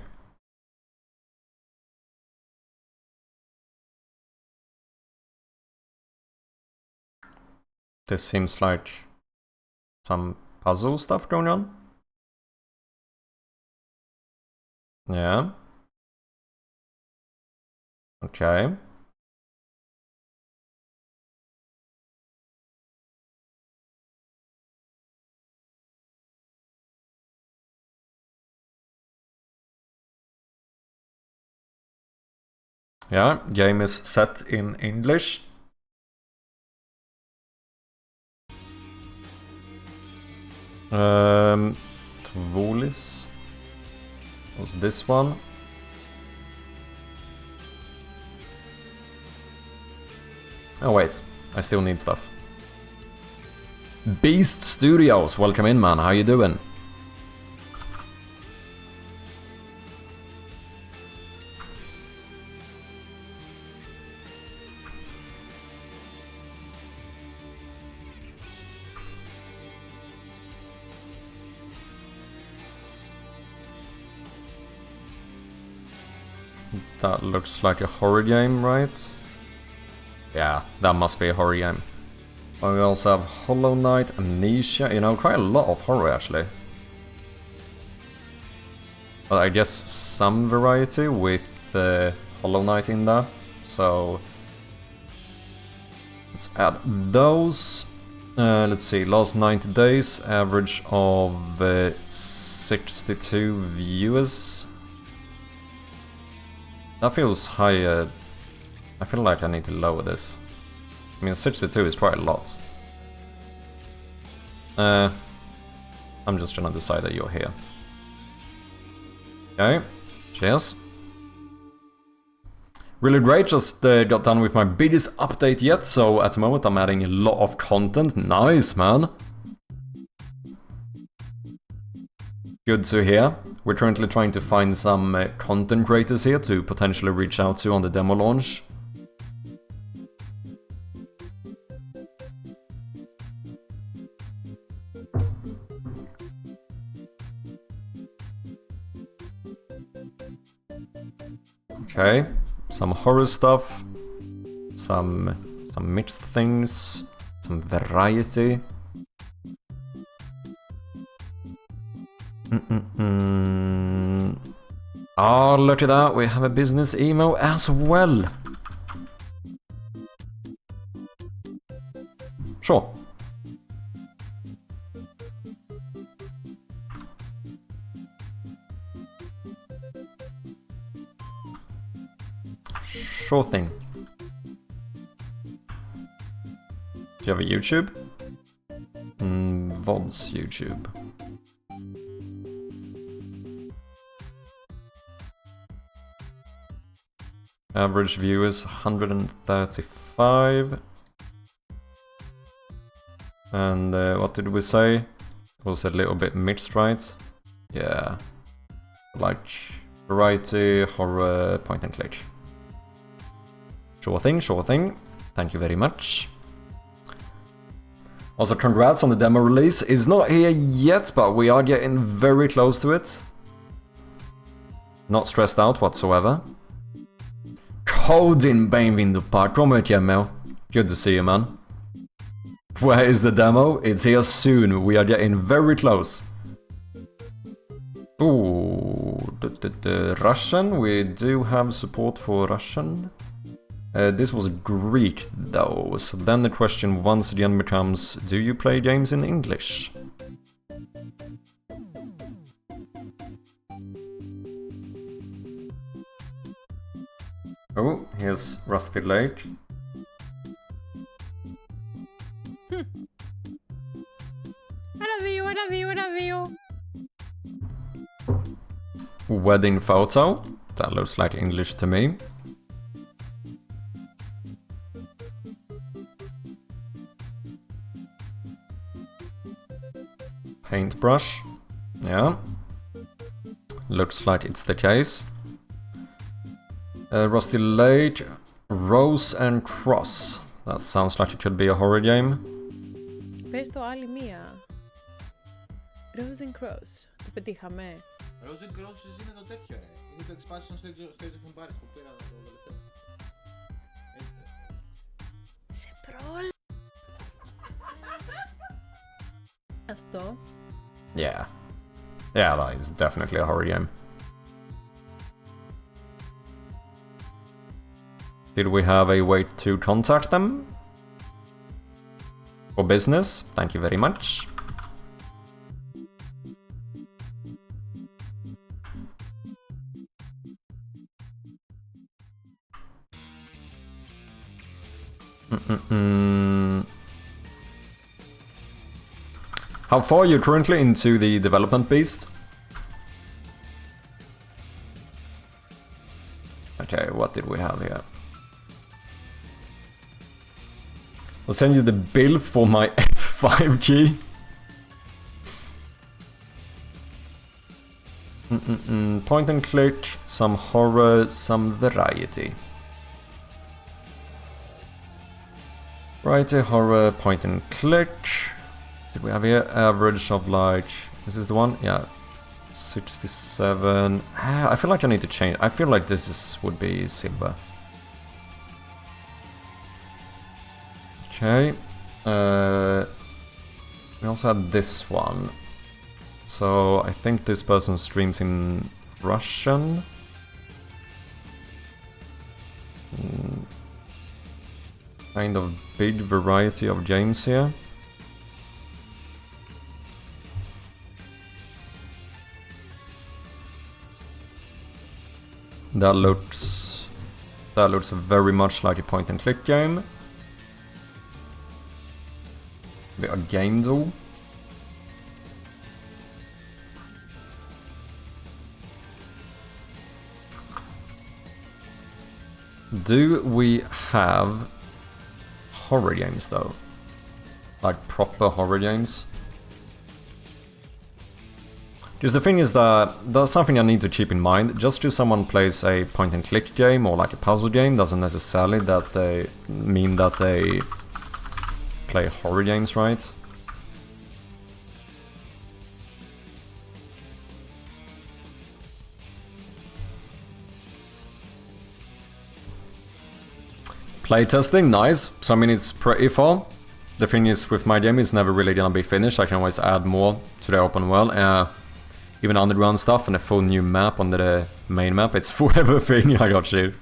This seems like some puzzle stuff going on. Yeah. Okay. Yeah, game is set in English. Tvolis was this one. Oh wait, I still need stuff. Beast Studios, welcome in man, how you doing? That looks like a horror game, right? Yeah, that must be a horror game. But we also have Hollow Knight, Amnesia, you know, quite a lot of horror actually. But I guess some variety with Hollow Knight in there. So let's add those. Let's see, last 90 days, average of 62 viewers. That feels higher. I feel like I need to lower this. I mean, 62 is quite a lot. I'm just gonna decide that you're here. Okay, cheers. Really great, just got done with my biggest update yet, so at the moment I'm adding a lot of content. Nice, man. Good to hear. We're currently trying to find some content creators here to potentially reach out to on the demo launch. Okay, some horror stuff, some mixed things, some variety. Oh, look at that, we have a business email as well. Sure. Sure thing. Do you have a YouTube? VOD's YouTube. Average viewers 135. And what did we say? It was a little bit mixed, right? Yeah. Like variety, horror, point and click. Sure thing, sure thing. Thank you very much. Also, congrats on the demo release. It's not here yet, but we are getting very close to it. Not stressed out whatsoever. Codin, bem-vindo pá, como é que é, meu? Good to see you, man. Where is the demo? It's here soon. We are getting very close. Ooh, the Russian. We do have support for Russian. This was Greek though, so then the question once again becomes, do you play games in English? Oh, here's Rusty Lake. Wedding photo. That looks like English to me. Paintbrush. Yeah. Looks like it's the case. Rusty Lake, Rose and Cross. That sounds like it could be a horror game. Πες το άλλη μία. Rose and Cross. Το πετύχαμε. Rose and Cross είναι το τέτοιο, ρε. Είναι το expansion στο Stage of Empires που πήρα το τελευταίο. Σε πρόλα. Αυτό. Yeah. Yeah, that is definitely a horror game. Did we have a way to contact them? For business? Thank you very much. How far are you currently into the development beast? Okay, what did we have here? I'll send you the bill for my F5 key. Point and click, some horror, some variety. Variety, horror, point and click. Did we have here average of like, this is the one? Yeah, 67. I feel like I need to change. I feel like this would be silver. Okay. We also had this one. So I think this person streams in Russian. Kind of big variety of games here. That looks very much like a point and click game. Bit of game though. Do we have horror games though? Like proper horror games? Because the thing is that there's something I need to keep in mind. Just because someone plays a point and click game or like a puzzle game doesn't necessarily that they mean that they play horror games, right? Playtesting, nice. So I mean it's pretty far. The thing is with my game it's never really gonna be finished. I can always add more to the open world. Even underground stuff and a full new map on the main map. It's forever thing, I got you.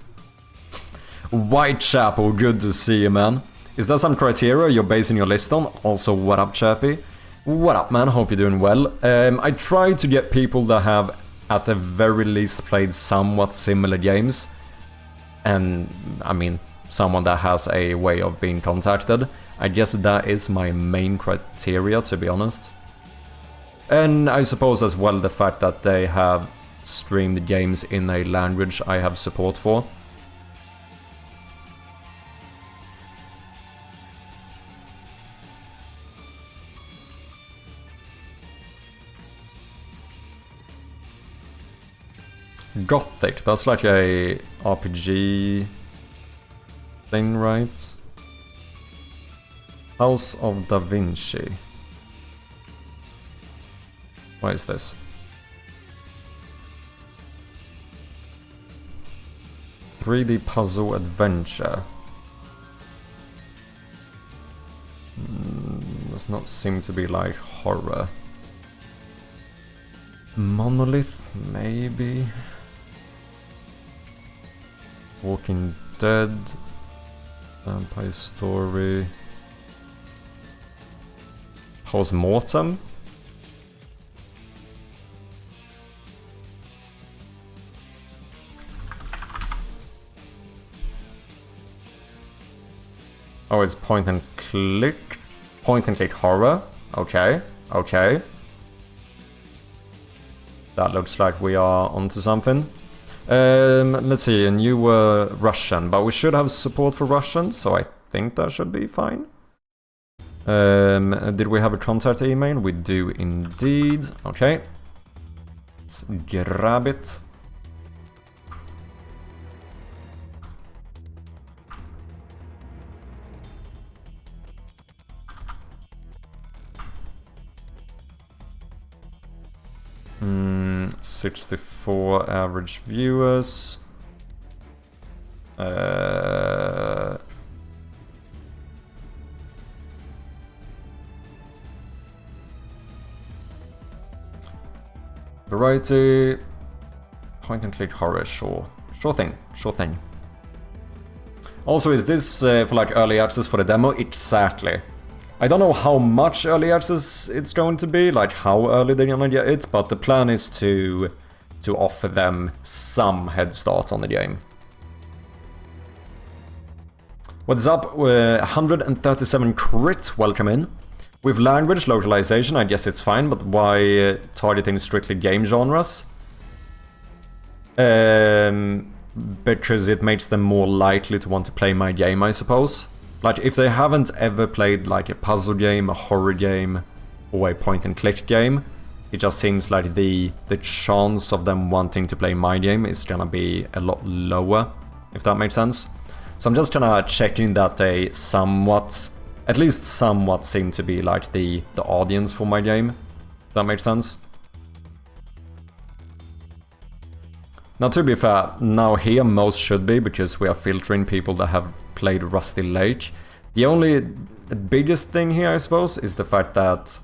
Whitechapel, good to see you, man. Is there some criteria you're basing your list on? Also, what up, Chappy? What up, man? Hope you're doing well. I try to get people that have, at the very least, played somewhat similar games. And, I mean, someone that has a way of being contacted. I guess that is my main criteria, to be honest. And I suppose as well the fact that they have streamed games in a language I have support for. Gothic, that's like a RPG thing, right? House of Da Vinci. What is this? 3D puzzle adventure. Does not seem to be like horror. Monolith, maybe. Walking Dead. Vampire Story. Post-mortem. Oh, it's point and click? Point and click horror? Okay, okay. That looks like we are onto something. Let's see, and you were Russian, but we should have support for Russian, so I think that should be fine. Did we have a contact email? We do indeed. Okay. Let's grab it. Hmm, 64 average viewers. Variety. Point and click horror, sure. Sure thing, sure thing. Also, is this for like early access for the demo? Exactly. I don't know how much early access it's going to be, like how early they're gonna get it, but the plan is to offer them some head start on the game. What's up? 137 crit, welcome in. With language localization, I guess it's fine, but why targeting strictly game genres? Because it makes them more likely to want to play my game, I suppose. Like, if they haven't ever played like a puzzle game, a horror game, or a point-and-click game, it just seems like the chance of them wanting to play my game is gonna be a lot lower, if that makes sense. So I'm just kinda checking that they somewhat, at least somewhat, seem to be like the audience for my game, if that makes sense. Now, to be fair, now here most should be, because we are filtering people that have played Rusty Lake. The only biggest thing here, I suppose, is the fact that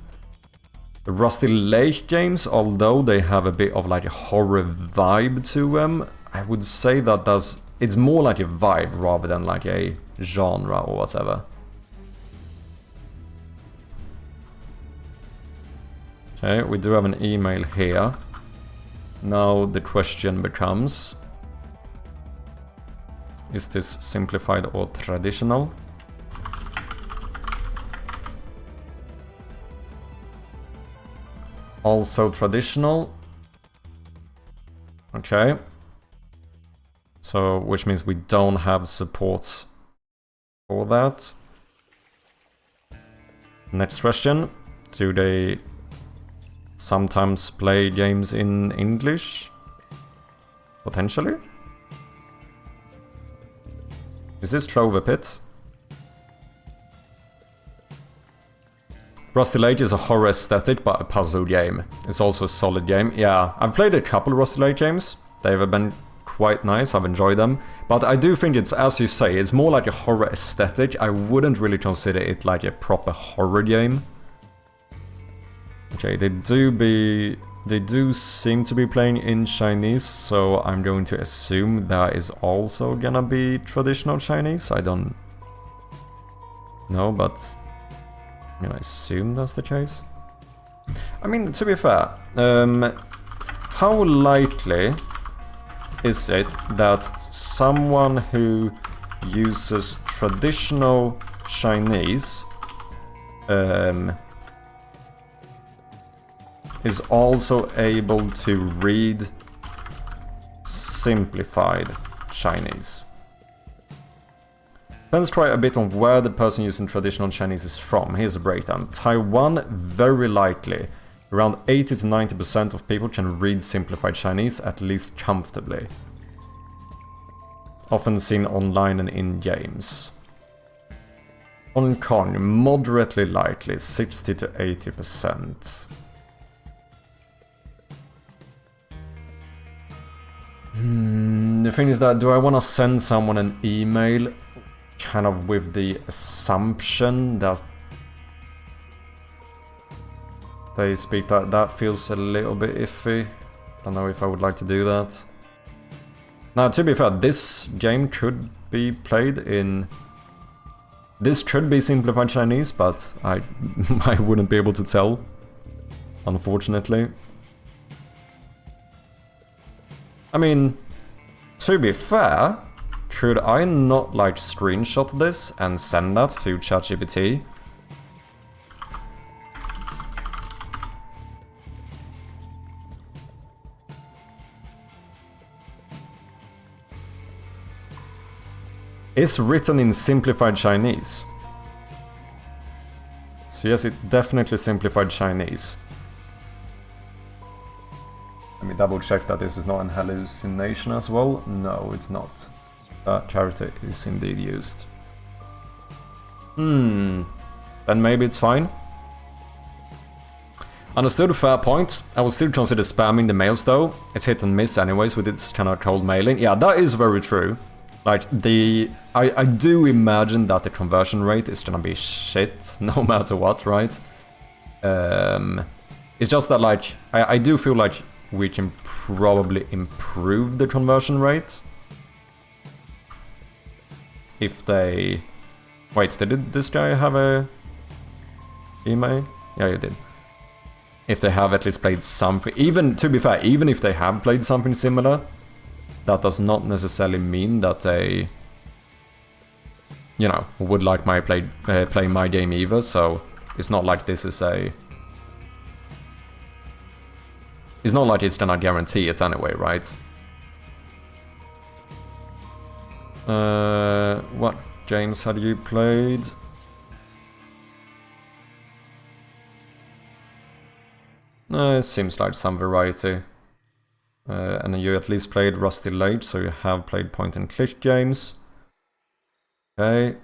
The Rusty Lake games, although they have a bit of like a horror vibe to them, I would say that it's more like a vibe rather than like a genre or whatever. Okay, we do have an email here. Now the question becomes, is this simplified or traditional? Also traditional. Okay. So, which means we don't have support for that. Next question. Do they sometimes play games in English? Potentially? Is this Clover Pit? Rusty Lake is a horror aesthetic, but a puzzle game. It's also a solid game. Yeah, I've played a couple Rusty Lake games. They've been quite nice, I've enjoyed them. But I do think it's, as you say, it's more like a horror aesthetic. I wouldn't really consider it like a proper horror game. Okay, they do seem to be playing in Chinese, so I'm going to assume that is also gonna be traditional Chinese. I don't know, but I'm gonna assume that's the case. I mean, to be fair, how likely is it that someone who uses traditional Chinese is also able to read simplified Chinese? Depends quite a bit on where the person using traditional Chinese is from. Here's a breakdown. Taiwan, very likely. Around 80 to 90% of people can read simplified Chinese, at least comfortably. Often seen online and in games. Hong Kong, moderately likely, 60 to 80%. The thing is that, do I want to send someone an email kind of with the assumption that they speak that feels a little bit iffy. I don't know if I would like to do that. Now, to be fair, this game could be played in... This could be simplified Chinese, but I wouldn't be able to tell, unfortunately. I mean, to be fair, could I not like screenshot this and send that to ChatGPT? Is written in simplified Chinese. So yes, it definitely simplified Chinese. Let me double check that this is not an hallucination as well. No, it's not. That character is indeed used. Then maybe it's fine. Understood, fair point. I will still consider spamming the mails though. It's hit and miss anyways with its kind of cold mailing. Yeah, that is very true. Like, I do imagine that the conversion rate is gonna be shit, no matter what, right? It's just that, like, I do feel like we can probably improve the conversion rate. If they... Wait, did this guy have a email? Yeah, he did. If they have at least played something... Even, to be fair, even if they have played something similar, that does not necessarily mean that they, you know, would like my play my game either, so it's not like this is a... It's not like it's gonna guarantee it anyway, right? What games had you played? It seems like some variety. And you at least played Rusty Lake, so you have played point-and-click games. Okay.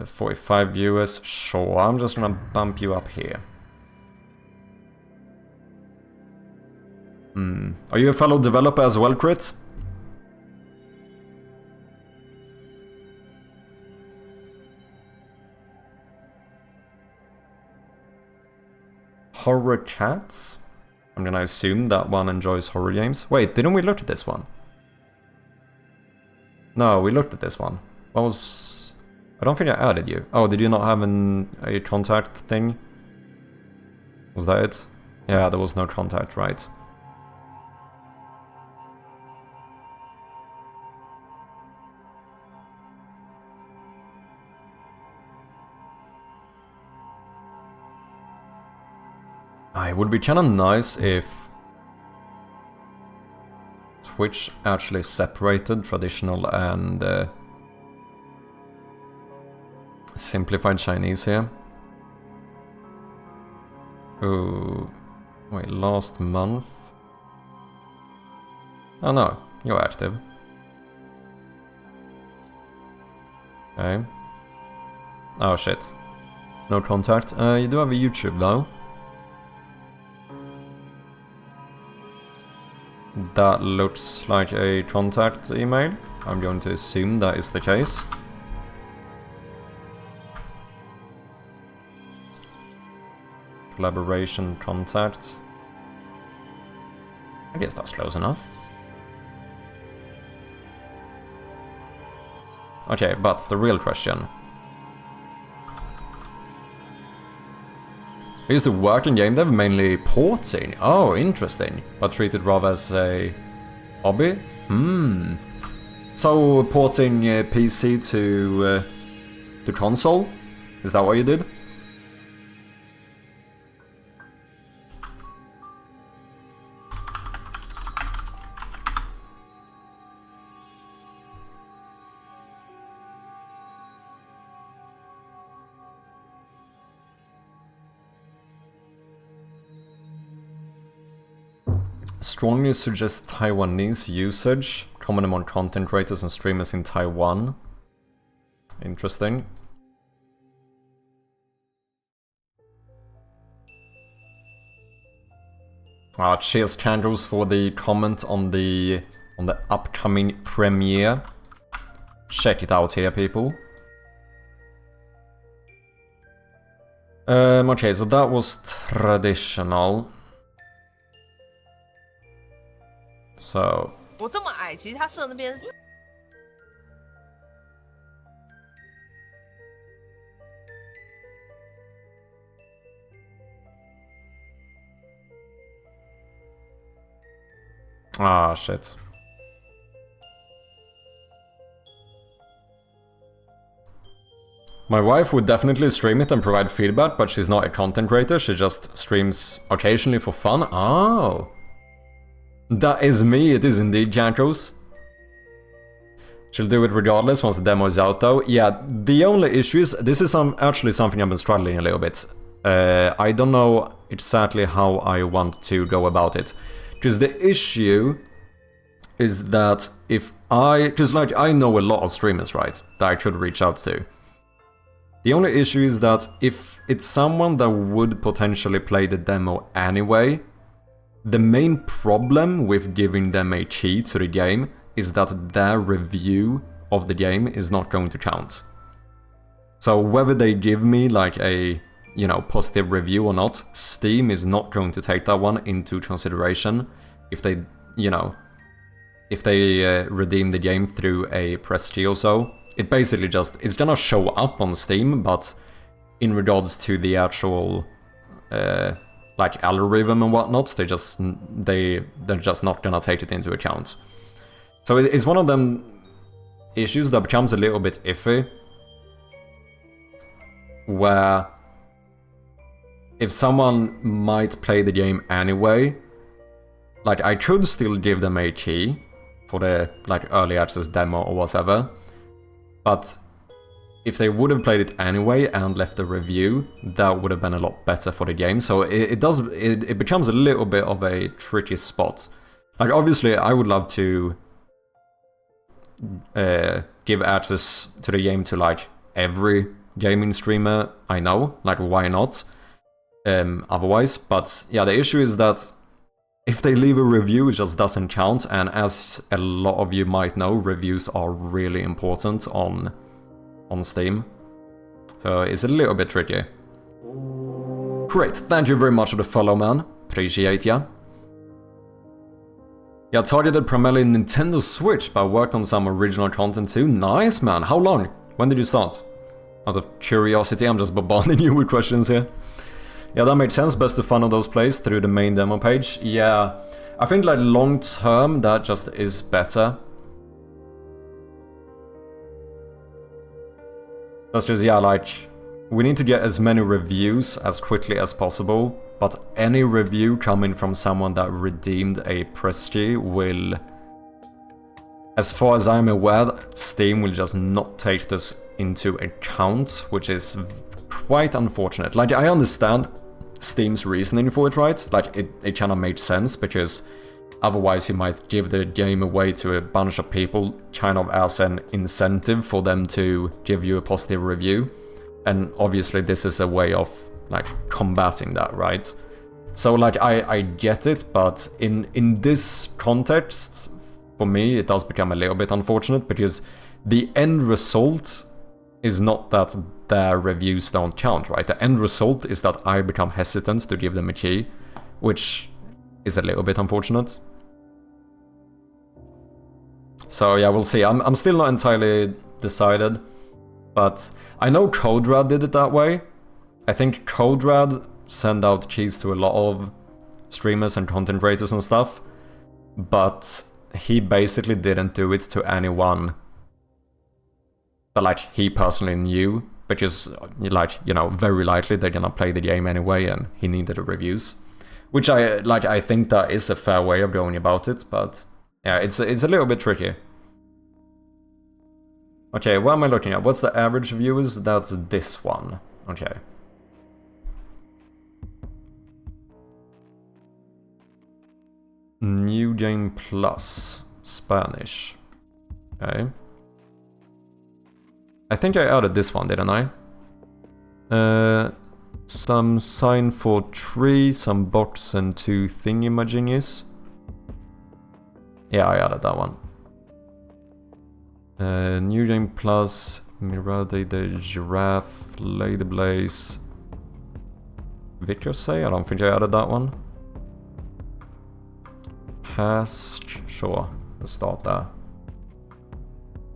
45 viewers, sure, I'm just gonna bump you up here. Are you a fellow developer as well, Crit? horror chats. I'm gonna assume that one enjoys horror games. Wait, didn't we look at this one? No, we looked at this one. What was... I don't think I added you. Oh, did you not have a contact thing? Was that it? Yeah, there was no contact, right. It would be kind of nice if Twitch actually separated traditional and simplified Chinese here. Oh, wait, last month? Oh no, you're active. Okay. Oh shit. No contact. You do have a YouTube though. That looks like a contact email. I'm going to assume that is the case. Collaboration contact. I guess that's close enough. Okay, but the real question. I used to work in game dev, mainly porting. Oh, interesting. But treated rather as a hobby? So, porting PC to console? Is that what you did? Strongly suggest Taiwanese usage, common among content creators and streamers in Taiwan. Interesting. Cheers, Candles, for the comment on the upcoming premiere. Check it out here, people. Okay, so that was traditional. So. Ah, shit. My wife would definitely stream it and provide feedback, but she's not a content creator, she just streams occasionally for fun. Oh. That is me, it is indeed, Jankos. She'll do it regardless once the demo is out though. Yeah, the only issue is, this is actually something I've been struggling a little bit. I don't know exactly how I want to go about it. Because the issue is that if because like I know a lot of streamers, right, that I could reach out to. The only issue is that if it's someone that would potentially play the demo anyway, the main problem with giving them a key to the game is that their review of the game is not going to count. So whether they give me like a, you know, positive review or not, Steam is not going to take that one into consideration if they, you know, if they redeem the game through a press key or so. It basically just, it's gonna show up on Steam, but in regards to the actual like algorithm and whatnot, they're just not gonna take it into account. So it's one of them issues that becomes a little bit iffy, where if someone might play the game anyway, like I could still give them a key for the like early access demo or whatever, but if they would have played it anyway and left a review, that would have been a lot better for the game. So it becomes a little bit of a tricky spot. Like obviously I would love to give access to the game to like every gaming streamer I know, like why not? Otherwise, but yeah, the issue is that if they leave a review, it just doesn't count, and as a lot of you might know, reviews are really important on Steam. So it's a little bit tricky. Great, thank you very much for the follow, man. Appreciate ya. Yeah, targeted primarily Nintendo Switch, but worked on some original content too. Nice, man. How long? When did you start? Out of curiosity, I'm just bombarding you with questions here. Yeah, that makes sense. Best to funnel those plays through the main demo page. Yeah, I think like long term, that just is better. That's just, yeah, like, we need to get as many reviews as quickly as possible, but any review coming from someone that redeemed a press key will, as far as I'm aware, Steam will just not take this into account, which is quite unfortunate. Like, I understand Steam's reasoning for it, right? Like, it kind of made sense, because otherwise you might give the game away to a bunch of people, kind of as an incentive for them to give you a positive review. And obviously this is a way of, like, combating that, right? So, like, I get it, but in this context, for me, it does become a little bit unfortunate, because the end result is not that their reviews don't count, right? The end result is that I become hesitant to give them a key, which is a little bit unfortunate. So yeah, we'll see. I'm still not entirely decided, but I know CodeRad did it that way. I think CodeRad sent out keys to a lot of streamers and content creators and stuff, but he basically didn't do it to anyone that, like, he personally knew, because, like, you know, very likely they're gonna play the game anyway, and he needed the reviews. Which I think that is a fair way of going about it, but yeah, it's a little bit tricky. Okay, what am I looking at? What's the average viewers? That's this one. Okay. New Game Plus. Spanish. Okay. I think I added this one, didn't I? Some sign for tree, some box and 2 thingy-majingies. Yeah, I added that one. New Game Plus, Mirade the Giraffe, Lady Blaze. Victor say? I don't think I added that one. Past, sure, let's start there.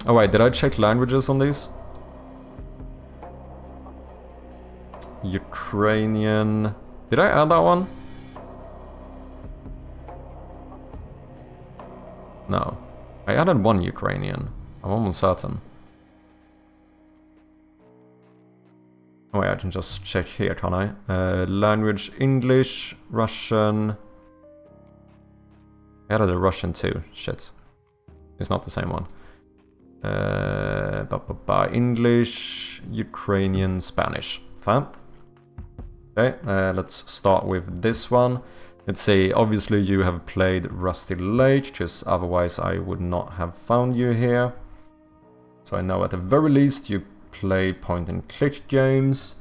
Oh wait, did I check languages on these? Ukrainian. Did I add that one? No. I added one Ukrainian. I'm almost certain. Oh wait, I can just check here, can I? Language English, Russian. I added a Russian too. Shit. It's not the same one. English, Ukrainian, Spanish. Fine. Okay, let's start with this one. Let's see, obviously you have played Rusty Lake, because otherwise I would not have found you here. So I know at the very least you play point-and-click games.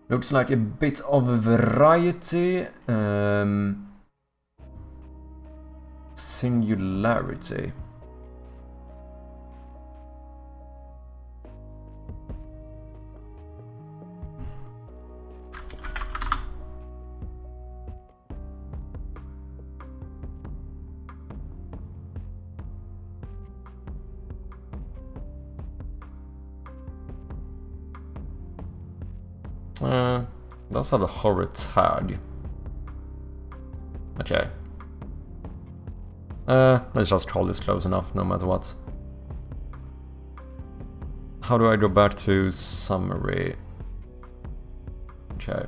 Looks like a bit of a variety. Singularity. Does have a horror tag. Okay. Let's just call this close enough, no matter what. How do I go back to summary? Okay.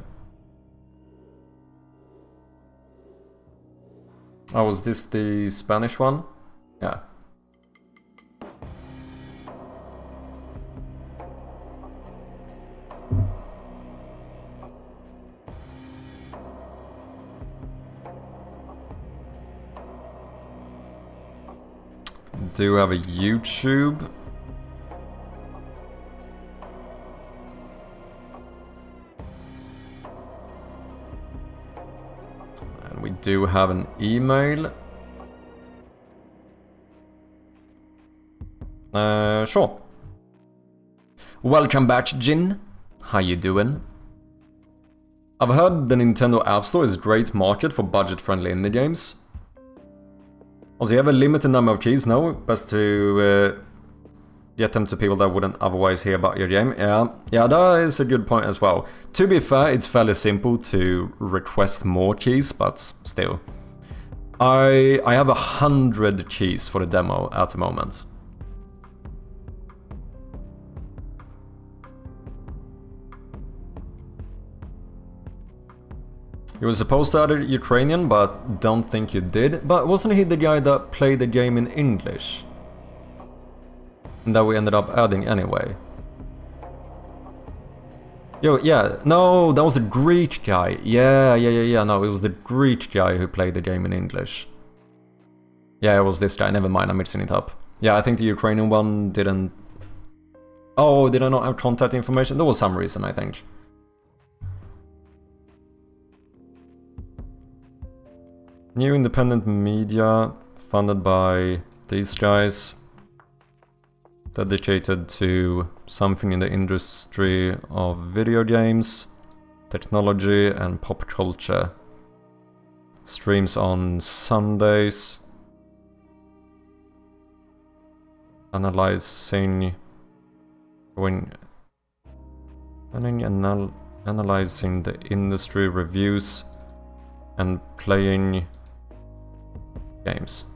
Oh, was this the Spanish one? Yeah. Do have a YouTube. And we do have an email. Sure. Welcome back, Jin. How you doing? I've heard the Nintendo App Store is a great market for budget-friendly indie games. Also, you have a limited number of keys, no? Best to get them to people that wouldn't otherwise hear about your game. Yeah, that is a good point as well. To be fair, it's fairly simple to request more keys, but still. I have 100 keys for the demo at the moment. He was supposed to add a Ukrainian, but don't think you did. But wasn't he the guy that played the game in English? And that we ended up adding anyway. Yo, yeah, no, that was the Greek guy. Yeah, no, it was the Greek guy who played the game in English. Yeah, it was this guy, never mind, I'm mixing it up. Yeah, I think the Ukrainian one didn't... Oh, did I not have contact information? There was some reason, I think. New independent media, funded by these guys, dedicated to something in the industry of video games, technology and pop culture. Streams on Sundays. Analyzing the industry reviews and playing games.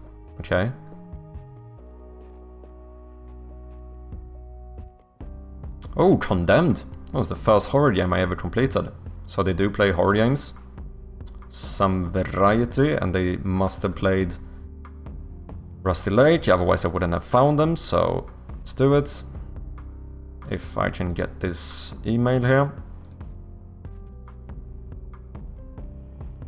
Okay. Oh, Condemned! That was the first horror game I ever completed. So they do play horror games. Some variety, and they must have played Rusty Lake, otherwise I wouldn't have found them, so let's do it. If I can get this email here.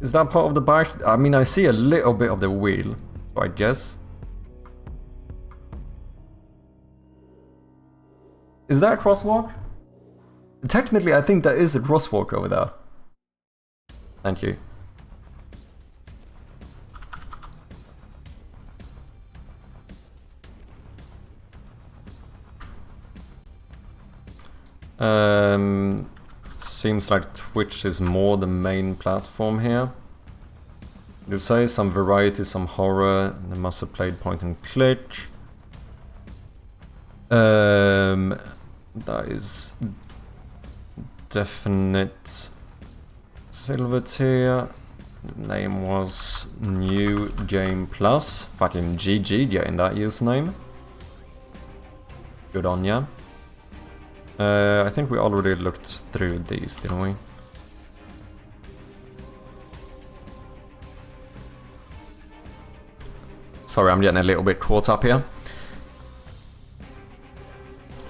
Is that part of the bike? I mean, I see a little bit of the wheel, so I guess. Is that a crosswalk? Technically, I think there is a crosswalk over there. Thank you. Seems like Twitch is more the main platform here. You say some variety, some horror. They must have played point and click. That is definite silver tier. The name was New Game Plus. Fucking GG getting that username. Good on ya. I think we already looked through these, didn't we? Sorry, I'm getting a little bit caught up here.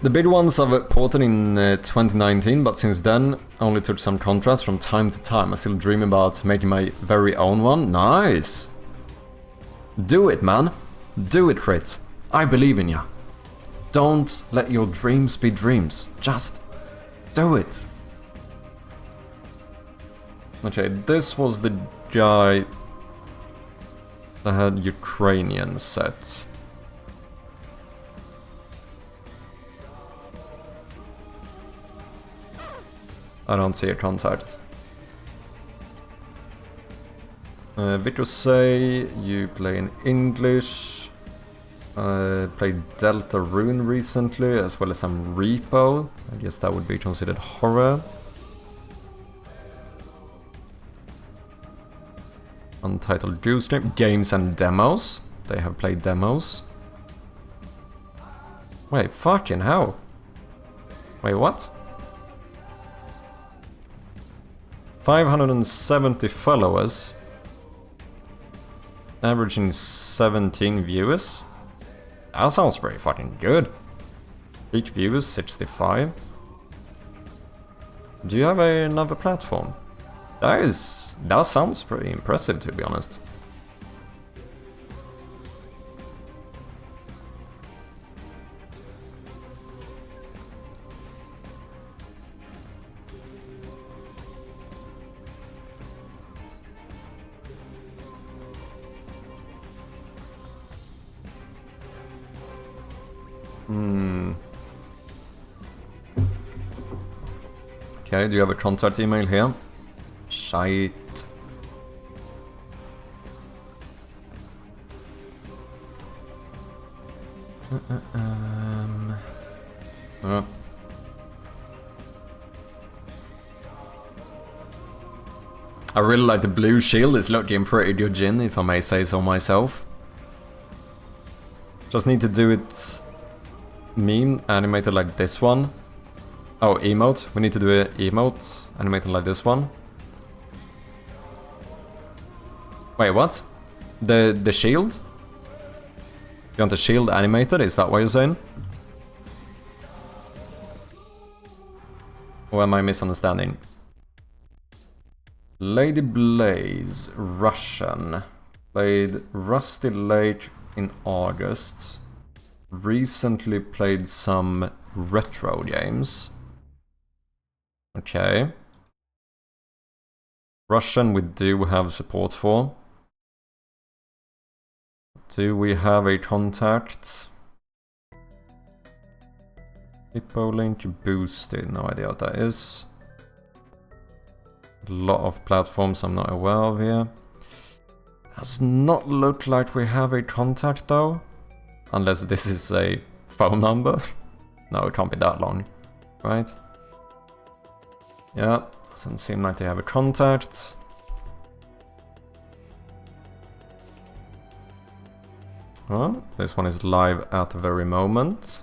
The big ones I've ported in 2019, but since then only took some contrast from time to time. I still dream about making my very own one. Nice! Do it, man! Do it, Crit! I believe in ya! Don't let your dreams be dreams. Just do it. Okay, this was the guy that had Ukrainian set. I don't see a contact. Victor say you play in English. Played Delta Rune recently, as well as some Repo. I guess that would be considered horror. Untitled Goose Game. Games and demos. They have played demos. Wait, fucking hell. Wait, what? 570 followers. Averaging 17 viewers. That sounds pretty fucking good. Each viewer is 65. Do you have another platform? That sounds pretty impressive, to be honest. Okay, do you have a contact email here? Shite. Oh. I really like the blue shield, it's looking pretty good in, if I may say so myself. Just need to do it meme animated like this one. Oh, emote. We need to do an emote animated like this one. Wait, what? The shield? You want the shield animated? Is that what you're saying? Or am I misunderstanding? Lady Blaze, Russian. Played Rusty Lake in August. Recently played some retro games. Okay. Russian we do have support for. Do we have a contact? Hippo Link boosted, no idea what that is. A lot of platforms I'm not aware of here. Does not look like we have a contact though. Unless this is a phone number. No, it can't be that long. Right? Yeah, doesn't seem like they have a contact. Well, this one is live at the very moment.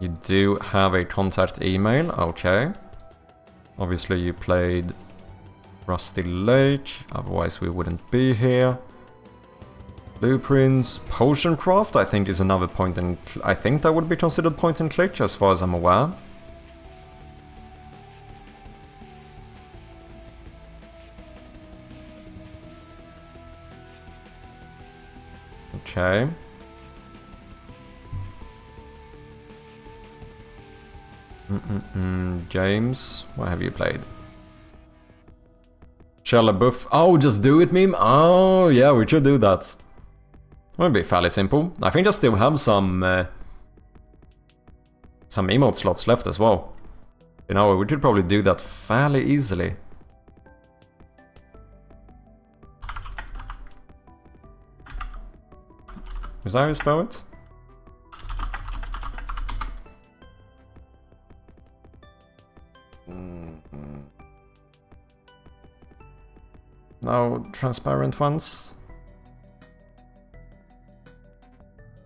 You do have a contact email, okay. Obviously you played Rusty Lake, otherwise we wouldn't be here. Blueprints, Potion Craft I think is another point and I think that would be considered point and click as far as I'm aware. Okay. James, what have you played? Shall a buff? Oh, just do it meme? Oh, yeah, we should do that. Would be fairly simple. I think I still have some emote slots left as well. You know, we could probably do that fairly easily. Is that how you spell it? No transparent ones.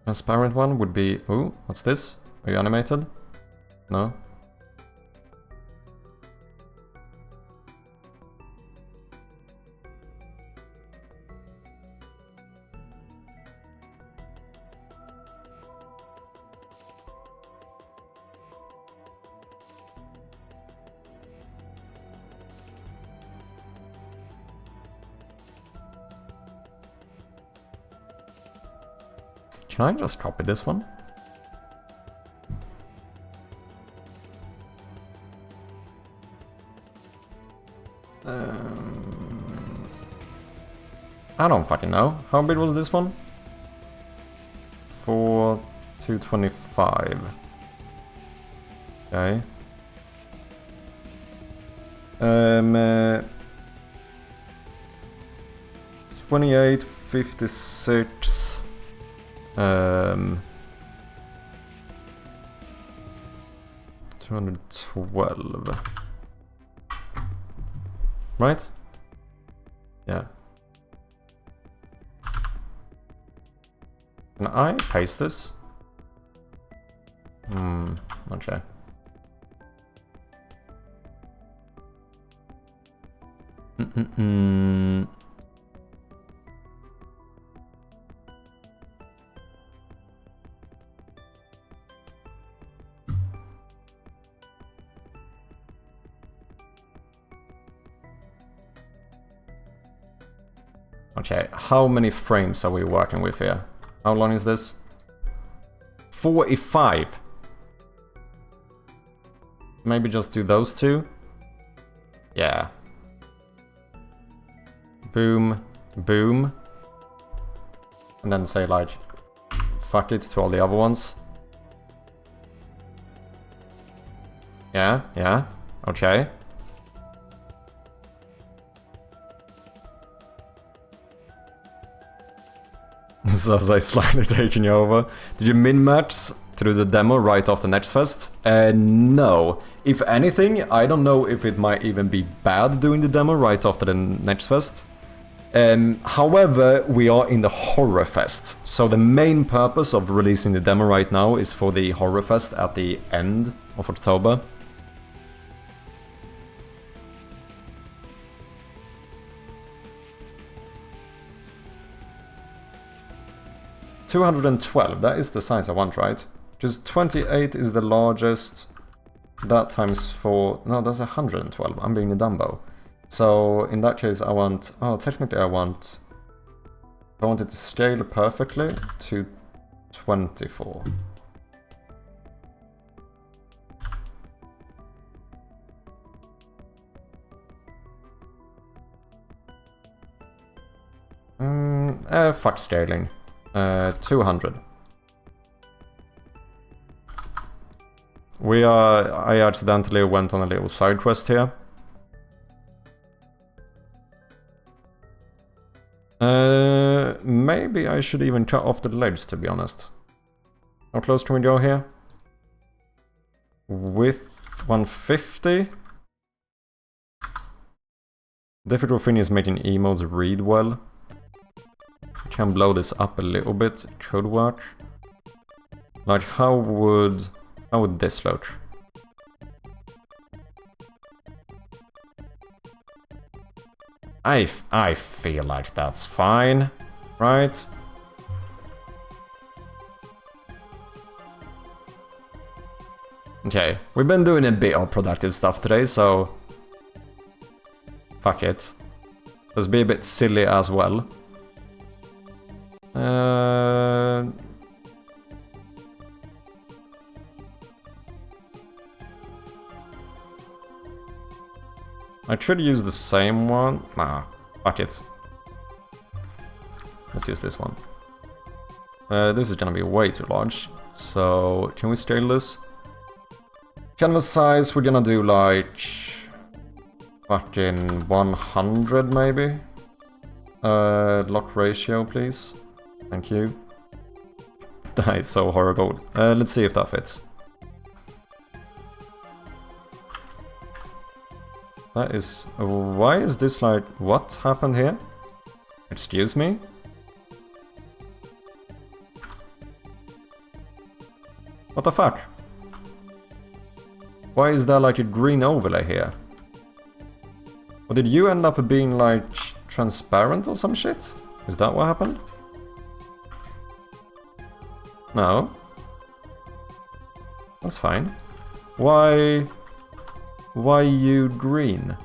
Transparent one would be... Ooh, what's this? Are you animated? No? Can I just copy this one? I don't fucking know. How big was this one? 225. Okay. 28, 56. 212. Right? Yeah. Can I paste this? Okay. Okay, how many frames are we working with here? How long is this? 45. Maybe just do those two? Yeah. Boom, boom. And then say like, fuck it to all the other ones. Yeah, yeah, okay. Says slightly taking you over. Did you min-max through the demo right after Next Fest? No. If anything, I don't know if it might even be bad doing the demo right after the Next Fest. However, we are in the Horror Fest, so the main purpose of releasing the demo right now is for the Horror Fest at the end of October. $212, that is the size I want, right? Just 28 is the largest. That times 4... No, that's 112. I'm being a Dumbo. So, in that case, I want... Oh, technically I want... I want it to scale perfectly to 24. Fuck scaling. 200. I accidentally went on a little side quest here. Maybe I should even cut off the legs, to be honest. How close can we go here? With 150? Difficult thing is making emotes read well. Can blow this up a little bit, it could work. Like, how would this look? I feel like that's fine, right? Okay, we've been doing a bit of productive stuff today, so fuck it. Let's be a bit silly as well. I could use the same one. Nah, fuck it. Let's use this one. This is gonna be way too large. So, can we scale this? Canvas size, we're gonna do like... fucking 100 maybe? Lock ratio, please. Thank you. That is so horrible. Let's see if that fits. That is... Why is this like... What happened here? Excuse me? What the fuck? Why is there like a green overlay here? Or did you end up being like transparent or some shit? Is that what happened? No. That's fine. Why you green?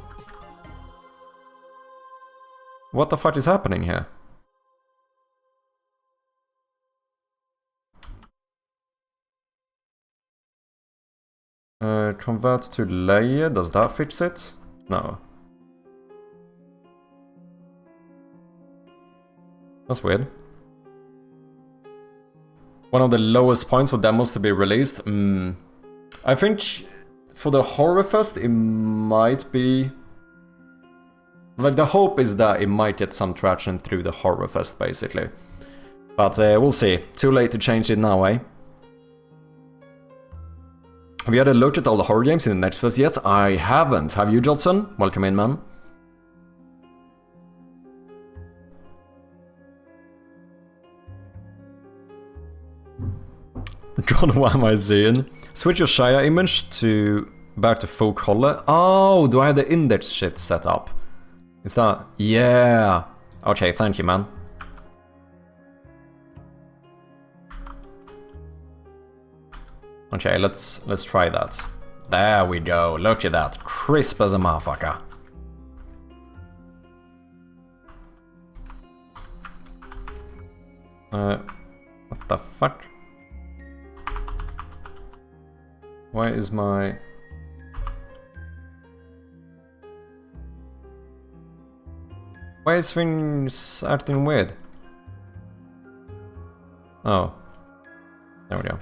What the fuck is happening here? Convert to layer, does that fix it? No. That's weird. One of the lowest points for demos to be released? I think for the Horror Fest it might be... Like, the hope is that it might get some traction through the Horror Fest, basically. But we'll see. Too late to change it now, eh? Have you had a look at all the horror games in the Next Fest yet? I haven't. Have you, Jotson? Welcome in, man. God, what am I seeing? Switch your Shia image to back to full color. Oh, do I have the index shit set up? Is that... Yeah. Okay, thank you, man. Okay, let's try that. There we go. Look at that. Crisp as a motherfucker. What the fuck? Why is my... Why is things acting weird? Oh. There we go.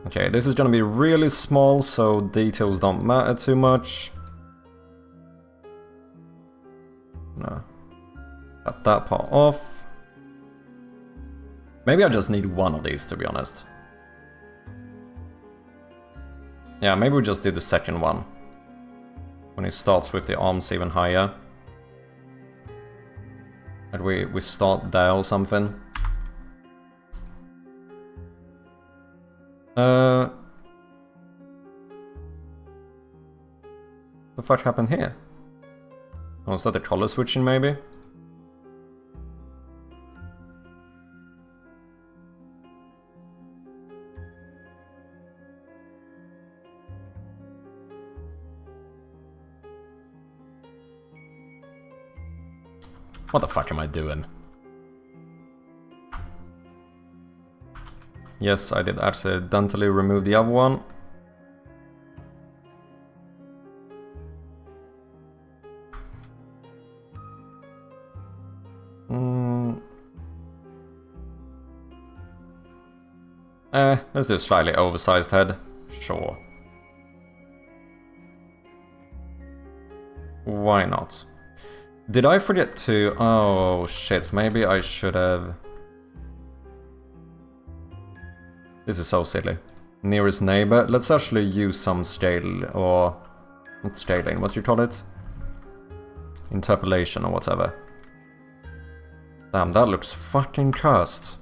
Okay, this is gonna be really small, so details don't matter too much. No. Cut that part off. Maybe I just need one of these, to be honest. Yeah, maybe we just do the second one. When he starts with the arms even higher. And we start there or something. The fuck happened here? Was that the color switching maybe? What the fuck am I doing? Yes, I did accidentally remove the other one. Let's do a slightly oversized head. Sure. Why not? Did I forget to... Oh shit, maybe I should have... This is so silly. Nearest neighbor. Let's actually use some scale, or... Not scaling, what do you call it? Interpolation or whatever. Damn, that looks fucking cursed.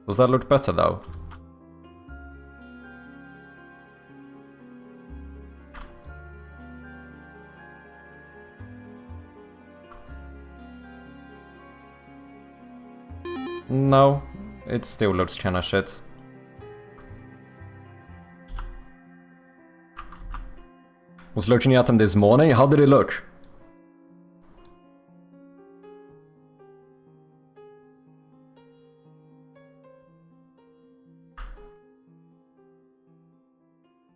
Does that look better though? No, it still looks kinda shit. Was looking at him this morning, how did he look?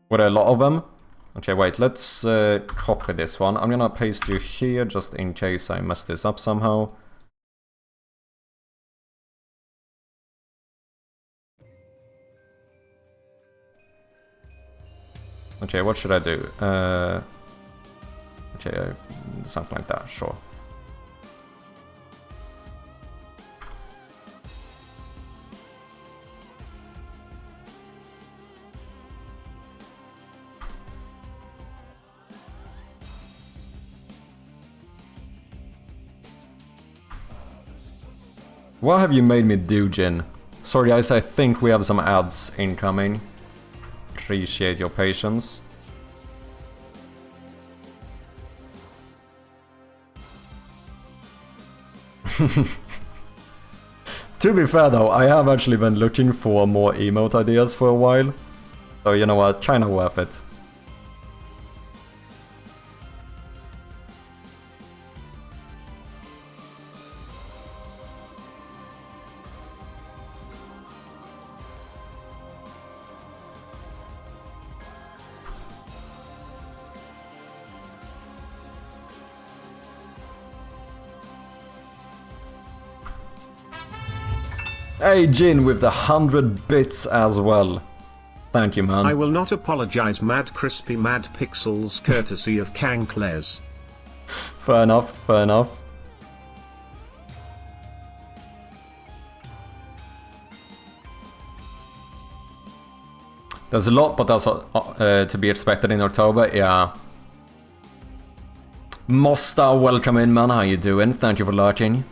Were there a lot of them? Okay, wait, let's copy this one. I'm gonna paste you here just in case I mess this up somehow. Okay, what should I do? Okay, something like that, sure. What have you made me do, Jin? Sorry guys, I think we have some ads incoming. Appreciate your patience. To be fair though, I have actually been looking for more emote ideas for a while. So you know what, kinda worth it. Hey Jin with the 100 bits as well. Thank you, man. I will not apologize, Mad Crispy Mad Pixels, courtesy of Kankles. Fair enough, fair enough. There's a lot, but that's to be expected in October, yeah. Mosta, welcome in, man. How you doing? Thank you for lurking.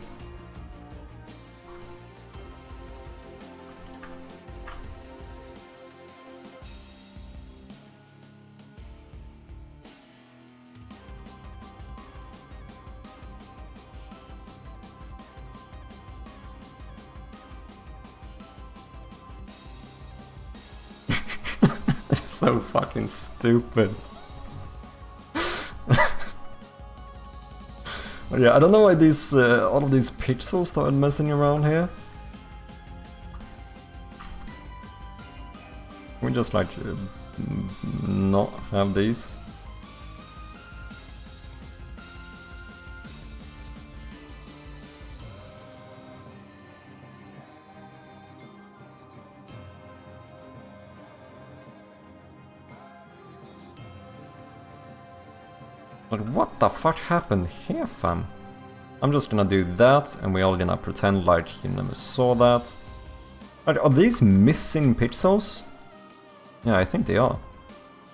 So fucking stupid. Yeah, I don't know why these all of these pixels started messing around here. Can we just like not have these? But what the fuck happened here, fam? I'm just gonna do that, and we're all gonna pretend like you never saw that. Are these missing pixels? Yeah, I think they are.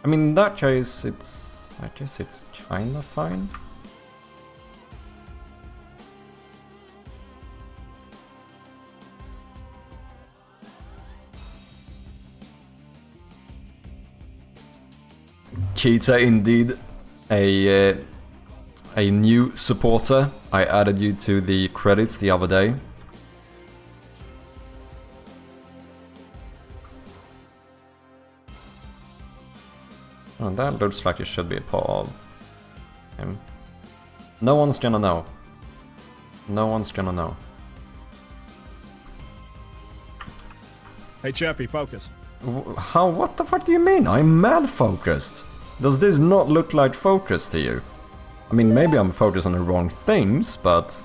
I mean, in that case, I guess it's kinda fine. Cheetah, indeed, a new supporter. I added you to the credits the other day. Oh, that looks like it should be a part of him. No one's gonna know. No one's gonna know. Hey, Chirpy, focus. How? What the fuck do you mean? I'm mad focused. Does this not look like focus to you? I mean, maybe I'm focused on the wrong things, but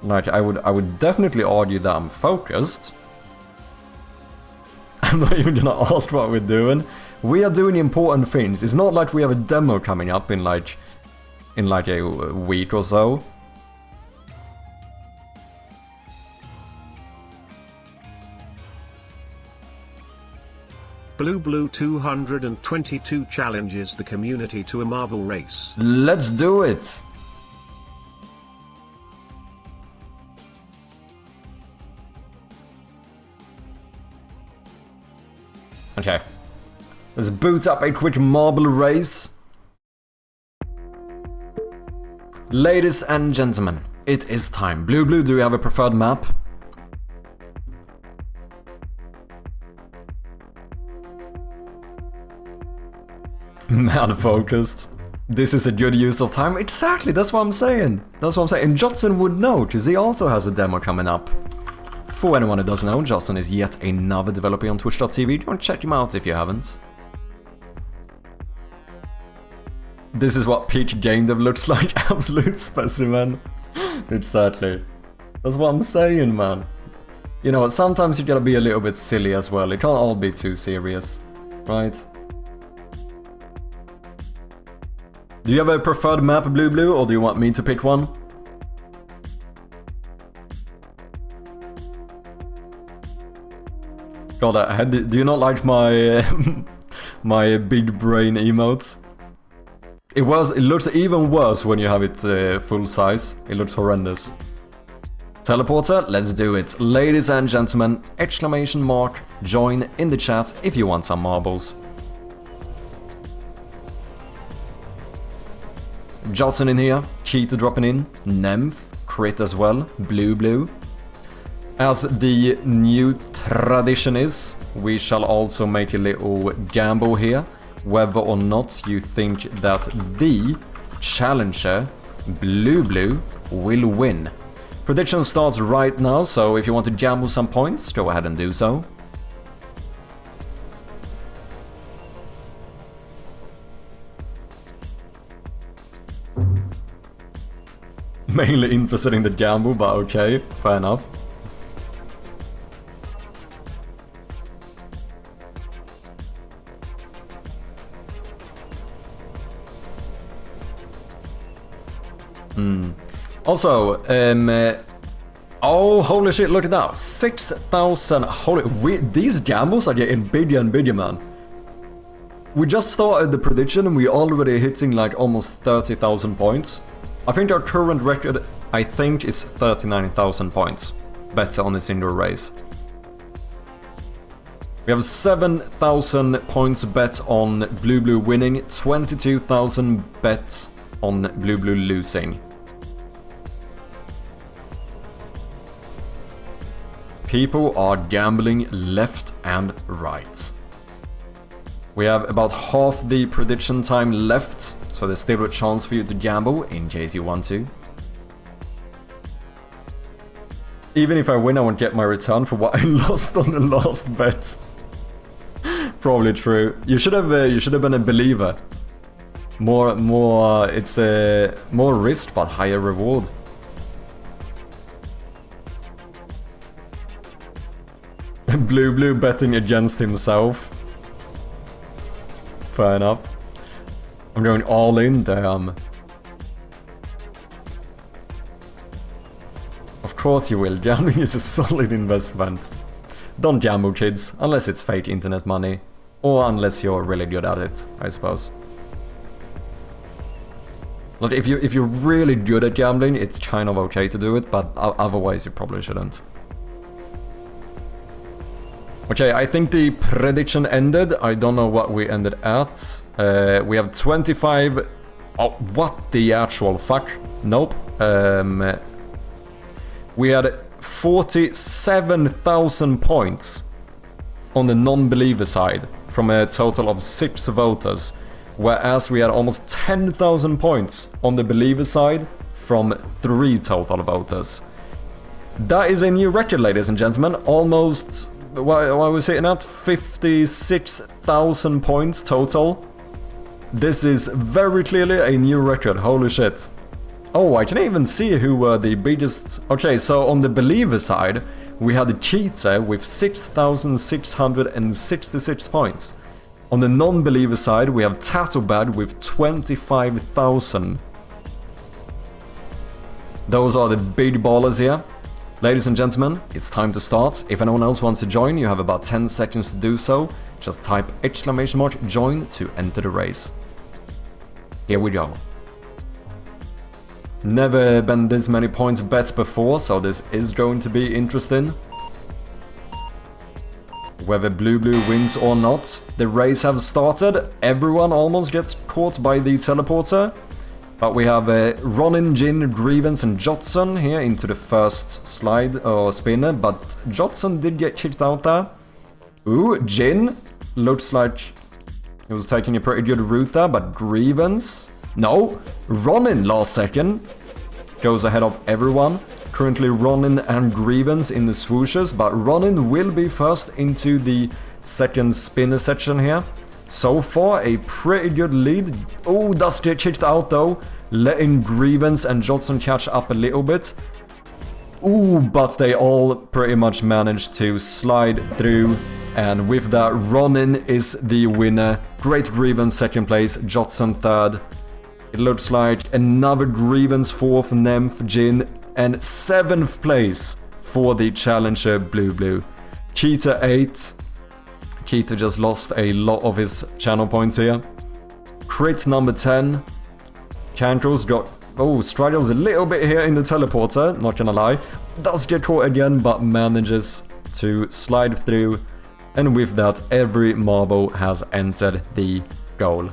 like I would definitely argue that I'm focused. I'm not even gonna ask what we're doing. We are doing important things. It's not like we have a demo coming up in like a week or so. Blue 222 challenges the community to a marble race. Let's do it! Okay. Let's boot up a quick marble race. Ladies and gentlemen, it is time. Blue, do you have a preferred map? Mad focused. This is a good use of time. Exactly, that's what I'm saying. That's what I'm saying. And Jotson would know, because he also has a demo coming up. For anyone who doesn't know, Jotson is yet another developer on twitch.tv. Go and check him out if you haven't. This is what peak gamedev looks like. Absolute specimen. Exactly. That's what I'm saying, man. You know what, sometimes you gotta be a little bit silly as well. It can't all be too serious. Right? Do you have a preferred map, Blue, or do you want me to pick one? God, do you not like my my big brain emotes? It looks even worse when you have it full size. It looks horrendous. Teleporter, let's do it. Ladies and gentlemen, exclamation mark, join in the chat if you want some marbles. Johnson in here, Cheetah dropping in, Nymph, Crit as well, Blue. As the new tradition is, we shall also make a little gamble here, whether or not you think that the challenger, Blue, will win. Prediction starts right now, so if you want to gamble some points, go ahead and do so. Mainly interested in the gamble, but okay, fair enough. Also, oh, holy shit, look at that. 6,000, these gambles are getting bigger and bigger, man. We just started the prediction and we're already hitting like almost 30,000 points. I think our current record, I think, is 39,000 points. Better on a single race. We have 7,000 points bet on Blue winning, 22,000 bets on Blue losing. People are gambling left and right. We have about half the prediction time left, so there's still a chance for you to gamble in case you want to. Even if I win, I won't get my return for what I lost on the last bet. Probably true. You should have been a believer. It's more risk but higher reward. Blue betting against himself. Fair enough. I'm going all in, damn. Of course you will. Gambling is a solid investment. Don't gamble, kids, unless it's fake internet money. Or unless you're really good at it, I suppose. Like, if you're really good at gambling, it's kind of okay to do it, but otherwise you probably shouldn't. Okay, I think the prediction ended. I don't know what we ended at. We have 25... Oh, what the actual fuck? Nope. We had 47,000 points on the non-believer side from a total of 6 voters. Whereas we had almost 10,000 points on the believer side from 3 total voters. That is a new record, ladies and gentlemen. Almost... What are we sitting at? 56,000 points total. This is very clearly a new record, holy shit. Oh, I can even see who were the biggest... Okay, so on the believer side, we had Cheetah with 6,666 points. On the non-believer side, we have Tatobad with 25,000. Those are the big ballers here. Ladies and gentlemen, it's time to start. If anyone else wants to join, you have about 10 seconds to do so. Just type !join to enter the race. Here we go. Never been this many points bet before, so this is going to be interesting. Whether Blue wins or not, the race has started. Everyone almost gets caught by the teleporter. But we have Ronin, Jin, Grievance and Jotson here into the first slide or spinner, but Jotson did get kicked out there. Ooh, Jin looks like he was taking a pretty good route there, but Grievance... No, Ronin last second goes ahead of everyone. Currently Ronin and Grievance in the swooshes, but Ronin will be first into the second spinner section here. So far, a pretty good lead. Oh, does get kicked out though, letting Grievance and Jotson catch up a little bit. Ooh, but they all pretty much managed to slide through. And with that, Ronin is the winner. Great Grievance second place, Jotson third. It looks like another Grievance fourth, Nymph, Jin, and 7th place for the challenger Blue. Cheetah 8. Cheetah just lost a lot of his channel points here. Crit number 10. Cankles got... Oh, straddles a little bit here in the teleporter, not gonna lie. Does get caught again, but manages to slide through. And with that, every marble has entered the goal.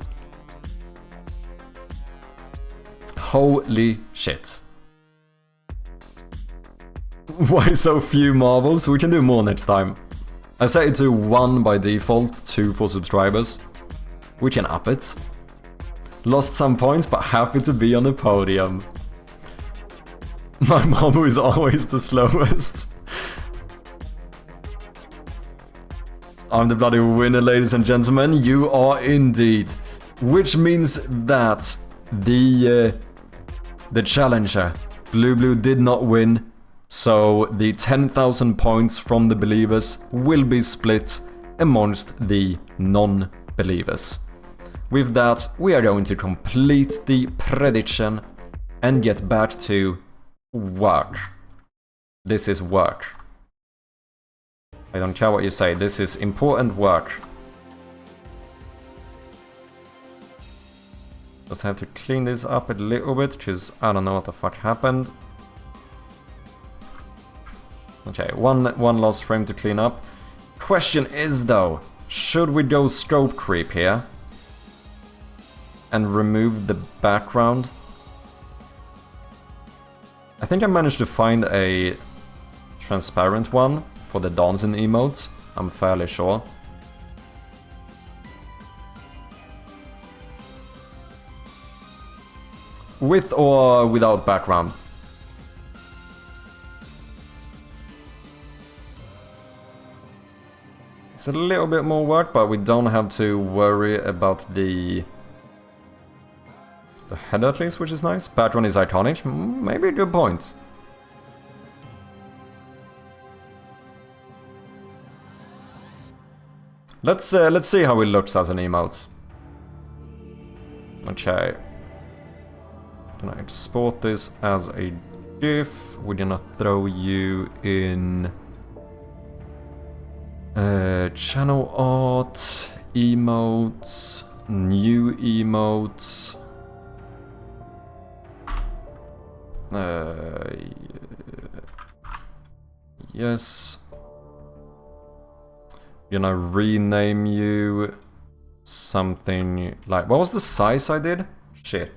Holy shit. Why so few marbles? We can do more next time. I set it to 1 by default, 2 for subscribers. We can up it. Lost some points, but happy to be on the podium. My marble is always the slowest. I'm the bloody winner, ladies and gentlemen. You are indeed. Which means that the challenger, Blue did not win. So the 10,000 points from the believers will be split amongst the non-believers. With that, we are going to complete the prediction and get back to work. This is work. I don't care what you say, this is important work. Just have to clean this up a little bit, because I don't know what the fuck happened. Okay, one last frame to clean up. Question is though, should we go scope creep here? And remove the background? I think I managed to find a transparent one for the dancing emotes, I'm fairly sure. With or without background? It's a little bit more work, but we don't have to worry about the head at least, which is nice. Background is iconic, maybe a good point. Let's see how it looks as an emote. Okay. Can I export this as a GIF. We're gonna throw you in channel art, emotes, new emotes. Yes. Gonna rename you something like, what was the size I did? Shit.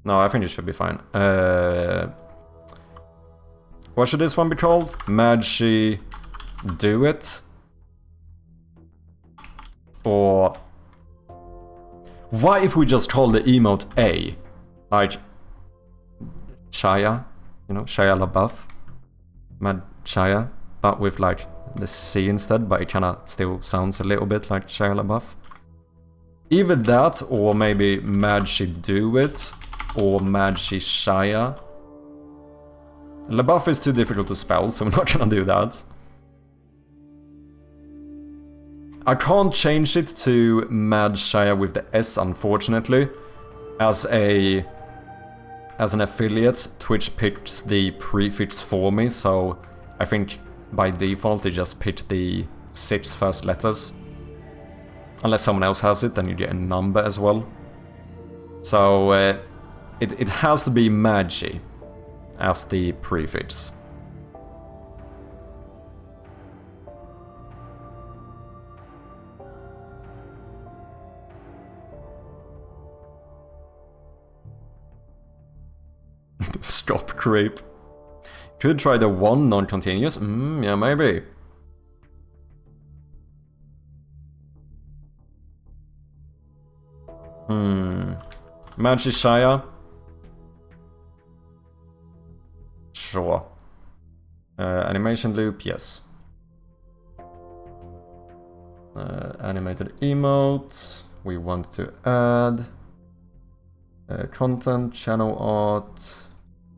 No, I think it should be fine. What should this one be called? Magi Do It? Or what if we just call the emote A? Like Shia, you know, Shia LaBeouf. Mad Shia, but with like the C instead, but it kinda still sounds a little bit like Shia LaBeouf. Either that, or maybe Magi Do It, or Magi Shia. LaBeouf is too difficult to spell, so we're not gonna do that. I can't change it to Mad Shia with the S, unfortunately. As an affiliate, Twitch picks the prefix for me, so I think by default they just pick the 6 first letters. Unless someone else has it, then you get a number as well. So it has to be Magi as the prefix. Stop creep. Could try the 1 non-continuous. Yeah, maybe. Magi Shia. Sure. Animation loop, yes. Animated emote. We want to add content, channel art,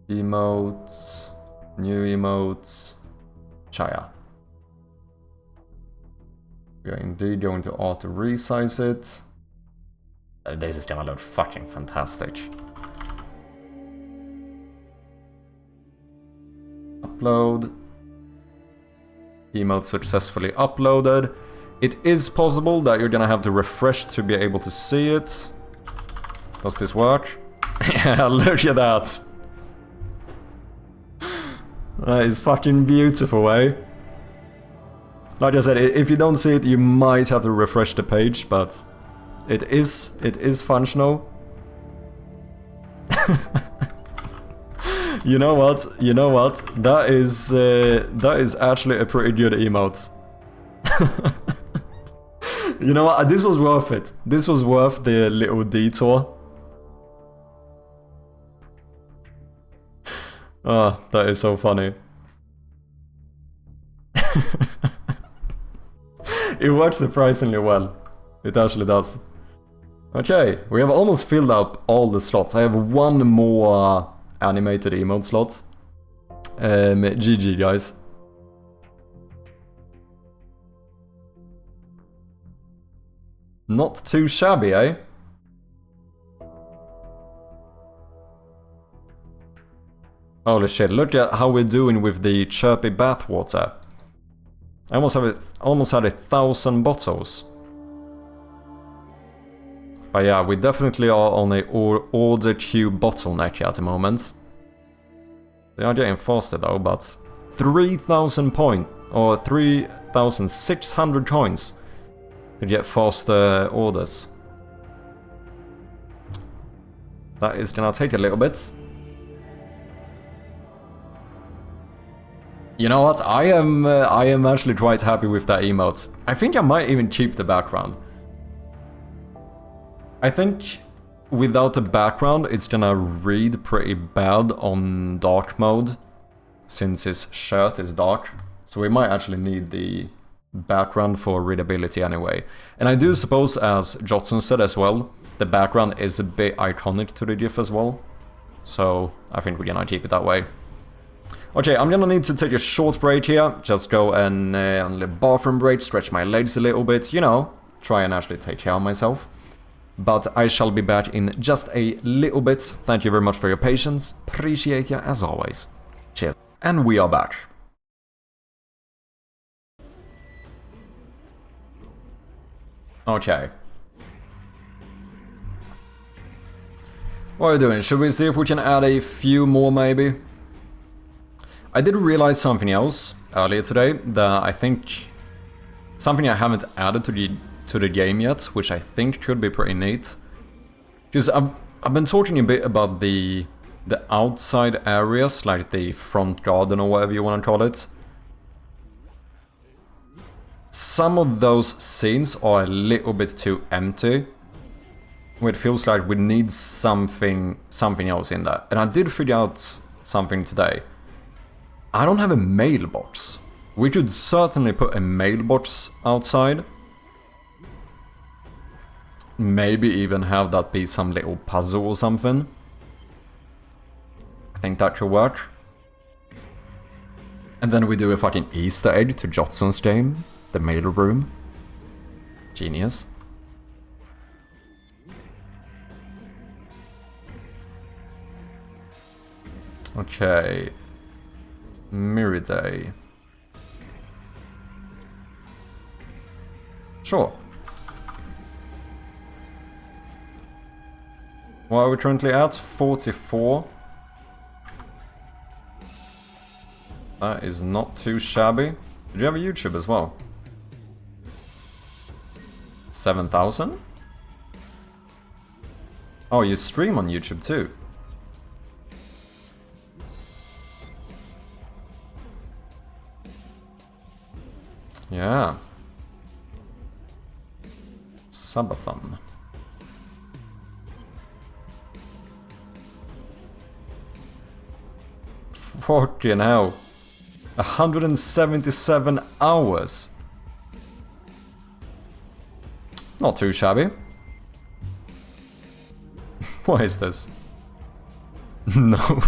emotes, new emotes, Shia. We are indeed going to auto resize it. This is gonna look fucking fantastic. Upload. Emote successfully uploaded. It is possible that you're gonna have to refresh to be able to see it. Does this work? Yeah, look at that. That is fucking beautiful, eh? Like I said, if you don't see it, you might have to refresh the page, but it is functional. You know what? That is actually a pretty good emote. You know what? This was worth it. This was worth the little detour. Oh, that is so funny. It works surprisingly well. It actually does. Okay, we have almost filled up all the slots. I have one more animated emote slot. GG, guys. Not too shabby, eh? Holy shit, look at how we're doing with the chirpy bathwater. I almost had 1,000 bottles. But yeah, we definitely are on a order queue bottleneck at the moment. They are getting faster though, but 3,000 point or 3,600 coins to get faster orders. That is gonna take a little bit. You know what? I am actually quite happy with that emote. I think I might even keep the background. I think without the background, it's gonna read pretty bad on dark mode, since his shirt is dark. So we might actually need the background for readability anyway. And I do suppose, as Jotson said as well, the background is a bit iconic to the GIF as well. So I think we're gonna keep it that way. Okay, I'm gonna need to take a short break here. Just go and on the bathroom break, stretch my legs a little bit, you know, try and actually take care of myself. but I shall be back in just a little bit. Thank you very much for your patience. Appreciate you as always. Cheers. And we are back. Okay. What are we doing? Should we see if we can add a few more maybe? I did realize something else earlier today that I think... something I haven't added to the game yet, which I think could be pretty neat. Because I've been talking a bit about the outside areas, like the front garden or whatever you want to call it. Some of those scenes are a little bit too empty. It feels like we need something else in there. And I did figure out something today. I don't have a mailbox. We could certainly put a mailbox outside. Maybe even have that be some little puzzle or something. I think that could work. And then we do a fucking Easter egg to Jotson's game. The mail room. Genius. Okay. Miriday. Sure. What are we currently at? 44. That is not too shabby. Did you have a YouTube as well? 7,000? Oh, you stream on YouTube too? Yeah. Subathon. Fucking hell. 177 hours. Not too shabby. What is this? No.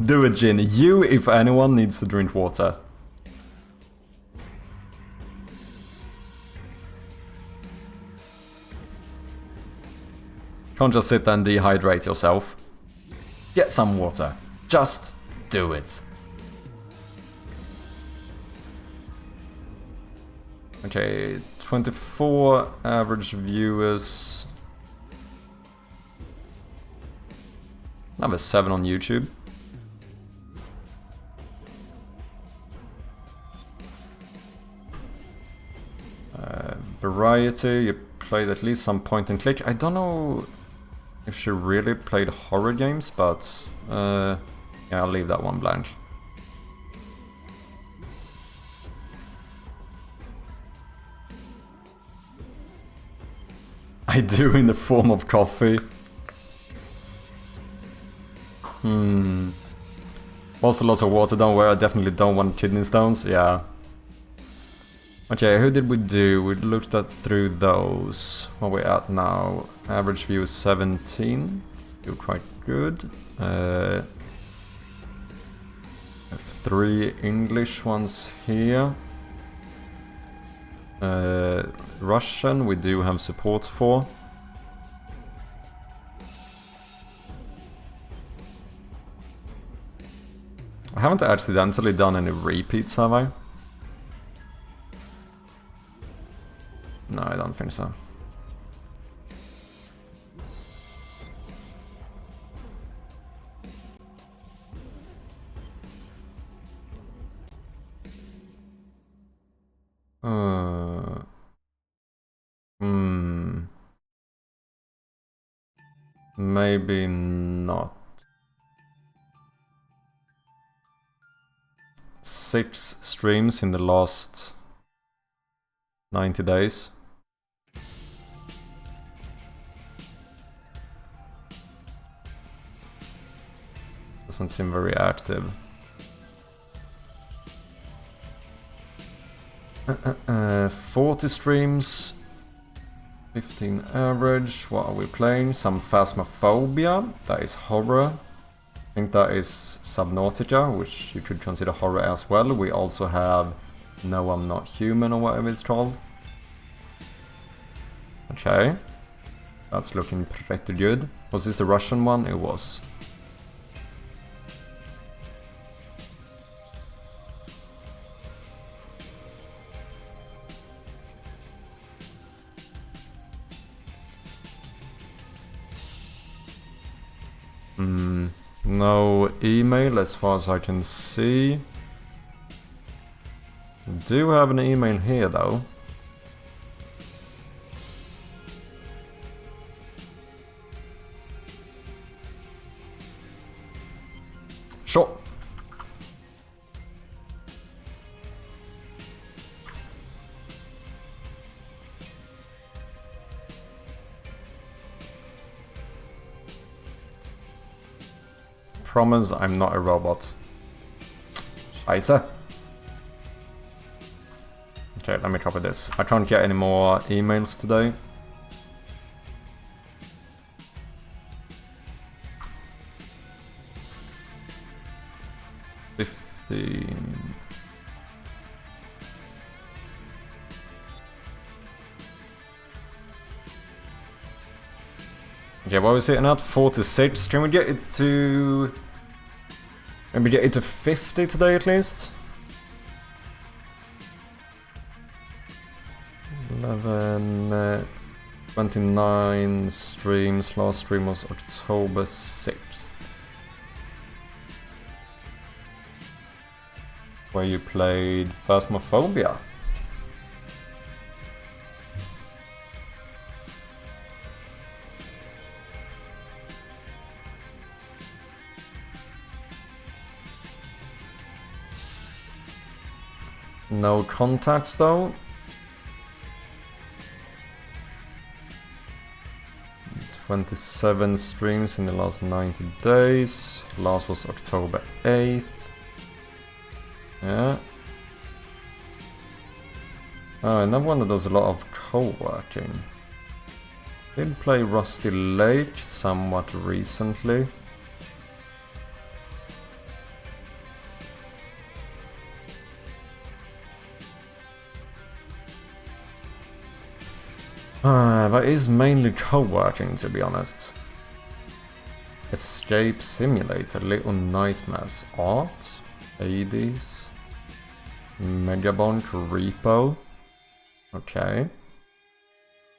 Do it, Jin. You, if anyone, needs to drink water. Can't just sit there and dehydrate yourself. Get some water. Just do it. Okay, 24 average viewers. Another 7 on YouTube. Variety, you played at least some point and click. I don't know if she really played horror games, but yeah, I'll leave that one blank. I do in the form of coffee. Also lots of water, don't worry, I definitely don't want kidney stones, yeah. Okay, who did we do? We looked at through those. What are we at now? Average view is 17. Still quite good. 3 English ones here. Russian we do have support for. I haven't accidentally done any repeats, have I? No, I don't think so. Maybe not. 6 streams in the last 90 days. Doesn't seem very active. 40 streams, 15 average. What are we playing? Some Phasmophobia, that is horror. I think that is Subnautica, which you could consider horror as well. We also have No I'm Not Human or whatever it's called. Okay. That's looking pretty good. Was this the Russian one? It was. No email as far as I can see. Do have an email here though. Sure. Promise I'm not a robot. Scheiße. Okay, let me copy this. I can't get any more emails today. Okay, what was it at? 46. Can we get it to... Maybe get it to 50 today at least? 11... 29 streams. Last stream was October 6th. Where you played Phasmophobia. No contacts though. 27 streams in the last 90 days. Last was October 8th. Yeah. Oh, another one that does a lot of co-working. Did play Rusty Lake somewhat recently. But is mainly co-working, to be honest. Escape Simulator, Little Nightmares, Art, Hades, Megabonk, Repo. Okay.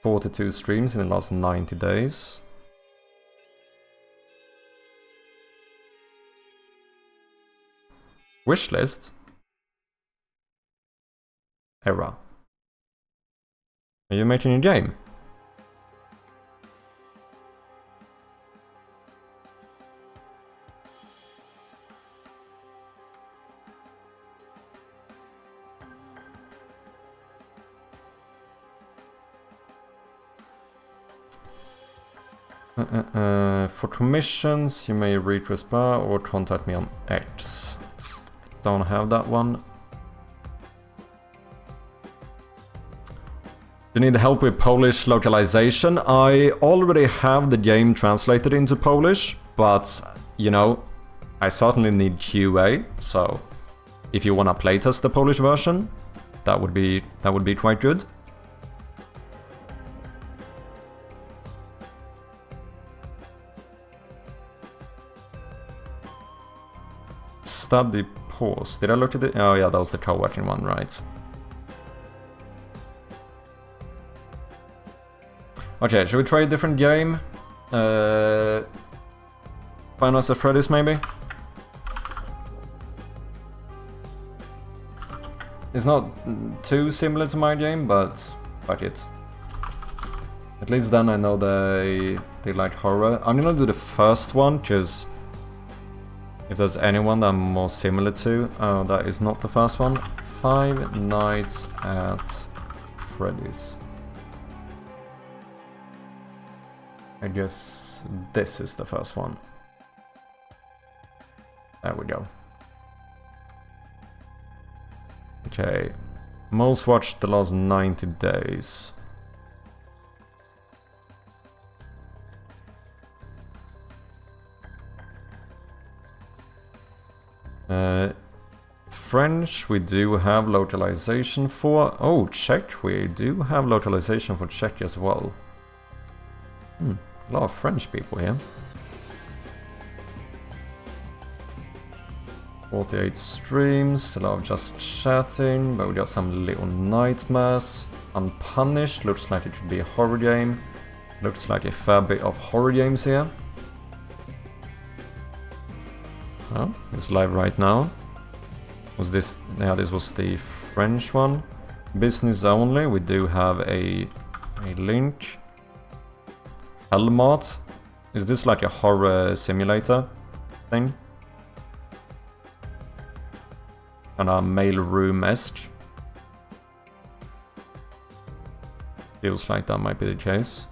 42 streams in the last 90 days. Wishlist? Error. Are you making a game? For commissions, you may request bar or contact me on X. Don't have that one. You need help with Polish localization. I already have the game translated into Polish, but you know, I certainly need QA. So, if you wanna playtest the Polish version, that would be quite good. Study pause. Did I look at it? Oh yeah, that was the co-working one, right? Okay, should we try a different game? Five Nights at Freddy's, maybe? It's not too similar to my game, but fuck it. At least then I know they like horror. I'm gonna do the first one, because if there's anyone that I'm more similar to... Oh, that is not the first one. Five Nights at Freddy's. I guess this is the first one. There we go. Okay. Most watched the last 90 days. French we do have localization for. Oh, Czech we do have localization for Czech as well. A lot of French people here. 48 streams, a lot of just chatting, but we got some little nightmares. Unpunished, looks like it should be a horror game. Looks like a fair bit of horror games here. Oh, it's live right now. Was this... yeah, this was the French one. Business only, we do have a link. Helmart. Is this like a horror simulator thing? And a mailroom-esque. Feels like that might be the case.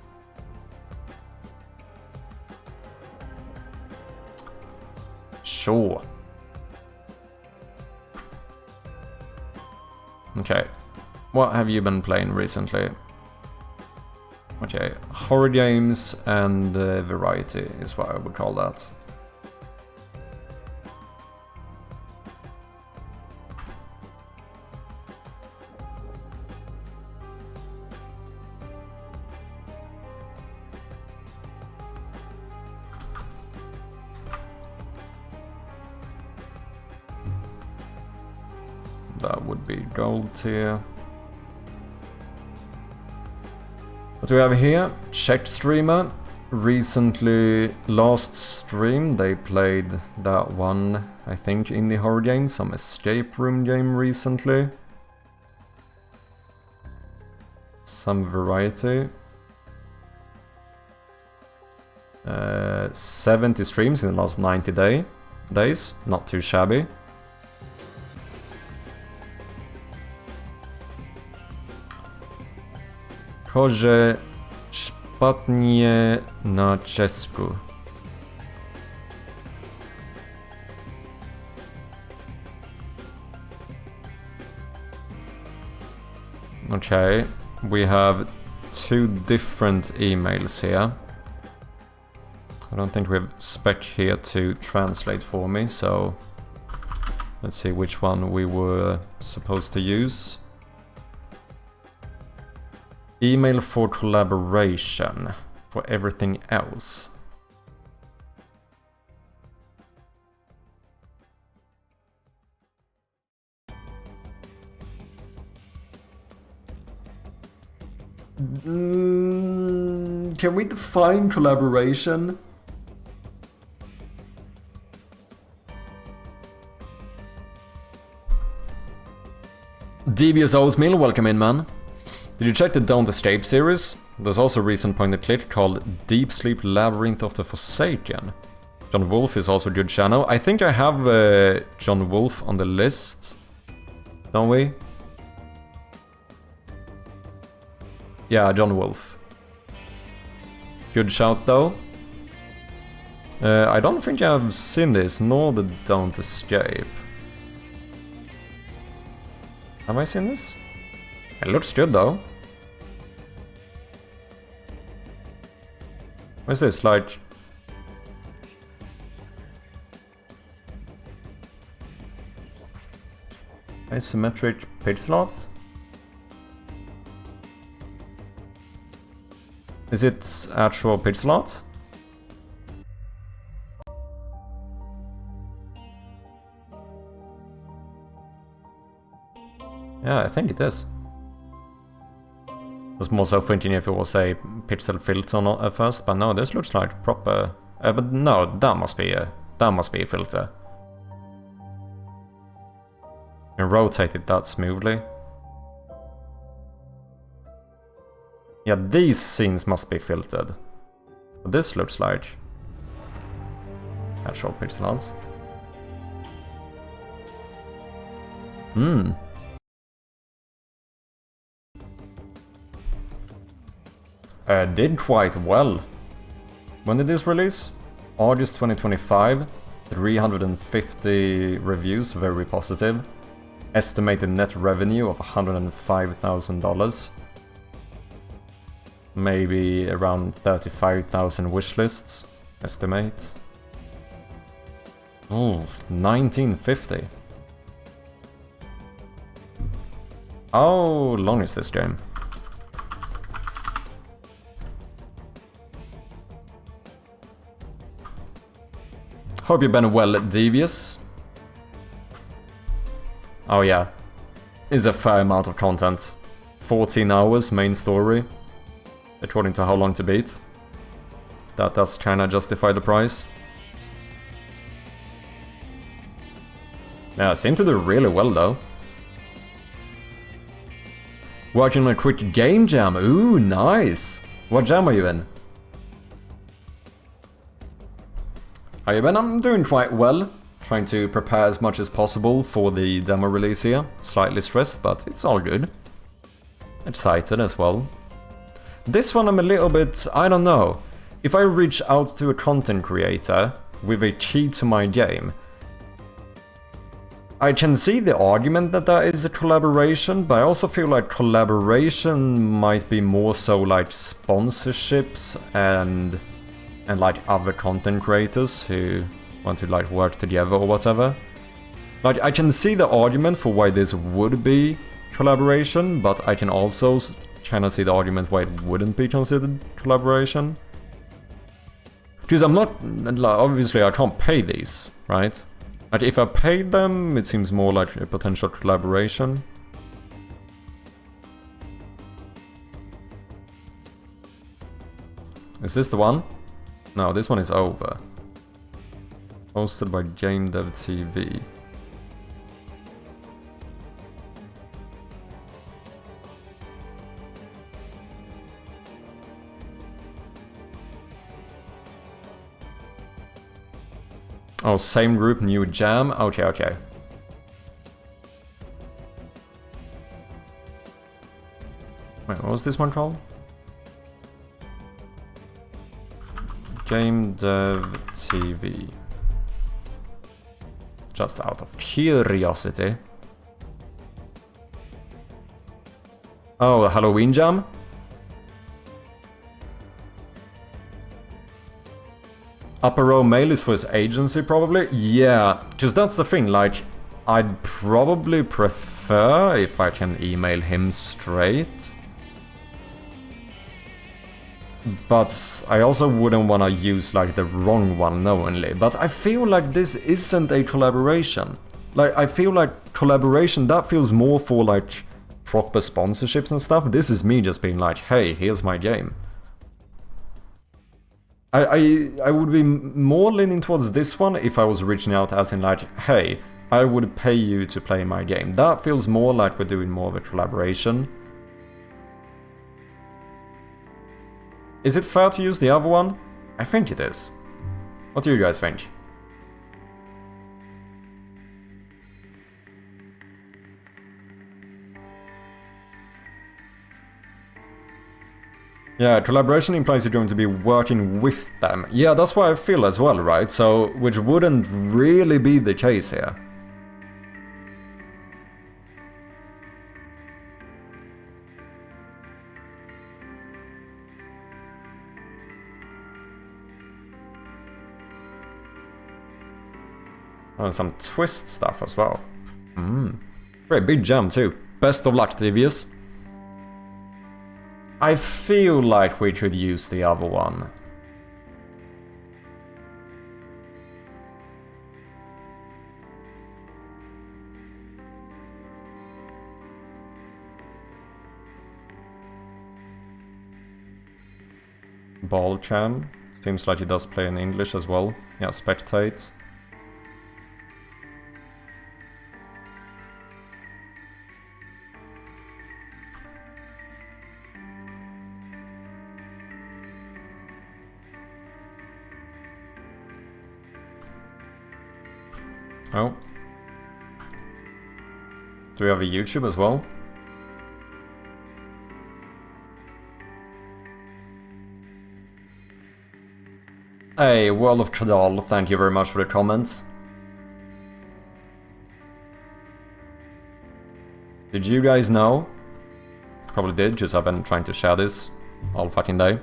Sure. Okay. What have you been playing recently? Okay, horror games and variety is what I would call that. That would be gold tier. What do we have here? Czech streamer. Recently, last stream, they played that one, I think, indie horror game, some escape room game recently. Some variety. 70 streams in the last 90 days, not too shabby. Chorze szpatnie na czesku. Okay, we have two different emails here. I don't think we have spec here to translate for me, so let's see which one we were supposed to use. Email for collaboration. For everything else. Can we define collaboration? Devious Oatmeal, welcome in, man. Did you check the Don't Escape series? There's also a recent point click called Deep Sleep Labyrinth of the Forsaken. John Wolf is also a good channel. I think I have John Wolf on the list. Don't we? Yeah, John Wolf. Good shout though. I don't think I've seen this, nor the Don't Escape. Have I seen this? It looks good though. What is this, like... Asymmetric page slots? Is it actual page slots? Yeah, I think it is. I was more so thinking if it was a pixel filter or not at first, but no, this looks like proper. But no, that must be a filter. And rotate it that smoothly. Yeah, these scenes must be filtered. But this looks like actual pixel arts. Did quite well. When did this release? August 2025. 350 reviews, very positive. Estimated net revenue of $105,000. Maybe around 35,000 wishlists, estimate. Oh, 1950. How long is this game? Hope you've been well, Devious. Oh yeah, it's a fair amount of content. 14 hours main story, according to how long to beat. That does kinda justify the price. Yeah, seem to do really well though. Working on a quick game jam. Ooh, nice. What jam are you in? How you been? I'm doing quite well. Trying to prepare as much as possible for the demo release here. Slightly stressed, but it's all good. Excited as well. This one I'm a little bit, I don't know. If I reach out to a content creator with a key to my game, I can see the argument that that is a collaboration, but I also feel like collaboration might be more so like sponsorships and like other content creators who want to like work together or whatever. Like I can see the argument for why this would be collaboration, but I can also kind of see the argument why it wouldn't be considered collaboration. Because I'm not, obviously I can't pay these, right? Like if I paid them, it seems more like a potential collaboration. Is this the one? No, this one is over. Hosted by gamedev TV. Oh, same group, new jam. Okay, okay. Wait, what was this one called? Gamedev TV. Just out of curiosity. Oh, a Halloween jam? Upper row mail is for his agency, probably? Yeah, because that's the thing, like, I'd probably prefer if I can email him straight. But I also wouldn't want to use, like, the wrong one knowingly. But I feel like this isn't a collaboration. Like, I feel like collaboration, that feels more for, like, proper sponsorships and stuff. This is me just being like, hey, here's my game. I would be more leaning towards this one if I was reaching out as in like, hey, I would pay you to play my game. That feels more like we're doing more of a collaboration. Is it fair to use the other one? I think it is. What do you guys think? Yeah, collaboration implies you're going to be working with them. Yeah, that's what I feel as well, right? So, which wouldn't really be the case here. Oh, some twist stuff as well. Great, big jam too. Best of luck, Devious. I feel like we could use the other one. Ball cam. Seems like he does play in English as well. Yeah, spectate. Oh. Do we have a YouTube as well? Hey, World of Kadal, thank you very much for the comments. Did you guys know? Probably did, because I've been trying to share this all fucking day.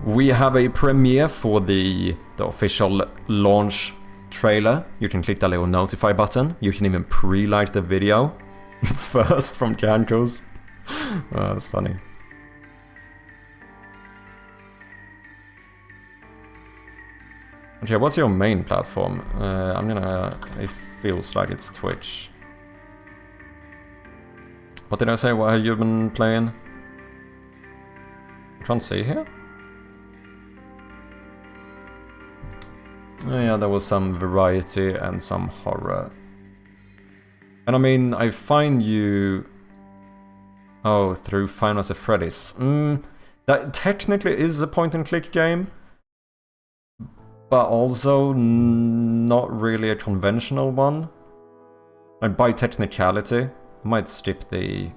We have a premiere for the official launch trailer. You can click that little notify button. You can even pre-like the video first from Cancos. Oh, that's funny. Okay, what's your main platform? I'm gonna... It feels like it's Twitch. What did I say? What have you been playing? I can't see here. Oh, yeah, there was some variety and some horror. And I mean, I find you... Oh, through Five Nights at Freddy's. That technically is a point-and-click game. But also not really a conventional one. And by technicality, I might skip the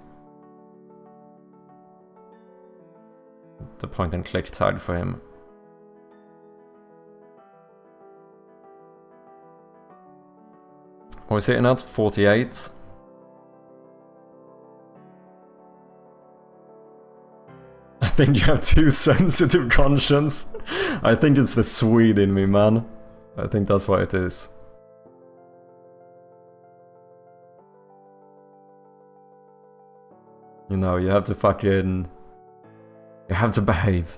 point-and-click tag for him. What was it at? 48? I think you have too sensitive conscience. I think it's the Swede in me, man. I think that's what it is. You know, you have to fucking... You have to behave.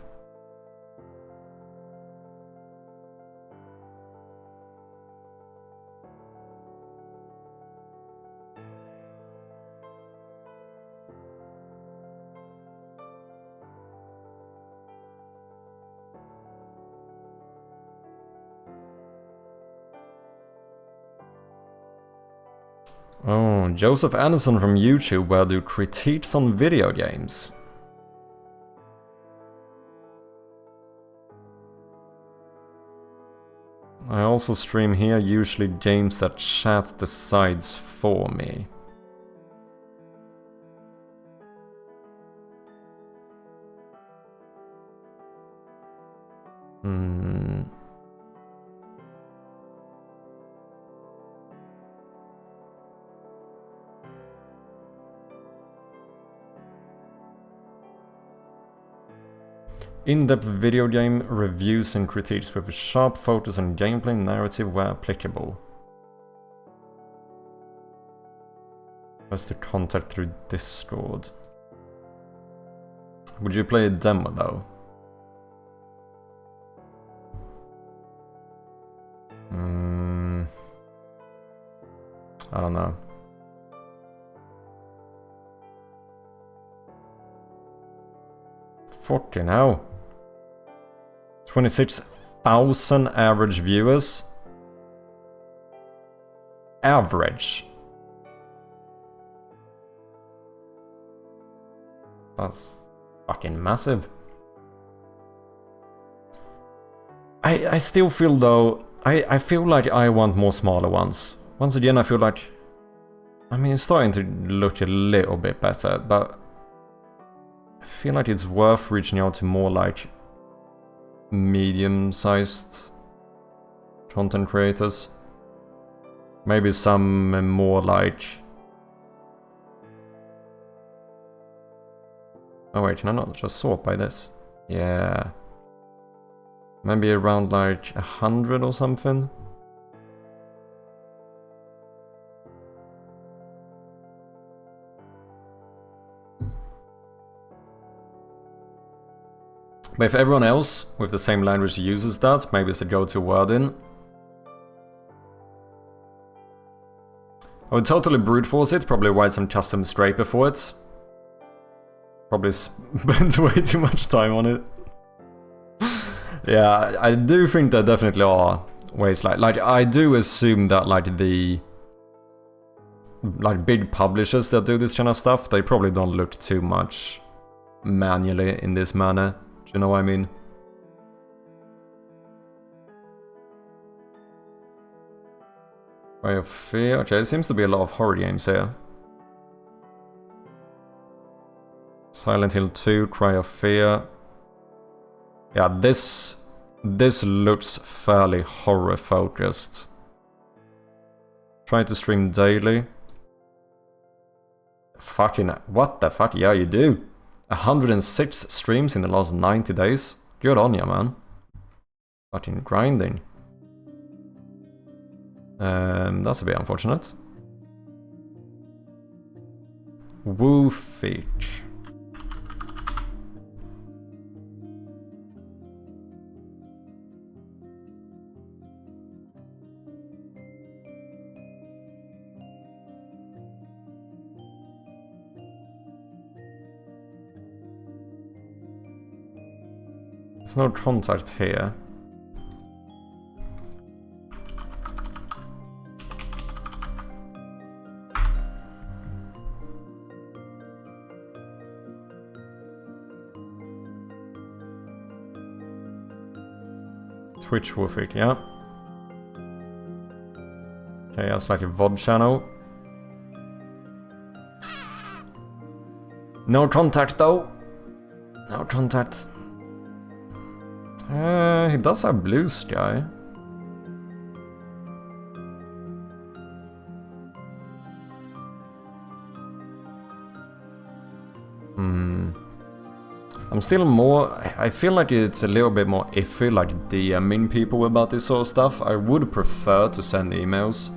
Oh, Joseph Anderson from YouTube, where do critiques on video games. I also stream here, usually games that chat decides for me. In-depth video game reviews and critiques with a sharp focus on gameplay and narrative where applicable. That's the contact through Discord. Would you play a demo though? I don't know. Fucking hell. 26,000 average viewers. Average. That's fucking massive. I still feel though, I feel like I want more smaller ones. Once again, I feel like, I mean, it's starting to look a little bit better, but I feel like it's worth reaching out to more like medium-sized content creators. Maybe some more like... Oh wait, can I not just sort by this? Yeah. Maybe around like 100 or something? But if everyone else with the same language uses that, maybe it's a go-to word in. I would totally brute force it, probably write some custom scraper for it. Probably spent way too much time on it. Yeah, I do think there definitely are ways like I do assume that like the big publishers that do this kind of stuff, they probably don't look too much manually in this manner. Do you know what I mean? Cry of Fear. Okay, there seems to be a lot of horror games here. Silent Hill 2, Cry of Fear. Yeah, this looks fairly horror focused. Try to stream daily. Fucking what the fuck? Yeah, you do. 106 streams in the last 90 days. Good on ya, man. Fucking grinding. That's a bit unfortunate. Woofy. There's no contact here. Twitch Woofik, yeah. Okay, that's like a VOD channel. No contact though. No contact. He does have Blue Sky. I'm still more... I feel like it's a little bit more iffy, like DMing people about this sort of stuff. I would prefer to send emails.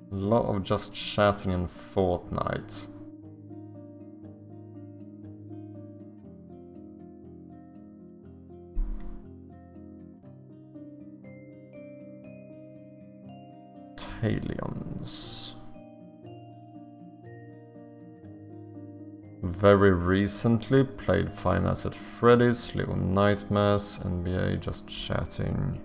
A lot of just chatting in Fortnite. Talions. Very recently played Five Nights at Freddy's, Little Nightmares, NBA, just chatting.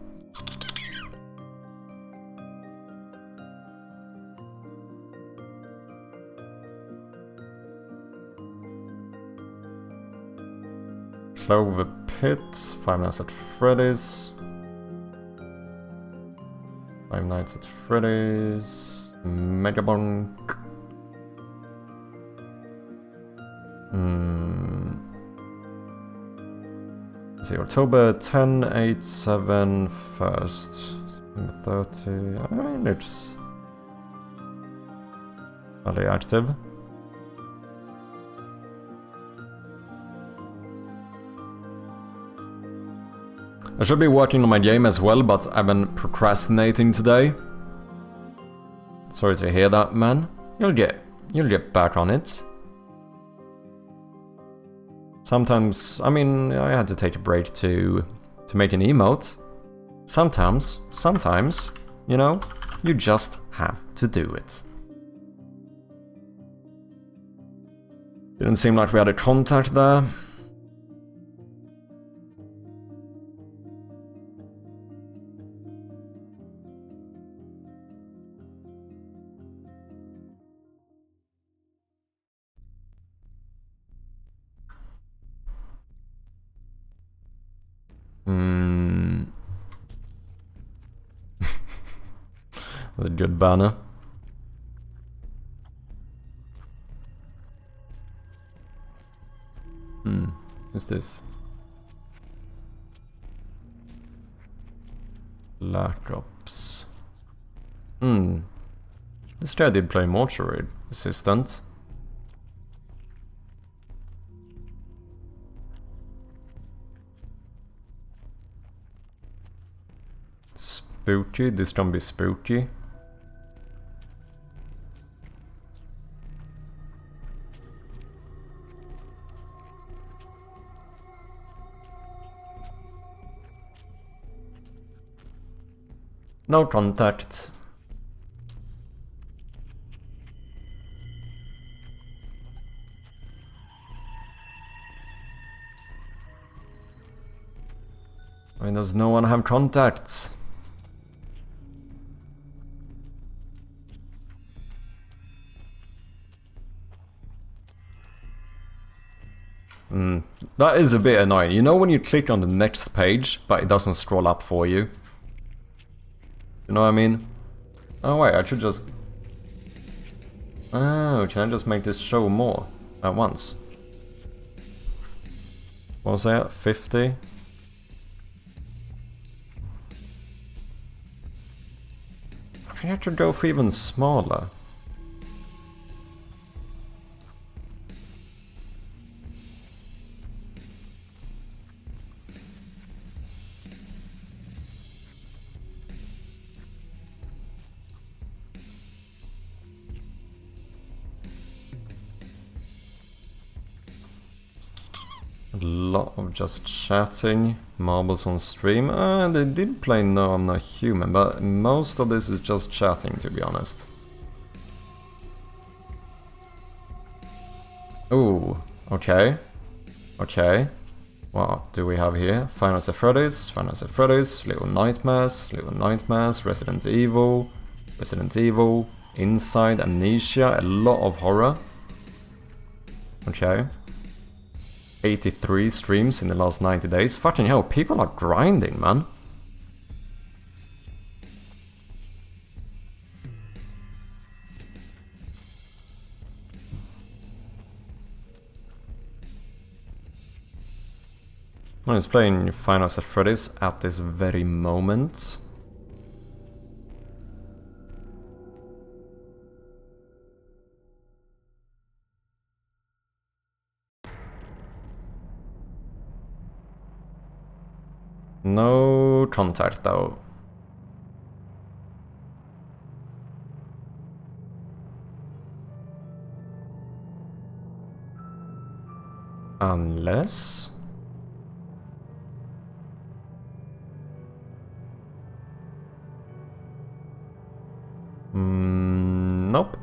Clover Pit, Five Nights at Freddy's. Five Nights at Freddy's. Megabonk. See, October 10, 8, 7, 1st. September 30. I mean, it's fairly active. I should be working on my game as well, but I've been procrastinating today. Sorry to hear that, man. You'll get back on it. Sometimes, I mean, I had to take a break to make an emote. Sometimes, you know, you just have to do it. Didn't seem like we had a contact there. That's a good banner. Who's this? Black Ops. This guy did play Mortuary Assistant. Spooky, this don't be spooky. No contact. Why does no one have contacts? That is a bit annoying. You know when you click on the next page, but it doesn't scroll up for you? You know what I mean? Oh wait, I should just... Oh, can I just make this show more at once? What was that? 50? I think I should go for even smaller. A lot of just chatting. Marbles on stream. They did play No I'm Not Human, but most of this is just chatting, to be honest. Oh, okay. Okay. What do we have here? Final Fantasy Freddy's, Final Fantasy Freddy's, Little Nightmares, Resident Evil, Inside, Amnesia, a lot of horror. Okay. 83 streams in the last 90 days. Fucking hell, people are grinding, man. I'm just playing Final Fantasy Freddy's at this very moment. No contact though. Unless... nope.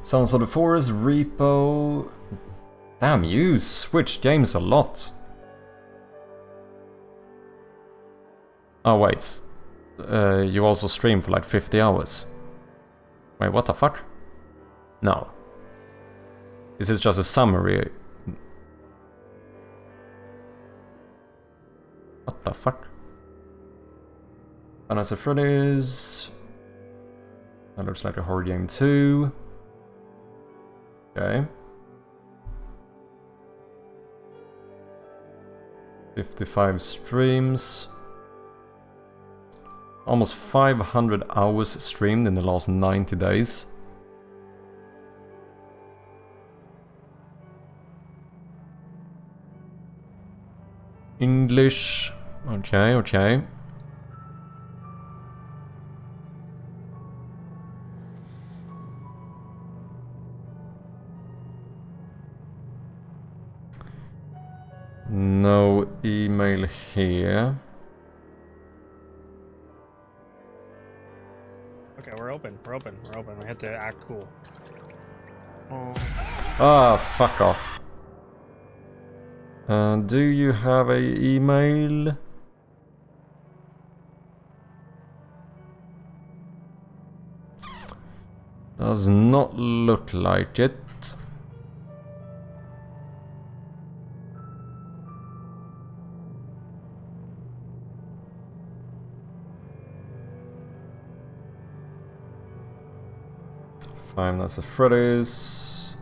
Sons of the Forest, Repo... Damn, you switch games a lot. Oh wait. You also stream for like 50 hours. Wait, what the fuck? No. This is just a summary. What the fuck? Final Fantasy Freddy's... That looks like a horror game too. Okay. 55 streams. Almost 500 hours streamed in the last 90 days. English. Okay, okay. No email here. Okay, we're open. We have to act cool. Ah, fuck off. Do you have a email? Does not look like it. Fine, that's a Freddy's.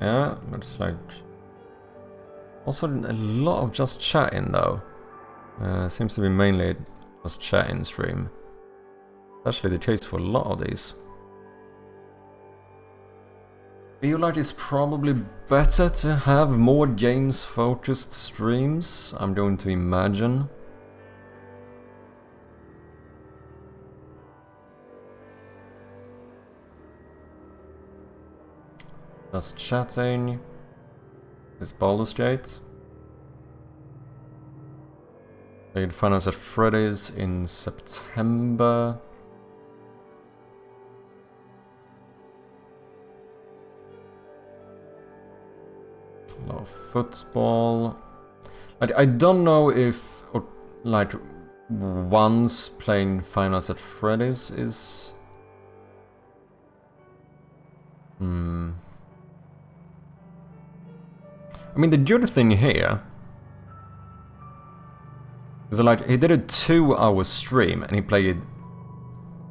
Yeah, looks like... Also a lot of just chatting though. Seems to be mainly just chatting stream. Actually the case for a lot of these. Feel like it's probably better to have more games focused streams, I'm going to imagine. Just chatting. This Baldur's Gate. Played Final Fantasy Freddy's in September. A lot of football. I don't know if like once playing Final Fantasy Freddy's is... I mean, the good thing here is that, like, he did a 2-hour stream and he played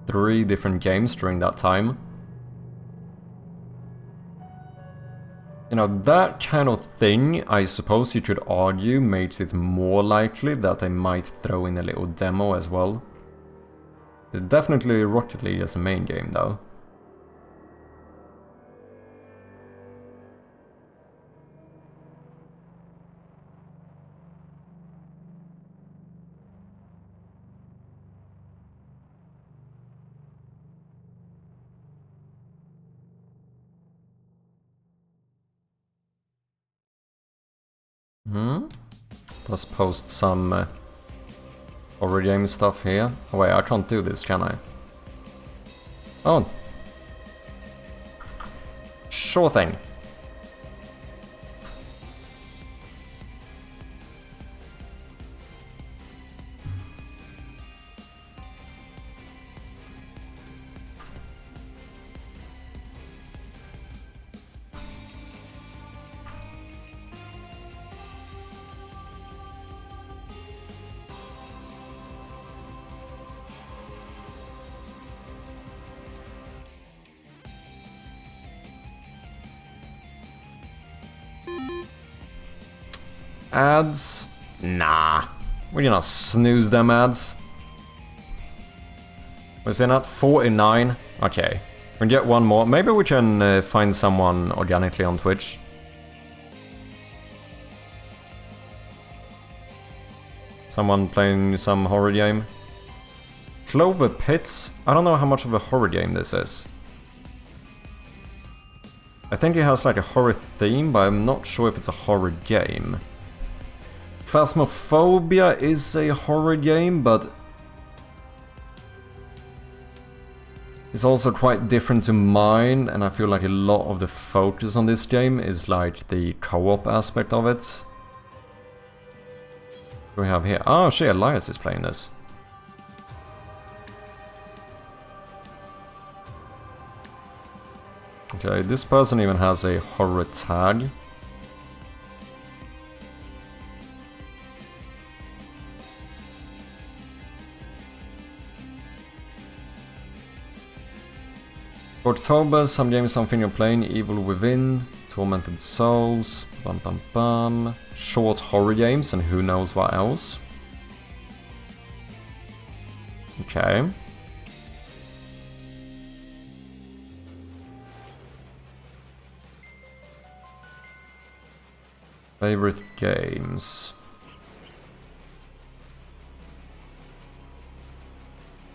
3 different games during that time. You know, that kind of thing, I suppose you could argue, makes it more likely that they might throw in a little demo as well. Definitely Rocket League as a main game, though. Let's post some horror game stuff here. Oh wait, I can't do this, can I? Oh. Sure thing. Ads? Nah. We're gonna snooze them ads. Was it not 49? Okay. We get one more. Maybe we can find someone organically on Twitch. Someone playing some horror game. Clover Pit? I don't know how much of a horror game this is. I think it has like a horror theme, but I'm not sure if it's a horror game. Phasmophobia is a horror game, but it's also quite different to mine, and I feel like a lot of the focus on this game is like the co-op aspect of it. What do we have here? Oh shit, Elias is playing this. Okay, this person even has a horror tag. For October, some games I'm thinking of playing: Evil Within, Tormented Souls, bum bum bum, short horror games, and who knows what else. Okay. Favorite games.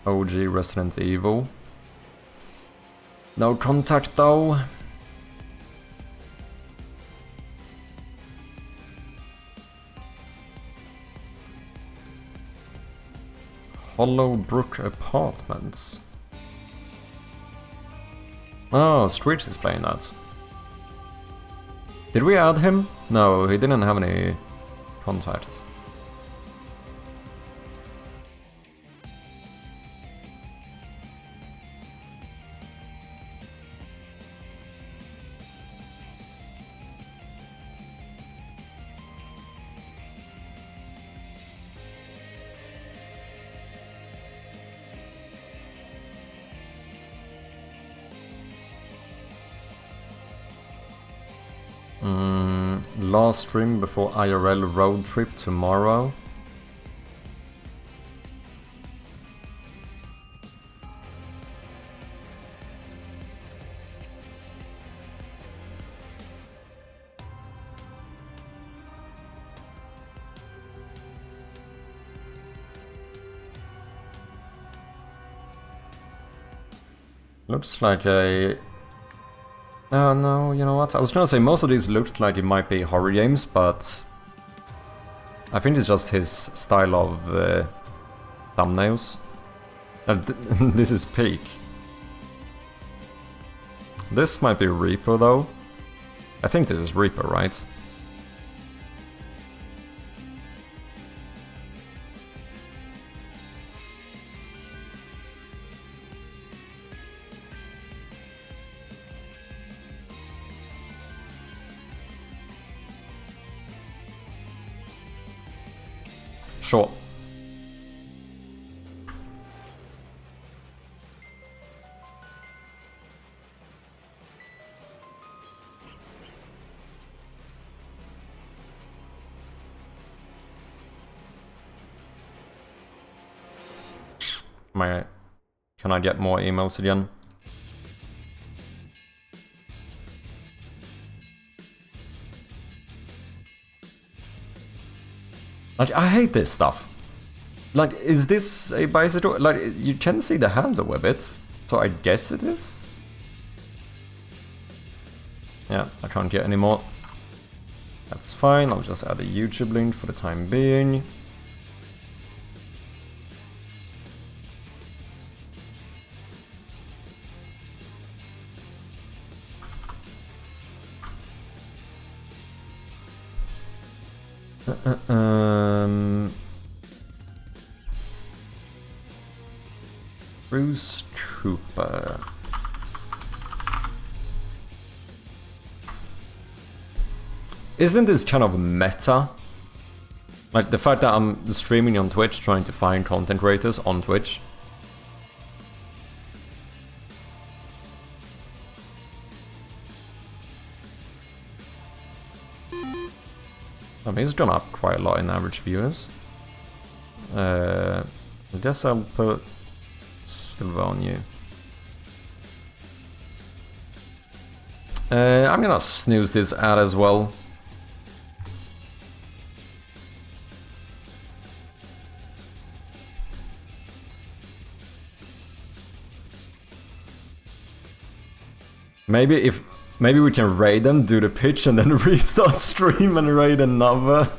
OG Resident Evil. No Contact though. Hollowbrook Apartments. Oh, Screech is playing that. Did we add him? No, he didn't have any contacts. Last stream before IRL road trip tomorrow. Looks like a... no, you know what? I was gonna say most of these looked like it might be horror games, but I think it's just his style of thumbnails. This is peak. This might be Reaper though. I think this is Reaper, right? Sure. Can I get more emails again? Like, I hate this stuff. Like, is this a bicycle? Like, you can see the hands a wee bit, so I guess it is? Yeah, I can't get any more. That's fine, I'll just add a YouTube link for the time being. Bruce Trooper. Isn't this kind of meta? Like the fact that I'm streaming on Twitch, trying to find content creators on Twitch. I mean, it's gone up quite a lot in average viewers. I guess I'll put Silver on you. I'm gonna snooze this ad as well. Maybe we can raid them, do the pitch, and then restart stream and raid another.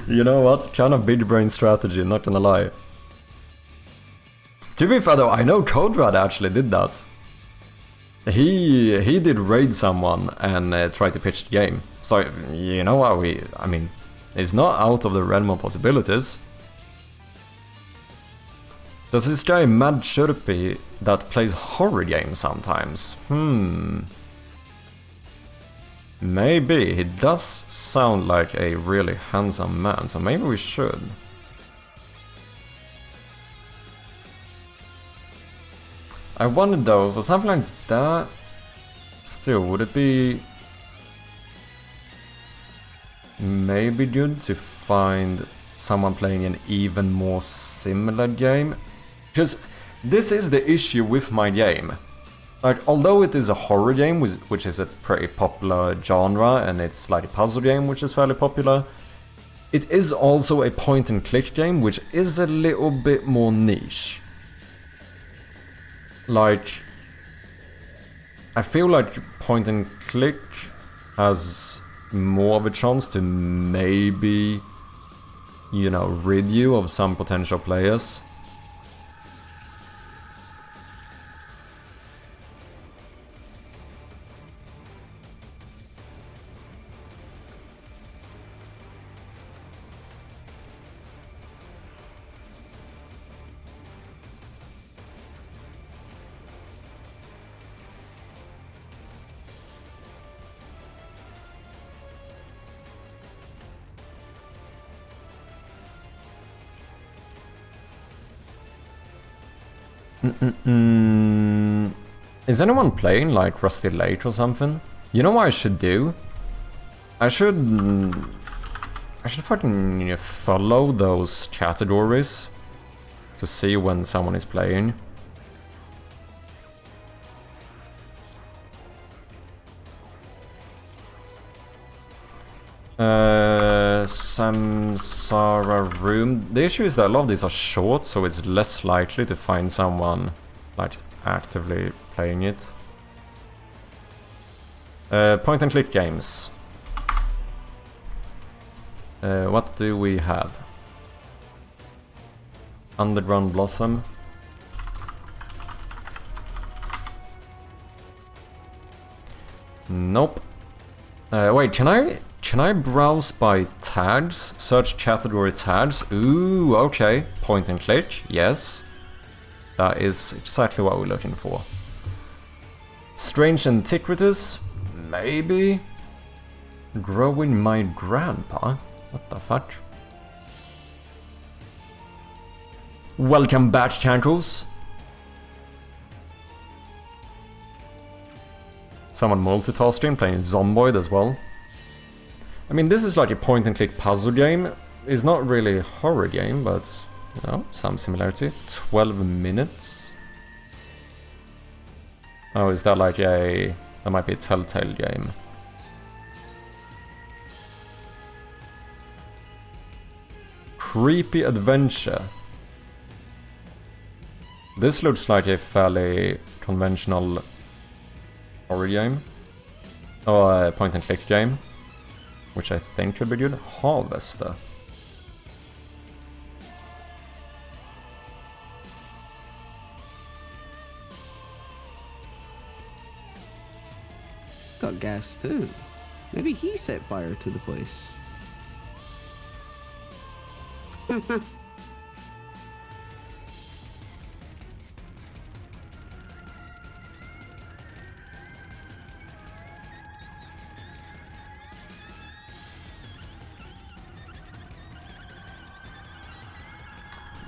You know what? Kind of big brain strategy, not gonna lie. To be fair though, I know Codrad actually did that. He did raid someone and try to pitch the game. So, you know what, I mean, it's not out of the realm of possibilities. Does this guy Mad Chirpy that plays horror games sometimes? Maybe. He does sound like a really handsome man, so maybe we should. I wonder though, for something like that, still, would it be maybe good to find someone playing an even more similar game? Because this is the issue with my game. Like, although it is a horror game, which is a pretty popular genre, and it's like a puzzle game, which is fairly popular, it is also a point-and-click game, which is a little bit more niche. Like, I feel like point-and-click has more of a chance to maybe, you know, rid you of some potential players. Is anyone playing like Rusty Lake or something? You know what I should do? I should fucking follow those categories to see when someone is playing. Samsara Room. The issue is that a lot of these are short, so it's less likely to find someone like actively playing it. Point and click games. What do we have? Underground Blossom. Nope. Wait, can I browse by tags? Search category tags? Ooh, okay. Point and click, yes. That is exactly what we're looking for. Strange antiquities? Maybe. Growing my grandpa? What the fuck? Welcome back, Cankles. Someone multitasking, playing Zomboid as well. I mean, this is like a point-and-click puzzle game. It's not really a horror game, but, you know, some similarity. 12 minutes. Oh, is that like a... That might be a Telltale game. Creepy Adventure. This looks like a fairly conventional horror game. Or a point-and-click game. which I think could be good. Harvester. Got gas too. Maybe he set fire to the place.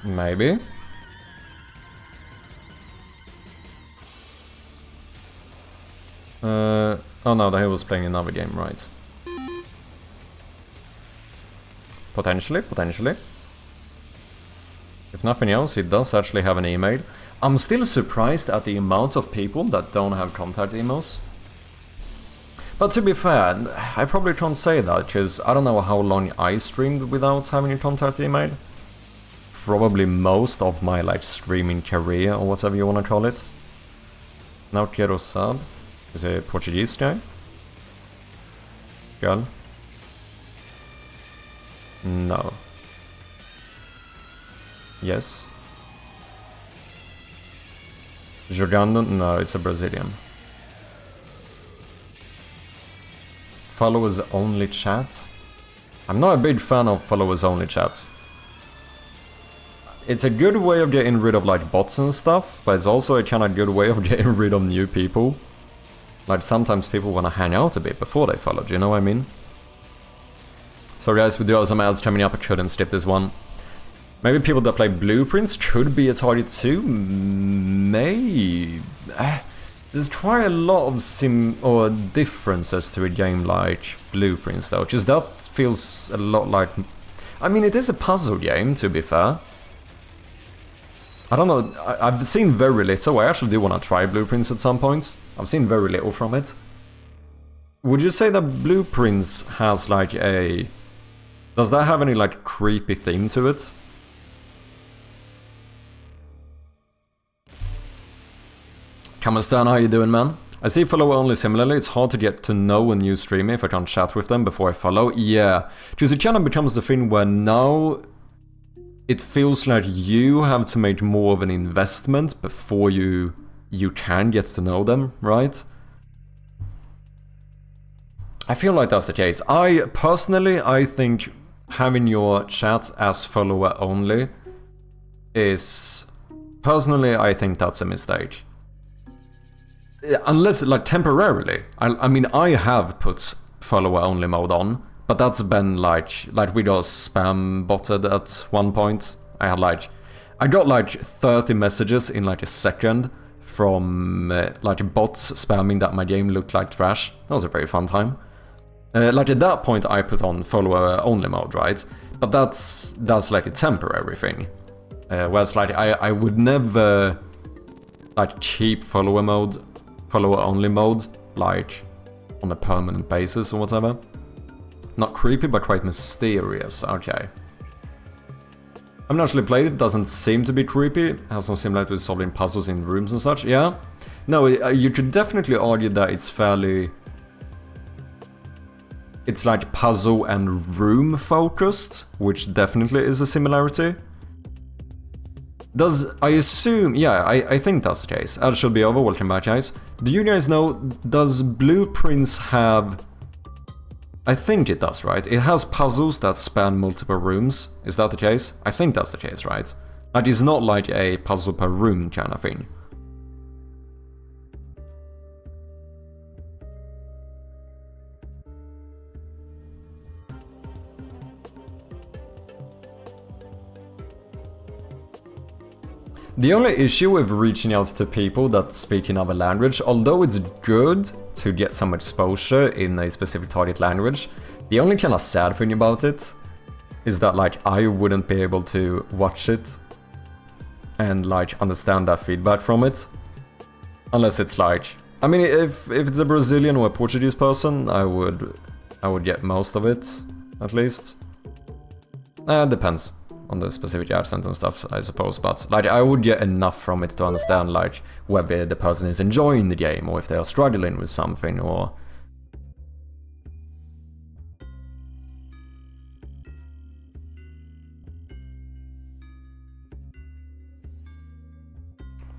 Maybe. Oh no, he was playing another game, right? Potentially, potentially. If nothing else, he does actually have an email. I'm still surprised at the amount of people that don't have contact emails. But to be fair, I probably can't say that, because I don't know how long I streamed without having a contact email. Probably most of my like streaming career, or whatever you want to call it. Now Quero Sad is a Portuguese guy. Girl. No. Yes. Jogando? No, it's a Brazilian. Followers only chat? I'm not a big fan of followers only chats. It's a good way of getting rid of like bots and stuff, but it's also a kind of good way of getting rid of new people. Like sometimes people want to hang out a bit before they follow, do you know what I mean? So guys, we do have some ads coming up, I couldn't skip this one. Maybe people that play Blueprints could be a target too? Maybe. There's quite a lot of differences to a game like Blueprints though, because that feels a lot like... I mean, it is a puzzle game, to be fair. I don't know, I've seen very little. I actually do want to try Blueprints at some point. I've seen very little from it. Would you say that Blueprints has like a... Does that have any like creepy theme to it? Kamastan, how you doing, man? I see follower only similarly. It's hard to get to know a new streamer if I can't chat with them before I follow. Yeah, because it kind of becomes the thing where now it feels like you have to make more of an investment before you can get to know them, right? I feel like that's the case. I think having your chat as follower only is... Personally, I think that's a mistake. Unless, like, temporarily. I mean, I have put follower only mode on, but that's been like we got spam botted at one point. I got like 30 messages in like a second from like bots spamming that my game looked like trash. That was a very fun time. Like at that point I put on follower only mode, right? But that's like a temporary thing. Whereas like I would never like keep follower only mode like on a permanent basis or whatever. Not creepy, but quite mysterious. Okay. I haven't actually played it, doesn't seem to be creepy. It has some similarity with solving puzzles in rooms and such, yeah. No, you could definitely argue that it's fairly... It's like puzzle and room focused, which definitely is a similarity. I assume... Yeah, I think that's the case. Ad should be over, welcome back guys. Do you guys know, does Blueprints have... I think it does, right? It has puzzles that span multiple rooms. Is that the case? I think that's the case, right? Like, it's not like a puzzle per room kind of thing. The only issue with reaching out to people that speak another language, although it's good to get some exposure in a specific target language, the only kind of sad thing about it is that like I wouldn't be able to watch it and like understand that feedback from it. Unless it's like, I mean, if it's a Brazilian or a Portuguese person, I would get most of it, at least. Depends on the specific accent and stuff, I suppose, but like I would get enough from it to understand like whether the person is enjoying the game or if they are struggling with something or...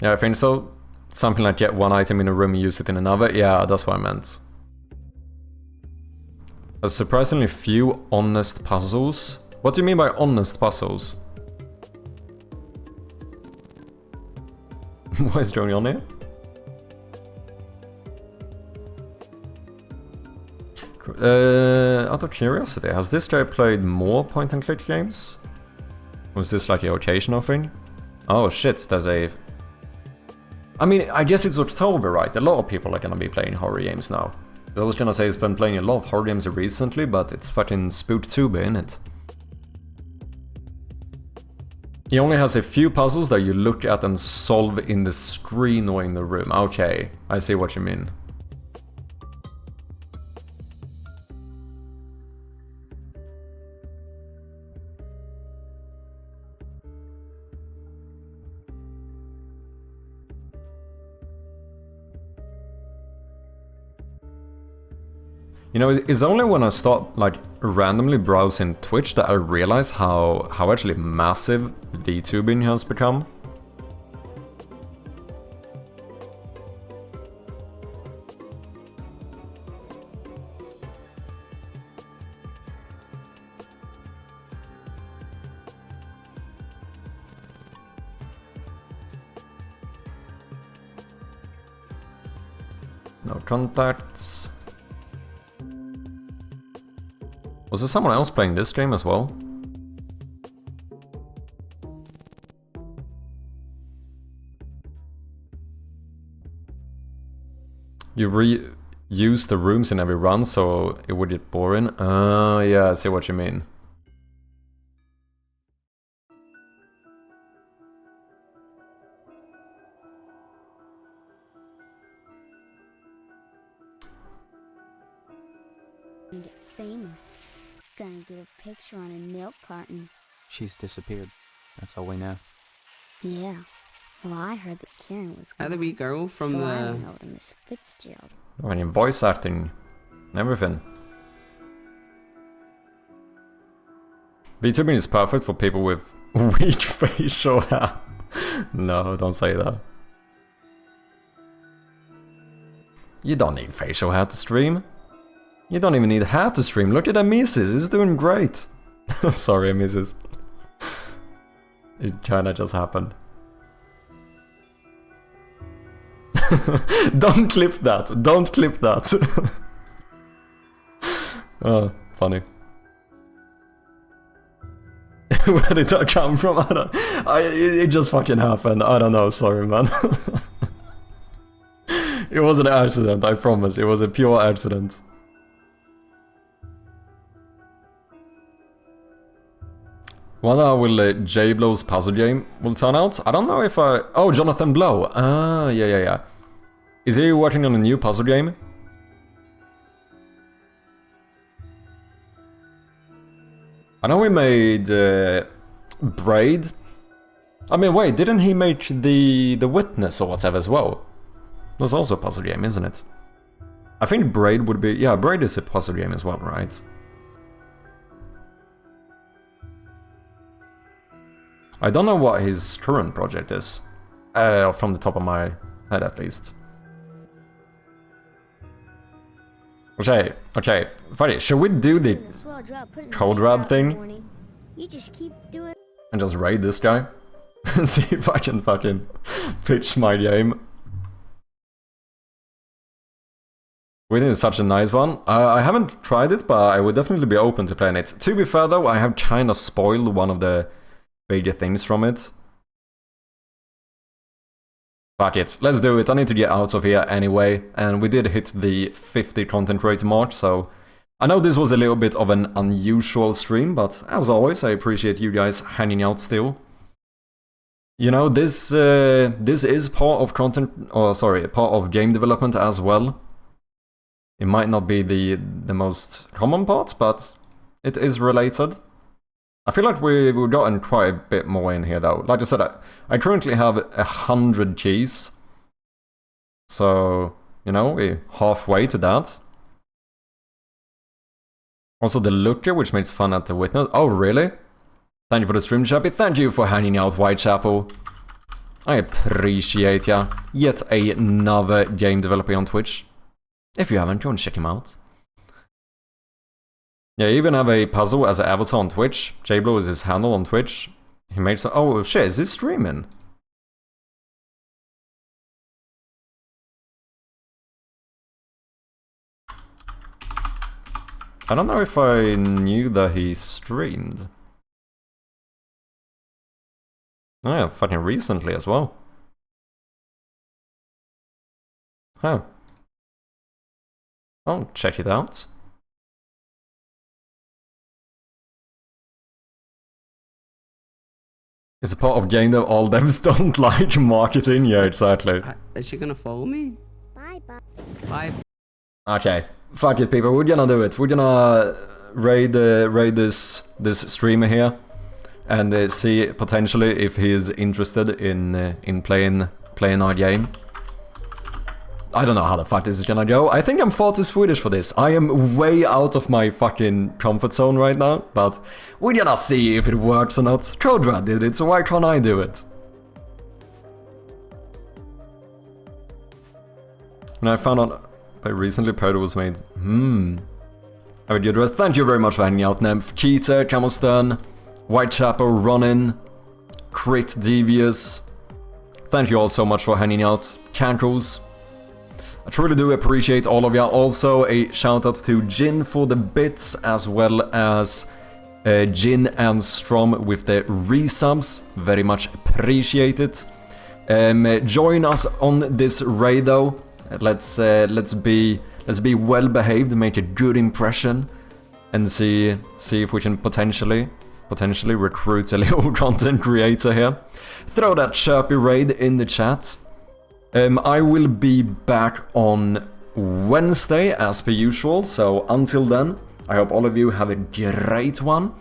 Yeah, I think so. Something like get one item in a room and use it in another. Yeah, that's what I meant. There's surprisingly few honest puzzles. What do you mean by honest puzzles? What is going on here? Out of curiosity, has this guy played more point-and-click games? Was this like an occasional thing? Oh shit, there's a... I mean, I guess it's October, right? A lot of people are gonna be playing horror games now. I was gonna say he's been playing a lot of horror games recently, but it's fucking Spooktober, innit? He only has a few puzzles that you look at and solve in the screen or in the room. Okay, I see what you mean. You know, it's only when I start, like, randomly browsing Twitch that I realize how actually massive VTubing has become. No contacts. Was there someone else playing this game as well? You reuse the rooms in every run, so it would get boring. Yeah, I see what you mean. Get famous. Gonna get a picture on a milk carton. She's disappeared. That's all we know. Yeah. Well, I heard that Karen was How the wee girl from so the... I went over to Miss Fitzgerald. I mean, voice acting and everything. VTubing is perfect for people with weak facial hair. No, don't say that. You don't need facial hair to stream. You don't even need hair to stream. Look at Amisis, he's doing great. Sorry, Amisis. It kinda just happened. Don't clip that. Don't clip that. Oh, funny. Where did that come from? It just fucking happened. I don't know. Sorry, man. It was an accident. I promise. It was a pure accident. Wonder how will J Blow's puzzle game will turn out? I don't know if I... Oh, Jonathan Blow. Ah, yeah. Is he working on a new puzzle game? I know we made Braid. I mean, wait, didn't he make the Witness or whatever as well? That's also a puzzle game, isn't it? I think Braid would be... Yeah, Braid is a puzzle game as well, right? I don't know what his current project is. From the top of my head, at least. Okay, Freddy, should we do the Cold Rad thing? You just keep doing... And just raid this guy? See if I can fucking pitch my game. Within is such a nice one. I haven't tried it, but I would definitely be open to playing it. To be fair though, I have kinda spoiled one of the major things from it. Fuck it, let's do it. I need to get out of here anyway, and we did hit the 50 content creator mark, so I know this was a little bit of an unusual stream, but as always, I appreciate you guys hanging out still. You know, this is part of content, or sorry, part of game development as well. It might not be the most common part, but it is related. I feel like we've gotten quite a bit more in here though. Like I said, I currently have 100 keys. So, you know, we're halfway to that. Also the Looker, which makes fun at the Witness. Oh, really? Thank you for the stream, Chappy. Thank you for hanging out, Whitechapel. I appreciate ya. Yet another game developer on Twitch. If you haven't, go and check him out. Yeah, I even have a puzzle as an avatar on Twitch. Jablo is his handle on Twitch. He made some. Oh shit, is he streaming? I don't know if I knew that he streamed. Oh yeah, fucking recently as well. Huh. I'll check it out. It's a part of gamedev all devs don't like marketing. Yeah, exactly. Is she gonna follow me? Bye bye. Bye. Okay, fuck it, people. We're gonna do it. We're gonna raid this streamer here and see potentially if he's interested in playing our game. I don't know how the fuck this is gonna go. I think I'm far too Swedish for this. I am way out of my fucking comfort zone right now, but we're gonna see if it works or not. Codra did it, so why can't I do it? And I found out recently Proto was made. Have a good rest. Thank you very much for hanging out, Nymph, Keita, Camostern, Whitechapel, Ronin, Crit Devious. Thank you all so much for hanging out. Cankles. I truly do appreciate all of you. Also, a shout out to Jin for the bits, as well as Jin and Strom with the resubs. Very much appreciated. Join us on this raid though. Let's be well behaved, make a good impression, and see if we can potentially recruit a little content creator here. Throw that chirpy raid in the chat. I will be back on Wednesday as per usual, so until then, I hope all of you have a great one.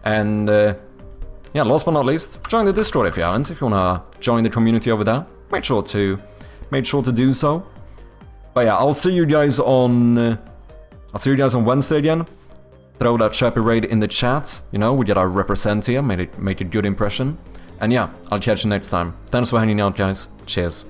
And yeah, last but not least, join the Discord if you haven't. If you wanna join the community over there, make sure to do so. But yeah, I'll see you guys on Wednesday again. Throw that chirpy raid in the chat. You know, we get our represent here, make a good impression. And yeah, I'll catch you next time. Thanks for hanging out, guys. Cheers.